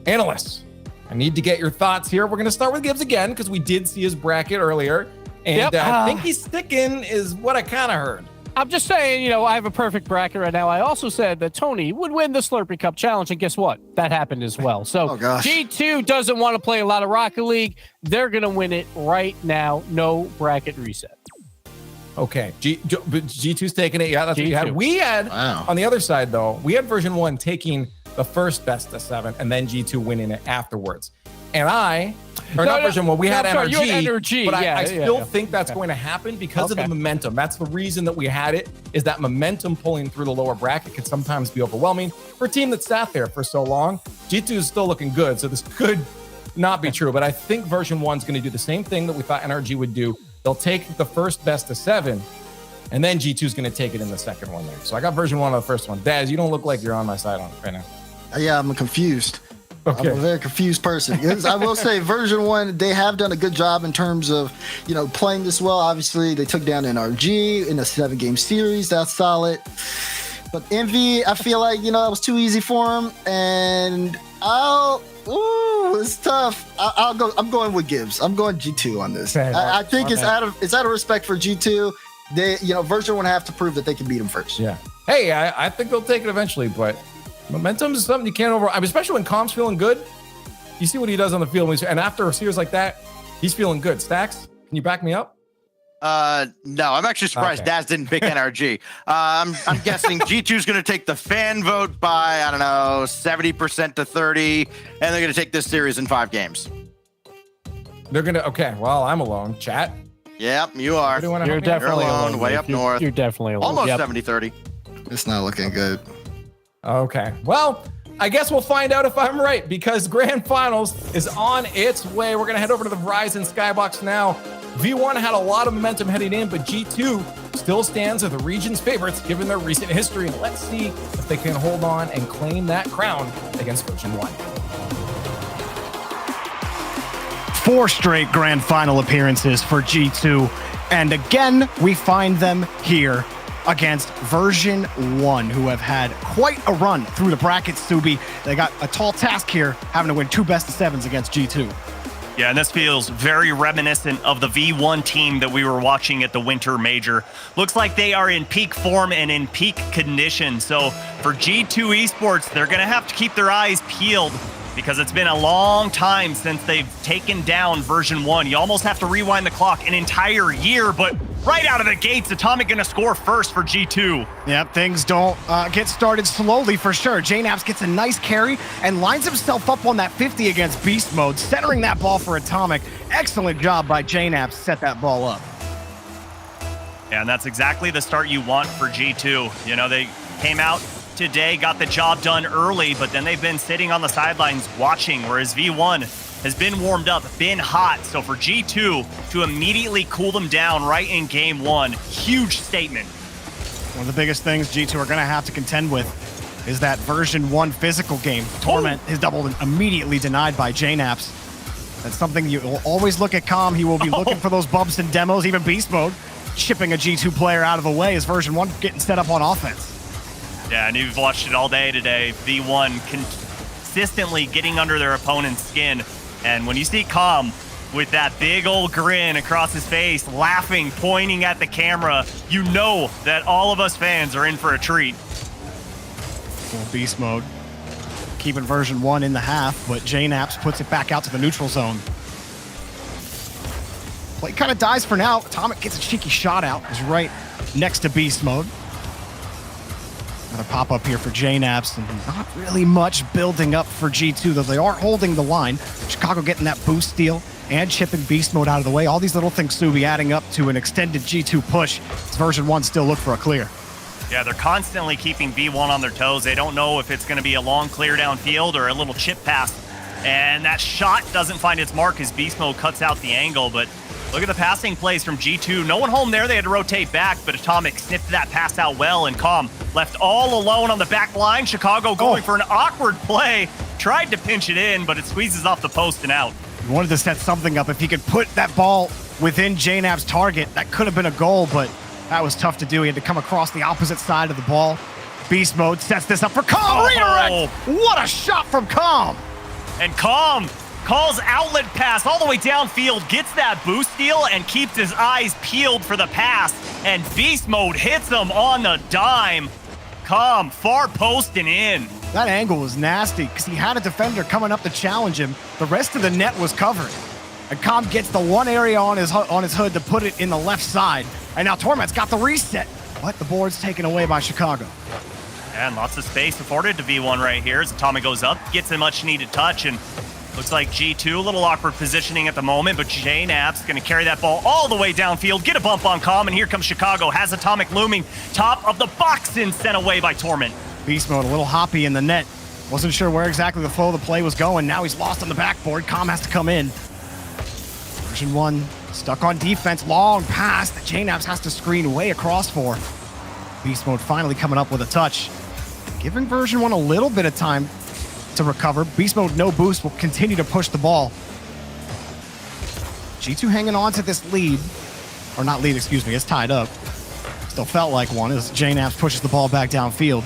Analysts, I need to get your thoughts here. We're going to start with Gibbs again because we did see his bracket earlier, and I think he's sticking is what I kind of heard. I'm just saying, I have a perfect bracket right now. I also said that Tony would win the Slurpee Cup Challenge, and guess what? That happened as well. So G2 doesn't want to play a lot of Rocket League. They're going to win it right now. No bracket reset. Okay. G2's taking it. Yeah, that's G2. What you had. We had, on the other side, though, we had version 1 taking the first best of 7 and then G2 winning it afterwards. And version 1, we had NRG, but I still think that's going to happen because of the momentum. That's the reason that we had it, is that momentum pulling through the lower bracket could sometimes be overwhelming for a team that sat there for so long. G2 is still looking good, so this could not be true, but I think version 1 is going to do the same thing that we thought NRG would do. They'll take the first best of 7, and then G2 is going to take it in the second one there. So I got version 1 on the first one. Daz, you don't look like you're on my side on it right now. Yeah, I'm confused. Okay. I'm a very confused person. I will say version 1, they have done a good job in terms of, playing this well. Obviously, they took down NRG in a 7-game series. That's solid. But Envy, I feel like, that was too easy for him. And it's tough. I'm going with Gibbs. I'm going G2 on this. Okay. I think it's out of respect for G2. They, version 1 have to prove that they can beat him first. Yeah. Hey, I think they'll take it eventually, but momentum is something you can't especially when Calm's feeling good. You see what he does on the field, and after a series like that, he's feeling good. Stacks, can you back me up? No, I'm actually surprised Daz didn't pick NRG. I'm guessing G2 is going to take the fan vote by, 70% to 30, and they're going to take this series in 5 games. They're going to, okay, well, I'm alone. Chat? Yep, you are. You're definitely alone. Way up north. You're definitely alone. Almost 70-30. It's not looking good. Okay, well, I guess we'll find out if I'm right, because Grand Finals is on its way. We're going to head over to the Verizon Skybox now. V1 had a lot of momentum heading in, but G2 still stands as the region's favorites given their recent history. Let's see if they can hold on and claim that crown against version 1. 4 straight grand final appearances for G2. And again, we find them here against version 1, who have had quite a run through the brackets, Subi. They got a tall task here, having to win 2 best-of-7s against G2. Yeah, and this feels very reminiscent of the V1 team that we were watching at the Winter Major. Looks like they are in peak form and in peak condition. So for G2 Esports, they're going to have to keep their eyes peeled because it's been a long time since they've taken down version 1. You almost have to rewind the clock an entire year, but right out of the gates, Atomic going to score first for G2. Yep, things don't get started slowly for sure. JNAPS gets a nice carry and lines himself up on that 50 against Beast Mode, centering that ball for Atomic. Excellent job by JNAPS to set that ball up. Yeah, and that's exactly the start you want for G2. They came out today, got the job done early, but then they've been sitting on the sidelines watching, whereas V1 has been warmed up, been hot. So for G2 to immediately cool them down right in game 1, huge statement. One of the biggest things G2 are going to have to contend with is that version 1 physical game. Torment is doubled immediately denied by JNAPS. That's something you will always look at Calm. He will be looking for those bumps and demos, even Beast Mode, chipping a G2 player out of the way as version 1 getting set up on offense. Yeah, and you've watched it all day today. V1 consistently getting under their opponent's skin. And when you see Calm with that big old grin across his face, laughing, pointing at the camera, you know that all of us fans are in for a treat. Well, Beast Mode keeping version 1 in the half, but JNAPS puts it back out to the neutral zone. Play kind of dies for now. Atomic gets a cheeky shot out. He's right next to Beast Mode. Another pop-up here for JNAPS, and not really much building up for G2, though they are holding the line. Chicago getting that boost steal and chipping Beast Mode out of the way. All these little things, Subi, adding up to an extended G2 push. As version 1 still look for a clear. Yeah, they're constantly keeping V1 on their toes. They don't know if it's going to be a long clear downfield or a little chip pass. And that shot doesn't find its mark as Beast Mode cuts out the angle, but look at the passing plays from G2. No one home there. They had to rotate back, but Atomic sniffed that pass out well, and Calm left all alone on the back line. Chicago going for an awkward play. Tried to pinch it in, but it squeezes off the post and out. He wanted to set something up. If he could put that ball within JNAP's target, that could have been a goal, but that was tough to do. He had to come across the opposite side of the ball. Beast Mode sets this up for Calm. Redirect! What a shot from Calm! And Calm calls outlet pass all the way downfield, gets that boost steal, and keeps his eyes peeled for the pass. And Beast Mode hits him on the dime. Calm, far post and in. That angle was nasty because he had a defender coming up to challenge him. The rest of the net was covered. And Calm gets the one area on his hood to put it in the left side. And now Torment's got the reset. But the board's taken away by Chicago. And lots of space afforded to V1 right here as Atomic goes up, gets a much needed touch, and looks like G2, a little awkward positioning at the moment, but JNAP's going to carry that ball all the way downfield, get a bump on Calm, and here comes Chicago. Has Atomic looming, top of the box and sent away by Torment. Beast Mode a little hoppy in the net. Wasn't sure where exactly the flow of the play was going. Now he's lost on the backboard. Calm has to come in. Version 1 stuck on defense. Long pass that JNAPS has to screen way across for. Beast Mode finally coming up with a touch. Giving version 1 a little bit of time to recover. Beast Mode, no boost, will continue to push the ball. G2 hanging on to this lead. Or not lead, excuse me, it's tied up. still felt like one as JNaps pushes the ball back downfield.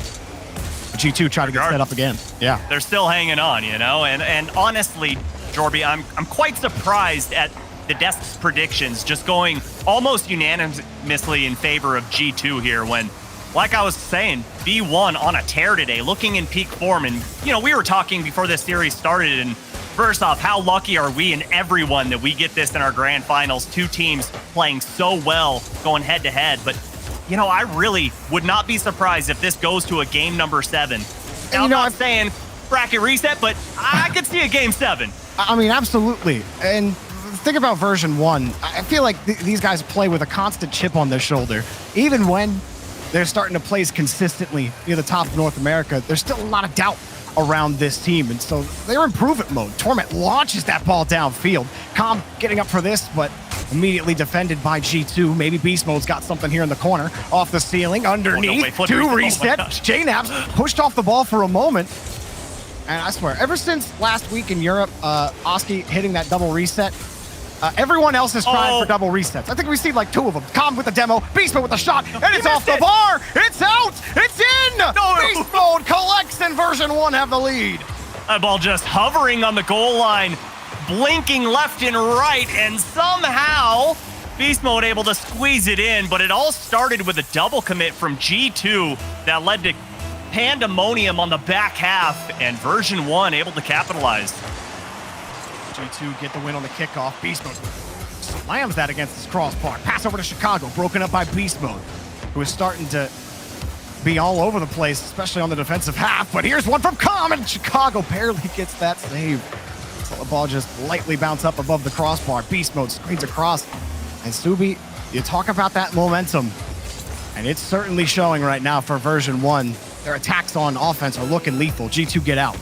G2 try to get set up again. Yeah. They're still hanging on, you know? And honestly, Jorby, I'm quite surprised at the desk's predictions just going almost unanimously in favor of G2 here when, like I was saying, B1 on a tear today, looking in peak form. And, you know, we were talking before this series started, and first off, how lucky are we and everyone that we get this in our grand finals? Two teams playing so well, going head to head. But, you know, I really would not be surprised if this goes to a game number 7. Now, I'm not saying bracket reset, but I could see a game 7. I mean, absolutely. And think about version 1. I feel like these guys play with a constant chip on their shoulder. Even when they're starting to place consistently near the top of North America, there's still a lot of doubt around this team. And so they're in prove-it mode. Torment launches that ball downfield. Com getting up for this, but immediately defended by G2. Maybe Beast Mode's got something here in the corner. Off the ceiling, underneath. Oh, no, two reset. JNaps pushed off the ball for a moment. And I swear, ever since last week in Europe, Oski hitting that double reset, everyone else is trying for double resets. I think we see like 2 of them. Com with the demo, Beast Mode with the shot, and it's off the bar! It's out! It's in! No. Beast Mode collects and version 1 have the lead. That ball just hovering on the goal line, blinking left and right, and somehow Beast Mode able to squeeze it in, but it all started with a double commit from G2 that led to pandemonium on the back half, and version 1 able to capitalize. G2 get the win on the kickoff. Beast Mode slams that against his crossbar. Pass over to Chicago, broken up by Beast Mode, who is starting to be all over the place, especially on the defensive half. But here's one from Com, and Chicago barely gets that save. So the ball just lightly bounced up above the crossbar. Beast Mode screens across. And Subi, you talk about that momentum, and it's certainly showing right now for version 1. Their attacks on offense are looking lethal. G2 get out.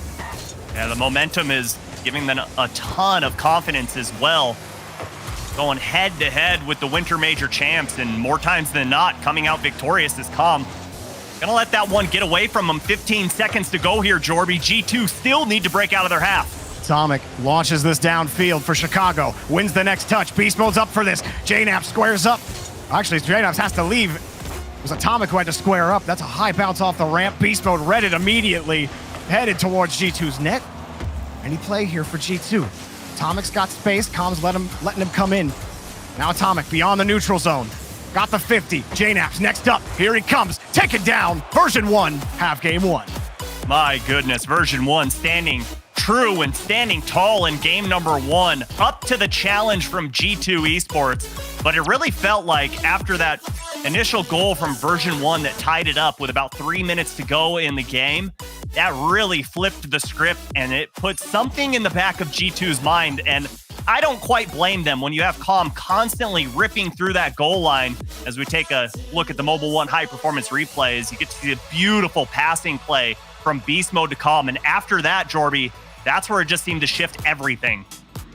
Yeah, the momentum is giving them a ton of confidence as well. Going head to head with the Winter Major champs, and more times than not, coming out victorious is Com. Gonna let that one get away from them. 15 seconds to go here, Jorby. G2 still need to break out of their half. Atomic launches this downfield for Chicago. Wins the next touch. Beast Mode's up for this. JNaps squares up. Actually, JNaps has to leave. It was Atomic who had to square up. That's a high bounce off the ramp. Beast Mode read it immediately. Headed towards G2's net. Any play here for G2. Atomic's got space. Com's letting him come in. Now Atomic beyond the neutral zone. Got the 50. JNaps next up. Here he comes. Take it down. Version 1, half game 1. My goodness, version 1 standing true and standing tall in game number 1. Up to the challenge from G2 Esports. But it really felt like after that initial goal from version 1 that tied it up with about 3 minutes to go in the game, that really flipped the script, and it put something in the back of G2's mind. And I don't quite blame them when you have Com constantly ripping through that goal line. As we take a look at the Mobile 1 high performance replays, you get to see a beautiful passing play from Beast Mode to Com. And after that, Jorby, that's where it just seemed to shift everything.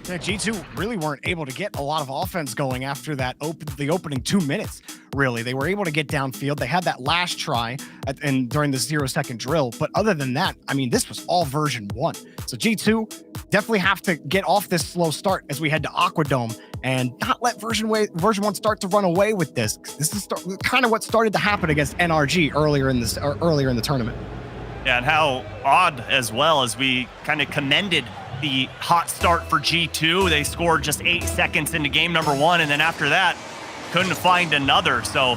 Yeah, G2 really weren't able to get a lot of offense going after that the opening 2 minutes, really. They were able to get downfield. They had that last try during the 0-second drill. But other than that, I mean, this was all version 1. So G2 definitely have to get off this slow start as we head to Aquadome and not let version 1 start to run away with this. This is kind of what started to happen against NRG earlier in the tournament. Yeah, and how odd as well as we kind of commended the hot start for G2. They scored just 8 seconds into game number 1, and then after that, couldn't find another. So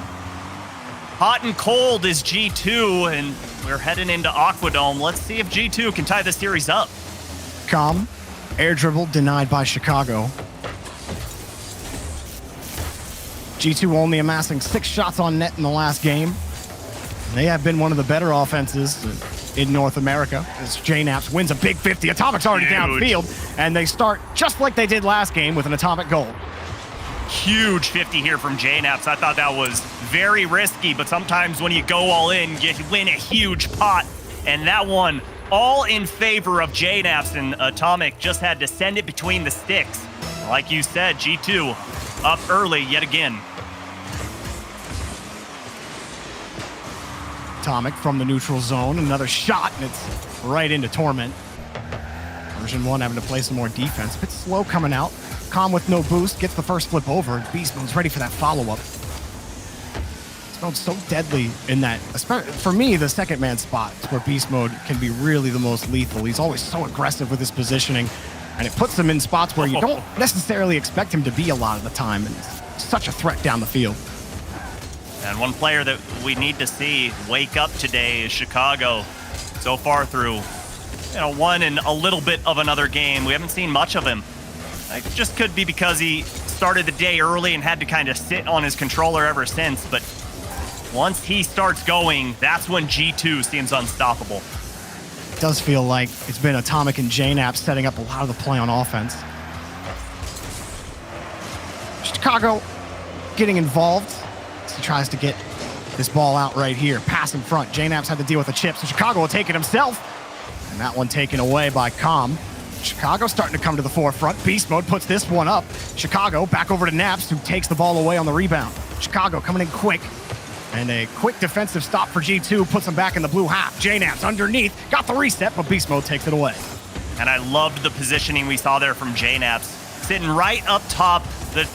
hot and cold is G2, and we're heading into Aquadome. Let's see if G2 can tie the series up. Com, air dribble denied by Chicago. G2 only amassing 6 shots on net in the last game. They have been one of the better offenses in North America as JNaps wins a big 50. Atomic's already downfield, and they start just like they did last game with an Atomic goal. Huge 50 here from JNaps. I thought that was very risky, but sometimes when you go all in, you win a huge pot. And that one, all in favor of JNaps, and Atomic just had to send it between the sticks. Like you said, G2 up early yet again. Atomic from the neutral zone, another shot, and it's right into Torment. Version 1 having to play some more defense. A bit slow coming out. Com with no boost, gets the first flip over. Beast Mode's ready for that follow-up. Mode's so deadly in that. For me, the second man spot is where Beast Mode can be really the most lethal. He's always so aggressive with his positioning, and it puts him in spots where you don't necessarily expect him to be a lot of the time, and it's such a threat down the field. And one player that we need to see wake up today is Chicago. So far through, one and a little bit of another game, we haven't seen much of him. It just could be because he started the day early and had to kind of sit on his controller ever since, but once he starts going, that's when G2 seems unstoppable. It does feel like it's been Atomic and JNAP setting up a lot of the play on offense. Chicago getting involved as he tries to get this ball out right here. Pass in front. JNAP's had to deal with the chip, so Chicago will take it himself. And that one taken away by Com. Chicago starting to come to the forefront. Beast Mode puts this one up. Chicago back over to Naps, who takes the ball away on the rebound. Chicago coming in quick. And a quick defensive stop for G2 puts them back in the blue half. JNAP's underneath, got the reset, but Beast Mode takes it away. And I loved the positioning we saw there from JNAPs. Sitting right up top, the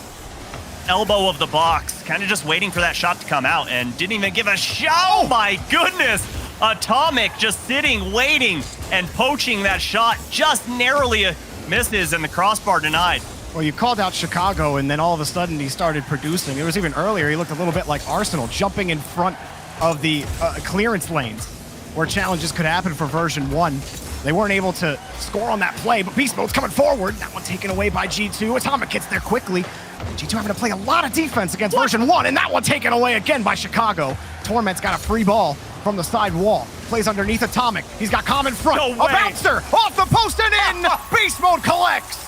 elbow of the box, kind of just waiting for that shot to come out, and didn't even give a shot. Oh my goodness! Atomic just sitting, waiting, and poaching that shot, just narrowly misses, and the crossbar denied. Well, you called out Chicago, and then all of a sudden he started producing. It was even earlier, he looked a little bit like Arsenal, jumping in front of the clearance lanes, where challenges could happen for version 1. They weren't able to score on that play, but Beast Mode's coming forward. That one taken away by G2. Atomic gets there quickly. G2 having to play a lot of defense against version 1, and that one taken away again by Chicago. Torment's got a free ball from the side wall. Plays underneath Atomic. He's got Com in front. No way. A bouncer off the post and in. Beast Mode collects.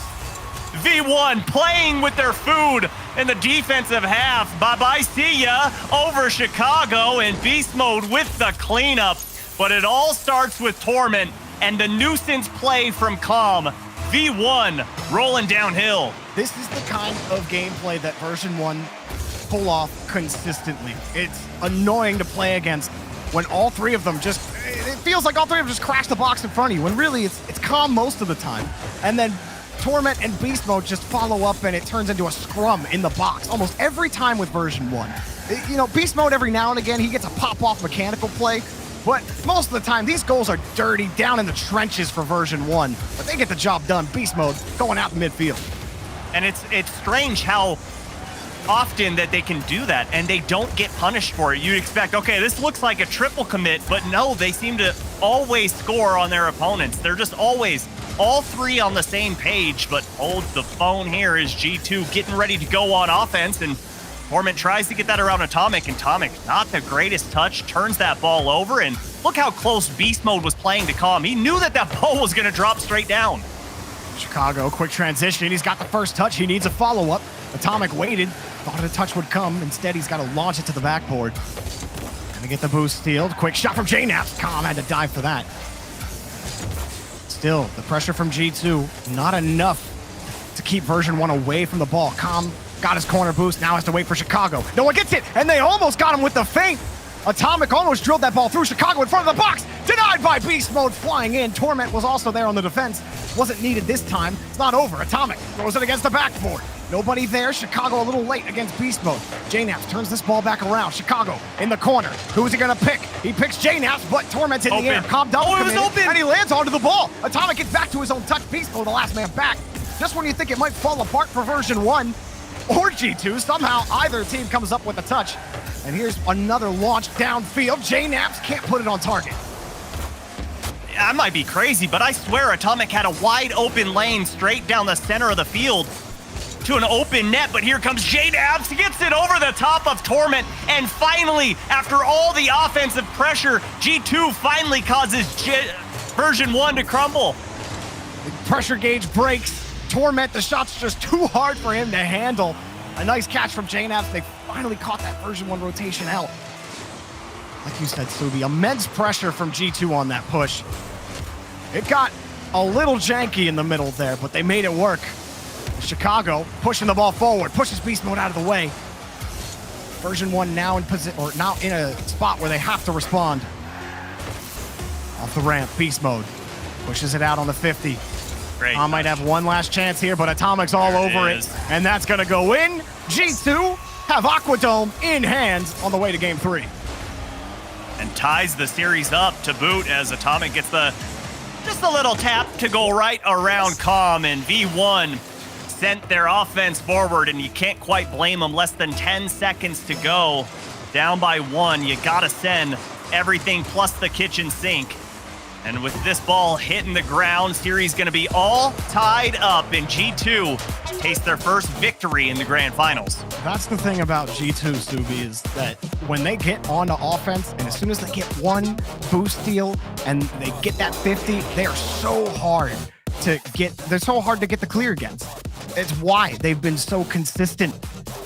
V1 playing with their food in the defensive half. Bye-bye, see ya, over Chicago, and Beast Mode with the cleanup. But it all starts with Torment and the nuisance play from Com. V1 rolling downhill. This is the kind of gameplay that version 1 pull off consistently. It's annoying to play against when all three of them just, it feels like all three of them just crash the box in front of you, when really it's calm most of the time. And then Torment and Beast Mode just follow up, and it turns into a scrum in the box almost every time with version 1. Beast Mode every now and again, he gets a pop-off mechanical play, but most of the time, these goals are dirty, down in the trenches for version 1. But they get the job done. Beast Mode going out in midfield. And it's strange how often that they can do that, and they don't get punished for it. You'd expect, okay, this looks like a triple commit, but no, they seem to always score on their opponents. They're just always all three on the same page, but holds the phone here is G2 getting ready to go on offense, and Torment tries to get that around Atomic, and Atomic, not the greatest touch, turns that ball over, and look how close Beast Mode was playing to Com. He knew that ball was going to drop straight down. Chicago, quick transition. He's got the first touch. He needs a follow-up. Atomic waited, thought a touch would come. Instead, he's got to launch it to the backboard. Gonna get the boost stealed. Quick shot from JNAP. Com had to dive for that. Still, the pressure from G2, not enough to keep version 1 away from the ball. Com got his corner boost, now has to wait for Chicago. No one gets it, and they almost got him with the feint. Atomic almost drilled that ball through Chicago in front of the box. Denied by Beast Mode, flying in. Torment was also there on the defense. Wasn't needed this time. It's not over. Atomic throws it against the backboard. Nobody there. Chicago a little late against Beast Mode. JNAPS turns this ball back around. Chicago in the corner. Who's he gonna pick? He picks JNAPS, but Torment's in the air. Com double it was open, and he lands onto the ball. Atomic gets back to his own touch. Beast Mode, the last man back. Just when you think it might fall apart for version 1 or G2, somehow either team comes up with a touch. And here's another launch downfield. JNAPS can't put it on target. I might be crazy, but I swear Atomic had a wide open lane straight down the center of the field to an open net, but here comes JNAPS. He gets it over the top of Torment, and finally, after all the offensive pressure, G2 finally causes version 1 to crumble. The pressure gauge breaks. Torment, the shot's just too hard for him to handle. A nice catch from JNAPS. They finally caught that version 1 rotation out. Like you said, Subi, immense pressure from G2 on that push. It got a little janky in the middle there, but they made it work. Chicago pushing the ball forward, pushes Beast Mode out of the way. Version 1 now in a spot where they have to respond. Off the ramp, Beast Mode pushes it out on the 50. Great. Might have one last chance here, but Atomic's all over it, and that's gonna go in. G2 have Aquadome in hand on the way to game 3. And ties the series up to boot as Atomic gets just a little tap to go right around Calm, and V1 sent their offense forward, and you can't quite blame them. Less than 10 seconds to go, down by 1. You gotta send everything plus the kitchen sink. And with this ball hitting the ground, series gonna be all tied up, and G2 taste their first victory in the grand finals. That's the thing about G2, Subi, is that when they get onto offense, and as soon as they get one boost steal and they get that 50, they are so hard to get. They're so hard to get the clear against. It's why they've been so consistent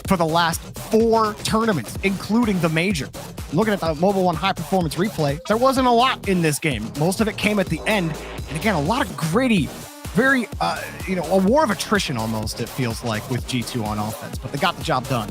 for the last 4 tournaments, including the major. Looking at the Mobile One high performance replay, there wasn't a lot in this game. Most of it came at the end. And again, a lot of gritty, very, a war of attrition almost, it feels like, with G2 on offense. But they got the job done.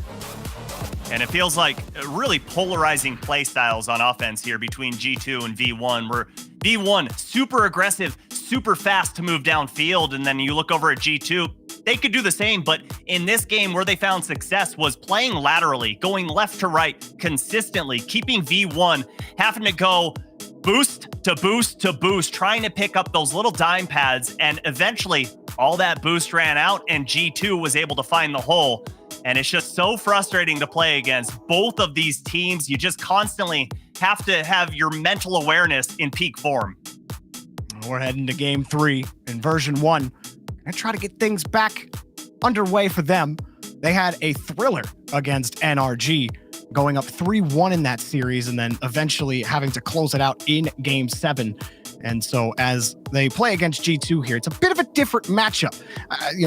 And it feels like really polarizing play styles on offense here between G2 and V1, where V1, super aggressive, super fast to move downfield. And then you look over at G2, they could do the same, but in this game where they found success was playing laterally, going left to right consistently, keeping V1 having to go boost to boost to boost, trying to pick up those little dime pads, and eventually all that boost ran out and G2 was able to find the hole. And it's just so frustrating to play against both of these teams. You just constantly have to have your mental awareness in peak form. We're heading to game 3 in version 1. And try to get things back underway for them. They had a thriller against NRG, going up 3-1 in that series, and then eventually having to close it out in game 7. And so as they play against G2 here, it's a bit of a different matchup.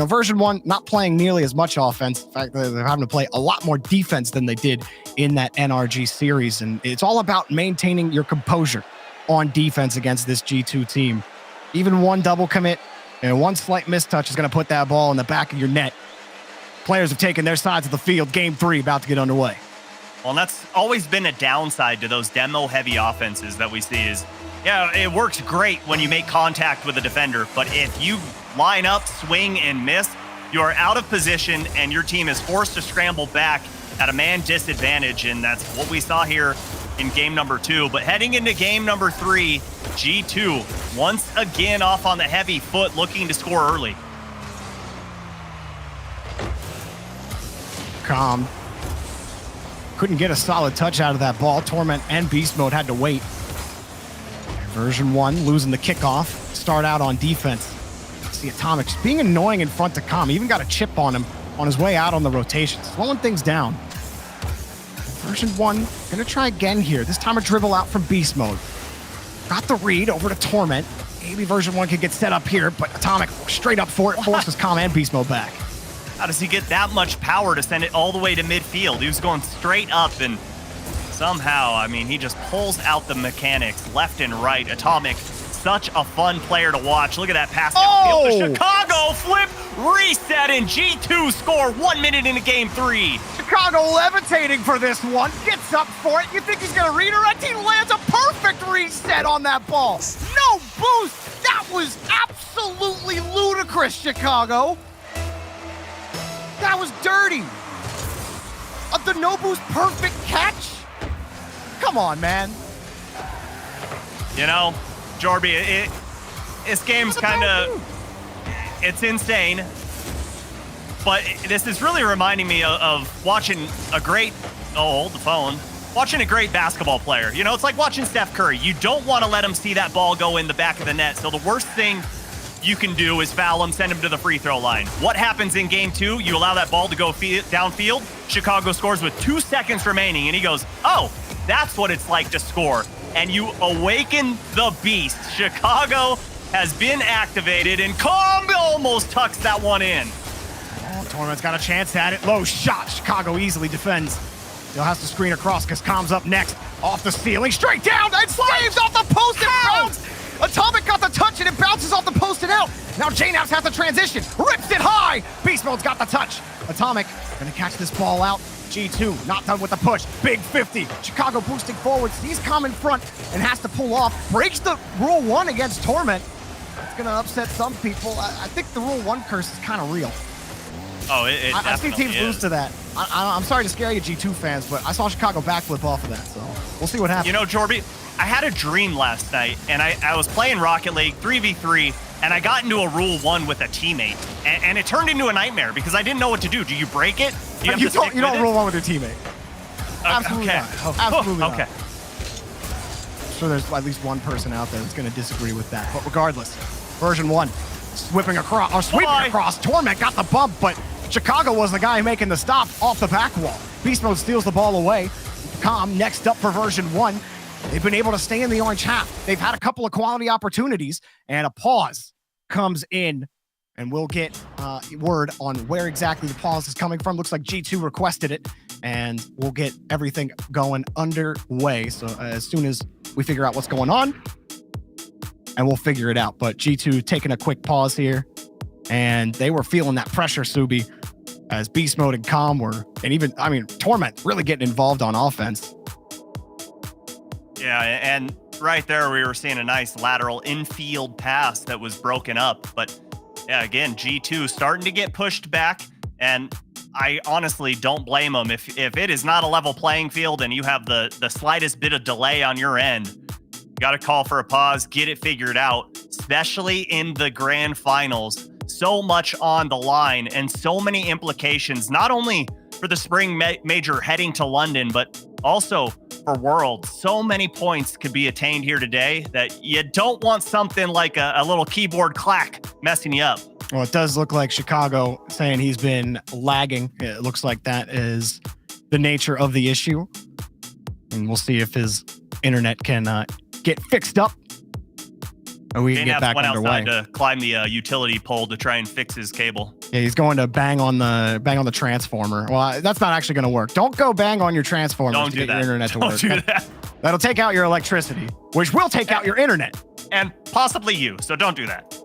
Version 1 not playing nearly as much offense. In fact, they're having to play a lot more defense than they did in that NRG series. And it's all about maintaining your composure on defense against this G2 team. Even one double commit and one slight mistouch is going to put that ball in the back of your net. Players have taken their sides of the field. Game 3 about to get underway. Well, and that's always been a downside to those demo-heavy offenses that we see is, it works great when you make contact with a defender, but if you line up, swing, and miss, you are out of position, and your team is forced to scramble back at a man disadvantage, and that's what we saw here in game number 2. But heading into game number 3, G2 once again off on the heavy foot, looking to score early. Calm couldn't get a solid touch out of that ball. Torment and Beast Mode had to wait. Version 1 losing the kickoff. Start out on defense. See Atomic just being annoying in front to Calm. Even got a chip on him on his way out on the rotation, slowing things down. Version 1 gonna try again here. This time a dribble out from Beast Mode. Got the read over to Torment. Maybe Version 1 could get set up here, but Atomic straight up for it, forces Calm and Beast Mode back. How does he get that much power to send it all the way to midfield? He was going straight up, and somehow, he just pulls out the mechanics left and right. Atomic, such a fun player to watch. Look at that pass downfield to Chicago. Flip, reset, and G2 score 1 minute into game 3. Chicago levitating for this one. Gets up for it. You think he's going to redirect? He lands a perfect reset on that ball. No boost. That was absolutely ludicrous, Chicago. That was dirty. The no boost perfect catch? Come on, man. Jorby, this game's kind of, it's insane. But this is really reminding me of watching a great, hold the phone, watching a great basketball player. It's like watching Steph Curry. You don't want to let him see that ball go in the back of the net. So the worst thing you can do is foul him, send him to the free throw line. What happens in game 2? You allow that ball to go downfield. Chicago scores with 2 seconds remaining, and he goes, oh, that's what it's like to score. And you awaken the beast. Chicago has been activated, and Calm almost tucks that one in. Torment's got a chance at it. Low shot. Chicago easily defends. He'll have to screen across because Calm's up next. Off the ceiling, straight down, and saves off the post and bounce. Atomic got the touch, and it bounces off the post and out. Now JNAPS has the transition. Rips it high. Beast Mode's got the touch. Atomic gonna catch this ball out. G2 not done with the push. Big 50. Chicago boosting forward. Sees Calm in front and has to pull off. Breaks the Rule 1 against Torment. It's gonna upset some people. I think the Rule 1 curse is kind of real. Oh, it I've seen teams lose to that. I'm sorry to scare you, G2 fans, but I saw Chicago backflip off of that, so we'll see what happens. You know, Jorby, I had a dream last night, and I was playing Rocket League 3v3, and I got into a Rule 1 with a teammate, and it turned into a nightmare because I didn't know what to do. Do you break it? Do you don't Rule 1 with your teammate. Absolutely okay. not. Absolutely okay. not. I'm sure there's at least one person out there that's going to disagree with that. But regardless, version 1, sweeping across. Torment got the bump, but Chicago was the guy making the stop off the back wall. Beast Mode steals the ball away. Com next up for version 1. They've been able to stay in the orange half. They've had a couple of quality opportunities, and a pause comes in, and we'll get word on where exactly the pause is coming from. Looks like G2 requested it, and we'll get everything going underway. So as soon as we figure out what's going on, and we'll figure it out. But G2 taking a quick pause here, and they were feeling that pressure, Subi, as Beast Mode and Com were, and even, Torment really getting involved on offense. Yeah, and right there we were seeing a nice lateral infield pass that was broken up. But yeah, again, G2 starting to get pushed back, and I honestly don't blame them. If it is not a level playing field and you have the slightest bit of delay on your end, you got to call for a pause, get it figured out, especially in the grand finals. So much on the line and so many implications, not only for the spring major heading to London, but also for Worlds. So many points could be attained here today that you don't want something like a little keyboard clack messing you up. Well, it does look like Chicago saying he's been lagging. It looks like that is the nature of the issue. And we'll see if his internet can get fixed up. And we can get back went underway. outside to climb the utility pole to try and fix his cable. Yeah, he's going to bang on the transformer. Well, that's not actually going to work. Don't go bang on your transformer to get your internet to work. Don't do that. That'll take out your electricity, which will take out your internet. And possibly you, so don't do that.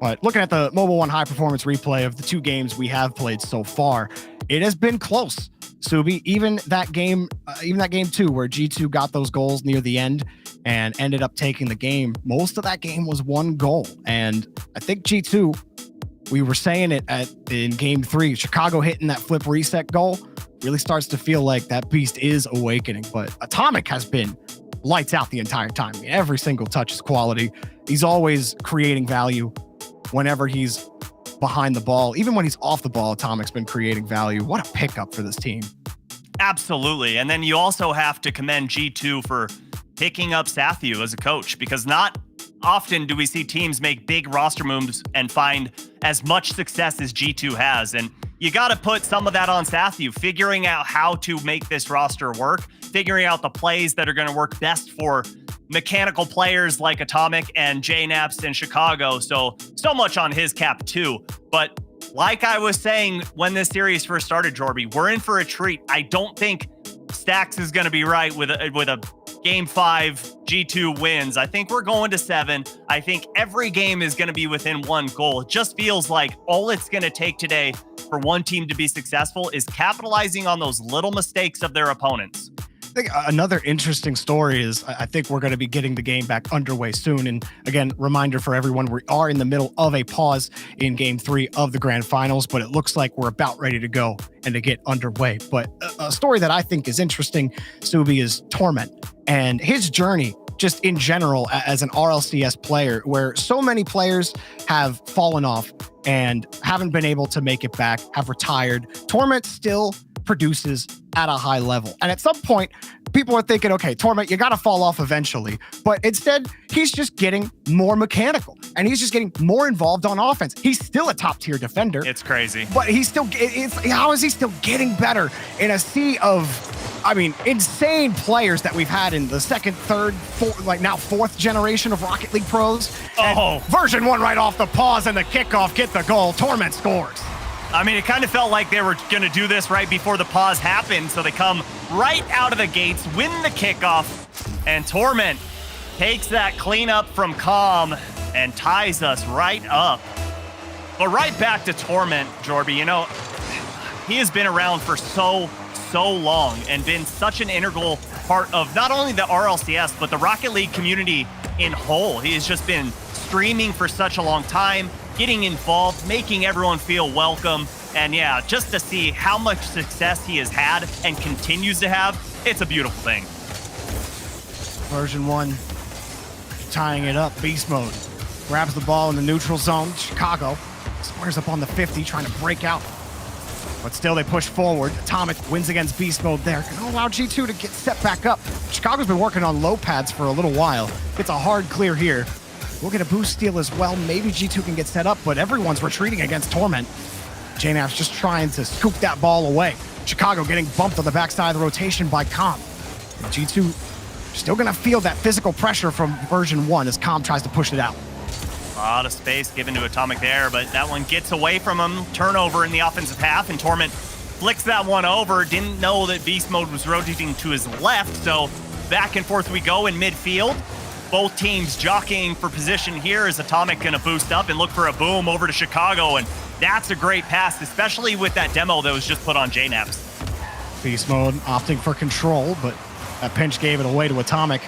But looking at the Mobile One high performance replay of the 2 games we have played so far, it has been close. Subi, even that game 2 where G2 got those goals near the end and ended up taking the game, most of that game was 1 goal. And I think G2, we were saying it in game 3, Chicago hitting that flip reset goal really starts to feel like that beast is awakening. But Atomic has been lights out the entire time. I mean, every single touch is quality. He's always creating value whenever he's behind the ball. Even when he's off the ball, Atomic's been creating value. What a pickup for this team. Absolutely. And then you also have to commend G2 for picking up Sathu as a coach, because not often do we see teams make big roster moves and find as much success as G2 has. And you got to put some of that on Sathu, figuring out how to make this roster work, figuring out the plays that are going to work best for mechanical players like Atomic and JNaps in Chicago. So much on his cap too. But like I was saying when this series first started, Jorby, we're in for a treat. I don't think Stacks is going to be right with a Game 5 G2 wins. I think we're going to 7. I think every game is going to be within 1 goal. It just feels like all it's going to take today for one team to be successful is capitalizing on those little mistakes of their opponents. I think another interesting story is I think we're going to be getting the game back underway soon. And again, reminder for everyone, we are in the middle of a pause in game 3 of the grand finals, but it looks like we're about ready to go and to get underway. But a story that I think is interesting, Subi, is Torment and his journey just in general as an RLCS player, where so many players have fallen off and haven't been able to make it back, have retired. Torment still produces at a high level. And at some point, people are thinking, okay, Torment, you got to fall off eventually. But instead, he's just getting more mechanical and he's just getting more involved on offense. He's still a top tier defender. It's crazy. But he's still, how is he still getting better in a sea of, insane players that we've had in the second, third, fourth generation of Rocket League pros? And version 1 right off the pause and the kickoff, get the goal. Torment scores. It kind of felt like they were going to do this right before the pause happened, so they come right out of the gates, win the kickoff, and Torment takes that cleanup from Calm and ties us right up. But right back to Torment, Jorby, he has been around for so long and been such an integral part of not only the RLCS, but the Rocket League community in whole. He has just been streaming for such a long time, getting involved, making everyone feel welcome. And yeah, just to see how much success he has had and continues to have, it's a beautiful thing. Version 1 tying it up. Beast mode grabs the ball in the neutral zone. Chicago squares up on the 50, trying to break out. But still, they push forward. Atomic wins against Beast mode there. Gonna allow G2 to get set back up. Chicago's been working on low pads for a little while. It's a hard clear here. We'll get a boost steal as well. Maybe G2 can get set up, but everyone's retreating against Torment. JNAP's just trying to scoop that ball away. Chicago getting bumped on the backside of the rotation by Com. And G2 still gonna feel that physical pressure from version 1 as Com tries to push it out. A lot of space given to Atomic there, but that one gets away from him. Turnover in the offensive half, and Torment flicks that one over. Didn't know that Beast Mode was rotating to his left, so back and forth we go in midfield. Both teams jockeying for position here. Is Atomic gonna boost up and look for a boom over to Chicago, and that's a great pass, especially with that demo that was just put on JNAPS. Beast Mode opting for control, but that pinch gave it away to Atomic.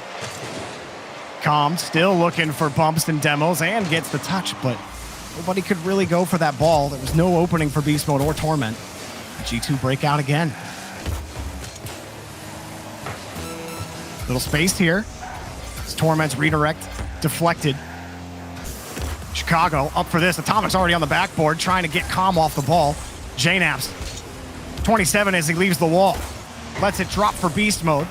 Com still looking for bumps and demos and gets the touch, but nobody could really go for that ball. There was no opening for Beast Mode or Torment. G2 break out again. Little space here. It's Torment's redirect deflected. Chicago up for this. Atomic's already on the backboard trying to get Com off the ball. JNAPS 27 as he leaves the wall. Lets it drop for Beast Mode.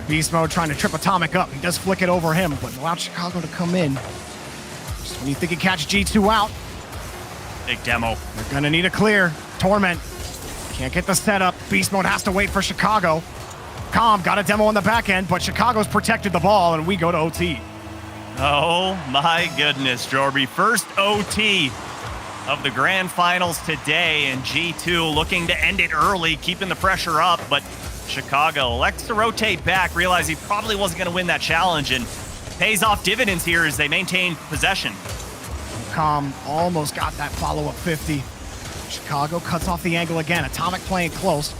Beast Mode trying to trip Atomic up. He does flick it over him, but allowed Chicago to come in. Just when you think he catch G2 out. Big demo. They're gonna need a clear. Torment can't get the setup. Beast Mode has to wait for Chicago. Com got a demo on the back end, but Chicago's protected the ball, and we go to OT. Oh my goodness, Jorby. First OT of the grand finals today, and G2 looking to end it early, keeping the pressure up, but Chicago elects to rotate back, realize he probably wasn't going to win that challenge, and pays off dividends here as they maintain possession. Com almost got that follow-up 50. Chicago cuts off the angle again. Atomic playing close.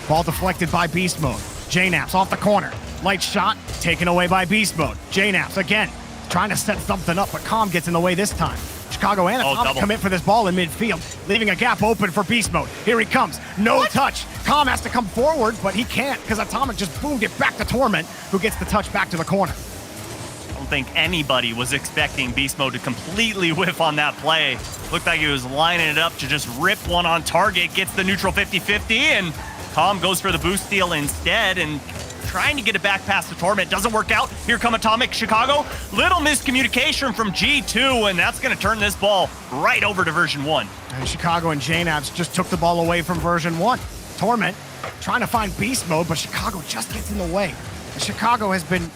Ball deflected by Beast Mode. JNAPS off the corner. Light shot taken away by Beast Mode. JNAPS again trying to set something up, but Com gets in the way this time. Chicago and Atomic commit for this ball in midfield, leaving a gap open for Beast Mode. Here he comes. No touch. Com has to come forward, but he can't because Atomic just boomed it back to Torment, who gets the touch back to the corner. I don't think anybody was expecting Beast Mode to completely whiff on that play. Looked like he was lining it up to just rip one on target, gets the neutral 50-50, and Com goes for the boost steal instead, and trying to get it back past the Torment. Doesn't work out. Here come Atomic. Chicago. Little miscommunication from G2, and that's going to turn this ball right over to version 1. And Chicago and JNAPS just took the ball away from version 1. Torment trying to find Beast Mode, but Chicago just gets in the way. And Chicago has been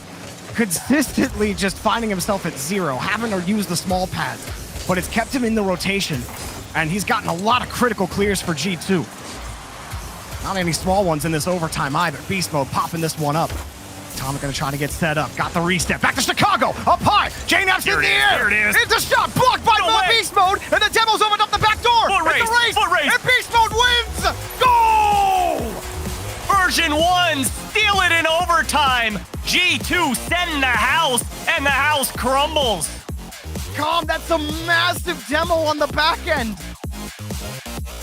consistently just finding himself at 0, having to use the small pads, but it's kept him in the rotation, and he's gotten a lot of critical clears for G2. Not any small ones in this overtime either. Beast Mode popping this one up. Atomic gonna try to get set up. Got the reset. Back to Chicago. Up high. JNAP's in the air. Here it is. It's a shot blocked by Beast Mode, and the demo's opened up the back door. It's a race. Foot race. And Beast Mode wins. Goal! Version 1 steal it in overtime. G2 send the house, and the house crumbles. Com, that's a massive demo on the back end.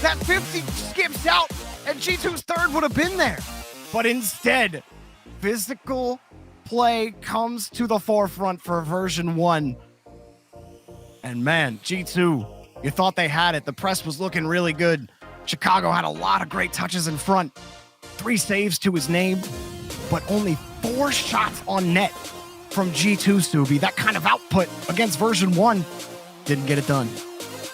That 50 skips out, and G2's third would have been there. But instead, physical play comes to the forefront for version 1. And man, G2, you thought they had it. The press was looking really good. Chicago had a lot of great touches in front. 3 saves to his name, but only 4 shots on net from G2, Subi. That kind of output against version 1 didn't get it done.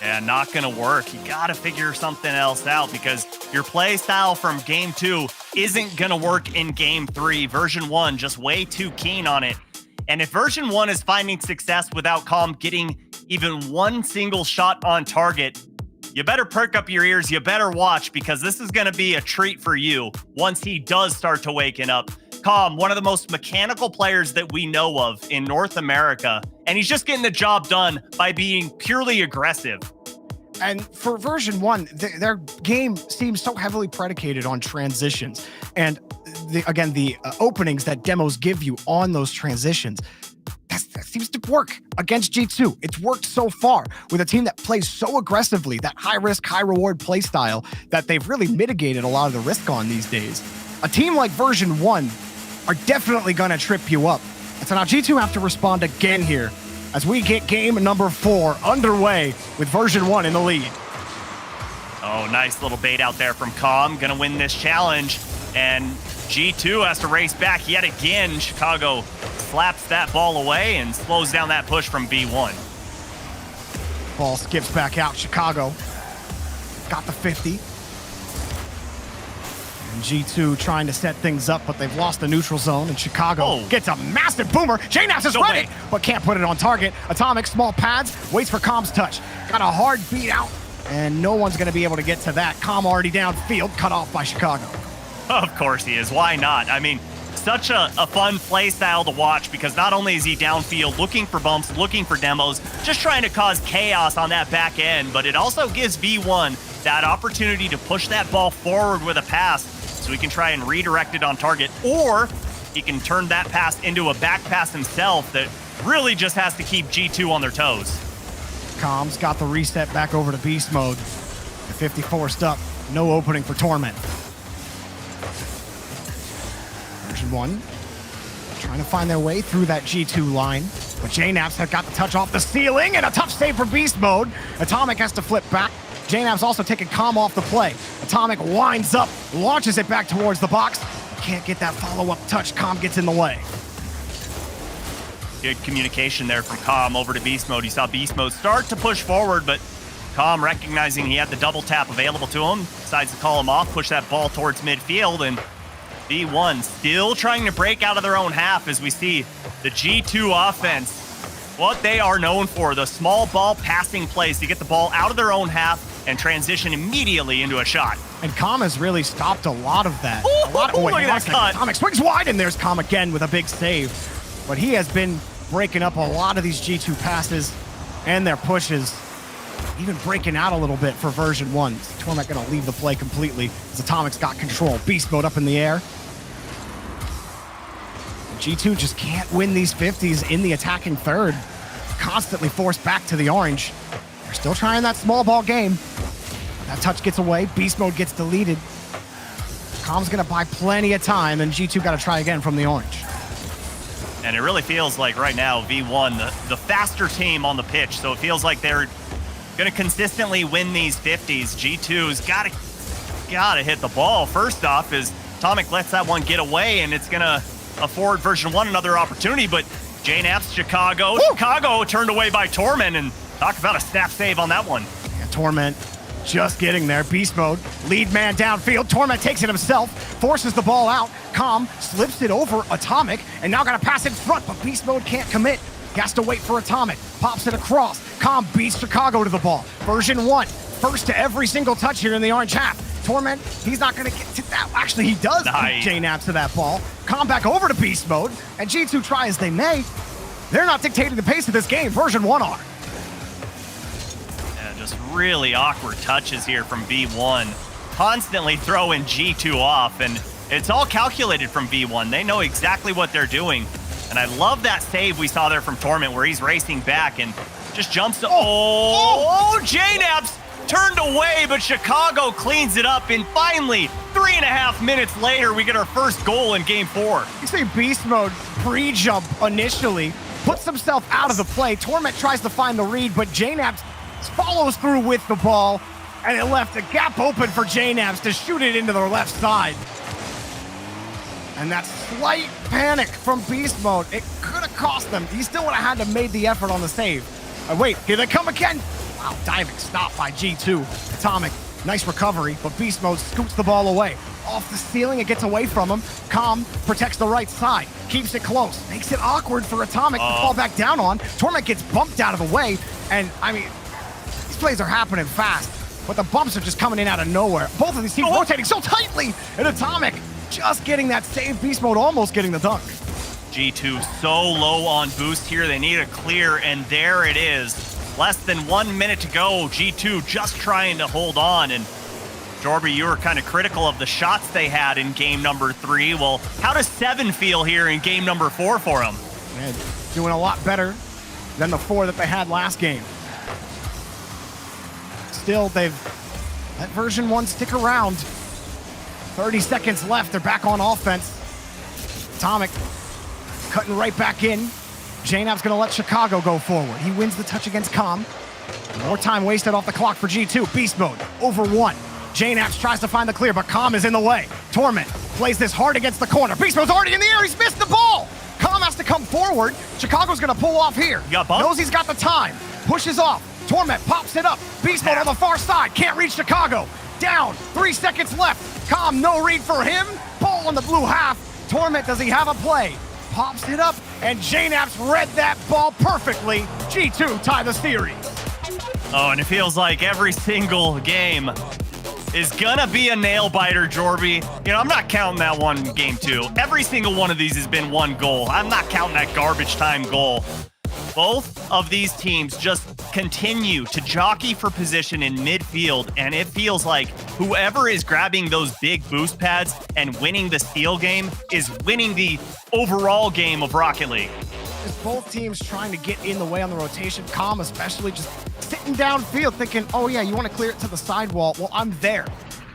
Yeah, not gonna work. You gotta figure something else out because your play style from game 2 isn't gonna work in game 3. Version 1 just way too keen on it. And if version 1 is finding success without Com getting even one single shot on target, you better perk up your ears, you better watch, because this is gonna be a treat for you once he does start to waken up. Com, one of the most mechanical players that we know of in North America, and he's just getting the job done by being purely aggressive. And for version 1, their game seems so heavily predicated on transitions. And the openings that demos give you on those transitions, that seems to work against G2. It's worked so far with a team that plays so aggressively, that high risk, high reward play style that they've really mitigated a lot of the risk on these days. A team like version 1 are definitely going to trip you up. And so now G2 have to respond again here as we get game number 4 underway with version 1 in the lead. Oh, nice little bait out there from Calm. Gonna win this challenge. And G2 has to race back yet again. Chicago slaps that ball away and slows down that push from V1. Ball skips back out. Chicago got the 50. And G2 trying to set things up, but they've lost the neutral zone, and Chicago gets a massive boomer. JNaps is ready, but can't put it on target. Atomic, small pads, waits for Calm's touch. Got a hard beat out, and no one's going to be able to get to that. Calm already downfield, cut off by Chicago. Of course he is. Why not? I mean, such a fun play style to watch because not only is he downfield looking for bumps, looking for demos, just trying to cause chaos on that back end, but it also gives V1 that opportunity to push that ball forward with a pass so he can try and redirect it on target, or he can turn that pass into a back pass himself that really just has to keep G2 on their toes. Calm's got the reset back over to beast mode. The 54 stuck, no opening for Torment. Version 1 trying to find their way through that G2 line, but JNaps have got the touch off the ceiling and a tough save for beast mode. Atomic has to flip back. JNaps also taking Calm off the play. Atomic winds up, launches it back towards the box. Can't get that follow-up touch. Calm gets in the way. Good communication there from Calm over to Beast Mode. You saw Beast Mode start to push forward, but Calm, recognizing he had the double tap available to him, decides to call him off, push that ball towards midfield, and V1 still trying to break out of their own half as we see the G2 offense, what they are known for, the small ball passing plays to get the ball out of their own half and transition immediately into a shot. And Calm has really stopped a lot of that. Look at that cut. Atomic swings wide, and there's Calm again with a big save. But he has been breaking up a lot of these G2 passes and their pushes, even breaking out a little bit for version 1. Torment gonna leave the play completely as Atomic's got control. Beast mode up in the air. G2 just can't win these 50s in the attacking third. Constantly forced back to the orange. They're still trying that small ball game. That touch gets away. Beast mode gets deleted. Calm's gonna buy plenty of time, and G2 gotta try again from the orange. And it really feels like right now, V1, the faster team on the pitch, so it feels like they're gonna consistently win these 50s. G2's gotta hit the ball. First off is Atomic lets that one get away, and it's gonna afford version 1 another opportunity, but JNaps, Chicago turned away by Torment, and talk about a snap save on that one. Yeah, Torment just getting there. Beast mode, lead man downfield. Torment takes it himself, forces the ball out. Calm slips it over Atomic, and now got to pass in front, but Beast mode can't commit. He has to wait for Atomic. Pops it across. Calm beats Chicago to the ball. Version 1, first to every single touch here in the orange half. Torment, he's not going to get to that. Actually, he does beat JNaps to that ball. Calm back over to Beast mode, and G2 try as they may. They're not dictating the pace of this game. Version 1 are. Yeah, just really awkward touches here from V1. Constantly throwing G2 off, and it's all calculated from V1. They know exactly what they're doing. And I love that save we saw there from Torment where he's racing back and just jumps to... JNaps turned away, but Chicago cleans it up, and finally, 3.5 minutes later, we get our first goal in Game 4. You see Beast mode pre-jump initially, puts himself out of the play. Torment tries to find the read, but JNaps follows through with the ball, and it left a gap open for JNaps to shoot it into their left side. And that slight panic from Beast mode, it could have cost them. He still would have had to made the effort on the save. Wait, here they come again. Wow, diving stop by G2. Atomic, nice recovery, but Beast mode scoots the ball away. Off the ceiling, it gets away from him. Calm protects the right side, keeps it close, makes it awkward for Atomic to fall back down on. Torment gets bumped out of the way, and I mean, these plays are happening fast, but the bumps are just coming in out of nowhere. Both of these teams rotating so tightly, and Atomic just getting that save. Beast mode almost getting the dunk. G2 so low on boost here, they need a clear, and there it is. Less than 1 minute to go. G2 just trying to hold on, and Jorby, you were kind of critical of the shots they had in game number 3. Well, how does 7 feel here in game number 4 for them? Man, doing a lot better than the 4 that they had last game. Still, they've let version 1 stick around. 30 seconds left. They're back on offense. Atomic cutting right back in. JNAP's going to let Chicago go forward. He wins the touch against Com. More time wasted off the clock for G2. Beast mode over 1. JNAPs tries to find the clear, but Com is in the way. Torment plays this hard against the corner. Beast mode's already in the air. He's missed the ball. Com has to come forward. Chicago's going to pull off here. Knows he's got the time. Pushes off. Torment pops it up. Beast mode on the far side. Can't reach Chicago. Down. 3 seconds left. Com, no read for him. Ball on the blue half. Torment, does he have a play? Pops it up, and JNAPs read that ball perfectly. G2 tie the series. Oh, and it feels like every single game is gonna be a nail biter, Jorby. You know, I'm not counting that one game 2. Every single one of these has been 1 goal. I'm not counting that garbage time goal. Both of these teams just continue to jockey for position in midfield, and it feels like whoever is grabbing those big boost pads and winning the steal game is winning the overall game of Rocket League. Just both teams trying to get in the way on the rotation. Com especially just sitting downfield thinking, oh yeah, you want to clear it to the sidewall? Well, I'm there,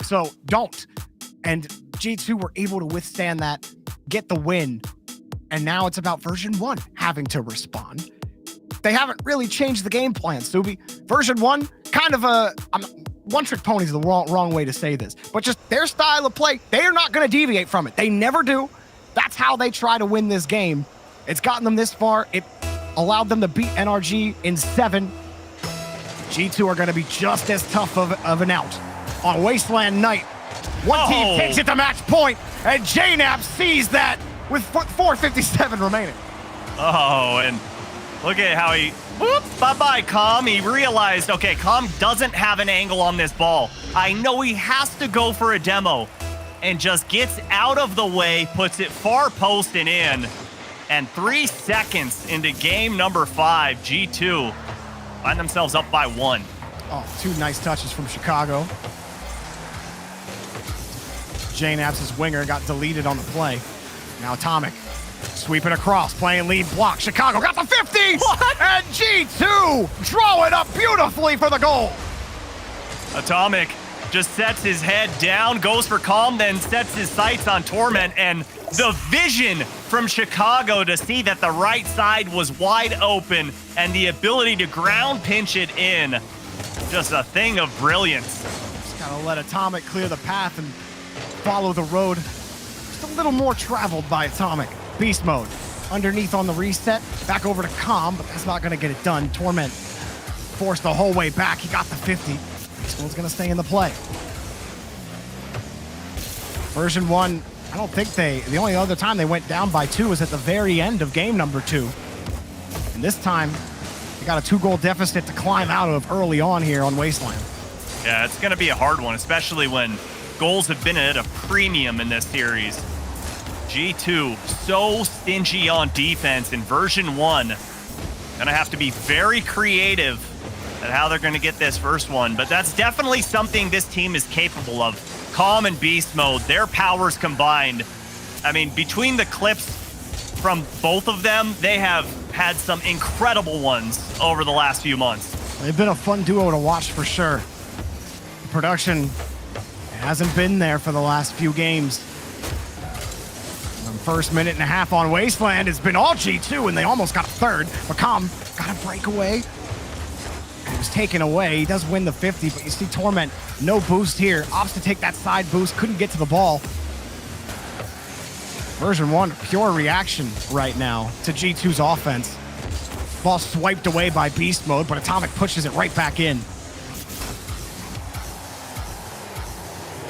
so don't. And G2 were able to withstand that, get the win, and now it's about version 1 having to respond. They haven't really changed the game plan, Subi. Version 1, kind of a one-trick pony is the wrong way to say this, but just their style of play, they are not going to deviate from it. They never do. That's how they try to win this game. It's gotten them this far. It allowed them to beat NRG in 7. G2 are going to be just as tough of an out on Wasteland Night. One team takes it to match point, and JNAP sees that with 4:57 remaining. Oh, and look at how he, whoop, bye-bye, Com. He realized, okay, Com doesn't have an angle on this ball. I know he has to go for a demo, and just gets out of the way, puts it far post and in. And 3 seconds into game number 5, G2 find themselves up by 1. Oh, 2 nice touches from Chicago. JNAP's winger got deleted on the play. Now Atomic sweeping across, playing lead block. Chicago got the 50! What? And G2 draw it up beautifully for the goal. Atomic just sets his head down, goes for calm, then sets his sights on Torment, and the vision from Chicago to see that the right side was wide open and the ability to ground pinch it in. Just a thing of brilliance. Just gotta let Atomic clear the path and follow the road. Just a little more traveled by Atomic. Beast mode. Underneath on the reset. Back over to Calm, but that's not gonna get it done. Torment forced the whole way back. He got the 50. Beast mode's gonna stay in the play. Version 1, I don't think the only other time they went down by 2 was at the very end of game number 2. And this time, they got a 2-goal deficit to climb out of early on here on Wasteland. Yeah, it's going to be a hard one, especially when goals have been at a premium in this series. G2, so stingy on defense in version 1. Gonna have to be very creative at how they're gonna get this first one, but that's definitely something this team is capable of. Calm and Beast Mode, their powers combined. I mean, between the clips from both of them, they have had some incredible ones over the last few months. They've been a fun duo to watch for sure. The production hasn't been there for the last few games. The first minute and a half on Wasteland, it's been all G2, and they almost got a third. But Calm got a breakaway. It was taken away. He does win the 50, but you see Torment, no boost here. Opts to take that side boost, couldn't get to the ball. Version 1, pure reaction right now to G2's offense. Ball swiped away by Beast Mode, but Atomic pushes it right back in.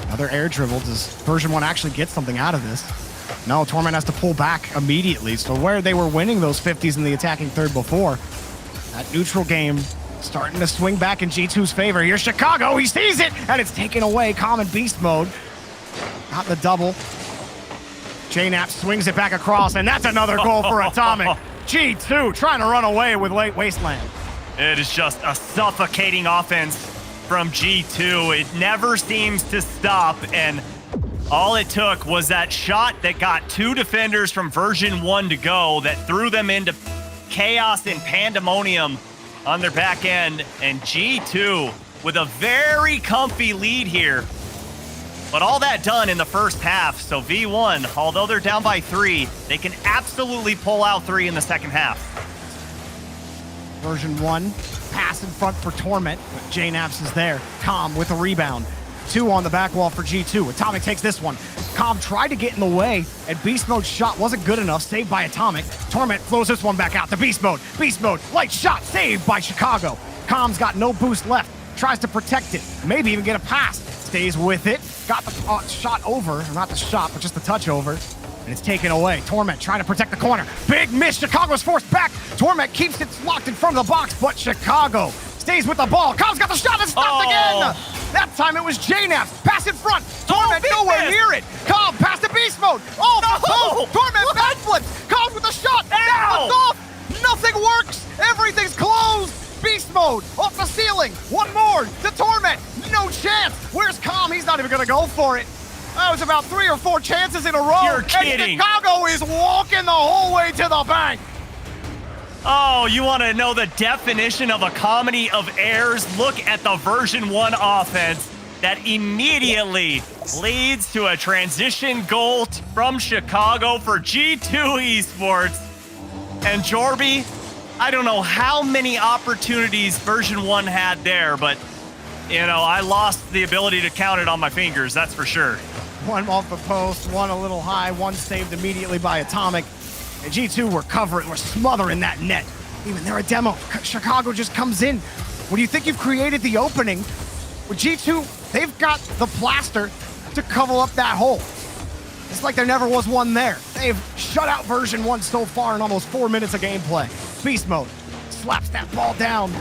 Another air dribble. Does Version 1 actually get something out of this? No, Torment has to pull back immediately. So where they were winning those 50s in the attacking third before, that neutral game starting to swing back in G2's favor. Here's Chicago, he sees it, and it's taken away. Common Beast Mode. Got the double. JNAP swings it back across, and that's another goal for Atomic. G2 trying to run away with late Wasteland. It is just a suffocating offense from G2. It never seems to stop, and all it took was that shot that got 2 defenders from version 1 to go that threw them into chaos and pandemonium on their back end, and G2 with a very comfy lead here. But all that done in the first half, so V1, although they're down by 3, they can absolutely pull out 3 in the second half. Version 1, pass in front for Torment, but JNaps is there. Calm with a rebound. 2 on the back wall for G2. Atomic takes this one. Calm tried to get in the way, and Beast Mode's shot wasn't good enough, saved by Atomic. Torment throws this one back out to Beast Mode. Beast Mode, light shot, saved by Chicago. Calm's got no boost left, tries to protect it, maybe even get a pass. Stays with it, got the shot over, or not the shot, but just the touch over, and it's taken away. Torment trying to protect the corner. Big miss, Chicago's forced back. Torment keeps it locked in front of the box, but Chicago stays with the ball. Calm's got the shot and stopped again. That time it was JNaps. Pass in front. Torment nowhere near it. Calm pass to Beast Mode. Oh, no! Torment backflips. Calm with the shot. That's off. Nothing works. Everything's closed. Beast Mode off the ceiling. One more to Torment. No chance. Where's Calm? He's not even going to go for it. That was about 3 or 4 chances in a row. You're kidding. And Chicago is walking the whole way to the bank. Oh, you want to know the definition of a comedy of errors? Look at the version 1 offense that immediately leads to a transition goal from Chicago for G2 Esports. And Jorby, I don't know how many opportunities version 1 had there, but you know, I lost the ability to count it on my fingers, that's for sure. One off the post, one a little high, one saved immediately by Atomic. And G2 were covering, were smothering that net. Even they're a demo. Chicago just comes in. When you think you've created the opening, with G2, they've got the plaster to cover up that hole. It's like there never was one there. They've shut out version 1 so far in almost 4 minutes of gameplay. Beast Mode slaps that ball down.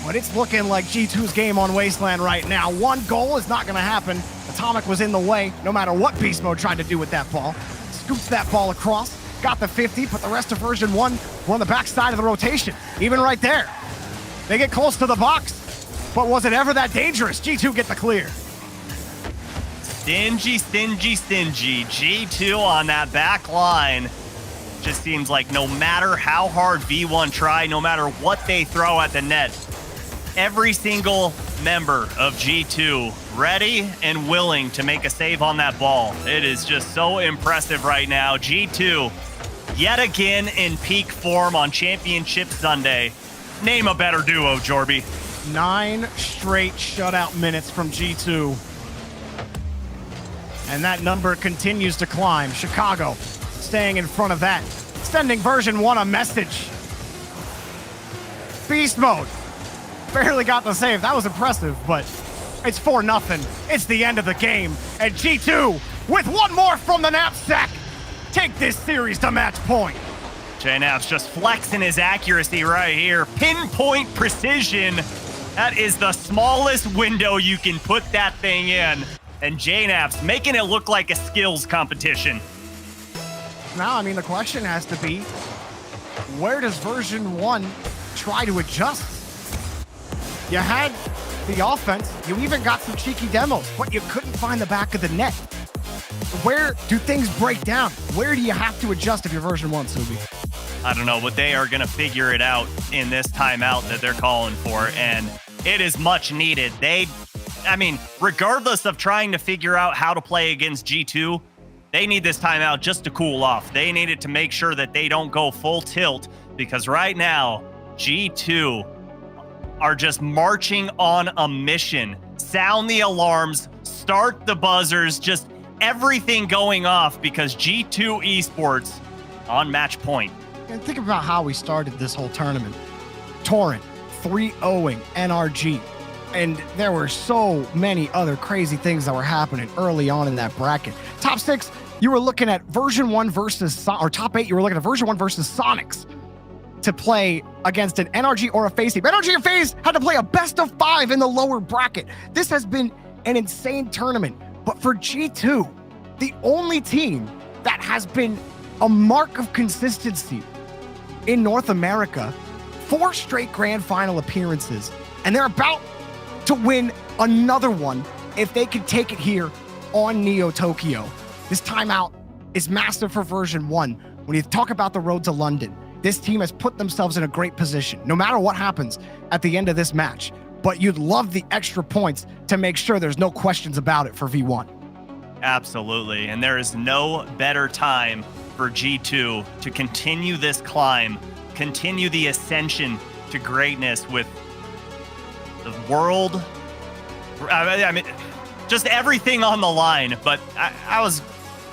But it's looking like G2's game on Wasteland right now. One goal is not going to happen. Atomic was in the way, no matter what Beast Mode tried to do with that ball. Scoops that ball across, got the 50, but the rest of version 1 were on the backside of the rotation. Even right there. They get close to the box, but was it ever that dangerous? G2 get the clear. Stingy, stingy, stingy. G2 on that back line. Just seems like no matter how hard V1 try, no matter what they throw at the net, every single member of G2 ready and willing to make a save on that ball. It is just so impressive right now. G2 yet again in peak form on Championship Sunday. Name a better duo, Jorby. 9 straight shutout minutes from G2. And that number continues to climb. Chicago staying in front of that. Sending version 1 a message. Beast Mode barely got the save. That was impressive, but it's 4-0. It's the end of the game. And G2, with one more from the knapsack, take this series to match point. JNaps just flexing his accuracy right here. Pinpoint precision. That is the smallest window you can put that thing in. And JNaps making it look like a skills competition. Now, I mean, the question has to be, where does version 1 try to adjust? You had the offense, you even got some cheeky demos, but you couldn't find the back of the net. Where do things break down? Where do you have to adjust if you're version 1, Subi? I don't know, but they are going to figure it out in this timeout that they're calling for, and it is much needed. I mean, regardless of trying to figure out how to play against G2, they need this timeout just to cool off. They need it to make sure that they don't go full tilt, because right now, G2 are just marching on a mission. Sound the alarms, start the buzzers, just everything going off, because G2 Esports on match point. And think about how we started this whole tournament. Torrent, 3-0ing NRG. And there were so many other crazy things that were happening early on in that bracket. Top 6, you were looking at version 1 versus, or top 8, you were looking at version 1 versus Sonics to play against an NRG or a FaZe team. NRG and FaZe had to play a best of 5 in the lower bracket. This has been an insane tournament. But for G2, the only team that has been a mark of consistency in North America, 4 straight grand final appearances, and they're about to win another one if they can take it here on Neo Tokyo. This timeout is massive for version 1. When you talk about the road to London, this team has put themselves in a great position, no matter what happens at the end of this match. But you'd love the extra points to make sure there's no questions about it for V1. Absolutely. And there is no better time for G2 to continue this climb, continue the ascension to greatness with the world. I mean, just everything on the line. But I was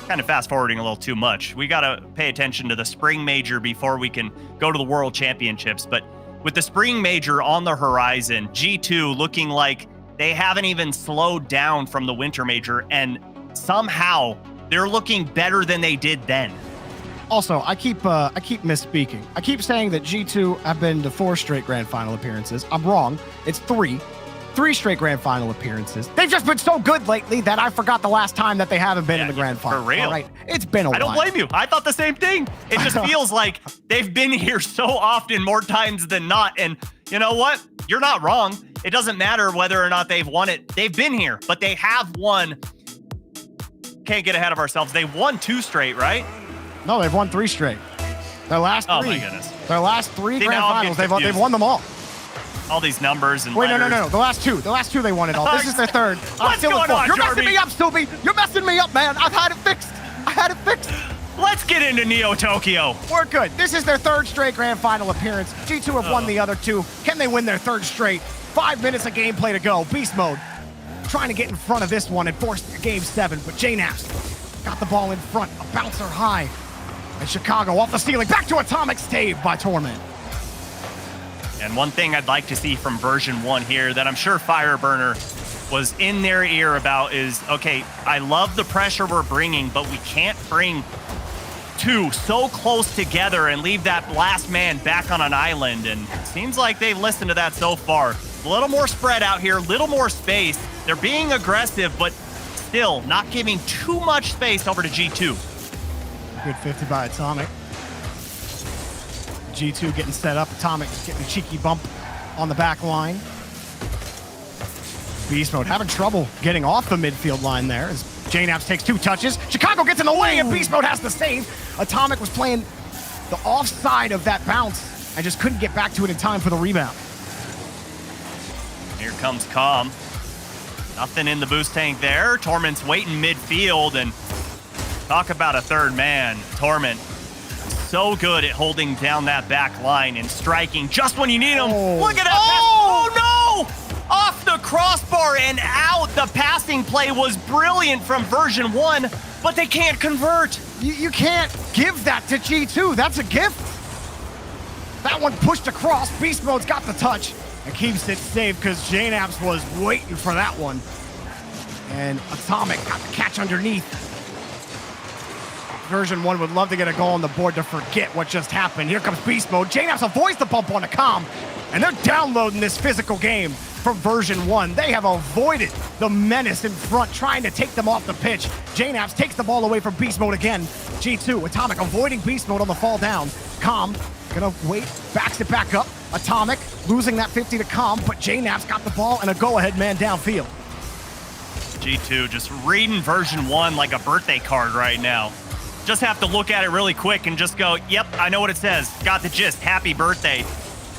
kind of fast forwarding a little too much. We got to pay attention to the spring major before we can go to the world championships. But with the spring major on the horizon, G2 looking like they haven't even slowed down from the winter major, and somehow they're looking better than they did then. Also, I keep misspeaking. I keep saying that G2 have been to 4 straight grand final appearances. I'm wrong. It's 3. 3 straight grand final appearances. They've just been so good lately that I forgot the last time that they haven't been in the grand final. For real. All right. It's been a while. I don't blame you. I thought the same thing. It just feels like they've been here so often, more times than not. And you know what? You're not wrong. It doesn't matter whether or not they've won it. They've been here, but they have won. Can't get ahead of ourselves. They won 2 straight, right? No, they've won 3 straight. Their last 3. Oh my goodness. Their last 3 See, grand now I'm finals, getting they've won them all. All these numbers and Wait, letters. no. The last 2. The last 2 they won it all. This is their 3rd. What's going on, You're Jordy? messing me up, Stubby. You're messing me up, man. I've had it fixed. Let's get into Neo Tokyo. We're good. This is their 3rd straight grand final appearance. G2 have won the other 2. Can they win their 3rd straight? 5 minutes of gameplay to go. Beast mode. Trying to get in front of this one and force game 7, but JNaps got the ball in front. A bouncer high. And Chicago off the ceiling. Back to Atomic, saved by Torment. And one thing I'd like to see from version 1 here that I'm sure Fireburner was in their ear about is, okay, I love the pressure we're bringing, but we can't bring 2 so close together and leave that last man back on an island. And it seems like they've listened to that so far. A little more spread out here, a little more space. They're being aggressive, but still not giving too much space over to G2. Good 50 by Atomic. G2 getting set up. Atomic getting a cheeky bump on the back line. Beast mode having trouble getting off the midfield line there as JNaps takes 2 touches. Chicago gets in the way and Beast mode has the save. Atomic was playing the offside of that bounce and just couldn't get back to it in time for the rebound. Here comes Calm. Nothing in the boost tank there. Torment's waiting midfield, and talk about a 3rd man. Torment, so good at holding down that back line and striking just when you need him. Look at that. Oh no! Off the crossbar and out. The passing play was brilliant from version 1, but they can't convert. You can't give that to G2. That's a gift. That one pushed across. Beast mode's got the touch and keeps it safe because JNaps was waiting for that one. And Atomic got the catch underneath. Version 1 would love to get a goal on the board to forget what just happened. Here comes Beast Mode. JNaps avoids the bump on a comm, and they're downloading this physical game from version 1. They have avoided the menace in front, trying to take them off the pitch. JNaps takes the ball away from Beast Mode again. G2, Atomic avoiding Beast Mode on the fall down. Comm gonna wait, backs it back up. Atomic losing that 50 to Comm, but JNaps got the ball and a go-ahead man downfield. G2 just reading version 1 like a birthday card right now. Just have to look at it really quick and just go, yep, I know what it says. Got the gist. Happy birthday.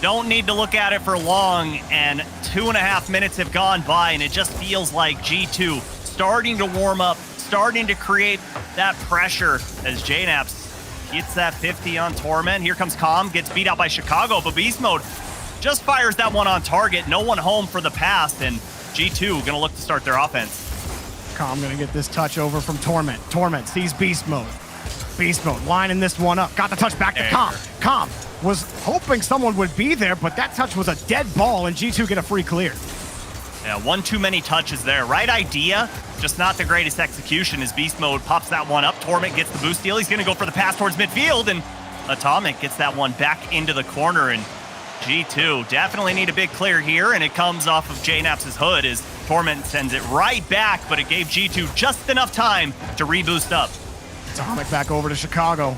Don't need to look at it for long, and 2.5 minutes have gone by, and it just feels like G2 starting to warm up, starting to create that pressure as JNaps gets that 50 on Torment. Here comes Calm, gets beat out by Chicago, but Beast Mode just fires that one on target. No one home for the pass, and G2 gonna look to start their offense. Calm gonna get this touch over from Torment. Torment sees Beast Mode. Beast Mode lining this one up. Got the touch back to Calm. Calm was hoping someone would be there, but that touch was a dead ball, and G2 get a free clear. Yeah, one too many touches there. Right idea, just not the greatest execution as Beast Mode pops that one up. Torment gets the boost steal. He's gonna go for the pass towards midfield, and Atomic gets that one back into the corner, and G2 definitely need a big clear here, and it comes off of JNaps' hood as Torment sends it right back, but it gave G2 just enough time to reboost up. Atomic back over to Chicago.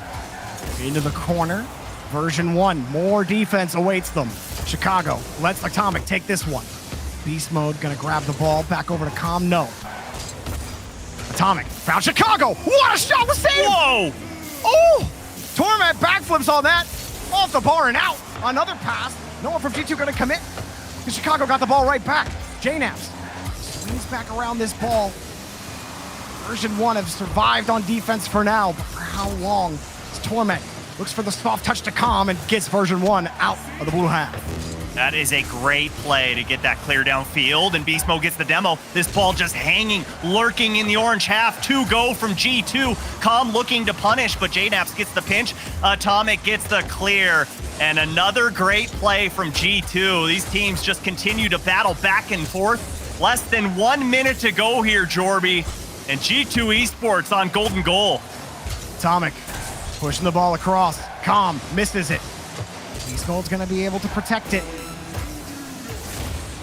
Into the corner. Version 1, more defense awaits them. Chicago lets Atomic take this one. Beast Mode gonna grab the ball. Back over to Calm, no. Atomic found Chicago. What a shot, the save! Whoa! Oh! Torment backflips on that. Off the bar and out. Another pass. No one from G2 going to commit. Chicago got the ball right back. JNaps swings back around this ball. Version 1 have survived on defense for now, but for how long? It's Torment. Looks for the soft touch to Calm and gets Version 1 out of the blue half. That is a great play to get that clear downfield, and Beast Mode gets the demo. This ball just hanging, lurking in the orange half. 2 go from G2. Calm looking to punish, but JNaps gets the pinch. Atomic gets the clear, and another great play from G2. These teams just continue to battle back and forth. Less than 1 minute to go here, Jorby, and G2 Esports on golden goal. Atomic pushing the ball across. Calm misses it. Beast Mode's gonna be able to protect it.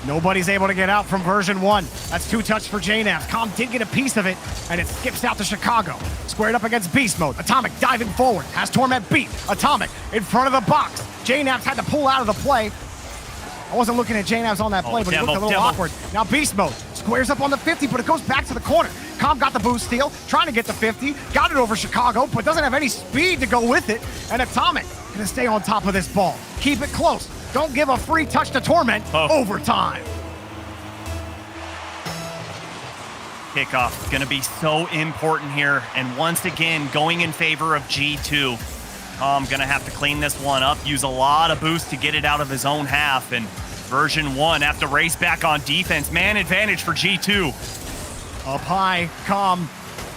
Nobody's able to get out from Version 1. That's 2 touch for JNaps. Calm did get a piece of it, and it skips out to Chicago. Squared up against Beast Mode. Atomic diving forward. Has Torment beat. Atomic in front of the box. JNaps had to pull out of the play. I wasn't looking at JNaps on that play, but he looked a little awkward. Now Beast Mode squares up on the 50, but it goes back to the corner. Calm got the boost steal, trying to get the 50. Got it over Chicago, but doesn't have any speed to go with it. And Atomic gonna stay on top of this ball. Keep it close. Don't give a free touch to Torment. Overtime. Kickoff going to be so important here, and once again going in favor of G2. Calm going to have to clean this one up, use a lot of boost to get it out of his own half, and Version 1 have to race back on defense. Man advantage for G2. Up high, Calm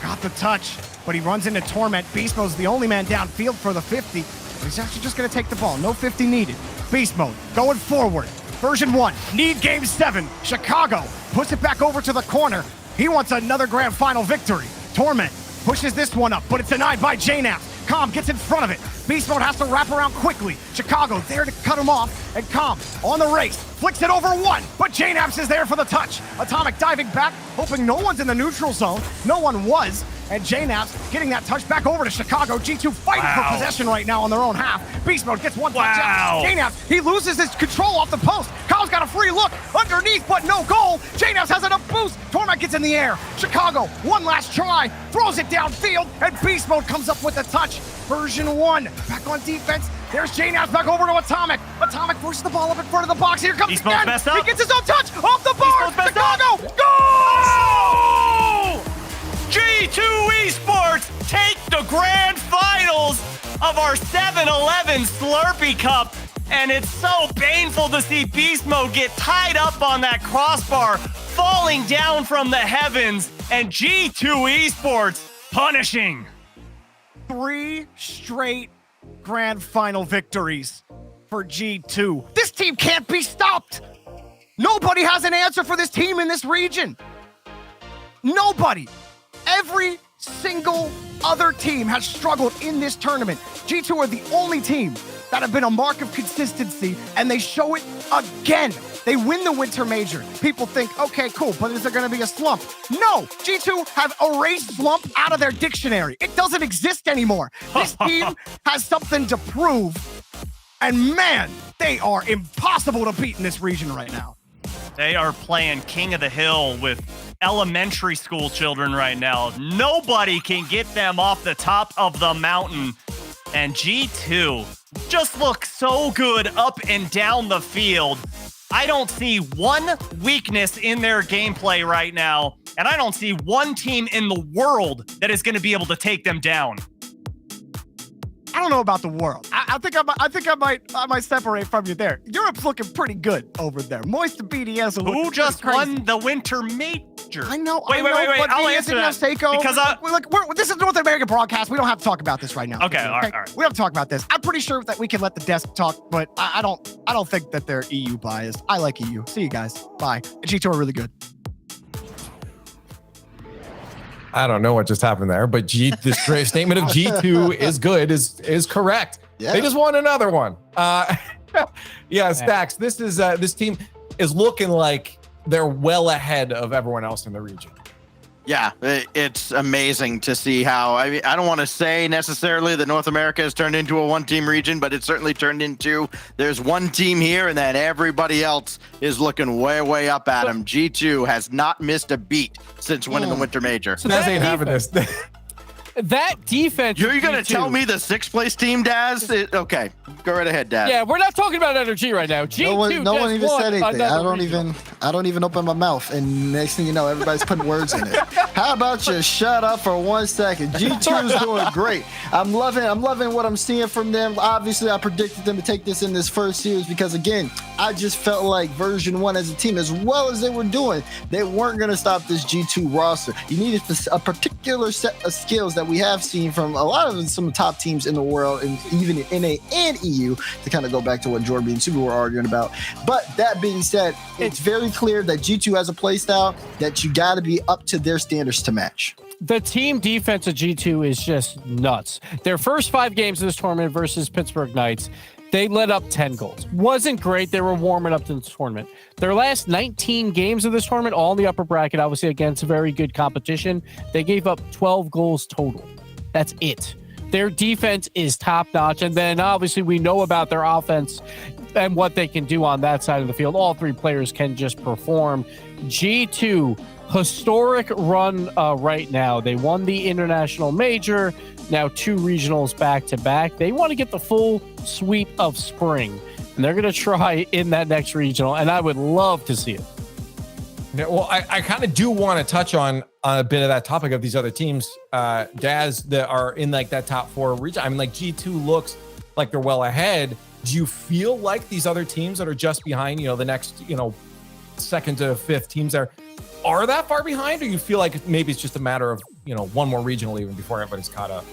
got the touch, but he runs into Torment. Beast Mode's the only man downfield for the 50. He's actually just going to take the ball. No 50 needed. Beast Mode going forward. Version 1 need game 7. Chicago puts it back over to the corner. He wants another grand final victory. Torment pushes this one up, but it's denied by JNaps. Calm gets in front of it. Beast Mode has to wrap around quickly. Chicago there to cut him off, and Calm on the race. Flicks it over 1, but JNaps is there for the touch. Atomic diving back, hoping no one's in the neutral zone. No one was, and JNaps getting that touch back over to Chicago. G2 fighting for possession right now on their own half. Beast Mode gets one touch out. JNaps, he loses his control off the post. Calm's got a free look underneath, but no goal. JNaps has enough boost. Torment gets in the air. Chicago, one last try, throws it downfield, and Beast Mode comes up with a touch. Version 1 back on defense. There's JNaps back over to Atomic. Atomic pushes the ball up in front of the box. Here comes again. He gets his own touch off the bar. Chicago, goal! G2 Esports take the grand finals of our 7-11 Slurpee Cup. And it's so painful to see Beast Mode get tied up on that crossbar, falling down from the heavens, and G2 Esports punishing. 3 straight grand final victories for G2. This team can't be stopped. Nobody has an answer for this team in this region. Nobody. Every single other team has struggled in this tournament. G2 are the only team that have been a mark of consistency, and they show it again. They win the Winter Major. People think, okay, cool, but is there going to be a slump? No, G2 have erased slump out of their dictionary. It doesn't exist anymore. This team has something to prove, and man, they are impossible to beat in this region right now. They are playing King of the Hill with elementary school children right now. Nobody can get them off the top of the mountain. And G2 just looks so good up and down the field. I don't see one weakness in their gameplay right now, and I don't see one team in the world that is going to be able to take them down. I don't know about the world. I think I might separate from you there. Europe's looking pretty good over there. Moist to BDS. Who just won the Winter Major? I know. Wait. I'll answer that. Because this is North American broadcast. We don't have to talk about this right now. Okay, all right. We don't have to talk about this. I'm pretty sure that we can let the desk talk, but I don't think that they're EU biased. I like EU. See you guys. Bye. G2 are really good. I don't know what just happened there, but the statement of G2 is good is correct. Yeah. They just won another one. Yeah, Stacks. This team is looking like they're well ahead of everyone else in the region. Yeah, it's amazing to see how, I don't want to say necessarily that North America has turned into a one-team region, but it's certainly turned into, there's one team here and then everybody else is looking way up at them. G2 has not missed a beat since winning the Winter Major. So Daz ain't having this. That defense. You're going to tell me the 6th place team, Daz? Okay. Go right ahead, Dad. Yeah, we're not talking about energy right now. G2 no one even said anything. Regional. I don't even open my mouth, and next thing you know, everybody's putting words in it. How about you shut up for 1 second? G2 is doing great. I'm loving what I'm seeing from them. Obviously, I predicted them to take this in this first series because, again, I just felt like version 1 as a team, as well as they were doing, they weren't going to stop this G2 roster. You needed a particular set of skills that we have seen from a lot of some top teams in the world, and even in NA and EU, to kind of go back to what Jordan and Super were arguing about. But that being said, it's very clear that G2 has a play style that you got to be up to their standards to match. The team defense of G2 is just nuts. Their first 5 games of this tournament versus Pittsburgh Knights, they let up 10 goals. Wasn't great. They were warming up to the tournament. Their last 19 games of this tournament, all in the upper bracket, obviously against a very good competition, they gave up 12 goals total. That's it. Their defense is top-notch, and then obviously we know about their offense and what they can do on that side of the field. All 3 players can just perform. G2, historic run right now. They won the international major, now 2 regionals back-to-back. They want to get the full sweep of spring, and they're going to try in that next regional, and I would love to see it. Yeah, well, I kind of do want to touch on a bit of that topic of these other teams, Daz, that are in like that top 4 region. I mean, like G2 looks like they're well ahead. Do you feel like these other teams that are just behind, the next, 2nd to 5th teams are that far behind, or you feel like maybe it's just a matter of, one more regional even before everybody's caught up?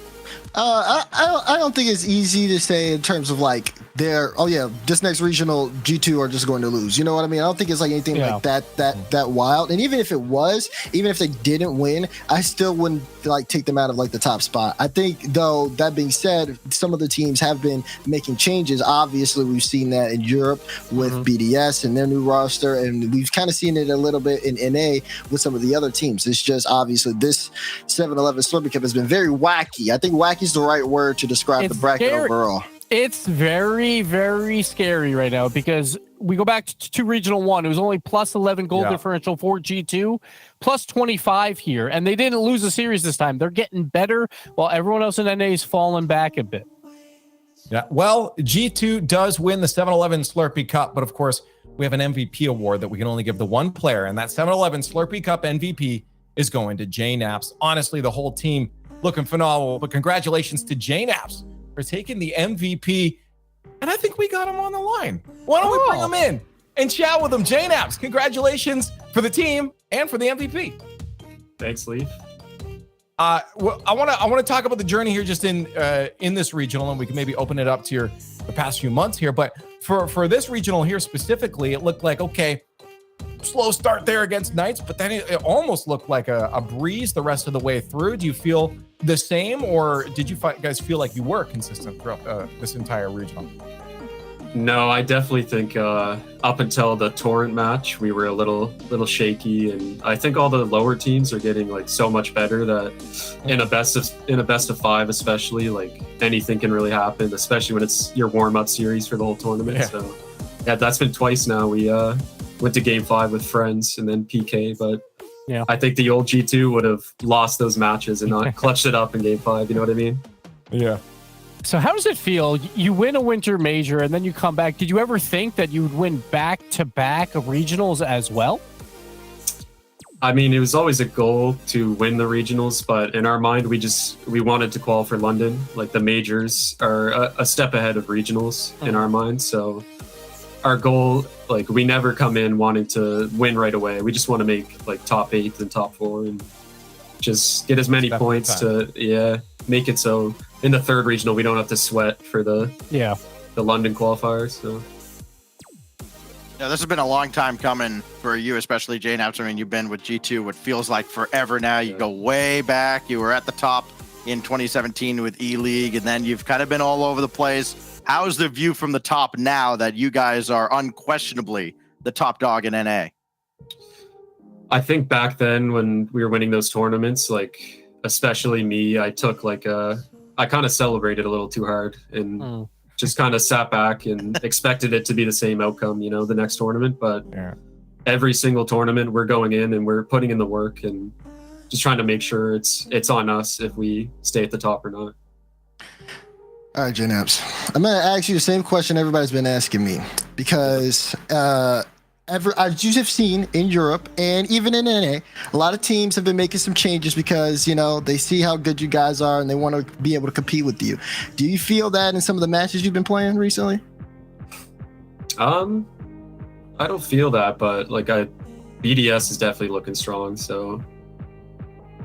I don't think it's easy to say in terms of like this next regional G2 are just going to lose. You know what I mean? I don't think it's like anything like that wild. And even if it was, even if they didn't win, I still wouldn't like take them out of like the top spot. I think though, that being said, some of the teams have been making changes. Obviously, we've seen that in Europe with BDS and their new roster, and we've kind of seen it a little bit in NA with some of the other teams. It's just obviously this 7-11 Slurpee Cup has been very wacky. I think wacky is the right word to describe the bracket overall. It's very, very scary right now because we go back to Regional 1. It was only plus 11 goal differential for G2, plus 25 here, and they didn't lose the series this time. They're getting better while everyone else in NA is falling back a bit. Yeah, well, G2 does win the 7-11 Slurpee Cup, but of course, we have an MVP award that we can only give to one player, and that 7-11 Slurpee Cup MVP is going to JNaps. Honestly, the whole team looking phenomenal, but congratulations to JNaps for taking the MVP, and I think we got him on the line. Why don't we bring him in and chat with him? JNaps, congratulations for the team and for the MVP. Thanks, Leaf. Well, I want to talk about the journey here, just in this regional, and we can maybe open it up to the past few months here. But for this regional here specifically, it looked like slow start there against Knights, but then it almost looked like a breeze the rest of the way through. Do you feel the same, or did you guys feel like you were consistent throughout this entire regional? No, I definitely think up until the Torrent match, we were a little shaky, and I think all the lower teams are getting like so much better that in a best of 5, especially, like anything can really happen, especially when it's your warm-up series for the whole tournament. Yeah. So yeah, that's been twice now. We went to Game 5 with friends and then PK, but yeah, I think the old G2 would have lost those matches and not clutched it up in Game 5. You know what I mean? Yeah. So how does it feel? You win a winter major and then you come back. Did you ever think that you would win back-to-back regionals as well? I mean, it was always a goal to win the regionals, but in our mind, we wanted to qualify for London. Like the majors are a step ahead of regionals in our mind. So our goal, like we never come in wanting to win right away. We just want to make like top 8 and top 4 and just get as many points to make it so in the third regional we don't have to sweat for the London qualifiers. So yeah, this has been a long time coming for you, especially JNaps. I mean, you've been with G2 what feels like forever now. You go way back. You were at the top in 2017 with E-League, and then you've kind of been all over the place. How's the view from the top now that you guys are unquestionably the top dog in NA? I think back then when we were winning those tournaments, like especially me, I took I kind of celebrated a little too hard and just kind of sat back and expected it to be the same outcome, the next tournament. But every single tournament we're going in and we're putting in the work and just trying to make sure it's on us if we stay at the top or not. All right, JNaps. I'm going to ask you the same question everybody's been asking me because as you have seen in Europe and even in NA, a lot of teams have been making some changes because, they see how good you guys are and they want to be able to compete with you. Do you feel that in some of the matches you've been playing recently? I don't feel that, but BDS is definitely looking strong, so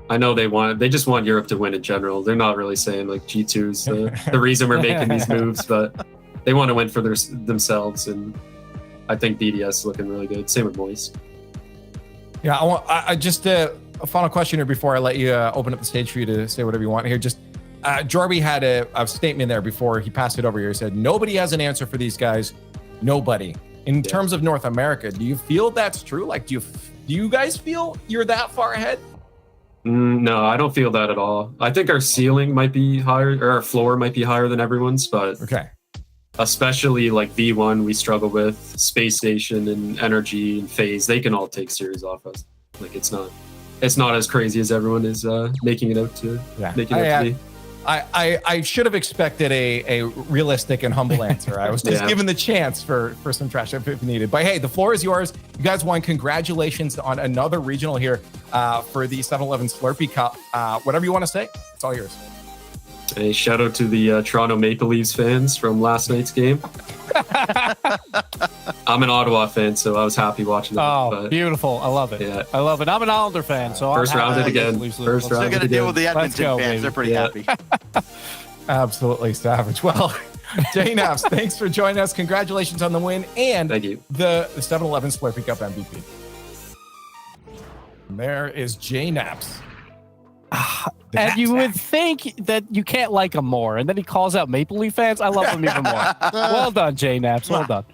I know they just want Europe to win in general. They're not really saying G2's the reason we're making these moves, but they want to win for themselves, and I think BDS is looking really good. Same with Moist. Yeah, I just a final question here before I let you open up the stage for you to say whatever you want here. Just Jorby had a statement there before he passed it over here. He said, nobody has an answer for these guys. Nobody. In terms of North America, do you feel that's true? Do you guys feel you're that far ahead? No, I don't feel that at all. I think our ceiling might be higher, or our floor might be higher than everyone's, but especially V1 we struggle with, Space Station and Energy and FaZe, they can all take series off us. It's not as crazy as everyone is making it out to be. I should have expected a realistic and humble answer. I was just given the chance for some trash if needed. But hey, the floor is yours. You guys won. Congratulations on another regional here for the 7-Eleven Slurpee Cup. Whatever you want to say, it's all yours. A shout out to the Toronto Maple Leafs fans from last night's game. I'm an Ottawa fan, so I was happy watching that. Oh, beautiful. I love it. Yeah. I love it. I'm an Islander fan, so First rounded again. Still got to deal with the Edmonton fans. They're pretty happy. Absolutely savage. Well, J-Naps, thanks for joining us. Congratulations on the win and thank you. The 7-Eleven Slurpee Cup MVP. And there is J-Naps. And you would think that you can't like him more, and then he calls out Maple Leaf fans. I love him even more. Well done, J-Naps. Well done.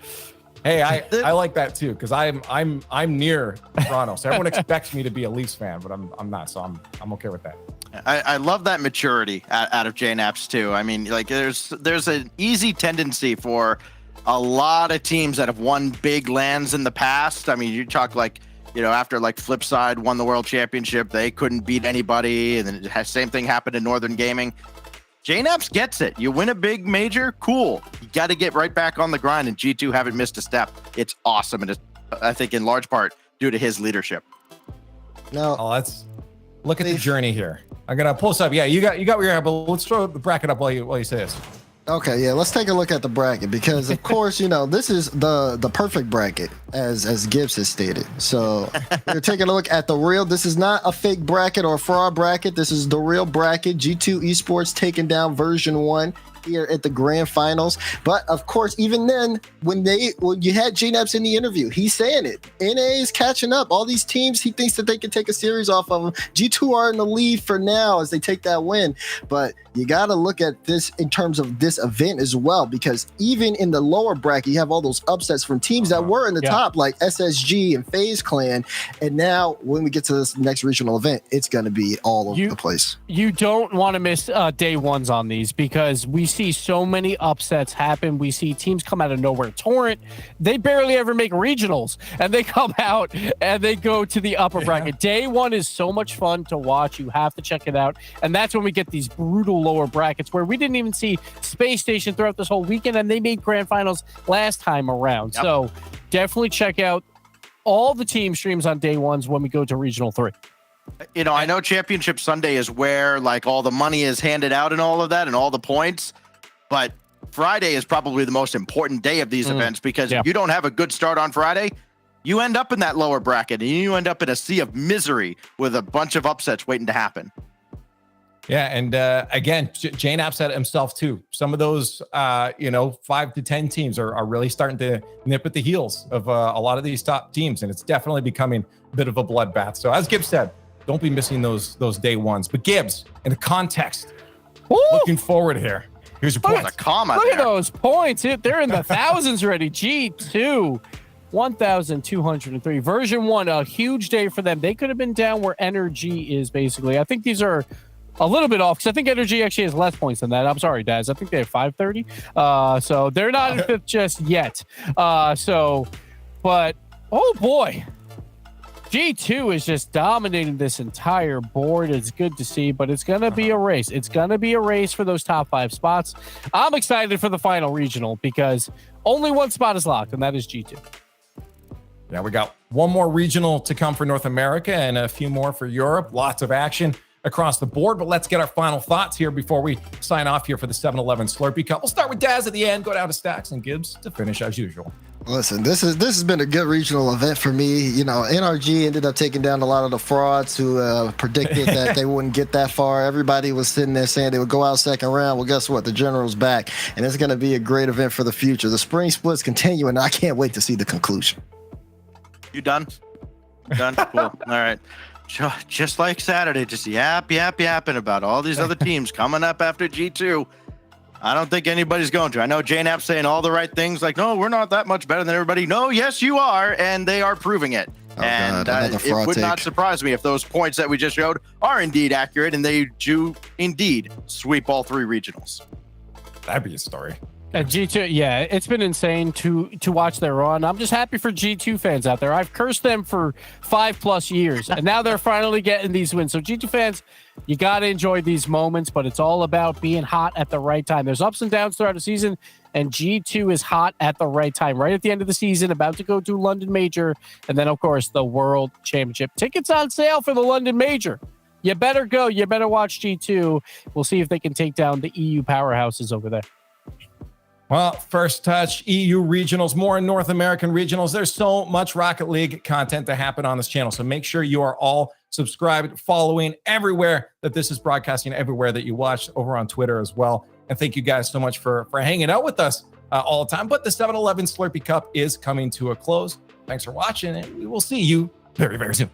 Hey, I like that too because I'm near Toronto, so everyone expects me to be a Leafs fan, but I'm not, so I'm okay with that. I love that maturity out of J-Naps too. I mean, there's an easy tendency for a lot of teams that have won big lands in the past. I mean, you talk after Flipside won the World Championship, they couldn't beat anybody, and then the same thing happened in Northern Gaming. J-Naps gets it. You win a big major, cool. You got to get right back on the grind, and G2 haven't missed a step. It's awesome, and it's, I think in large part due to his leadership. No, let's look at the journey here. I'm gonna pull this up. Yeah, you got where you're at, but let's throw the bracket up while you say this. Okay, yeah, let's take a look at the bracket because, of course, this is the perfect bracket, as Gibbs has stated. So we're taking a look at the real. This is not a fake bracket or a fraud bracket. This is the real bracket. G2 Esports taking down version 1 here at the grand finals. But of course, even then, when you had J-Naps in the interview, he's saying it. NA is catching up. All these teams, he thinks that they can take a series off of them. G2 are in the lead for now as they take that win. But you got to look at this in terms of this event as well, because even in the lower bracket, you have all those upsets from teams that were in the top, like SSG and FaZe Clan. And now when we get to this next regional event, it's going to be all over the place. You don't want to miss day ones on these because we see so many upsets happen. We see teams come out of nowhere. Torrent, they barely ever make regionals, and they come out and they go to the upper bracket. Day one is so much fun to watch. You have to check it out. And that's when we get these brutal lower brackets where we didn't even see Space Station throughout this whole weekend, and they made grand finals last time around. So definitely check out all the team streams on day ones when we go to regional 3. I know Championship Sunday is where all the money is handed out and all of that and all the points, but Friday is probably the most important day of these events because if you don't have a good start on Friday, you end up in that lower bracket and you end up in a sea of misery with a bunch of upsets waiting to happen. Yeah, and again, J-Nap said it himself too. Some of those, 5 to 10 teams are really starting to nip at the heels of a lot of these top teams, and it's definitely becoming a bit of a bloodbath. So as Gibbs said, don't be missing those day ones. But Gibbs, in the context, looking forward here. Here's your points. Look at those points. They're in the thousands already. G2, 1,203. Version 1, a huge day for them. They could have been down where Energy is, basically. I think these are a little bit off because I think Energy actually has less points than that. I'm sorry, Daz. I think they have 530. So they're not in 5th just yet. But, oh boy. G2 is just dominating this entire board. It's good to see, but it's going to be a race. It's going to be a race for those top 5 spots. I'm excited for the final regional because only one spot is locked, and that is G2. Yeah, we got one more regional to come for North America and a few more for Europe. Lots of action across the board, but let's get our final thoughts here before we sign off here for the 7-Eleven Slurpee Cup. We'll start with Daz at the end, go down to Stacks and Gibbs to finish as usual. Listen, this has been a good regional event for me. You know, NRG ended up taking down a lot of the frauds who predicted that they wouldn't get that far. Everybody was sitting there saying they would go out second round. Well, guess what? The general's back, and it's going to be a great event for the future. The spring splits continue, and I can't wait to see the conclusion. You done? Done? Cool. All right. Just like Saturday, just yapping about all these other teams coming up after G2. I don't think anybody's going to. I know JNAP's saying all the right things, like, no, we're not that much better than everybody. No, yes, you are, and they are proving it. And it would not surprise me if those points that we just showed are indeed accurate, and they do indeed sweep all 3 regionals. That'd be a story. G2, yeah, it's been insane to watch their run. I'm just happy for G2 fans out there. I've cursed them for 5+ years, and now they're finally getting these wins. So G2 fans, you got to enjoy these moments, but it's all about being hot at the right time. There's ups and downs throughout the season, and G2 is hot at the right time, right at the end of the season, about to go to London Major, and then, of course, the World Championship. Tickets on sale for the London Major. You better go. You better watch G2. We'll see if they can take down the EU powerhouses over there. Well, first touch, EU regionals, more North American regionals. There's so much Rocket League content to happen on this channel. So make sure you are all subscribed, following everywhere that this is broadcasting, everywhere that you watch, over on Twitter as well. And thank you guys so much for hanging out with us all the time. But the 7-Eleven Slurpee Cup is coming to a close. Thanks for watching, and we will see you very, very soon.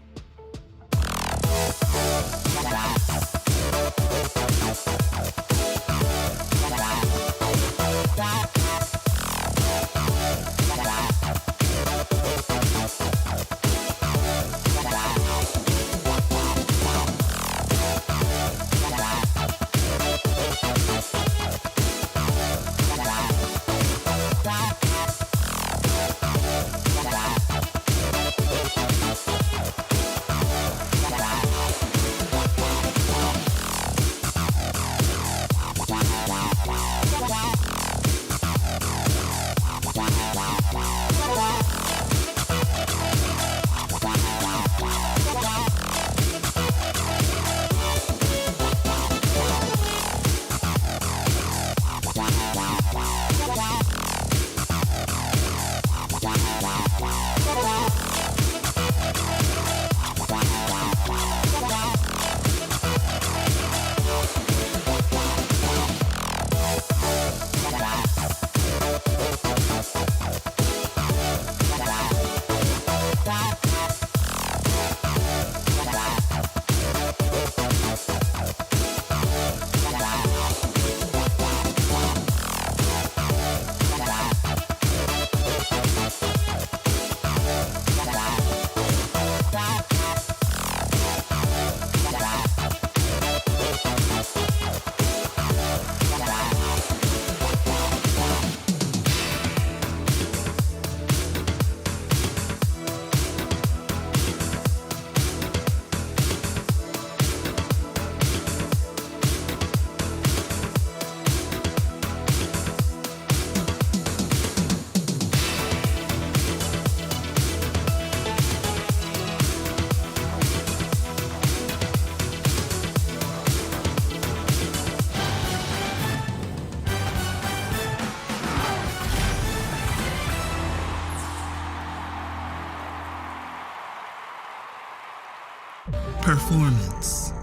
Performance,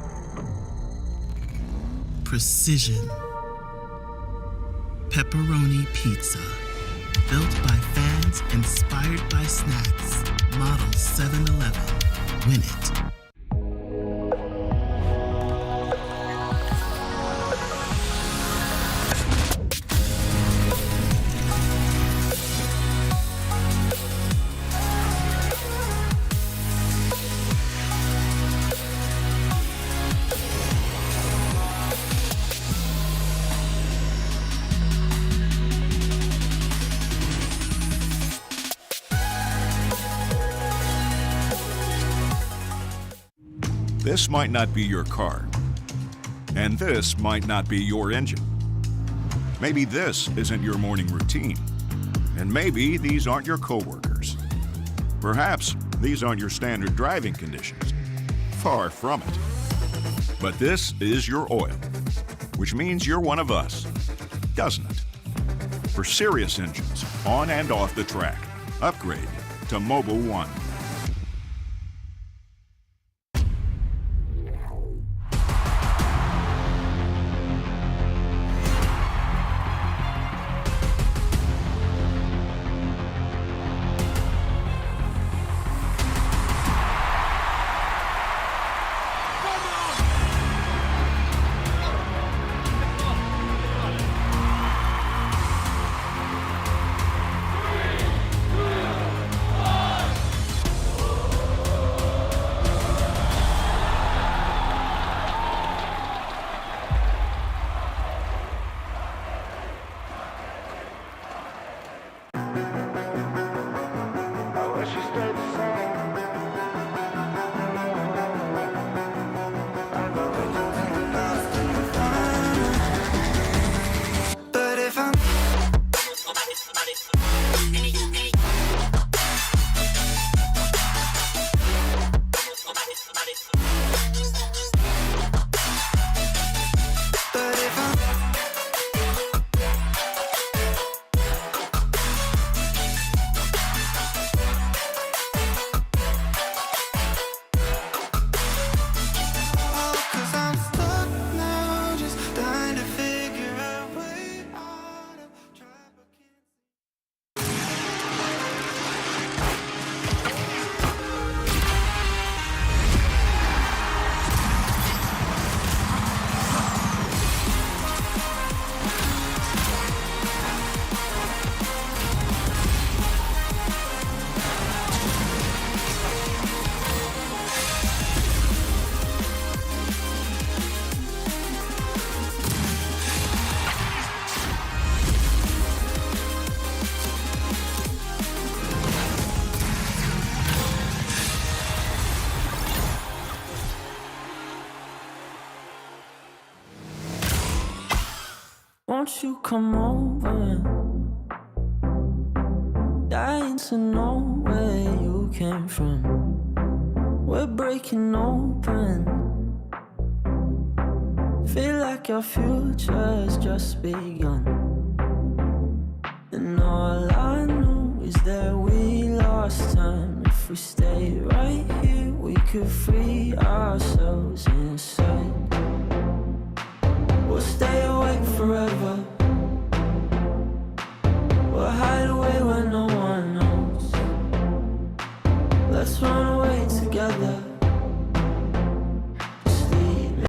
precision, pepperoni pizza, built by fans, inspired by snacks. Model 7-Eleven. Win it. This might not be your car. And this might not be your engine. Maybe this isn't your morning routine. And maybe these aren't your coworkers. Perhaps these aren't your standard driving conditions. Far from it. But this is your oil, which means you're one of us, doesn't it? For serious engines, on and off the track, upgrade to Mobil 1. Won't you come over? Dying to know where you came from. We're breaking open. Feel like your future's just begun. And all I know is that we lost time. If we stay right here, we could free ourselves inside. We'll stay awake forever.